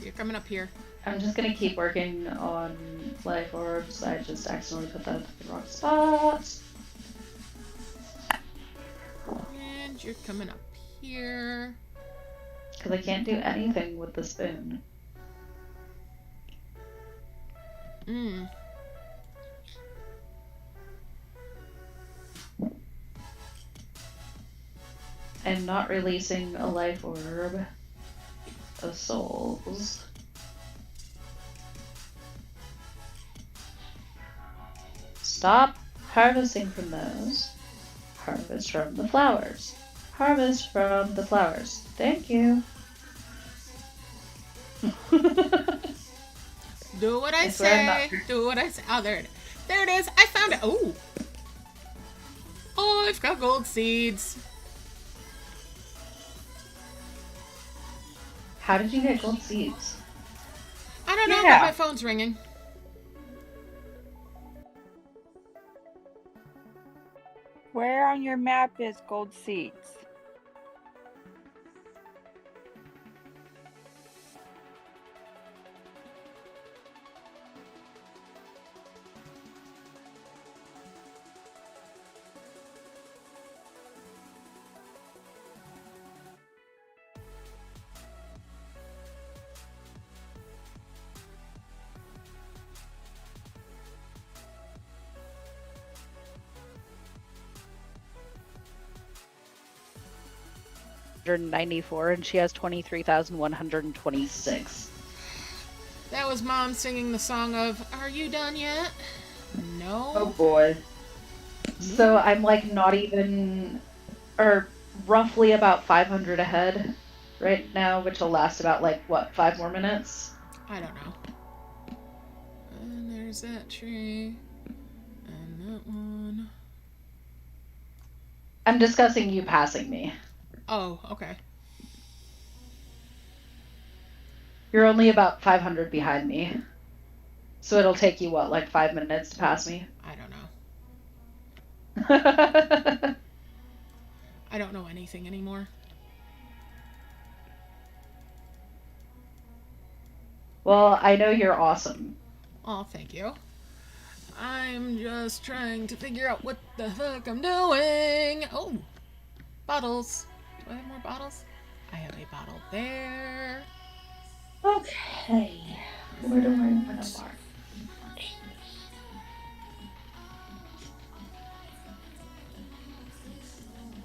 S1: You're coming up here.
S7: I'm just gonna keep working on life orbs. I just accidentally put that in the wrong spot.
S1: And you're coming up here.
S7: Because I can't do anything with the spoon. I'm not releasing a life orb of souls. Stop harvesting from those. Harvest from the flowers. Harvest from the flowers. Thank you.
S1: Do what I say. Do what I say. Oh, there it is. I found it. Oh. Oh, I've got gold seeds.
S7: How did you get gold seeds?
S1: I don't know,
S8: Yeah.
S1: but my phone's ringing.
S8: Where on your map is gold seeds?
S7: And she has 23,126.
S1: That was Mom singing the song of Are You Done Yet? No.
S7: Oh boy. So I'm like not even, or roughly about 500 ahead right now, which will last about like, what, 5 more minutes?
S1: I don't know. And there's that tree. And that one.
S7: I'm discussing you passing me.
S1: Oh, okay.
S7: You're only about 500 behind me. So it'll take you, what, like 5 minutes to pass me?
S1: I don't know. I don't know anything anymore.
S7: Well, I know you're awesome.
S1: Oh, thank you. I'm just trying to figure out what the fuck I'm doing. Oh, bottles. Do I have more bottles? I have a bottle there.
S7: Okay. Where do I want to mark?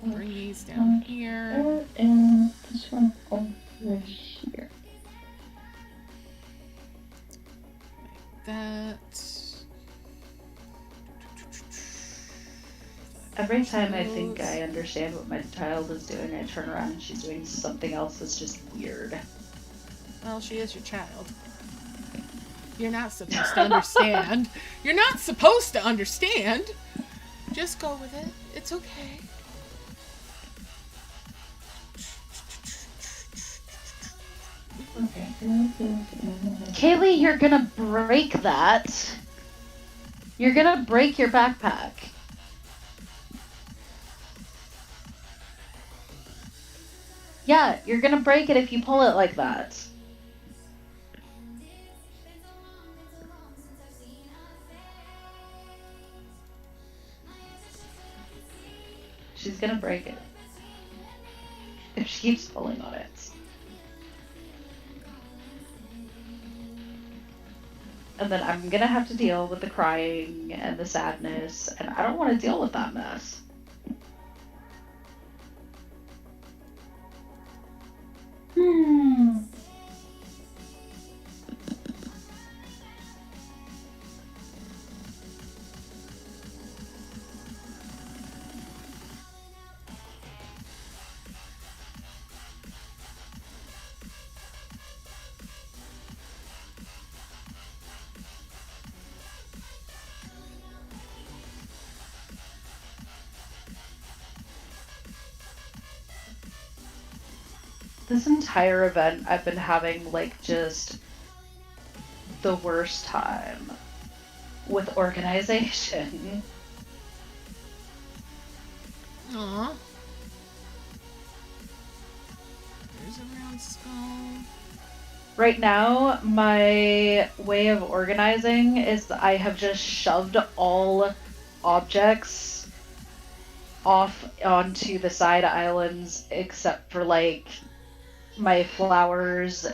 S1: Bring these down here.
S7: And this one over here.
S1: Like that.
S7: Every time I think I understand what my child is doing, I turn around and she's doing something else that's just weird.
S1: Well, she is your child. You're not supposed to understand. You're not supposed to understand. Just go with it. It's okay.
S7: Kaylee, you're gonna break that. You're gonna break your backpack. Yeah, you're gonna break it if you pull it like that. She's gonna break it. If she keeps pulling on it. And then I'm gonna have to deal with the crying and the sadness, and I don't want to deal with that mess. This entire event, I've been having, like, just the worst time with organization.
S1: Aww. There's a round skull.
S7: Right now, my way of organizing is I have just shoved all objects off onto the side islands except for, like, my flowers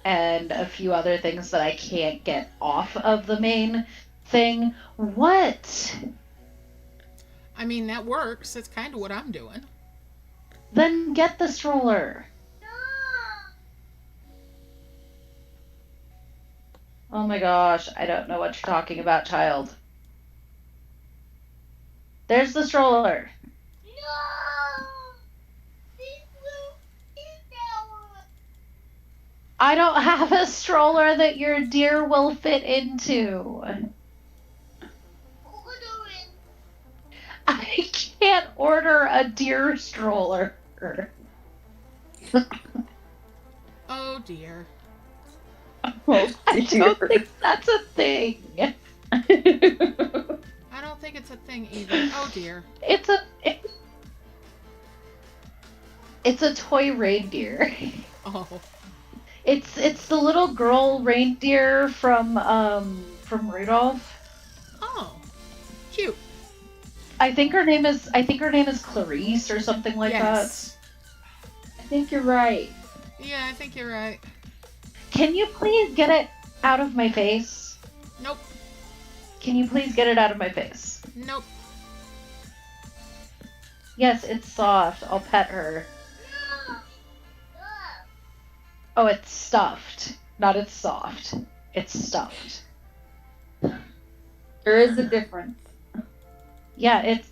S7: and a few other things that I can't get off of the main thing. What?
S1: I mean, that works. That's kind of what I'm doing.
S7: Then get the stroller. Oh my gosh, I don't know what you're talking about, child. There's the stroller. I don't have a stroller that your deer will fit into. I can't order a deer stroller.
S1: Oh dear.
S3: Oh,
S7: I don't think that's a thing.
S1: I don't think it's a thing either. Oh dear.
S7: It's a toy reindeer.
S1: Oh.
S7: It's the little girl reindeer from Rudolph.
S1: Oh. Cute.
S7: I think her name is Clarice or something like
S1: Yes.
S3: I think you're right.
S1: Yeah, I think you're right.
S7: that. Can you please get it out of my face?
S1: Nope.
S7: Can you please get it out of my face?
S1: Nope.
S7: Yes, it's soft. I'll pet her. Oh, it's stuffed. Not it's soft. It's stuffed.
S3: There is a difference.
S7: Yeah, it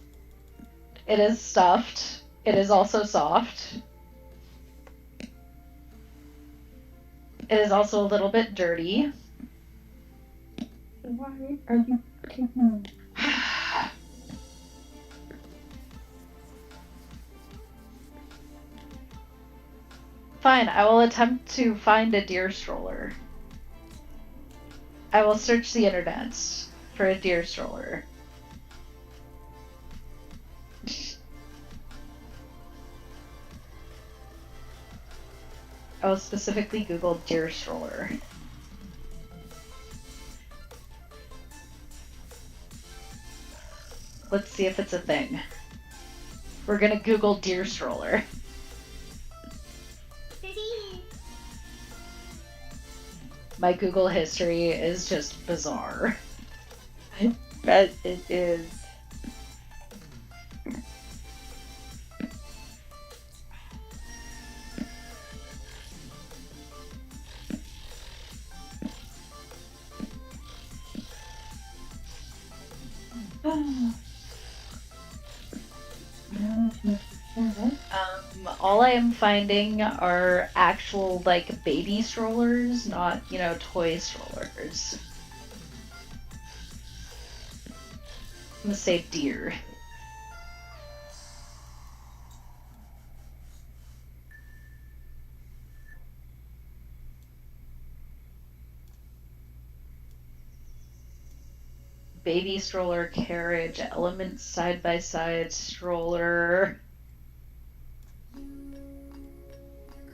S7: is stuffed. It is also soft. It is also a little bit dirty.
S3: Why are you taking...
S7: Fine, I will attempt to find a deer stroller. I will search the internet for a deer stroller. I will specifically Google deer stroller. Let's see if it's a thing. We're gonna Google deer stroller. My Google history is just bizarre.
S3: I bet it is.
S7: All I am finding are actual, like, baby strollers, not, you know, toy strollers. I'm gonna say deer. Baby stroller, carriage, element side-by-side stroller.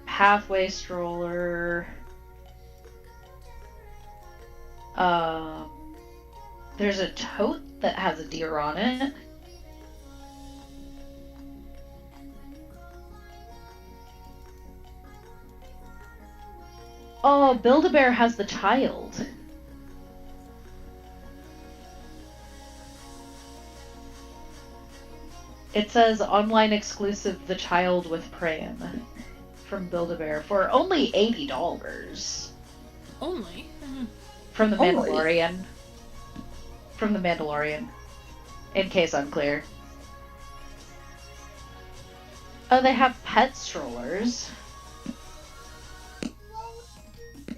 S7: Pathway stroller. There's a tote that has a deer on it. Oh, Build-A-Bear has the child. It says online exclusive The Child with Pram from Build-A-Bear for only $80.
S1: Only?
S7: From the
S3: Only?
S7: Mandalorian. From the Mandalorian. In case I'm clear. Oh, they have pet strollers.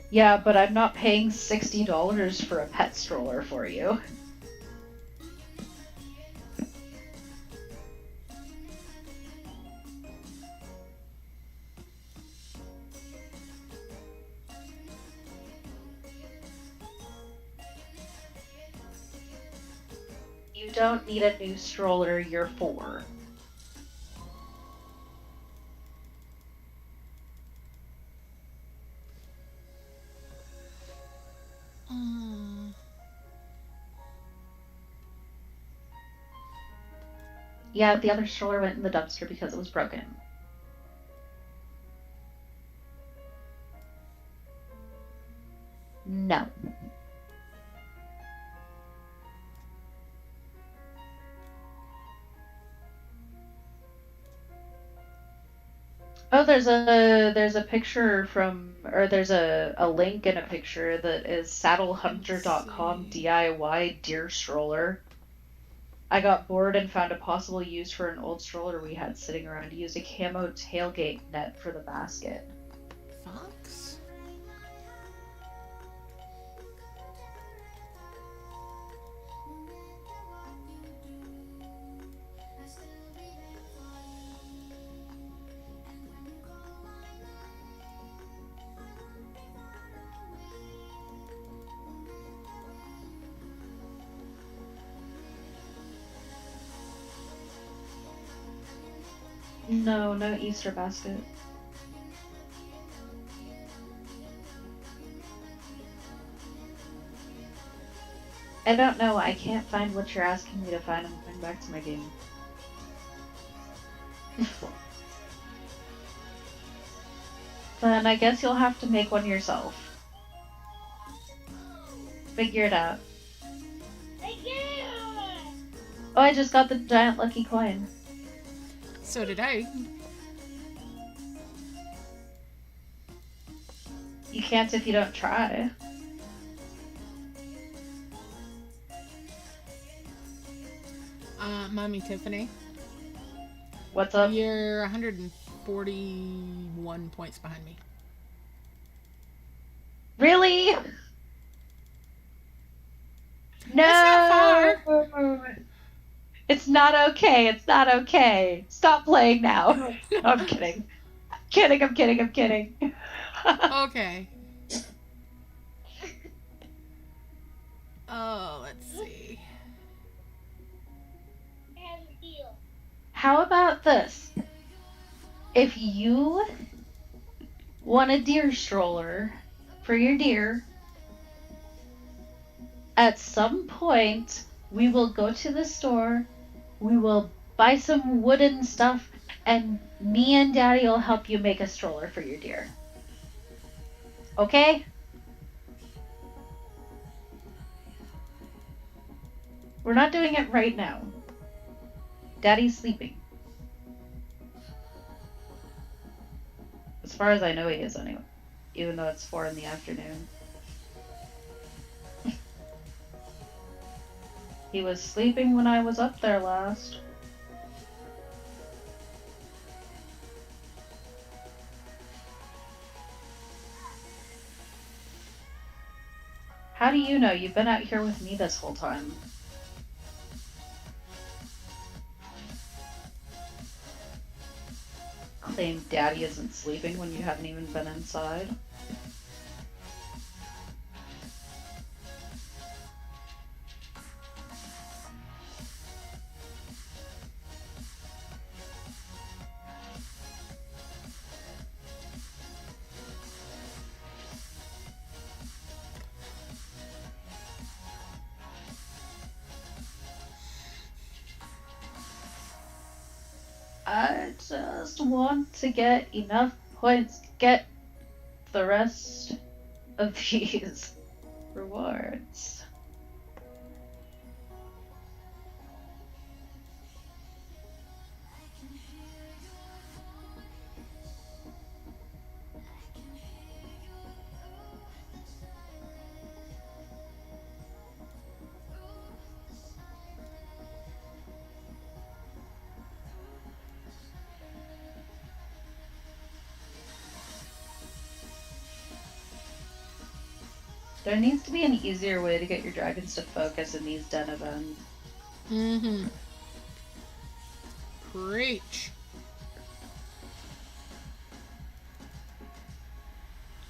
S7: Yeah, but I'm not paying $60 for a pet stroller for you. You don't need a new stroller, you're 4. Yeah, the other stroller went in the dumpster because it was broken. No. Oh, there's a picture from, or there's a link in a picture that is saddlehunter.com DIY deer stroller. I got bored and found a possible use for an old stroller we had sitting around. Use a camo tailgate net for the basket.
S1: Fox?
S7: No, no Easter basket. I don't know. I can't find what you're asking me to find. I'm going back to my game. Then I guess you'll have to make one yourself. Figure it out. Oh, I just got the giant lucky coin.
S1: So did I.
S7: You can't if you don't try.
S1: Mommy Tiffany.
S7: What's up?
S1: You're 141 points behind me.
S7: Really? No!
S1: That's not
S7: far. It's not okay. It's not okay. Stop playing now. No, I'm kidding. I'm kidding.
S1: Okay. Oh, let's see.
S7: How about this? If you want a deer stroller for your deer, at some point we will go to the store, we will buy some wooden stuff, and me and Daddy will help you make a stroller for your deer. Okay? We're not doing it right now. Daddy's sleeping. As far as I know, he is anyway. Even though it's 4 in the afternoon. He was sleeping when I was up there last. How do you know? You've been out here with me this whole time. Claim Daddy isn't sleeping when you haven't even been inside. I just want to get enough points to get the rest of these rewards. There needs to be an easier way to get your dragons to focus in these den events.
S1: Mm-hmm. Preach.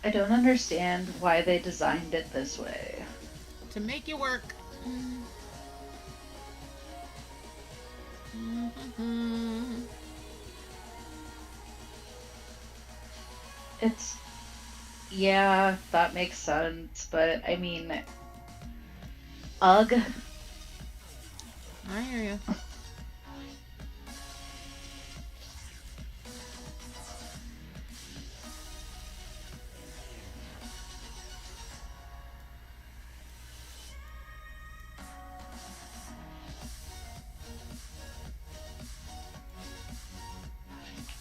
S7: I don't understand why they designed it this way.
S1: To make you work. Mm-hmm.
S7: It's... yeah, that makes sense, but I mean... ugh.
S1: I hear you.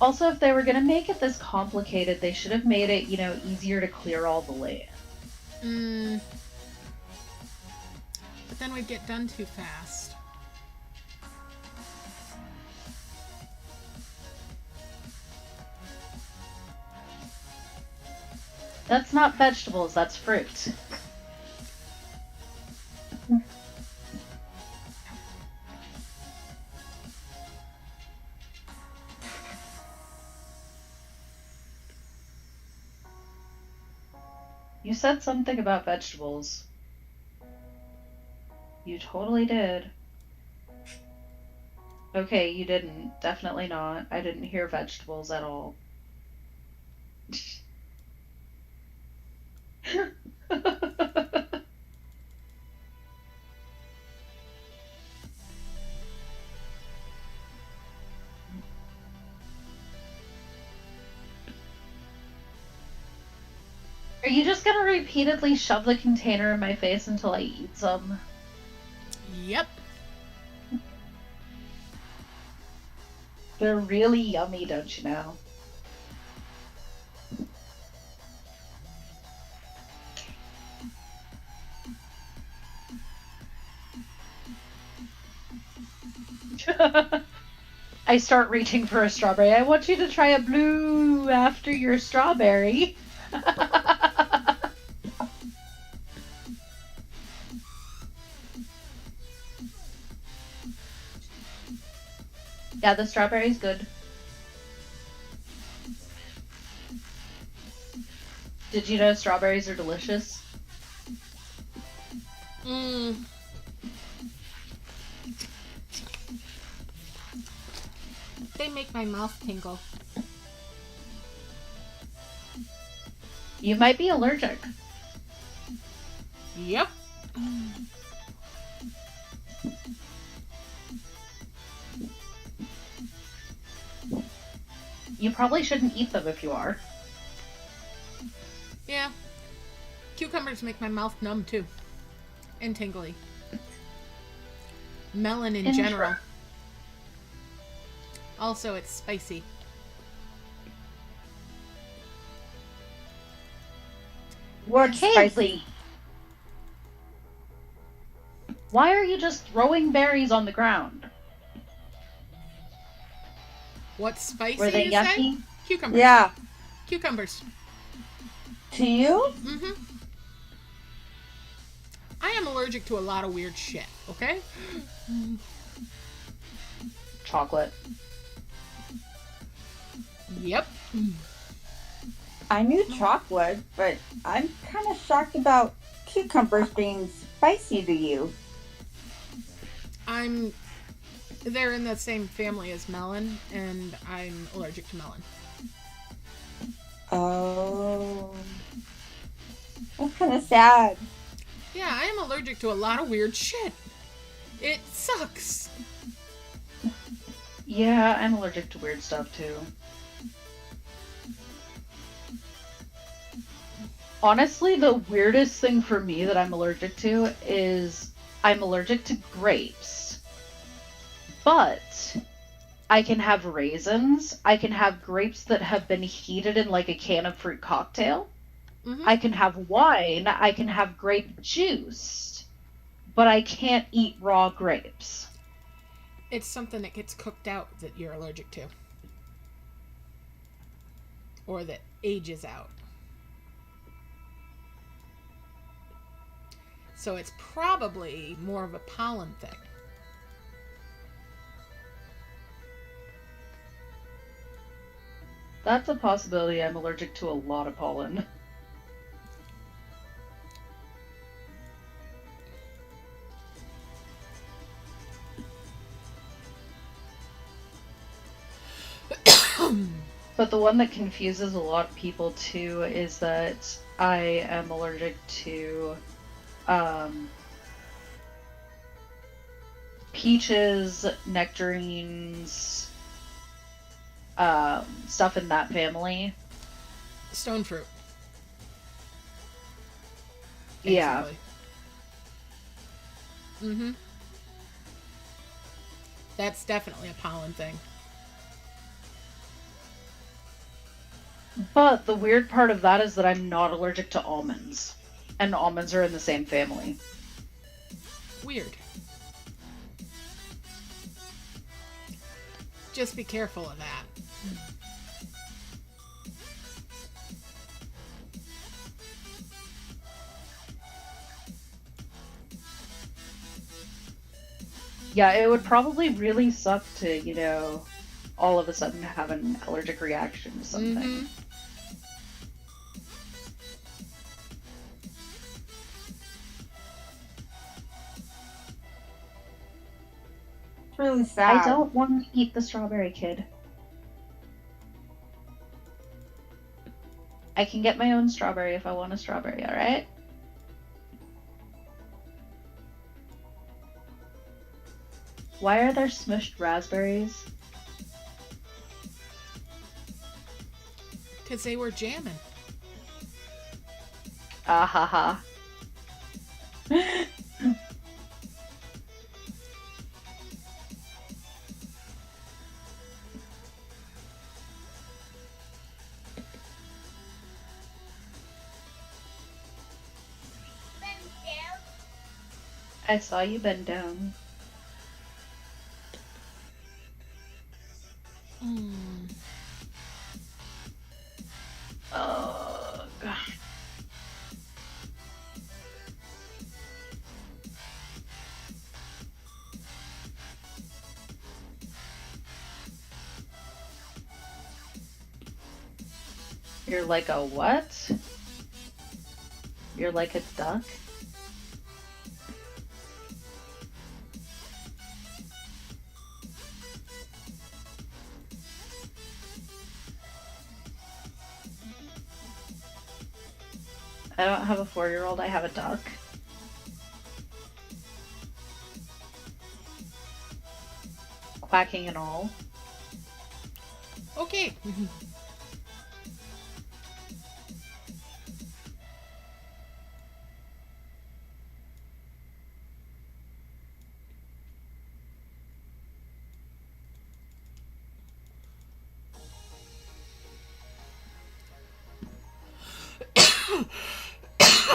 S7: Also, if they were gonna make it this complicated, they should have made it, easier to clear all the land.
S1: But then we'd get done too fast.
S7: That's not vegetables, that's fruit. You said something about vegetables. You totally did. Okay, you didn't. Definitely not. I didn't hear vegetables at all. Are you just gonna repeatedly shove the container in my face until I eat some?
S1: Yep.
S7: They're really yummy, don't you know? I start reaching for a strawberry. I want you to try a blue after your strawberry. Yeah, the strawberry's good. Did you know strawberries are delicious?
S1: They make my mouth tingle.
S7: You might be allergic.
S1: Yep.
S7: You probably shouldn't eat them if you are.
S1: Yeah. Cucumbers make my mouth numb too. And tingly. Melon in general. Also, it's spicy.
S8: What's spicy?
S7: Why are you just throwing berries on the ground?
S1: What's spicy?
S7: Were they
S1: you
S7: yucky?
S1: Say? Cucumbers.
S8: Yeah.
S1: Cucumbers.
S8: To you?
S1: Mm-hmm. I am allergic to a lot of weird shit, okay?
S7: Chocolate.
S1: Yep.
S8: I knew chocolate, but I'm kind of shocked about cucumbers being spicy to you.
S1: They're in the same family as melon, and I'm allergic to melon.
S8: Oh. That's kind of sad.
S1: Yeah, I am allergic to a lot of weird shit. It sucks.
S7: Yeah, I'm allergic to weird stuff too. Honestly, the weirdest thing for me that I'm allergic to is I'm allergic to grapes. But I can have raisins. I can have grapes that have been heated in like a can of fruit cocktail.
S1: Mm-hmm.
S7: I can have wine. I can have grape juice. But I can't eat raw grapes.
S1: It's something that gets cooked out that you're allergic to. Or that ages out. So it's probably more of a pollen thing.
S7: That's a possibility. I'm allergic to a lot of pollen. But the one that confuses a lot of people too is that I am allergic to peaches, nectarines, stuff in that family.
S1: Stone fruit.
S7: Yeah.
S1: Mm-hmm. That's definitely a pollen thing.
S7: But the weird part of that is that I'm not allergic to almonds. And almonds are in the same family.
S1: Weird. Just be careful of that.
S7: Yeah, it would probably really suck to, you know, all of a sudden have an allergic reaction to something.
S1: Mm-hmm.
S8: It's really sad.
S7: I don't want to eat the strawberry, kid. I can get my own strawberry if I want a strawberry, alright? Why are there smushed raspberries?
S1: Because they were jamming.
S7: Ah ha ha. I saw you bend down. Ugh. You're like a what? You're like a duck? I don't have a 4-year-old, I have a duck. Quacking and all.
S1: Okay.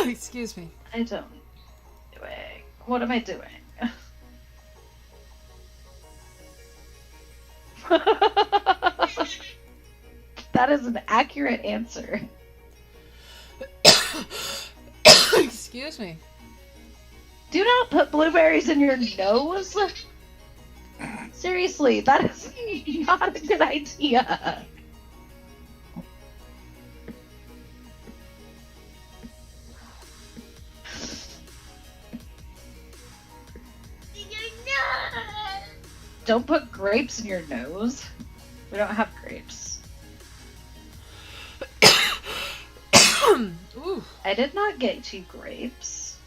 S1: Excuse me.
S7: I don't. What am I doing? That is an accurate answer.
S1: Excuse me.
S7: Do not put blueberries in your nose. Seriously, that is not a good idea. Don't put grapes in your nose. We don't have grapes.
S1: Ooh.
S7: I did not get you grapes.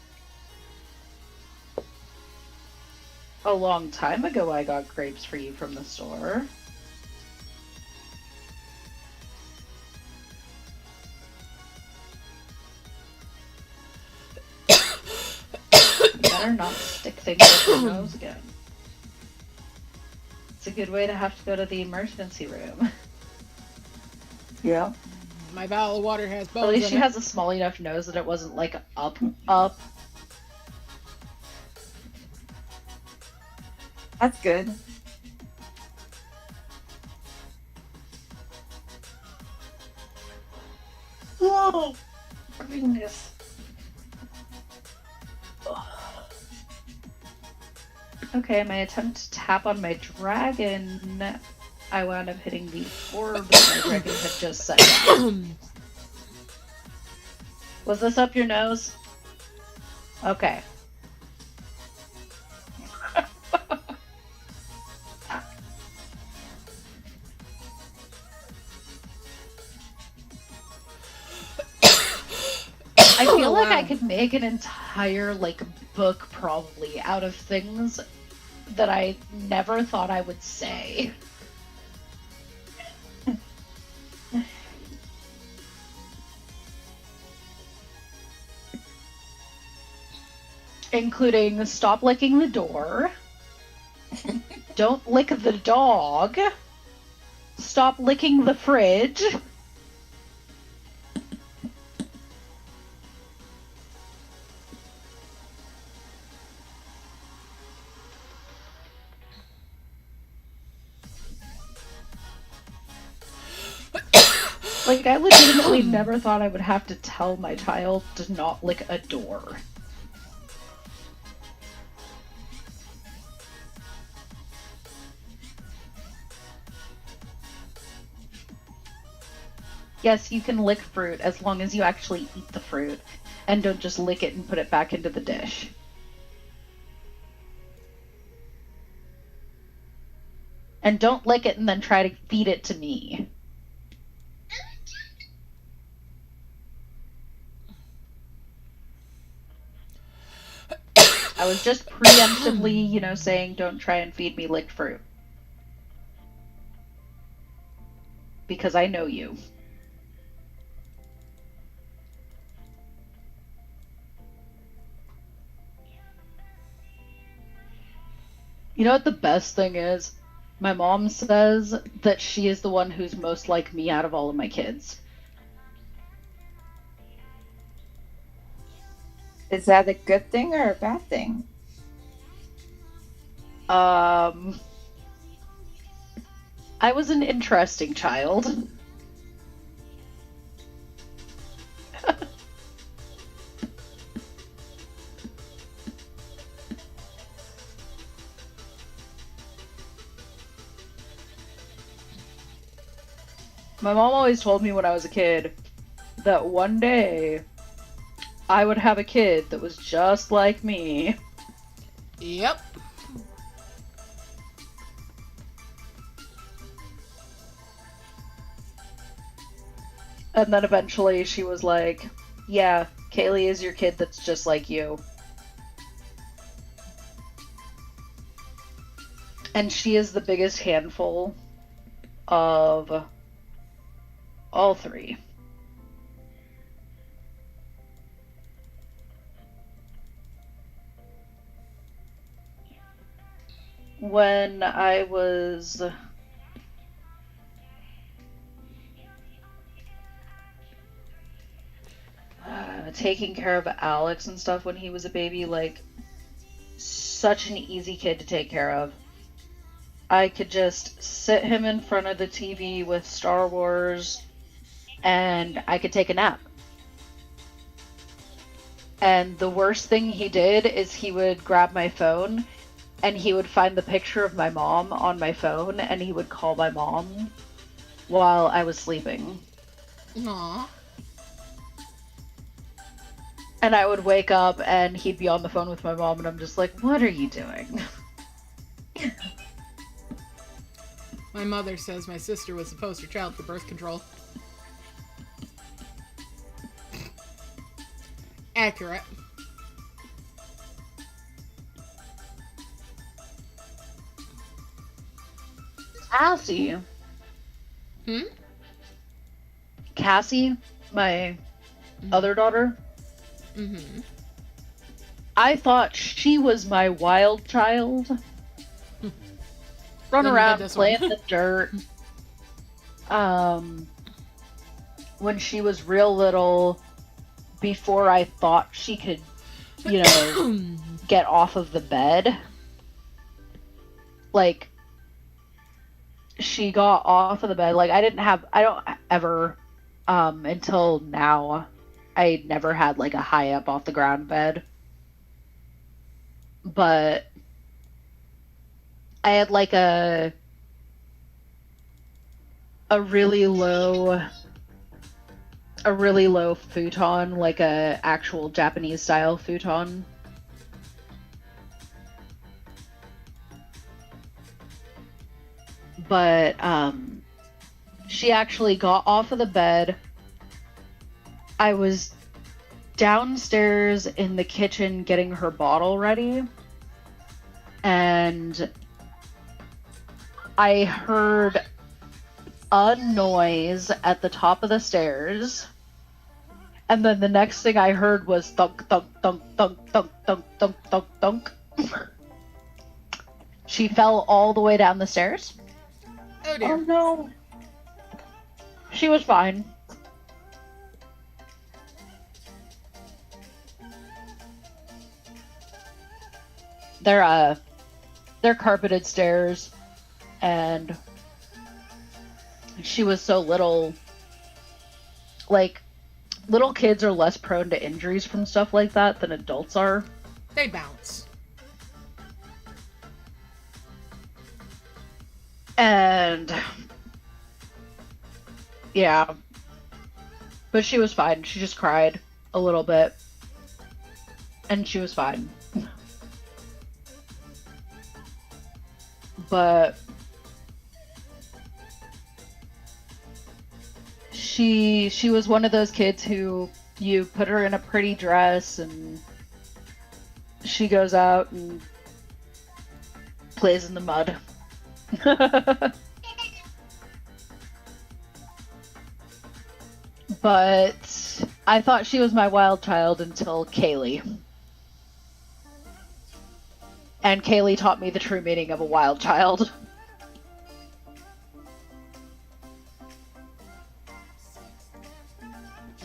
S7: A long time ago I got grapes for you from the store. You better not stick things up your nose again. It's a good way to have to go to the emergency room.
S8: Yeah.
S1: My bottle of water has bones
S7: At least
S1: in
S7: she
S1: it.
S7: has a small enough nose that it wasn't like up.
S8: That's good. Oh, goodness.
S7: Okay, my attempt to tap on my dragon, I wound up hitting the orb that my dragon had just set down. Was this up your nose? Okay. I feel like I could make an entire, like, book probably out of things that I never thought I would say. Including stop licking the door, don't lick the dog, stop licking the fridge, Like, I legitimately never thought I would have to tell my child to not lick a door. Yes, you can lick fruit as long as you actually eat the fruit and don't just lick it and put it back into the dish. And don't lick it and then try to feed it to me. I was just preemptively, saying don't try and feed me licked fruit. Because I know you. You know what the best thing is? My mom says that she is the one who's most like me out of all of my kids.
S8: Is that a good thing or a bad thing?
S7: I was an interesting child. My mom always told me when I was a kid that one day I would have a kid that was just like me.
S1: Yep.
S7: And then eventually she was like, yeah, Kaylee is your kid that's just like you. And she is the biggest handful of all three. When I was taking care of Alex and stuff when he was a baby, like, such an easy kid to take care of. I could just sit him in front of the TV with Star Wars and I could take a nap. And the worst thing he did is he would grab my phone and he would find the picture of my mom on my phone and he would call my mom while I was sleeping.
S1: Aww.
S7: And I would wake up and he'd be on the phone with my mom and I'm just like, what are you doing?
S1: My mother says my sister was the poster child for birth control. Accurate.
S7: Cassie. Cassie, my other daughter.
S1: Mm-hmm.
S7: I thought she was my wild child. Run
S1: Then
S7: around,
S1: this
S7: play
S1: one.
S7: in the dirt. When she was real little, before I thought she could, get off of the bed. Like, she got off of the bed. Like, I don't ever, until now, I never had, like, a high up off the ground bed. But I had, like, a really low futon, like a actual Japanese style futon. But she actually got off of the bed. I was downstairs in the kitchen getting her bottle ready, and I heard a noise at the top of the stairs, and then the next thing I heard was thunk, thunk, thunk, thunk, thunk, thunk, thunk, thunk, thunk. She fell all the way down the stairs.
S1: Oh dear.
S8: Oh no.
S7: She was fine. They're carpeted stairs, and she was so little like, little kids are less prone to injuries from stuff like that than adults are.
S1: They bounce.
S7: And yeah. But she was fine. She just cried a little bit. And she was fine. But she was one of those kids who you put her in a pretty dress and she goes out and plays in the mud. But I thought she was my wild child until Kaylee. And Kaylee taught me the true meaning of a wild child.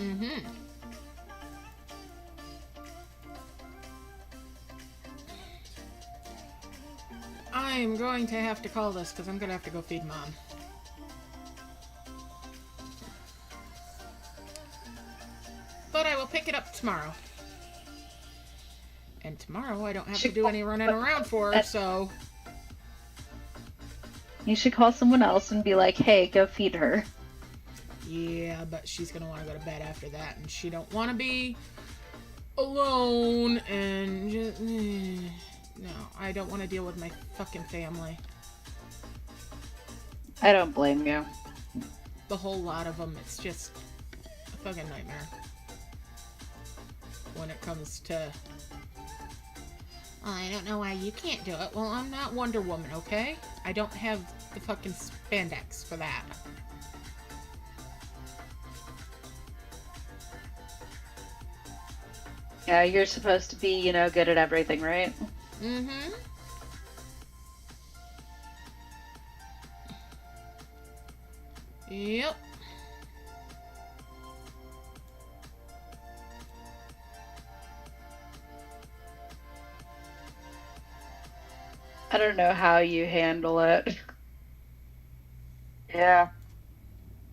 S1: Mm-hmm. I'm going to have to call this because I'm going to have to go feed Mom. But I will pick it up tomorrow. And tomorrow I don't have to do any running around for her, so...
S7: You should call someone else and be like, hey, go feed her.
S1: Yeah, but she's going to want to go to bed after that, and she don't want to be alone, and just... No, I don't want to deal with my fucking family.
S7: I don't blame you.
S1: The whole lot of them, it's just a fucking nightmare. When it comes to... I don't know why you can't do it. Well, I'm not Wonder Woman, okay? I don't have the fucking spandex for that.
S7: Yeah, you're supposed to be, you know, good at everything, right?
S1: Mm-hmm. Yep.
S7: I don't know how you handle it.
S8: Yeah.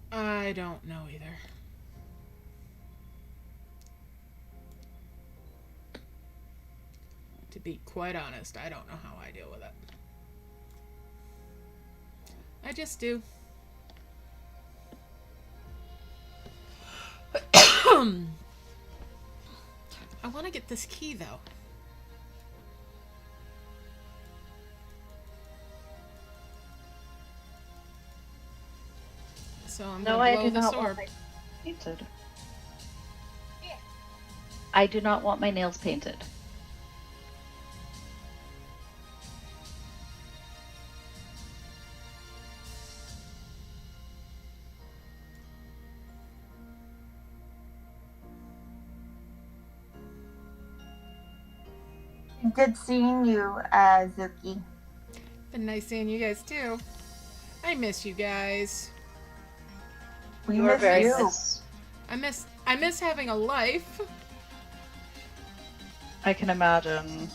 S1: I don't know either. To be quite honest, I don't know how I deal with it. I just do. I want to get this key, though. So I'm
S7: No,
S1: gonna
S7: I
S1: blow
S7: do
S1: this
S7: not
S1: orb.
S7: want my painted. I do not want my nails painted.
S8: Good seeing you, Zuki.
S1: Been nice seeing you guys too. I miss you guys.
S8: We
S7: You are
S8: miss
S7: very
S8: you.
S7: nice.
S1: I miss having a life.
S7: I can imagine.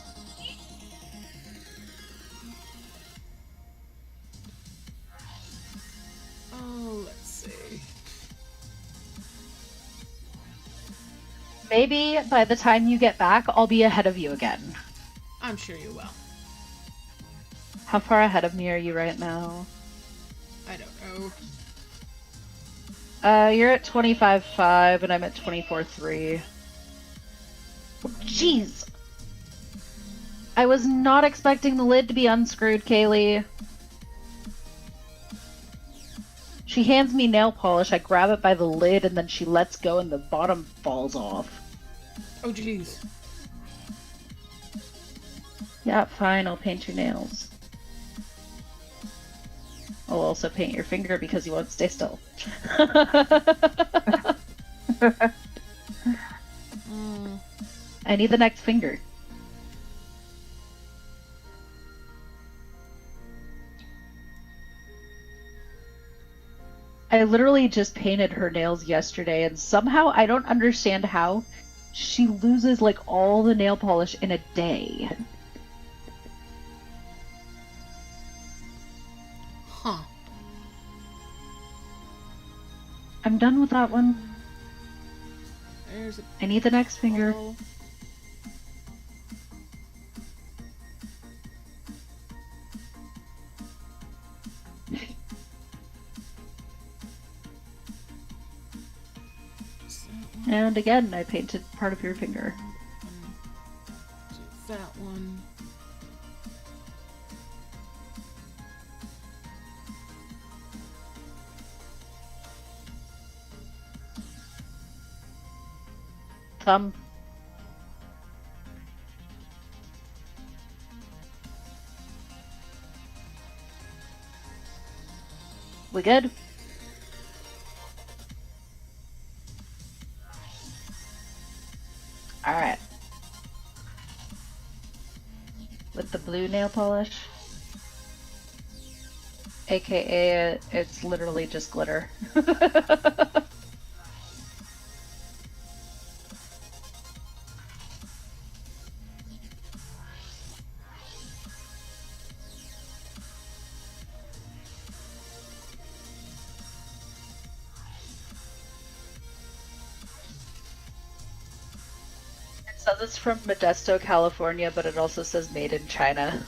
S1: Oh, let's see.
S7: Maybe by the time you get back, I'll be ahead of you again.
S1: I'm sure you will.
S7: How far ahead of me are you right now?
S1: I don't know.
S7: You're at 25.5 and I'm at 24.3. Jeez! I was not expecting the lid to be unscrewed, Kaylee. She hands me nail polish, I grab it by the lid, and then she lets go and the bottom falls off.
S1: Oh, jeez.
S7: Yeah, fine, I'll paint your nails. I'll also paint your finger because you won't stay still. I need the next finger. I literally just painted her nails yesterday, and somehow, I don't understand how, she loses like all the nail polish in a day.
S1: Huh.
S7: I'm done with that one.
S1: There's a
S7: I need the next finger.
S1: ball.
S7: And again, I painted part of your finger.
S1: Do that one.
S7: Thumb. We good? Alright. With the blue nail polish. AKA, it's literally just glitter. It says it's from Modesto, California, but it also says made in China.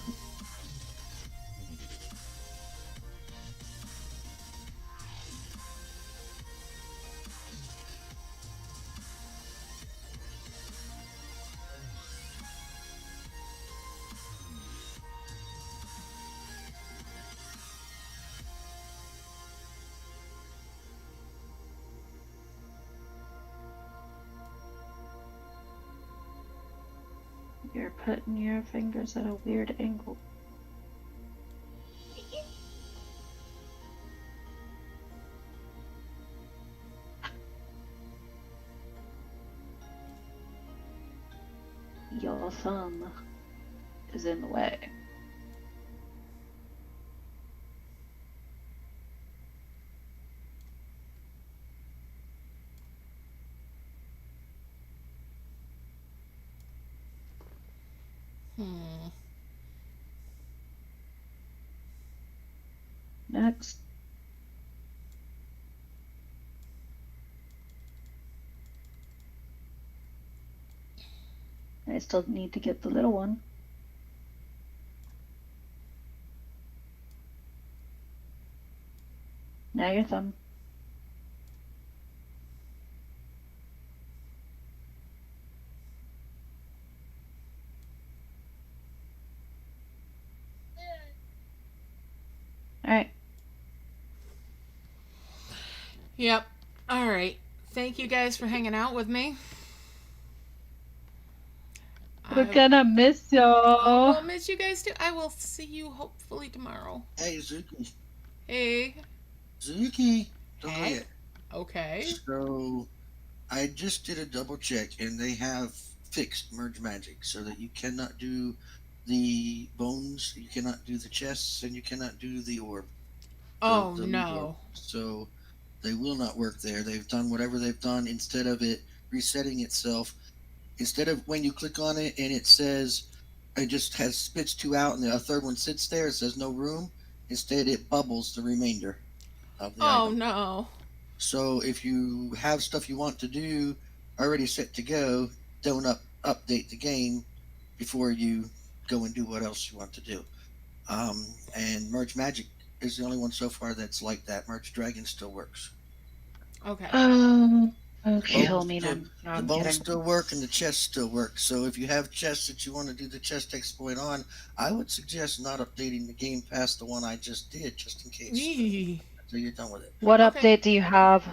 S7: You're putting your fingers at a weird angle. Your thumb is in the way. Next. I still need to get the little one. Now your thumb. Alright.
S1: Yep. All right. Thank you guys for hanging out with me.
S7: We're gonna miss y'all.
S1: I'll miss you guys too. I will see you hopefully tomorrow.
S9: Hey, Zuki.
S1: Hey.
S9: Zuki. Don't
S1: Hey.
S9: forget.
S1: Okay.
S9: So, I just did a double check, and they have fixed merge magic so that you cannot do the bones, you cannot do the chests, and you cannot do the orb.
S1: Oh
S9: the
S1: no.
S9: orb. So, they will not work there. They've done whatever they've done. Instead of it resetting itself, instead of when you click on it and it says it just has spits two out and a third one sits there, it says no room. Instead, it bubbles the remainder of the item.
S1: No.
S9: So if you have stuff you want to do already set to go, don't update the game before you go and do what else you want to do. And Merge Magic is the only one so far that's like that. Merge Dragon still works.
S1: Okay.
S7: Kill me now. No,
S9: The
S7: I'm
S9: bones
S7: kidding.
S9: still work and the chests still work. So if you have chests that you want to do the chest exploit on, I would suggest not updating the game past the one I just did, just in case.
S1: Yee.
S9: So you're done with it.
S7: What
S1: Okay.
S7: update do you have?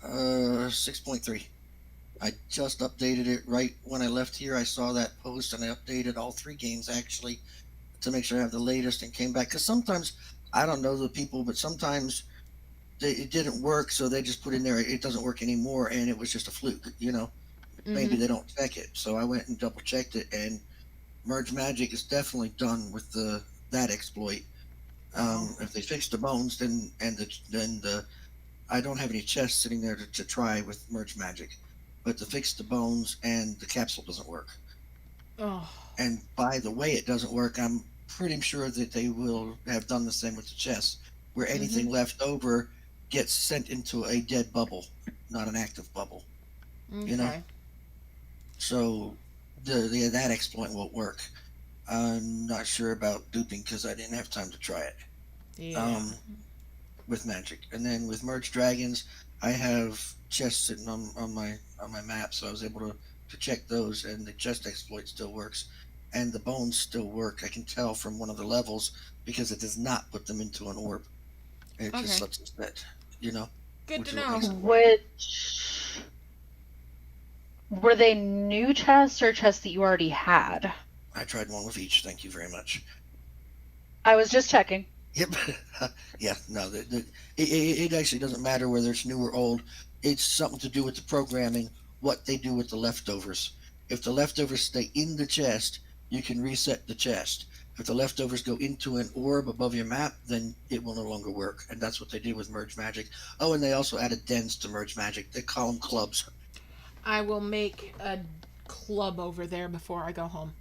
S9: 6.3. I just updated it right when I left here. I saw that post and I updated all three games actually to make sure I have the latest and came back. Because sometimes, I don't know the people, but sometimes it didn't work, so they just put in there, it doesn't work anymore, and it was just a fluke, you know? Maybe they don't check it. So I went and double checked it, and Merge Magic is definitely done with that exploit. If they fix the bones, then I don't have any chests sitting there to try with Merge Magic. But to fix the bones and the capsule doesn't work.
S1: Oh.
S9: And by the way it doesn't work, I'm pretty sure that they will have done the same with the chests, where anything left over gets sent into a dead bubble, not an active bubble.
S1: Okay.
S9: You know? So that exploit won't work. I'm not sure about duping because I didn't have time to try it.
S1: Yeah.
S9: With magic, and then with merged dragons, I have chests sitting on my map, so I was able to check those, and the chest exploit still works, and the bones still work. I can tell from one of the levels because it does not put them into an orb. It just
S1: Okay.
S9: lets us bet, you know.
S1: Good to
S9: Which is what
S1: know.
S9: makes it-
S7: Which were they new chests or chests that you already had?
S9: I tried one with each. Thank you very much.
S7: I was just checking.
S9: Yep. Yeah. No. It actually doesn't matter whether it's new or old. It's something to do with the programming. What they do with the leftovers. If the leftovers stay in the chest, you can reset the chest. If the leftovers go into an orb above your map, then it will no longer work. And that's what they did with Merge Magic. Oh, and they also added dens to Merge Magic. They call them clubs.
S1: I will make a club over there before I go home.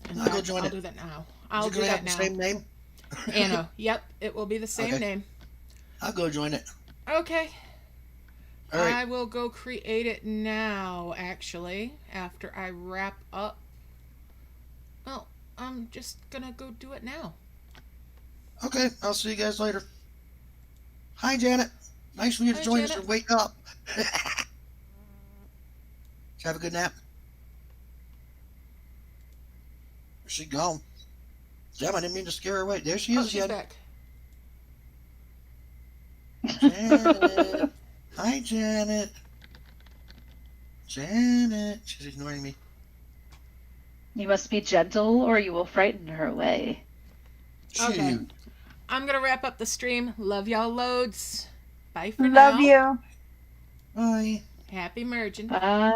S1: And
S9: I'll go join
S1: I'll
S9: it.
S1: do that now.
S9: Is
S1: I'll
S9: it
S1: do
S9: gonna
S1: that
S9: have
S1: now.
S9: the same name?
S1: Anno. Yep, it will be the same
S9: Okay.
S1: name.
S9: I'll go join it.
S1: Okay.
S9: All right.
S1: I will go create it now, actually, after I wrap up. Well, I'm just gonna go do it now.
S9: Okay. I'll see you guys later. Hi, Janet. Nice for you to
S1: Hi,
S9: join us
S1: Janet.
S9: and wake up. Have a good nap. She gone. Damn, I didn't mean to scare her away. There she
S1: Oh,
S9: is
S1: she's
S9: again.
S1: back.
S9: Janet. Hi, Janet. Janet. She's ignoring me.
S7: You must be gentle, or you will frighten her away.
S1: Okay.
S9: Shoot.
S1: I'm gonna wrap up the stream. Love y'all loads. Bye for
S8: Love
S1: now.
S8: you.
S9: Bye.
S1: Happy merging.
S7: Bye.